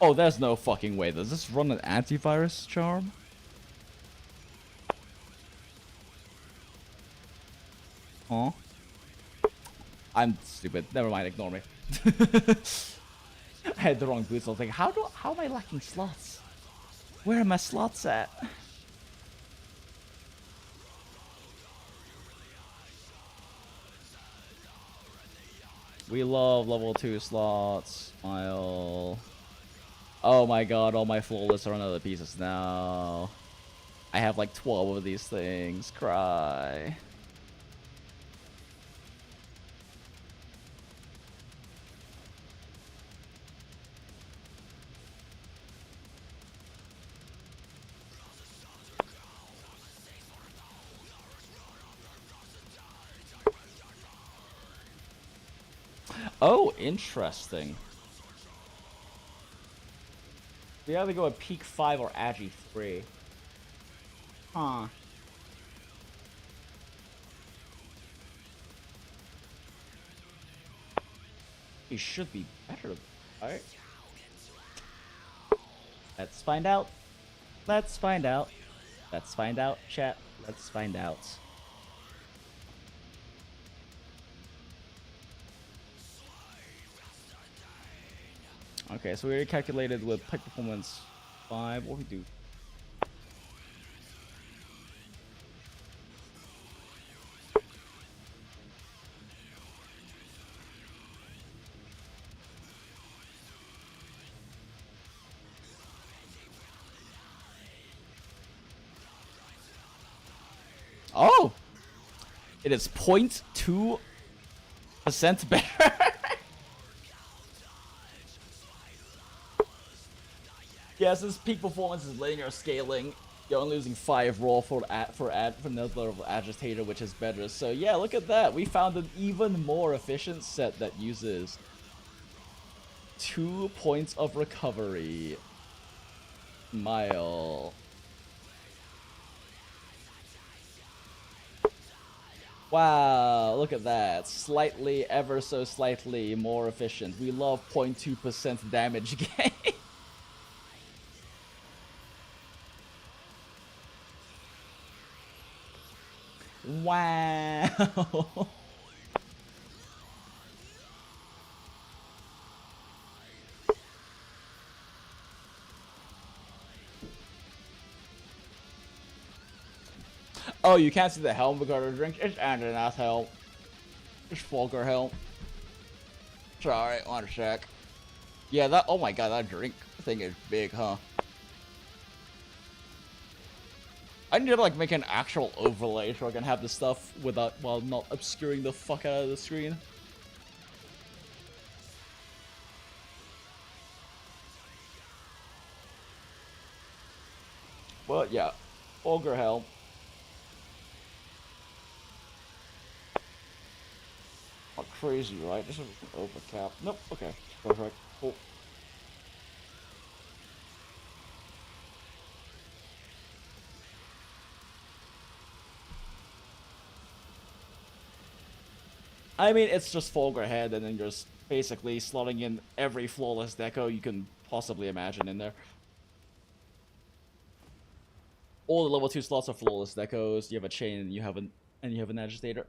Oh, there's no fucking way. Does this run an antivirus charm? Huh? I'm stupid. Never mind, ignore me. I had the wrong boots. I was like, how am I lacking slots? Where are my slots at? We love level 2 slots. Smile. Oh my god, all my flawless are on other pieces now. I have like 12 of these things. Cry. Oh, interesting. We either go at peak 5 or agi 3. Huh. He should be better. Alright. Let's find out. Let's find out. Let's find out, chat. Let's find out. Okay, so we already calculated with pike performance 5. What do we do? Oh! It is 0.2% better. Yeah, since peak performance is linear scaling, you're only losing 5 raw for another level agitator, which is better. So yeah, look at that. We found an even more efficient set that uses 2 points of recovery. Mile. Wow, look at that. Slightly, ever so slightly more efficient. We love 0.2% damage gain. Wow. Oh, you can't see the helm because of the drink? It's Andrena's helm. It's Fulgur helm. Sorry, one sec. Yeah, that. Oh my god, that drink thing is big, huh? I need to like make an actual overlay so I can have the stuff without while not obscuring the fuck out of the screen. But yeah, Fulgur helm. Not crazy, right? This is overcap. Nope. Okay. Perfect. Cool. I mean, it's just Fulgur head, and then you're just basically slotting in every flawless deco you can possibly imagine in there. All the level 2 slots are flawless decos. You have a chain, and you have an agitator.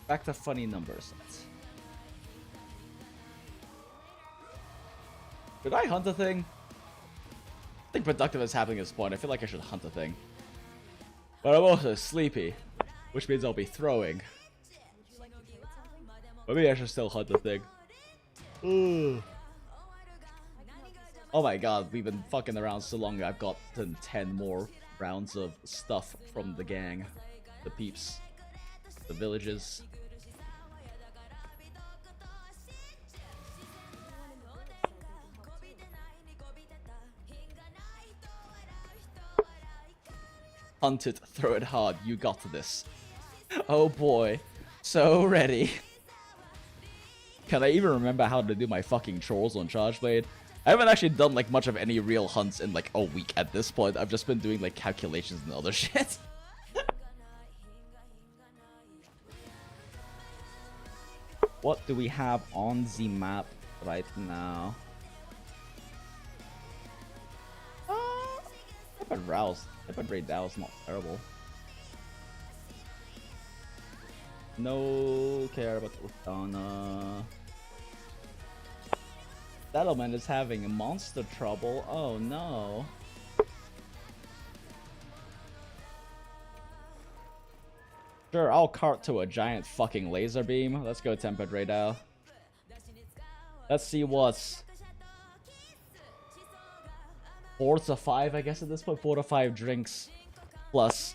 Back to funny numbers. Did I hunt a thing? I think productive is happening at this point. I feel like I should hunt a thing. But I'm also sleepy, which means I'll be throwing. Maybe I should still hunt the thing. Ooh. Oh my god, we've been fucking around so long, I've gotten 10 more rounds of stuff from the gang. The peeps. The villages. Hunt it, throw it hard, you got this. Oh boy, so ready. Can I even remember how to do my fucking chores on Chargeblade? I haven't actually done like much of any real hunts in like a week at this point. I've just been doing like calculations and other shit. What do we have on the map right now? I bet Rouse. I bet Raid Dow is not terrible. No care about Utana. Settlement is having monster trouble. Oh no. Sure, I'll cart to a giant fucking laser beam. Let's go Tempered Radar. Let's see what's 4 to 5, I guess at this point. 4 to 5 drinks plus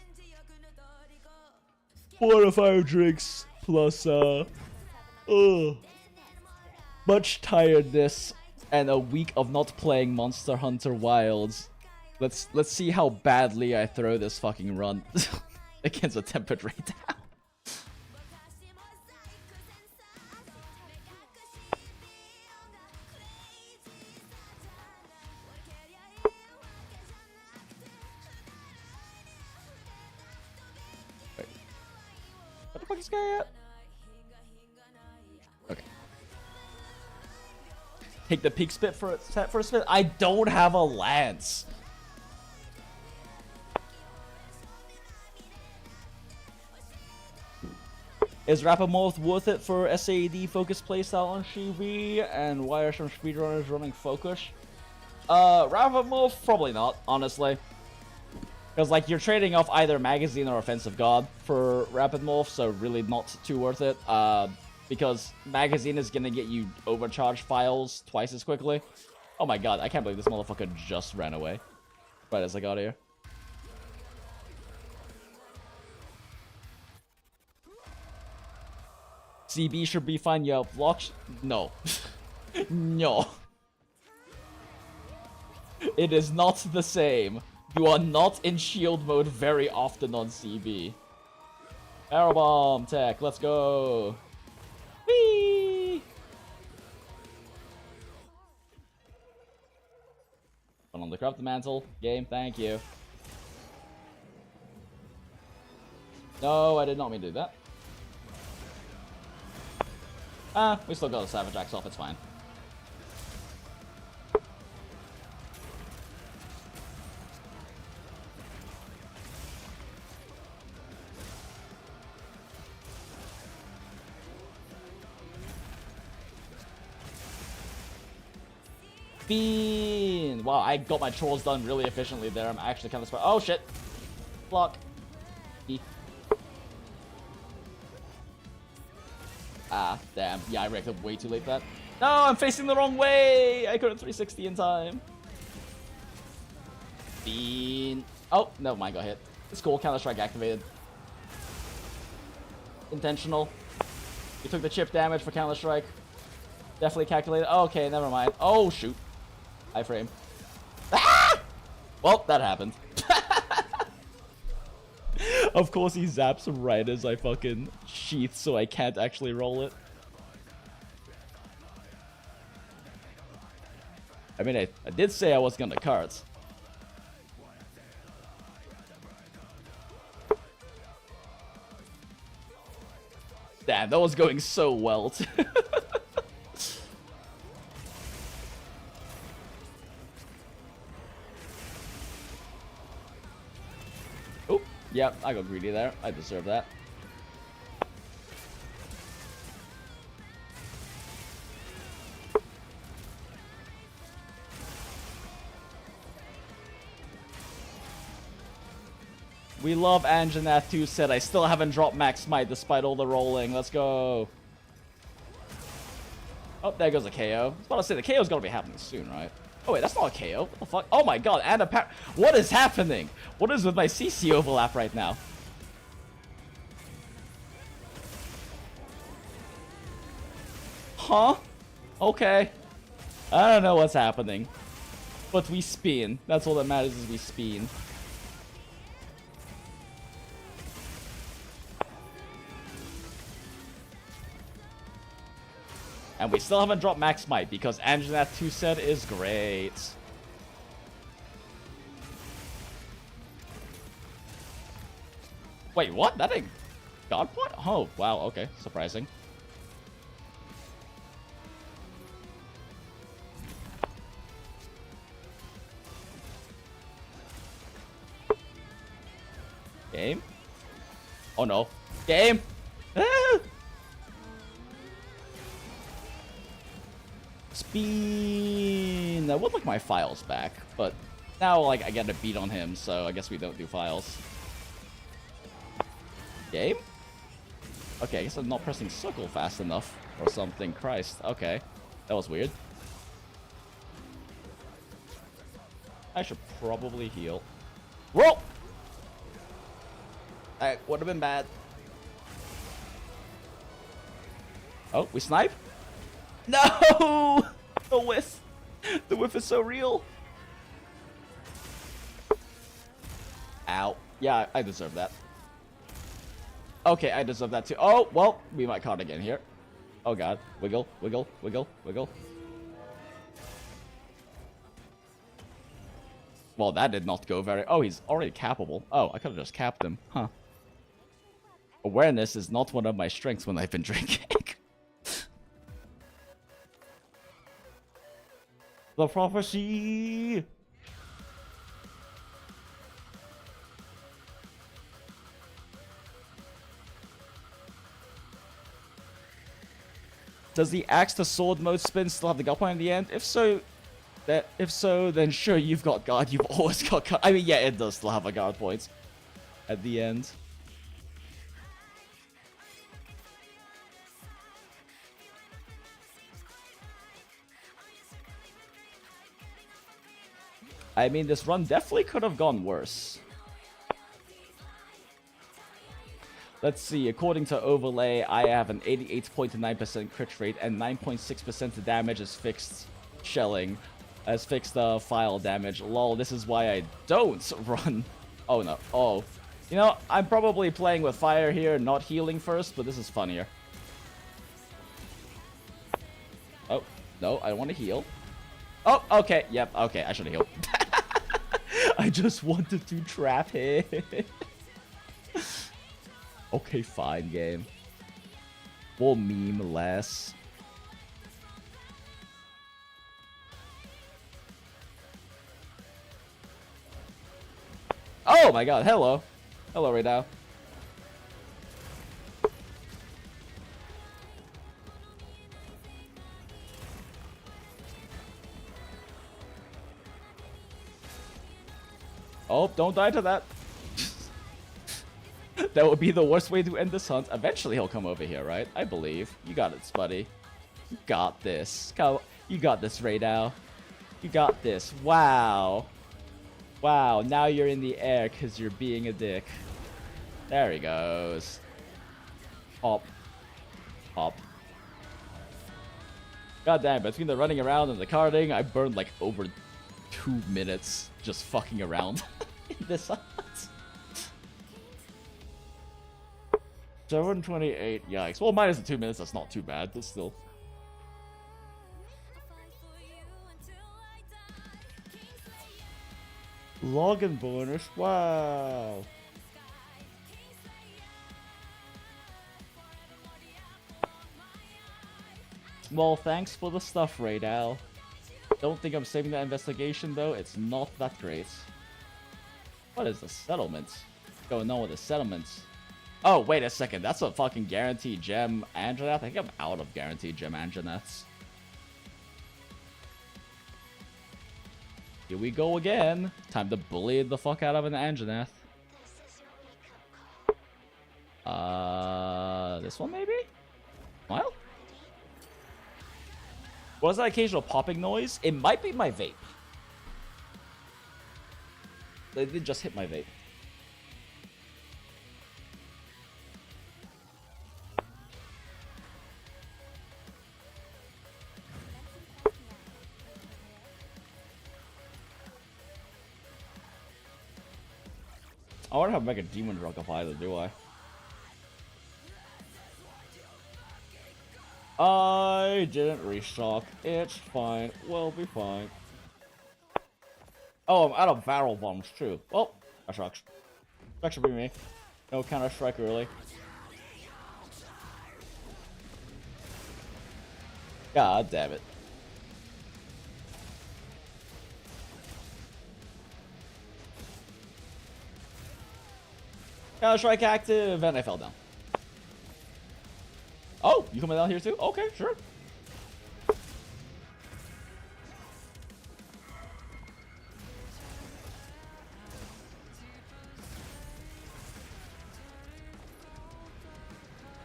4 to 5 drinks plus much tiredness and a week of not playing Monster Hunter Wilds. Let's see how badly I throw this fucking run against a Tempered Radar. This guy at? Okay. Take the peak spit for a spit. I don't have a lance. Is Rapamorph worth it for SAD focus playstyle on Shivi? And why are some speedrunners running focus? Rapamorph, probably not, honestly. Because, like, you're trading off either Magazine or Offensive God for Rapid Morph, so really not too worth it. Because Magazine is gonna get you overcharged files twice as quickly. Oh my god, I can't believe this motherfucker just ran away. Right as I got here. CB should be fine, yeah. No. No. It is not the same. You are not in shield mode very often on CB. Arrow bomb tech, let's go. Whee! Put on the Corrupt Mantle. Game, thank you. No, I did not mean to do that. We still got the Savage Axe off, it's fine. Bean! Wow, I got my chores done really efficiently there. I'm actually kind of smart. Oh, shit. Block. E. Ah, damn. Yeah, I reacted way too late that. No, I'm facing the wrong way! I couldn't 360 in time. Bean. Oh, never mind, got hit. It's cool, Counter-Strike activated. Intentional. You took the chip damage for Counter-Strike. Definitely calculated. Okay, never mind. Oh, shoot. Iframe. Ah! Well, that happened. Of course he zaps right as I fucking sheath, so I can't actually roll it. I mean, I did say I was gonna cards. Damn, that was going so well. Oh, yeah, I got greedy there. I deserve that. We love Anjanath 2 said I still haven't dropped max smite despite all the rolling. Let's go. Oh, there goes a KO. I was about to say the KO's gotta be happening soon, right? Oh wait, that's not a KO. What the fuck? Oh my god, and a what is happening? What is with my CC overlap right now? Huh? Okay. I don't know what's happening. But we spin. That's all that matters is we spin. And we still haven't dropped max smite because Anjanath 2 said is great. Wait, what? That ain't God point? Oh, wow, okay. Surprising. Game? Oh no. Game! Ah! Spin! I would like my files back, but now like I get a beat on him, so I guess we don't do files. Game? Okay, I guess I'm not pressing circle fast enough or something. Christ. Okay. That was weird. I should probably heal. Roll! That would have been bad. Oh, we snipe? No! The whiff. The whiff is so real. Ow. Yeah, I deserve that. Okay, I deserve that too. Oh, well, we might card again here. Oh god. Wiggle, wiggle, wiggle, wiggle. Well, that did not go very... Oh, he's already cappable. Oh, I could have just capped him. Huh. Awareness is not one of my strengths when I've been drinking. The prophecy! Does the axe to sword mode spin still have the guard point in the end? If so, then sure, you've got guard. You've always got guard. I mean, yeah, it does still have a guard point at the end. I mean, this run definitely could have gone worse. Let's see, according to Overlay, I have an 88.9% crit rate and 9.6% damage as fixed shelling, as fixed file damage. Lol, this is why I don't run. Oh no, oh. You know, I'm probably playing with fire here, not healing first, but this is funnier. Oh, no, I want to heal. Oh, okay, yep, okay, I should have healed. I just wanted to trap him. Okay, fine, game. We'll meme less. Oh my god, hello. Hello right now. Oh, don't die to that. That would be the worst way to end this hunt. Eventually he'll come over here, right? I believe. You got it, Spuddy. You got this. You got this, Raydao. You got this. Wow. Wow, now you're in the air because you're being a dick. There he goes. Hop. Hop. God damn, between the running around and the carding, I burned like over 2 minutes just fucking around in this hunt. 7:28, yikes. Well, minus the 2 minutes, that's not too bad, but still. Login bonus, wow. Well, thanks for the stuff, Raydal. Don't think I'm saving that investigation, though. It's not that great. What is the settlement? What's going on with the settlements? Oh, wait a second. That's a fucking guaranteed gem Anjanath? I think I'm out of guaranteed gem Anjanaths. Here we go again. Time to bully the fuck out of an Anjanath. This one maybe? Smile? What was that occasional popping noise? It might be my vape. They did just hit my vape. I wonder how to make a demon drug up either, do I? I didn't restock. It's fine. We'll be fine. Oh, I'm out of barrel bombs too. Well, that sucks. That should be me. No counter strike early. God damn it. Counter strike active, and I fell down. Oh, you coming down here too? Okay, sure.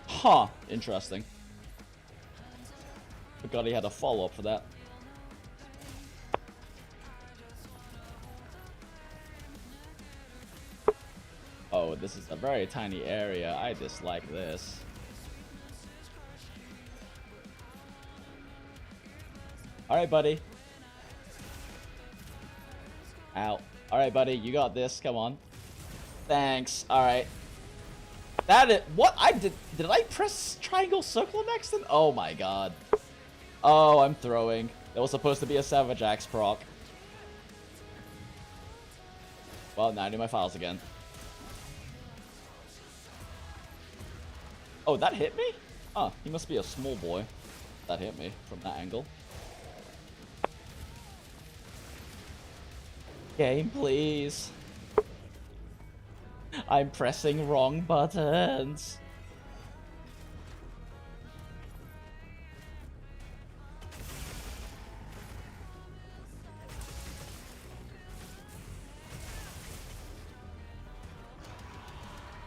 Huh, interesting. Forgot he had a follow-up for that. Oh, this is a very tiny area. I dislike this. Alright, buddy. Ow. Alright, buddy, you got this. Come on. Thanks. Alright. That is... What? Did I press triangle circle next to... Oh my god. Oh, I'm throwing. That was supposed to be a Savage Axe proc. Well, now I need my files again. Oh, that hit me? Huh, he must be a small boy. That hit me from that angle. Game, please. I'm pressing wrong buttons.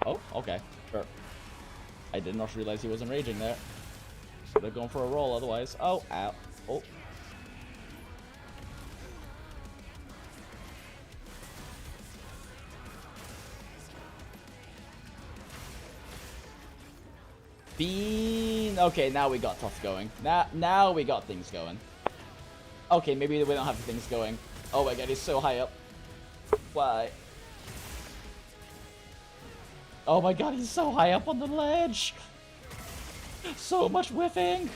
Oh, okay, sure. I did not realize he wasn't raging there. Should have gone for a roll otherwise. Oh, ow. Oh. Bean. Okay, now we got stuff going. Now we got things going. Okay, maybe we don't have things going. Oh my god, he's so high up. Why? Oh my god, he's so high up on the ledge. So much whiffing.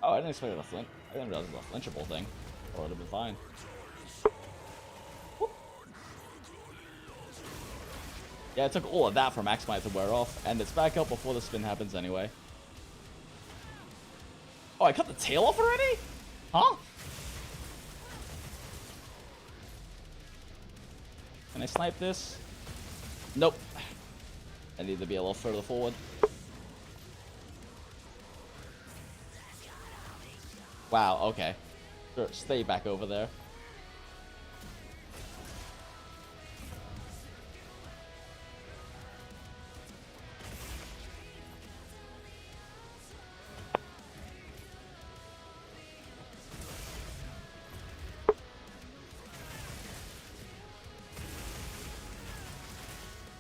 Oh, I didn't expect it to flint. I didn't realize it was a flinchable thing. Or it would have been fine. Whoop. Yeah, it took all of that for Max Might to wear off, and it's back up before the spin happens anyway. Oh, I cut the tail off already? Huh? Can I snipe this? Nope. I need to be a little further forward. Wow, okay. Sure, stay back over there.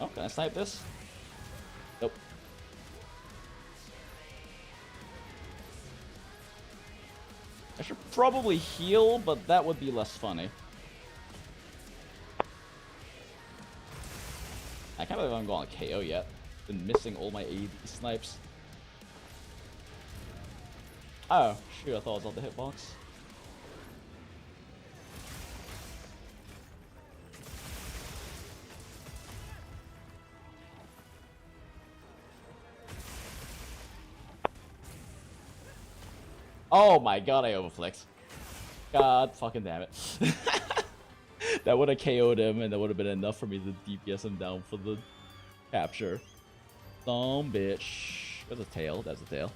Oh, can I snipe this? Nope. I should probably heal, but that would be less funny. I can't believe I haven't gone KO yet. Been missing all my AD snipes. Oh, shoot, I thought I was on the hitbox. Oh my god, I overflicked. God fucking damn it. That would have KO'd him, and that would have been enough for me to DPS him down for the capture. Some bitch. Where's the tail? That's the tail.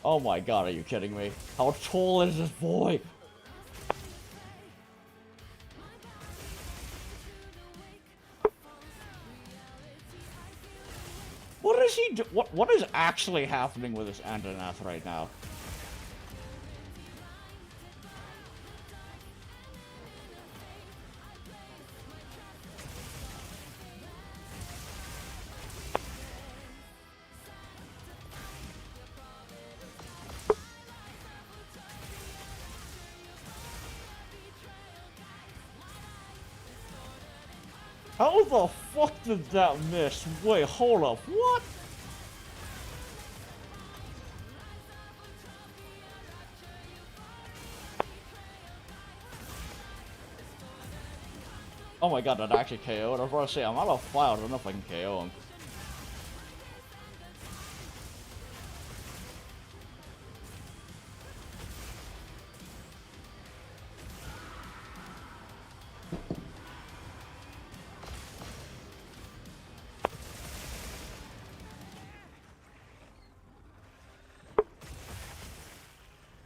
Oh my god, are you kidding me? How tall is this boy? What is he do? What is actually happening with this Antonath right now? How the fuck did that miss? Wait, hold up, what? Oh my god, that actually KO'd. I was about to say, I'm out of fire, I don't know if I can KO him.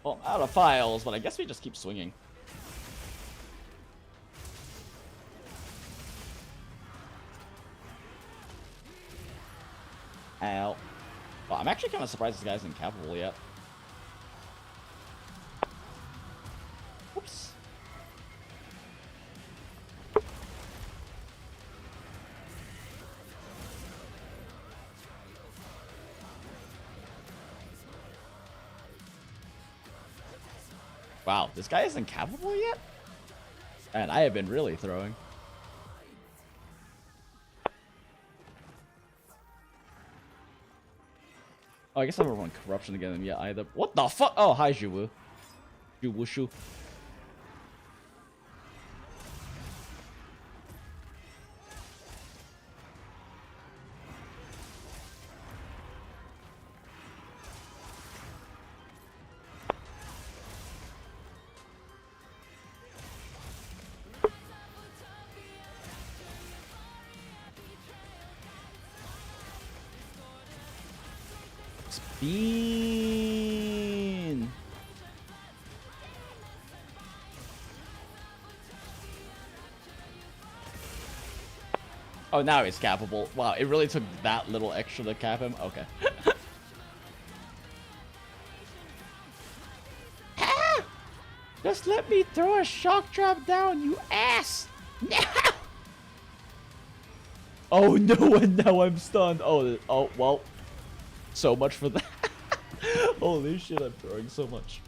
Well, I'm out of files, but I guess we just keep swinging. Ow. Well, I'm actually kind of surprised this guy's incapable yet. Whoops. Wow, this guy isn't capable yet? And I have been really throwing. Oh, I guess I haven't run corruption against him yet either. What the fuck? Oh, hi, Zhuwu. Zhuwu. Bean. Oh, now he's capable. Wow, it really took that little extra to cap him? Okay. Ah! Just let me throw a shock trap down, you ass! No! Oh no, and now I'm stunned. Oh, well. So much for that. Holy shit, I'm throwing so much.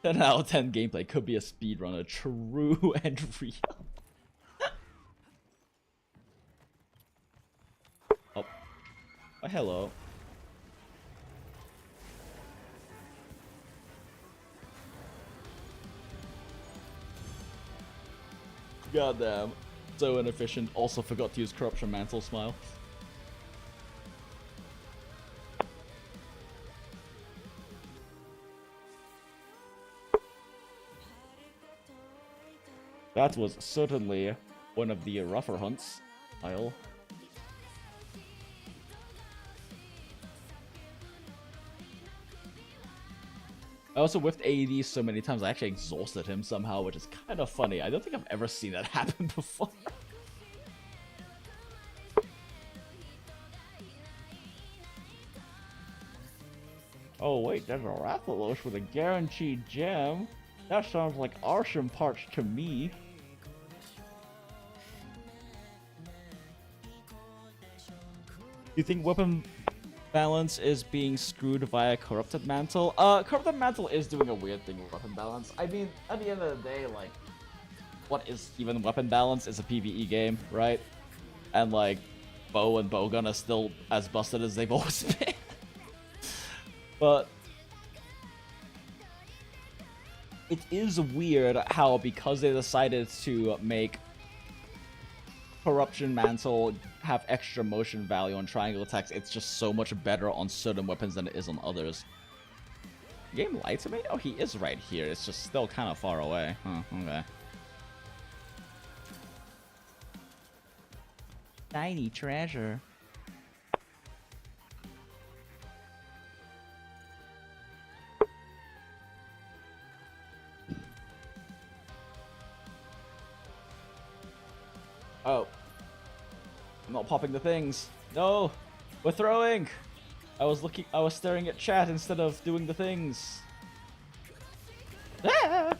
Ten out of 10 gameplay could be a speedrunner, true and real. Oh, hello. Goddamn. So inefficient. Also forgot to use Corruption Mantle Smile. That was certainly one of the rougher hunts. I'll. I also whiffed AED so many times I actually exhausted him somehow, which is kind of funny. I don't think I've ever seen that happen before. Oh wait, there's a Rathalos with a guaranteed gem. That sounds like Arsham parts to me. You think weapon balance is being screwed via Corrupted Mantle? Corrupted Mantle is doing a weird thing with weapon balance. I mean, at the end of the day, like, what is even weapon balance? It's a PvE game, right? And, like, bow and bowgun are still as busted as they've always been. But it is weird how, because they decided to make Corruption Mantle have extra motion value on triangle attacks, it's just so much better on certain weapons than it is on others. Game lied to me? Oh, he is right here. It's just still kind of far away. Huh, okay. Tiny treasure. Oh. I'm not popping the things. No! We're throwing! I was staring at chat instead of doing the things. Ah!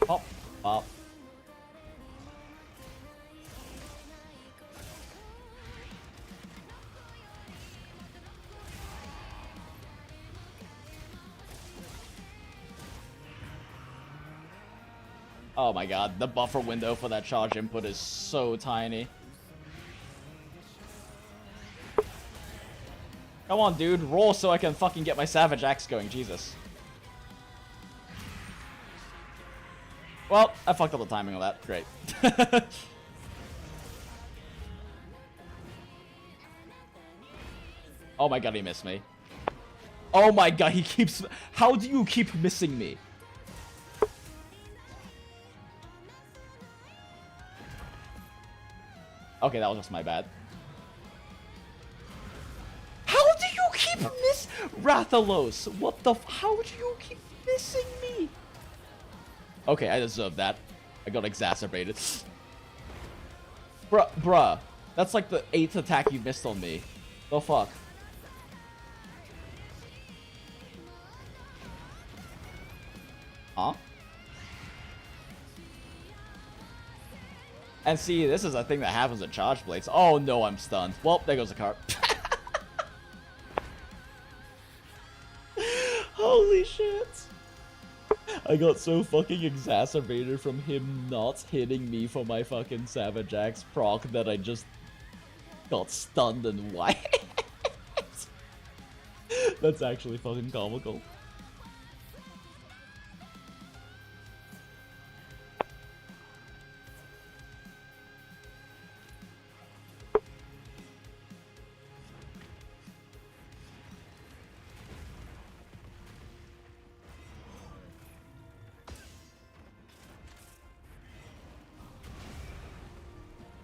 Pop, pop. Oh my god, the buffer window for that charge input is so tiny. Come on, dude, roll so I can fucking get my Savage Axe going, Jesus. Well, I fucked up the timing of that, great. Oh my god, he missed me. Oh my god, he keeps... How do you keep missing me? Okay, that was just my bad. How do you keep Rathalos? What the how do you keep missing me? Okay, I deserve that. I got exacerbated. Bruh. That's like the 8th attack you missed on me. The fuck? Huh? And see, this is a thing that happens at Charge Blades. Oh no, I'm stunned. Well, there goes the cart. Holy shit. I got so fucking exacerbated from him not hitting me for my fucking Savage Axe proc that I just got stunned and white. That's actually fucking comical.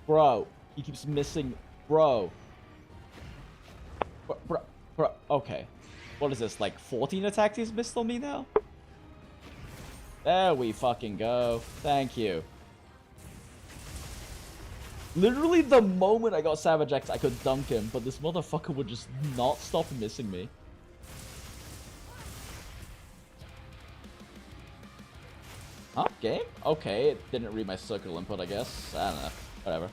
Bro, he keeps missing. Bro. Bro. Okay. What is this, like 14 attacks he's missed on me now? There we fucking go. Thank you. Literally the moment I got Savage X, I could dunk him, but this motherfucker would just not stop missing me. Huh? Game? Okay, it didn't read my circle input, I guess. I don't know. Whatever.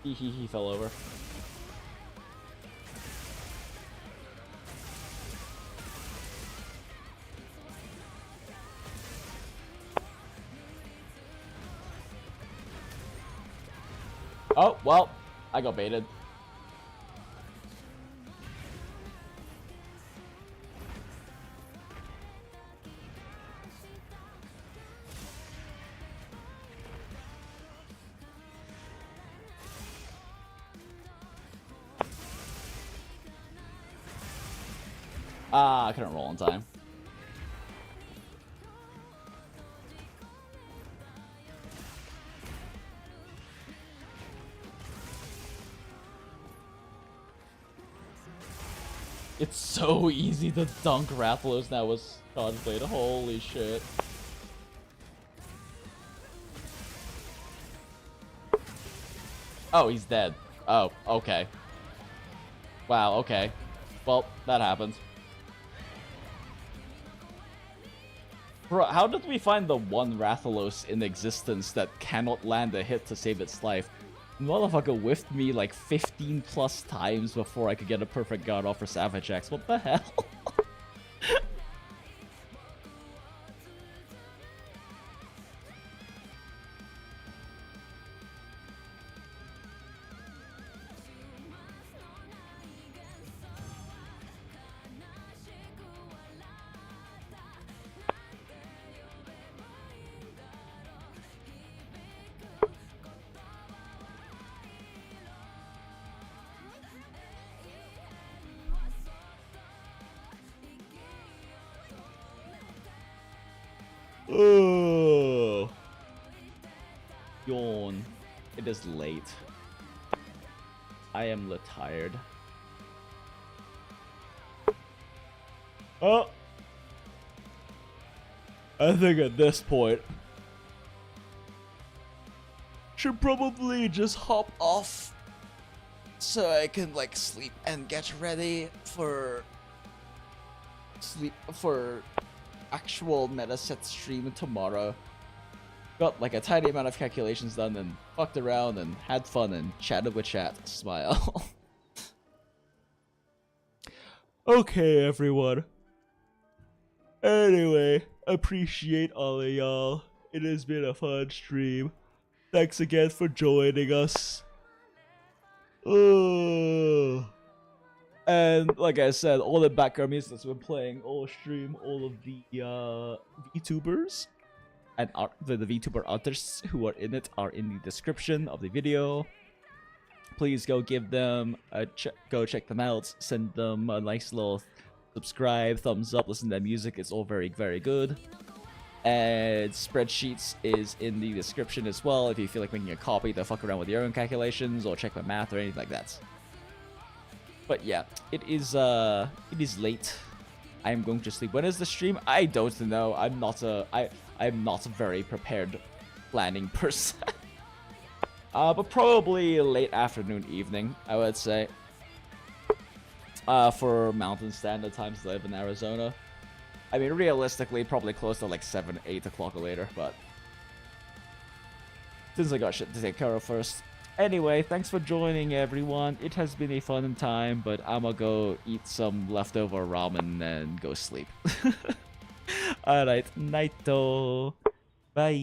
He fell over. Oh, well, I got baited. Ah, I couldn't roll on time. It's so easy to dunk Rathalos now with Charge Blade. Holy shit. Oh, he's dead. Oh, okay. Wow, okay. Well, that happened. Bro, how did we find the one Rathalos in existence that cannot land a hit to save its life? Motherfucker whiffed me like 15 plus times before I could get a perfect guard off for Savage X. What the hell? Oh, yawn. It is late. I am tired. Oh, I think at this point should probably just hop off so I can like sleep and get ready for actual meta set stream tomorrow. Got like a tiny amount of calculations done and fucked around and had fun and chatted with chat. Smile. Okay, everyone. Anyway, appreciate all of y'all. It has been a fun stream. Thanks again for joining us. And like I said, all the background music that's been playing all stream, all of the VTubers and the VTuber artists who are in it are in the description of the video. Please go give them a go check them out. Send them a nice little subscribe, thumbs up, listen to their music. It's all very, very good. And spreadsheets is in the description as well if you feel like making a copy to fuck around with your own calculations or check my math or anything like that. But yeah, it is late. I am going to sleep. When is the stream? I don't know. I'm not a very prepared planning person. But probably late afternoon, evening, I would say. For Mountain Standard Times, live in Arizona. I mean, realistically, probably close to like 7, 8 o'clock or later, but since I got shit to take care of first. Anyway, thanks for joining, everyone. It has been a fun time, but I'ma go eat some leftover ramen and go sleep. Alright, nighto. Bye.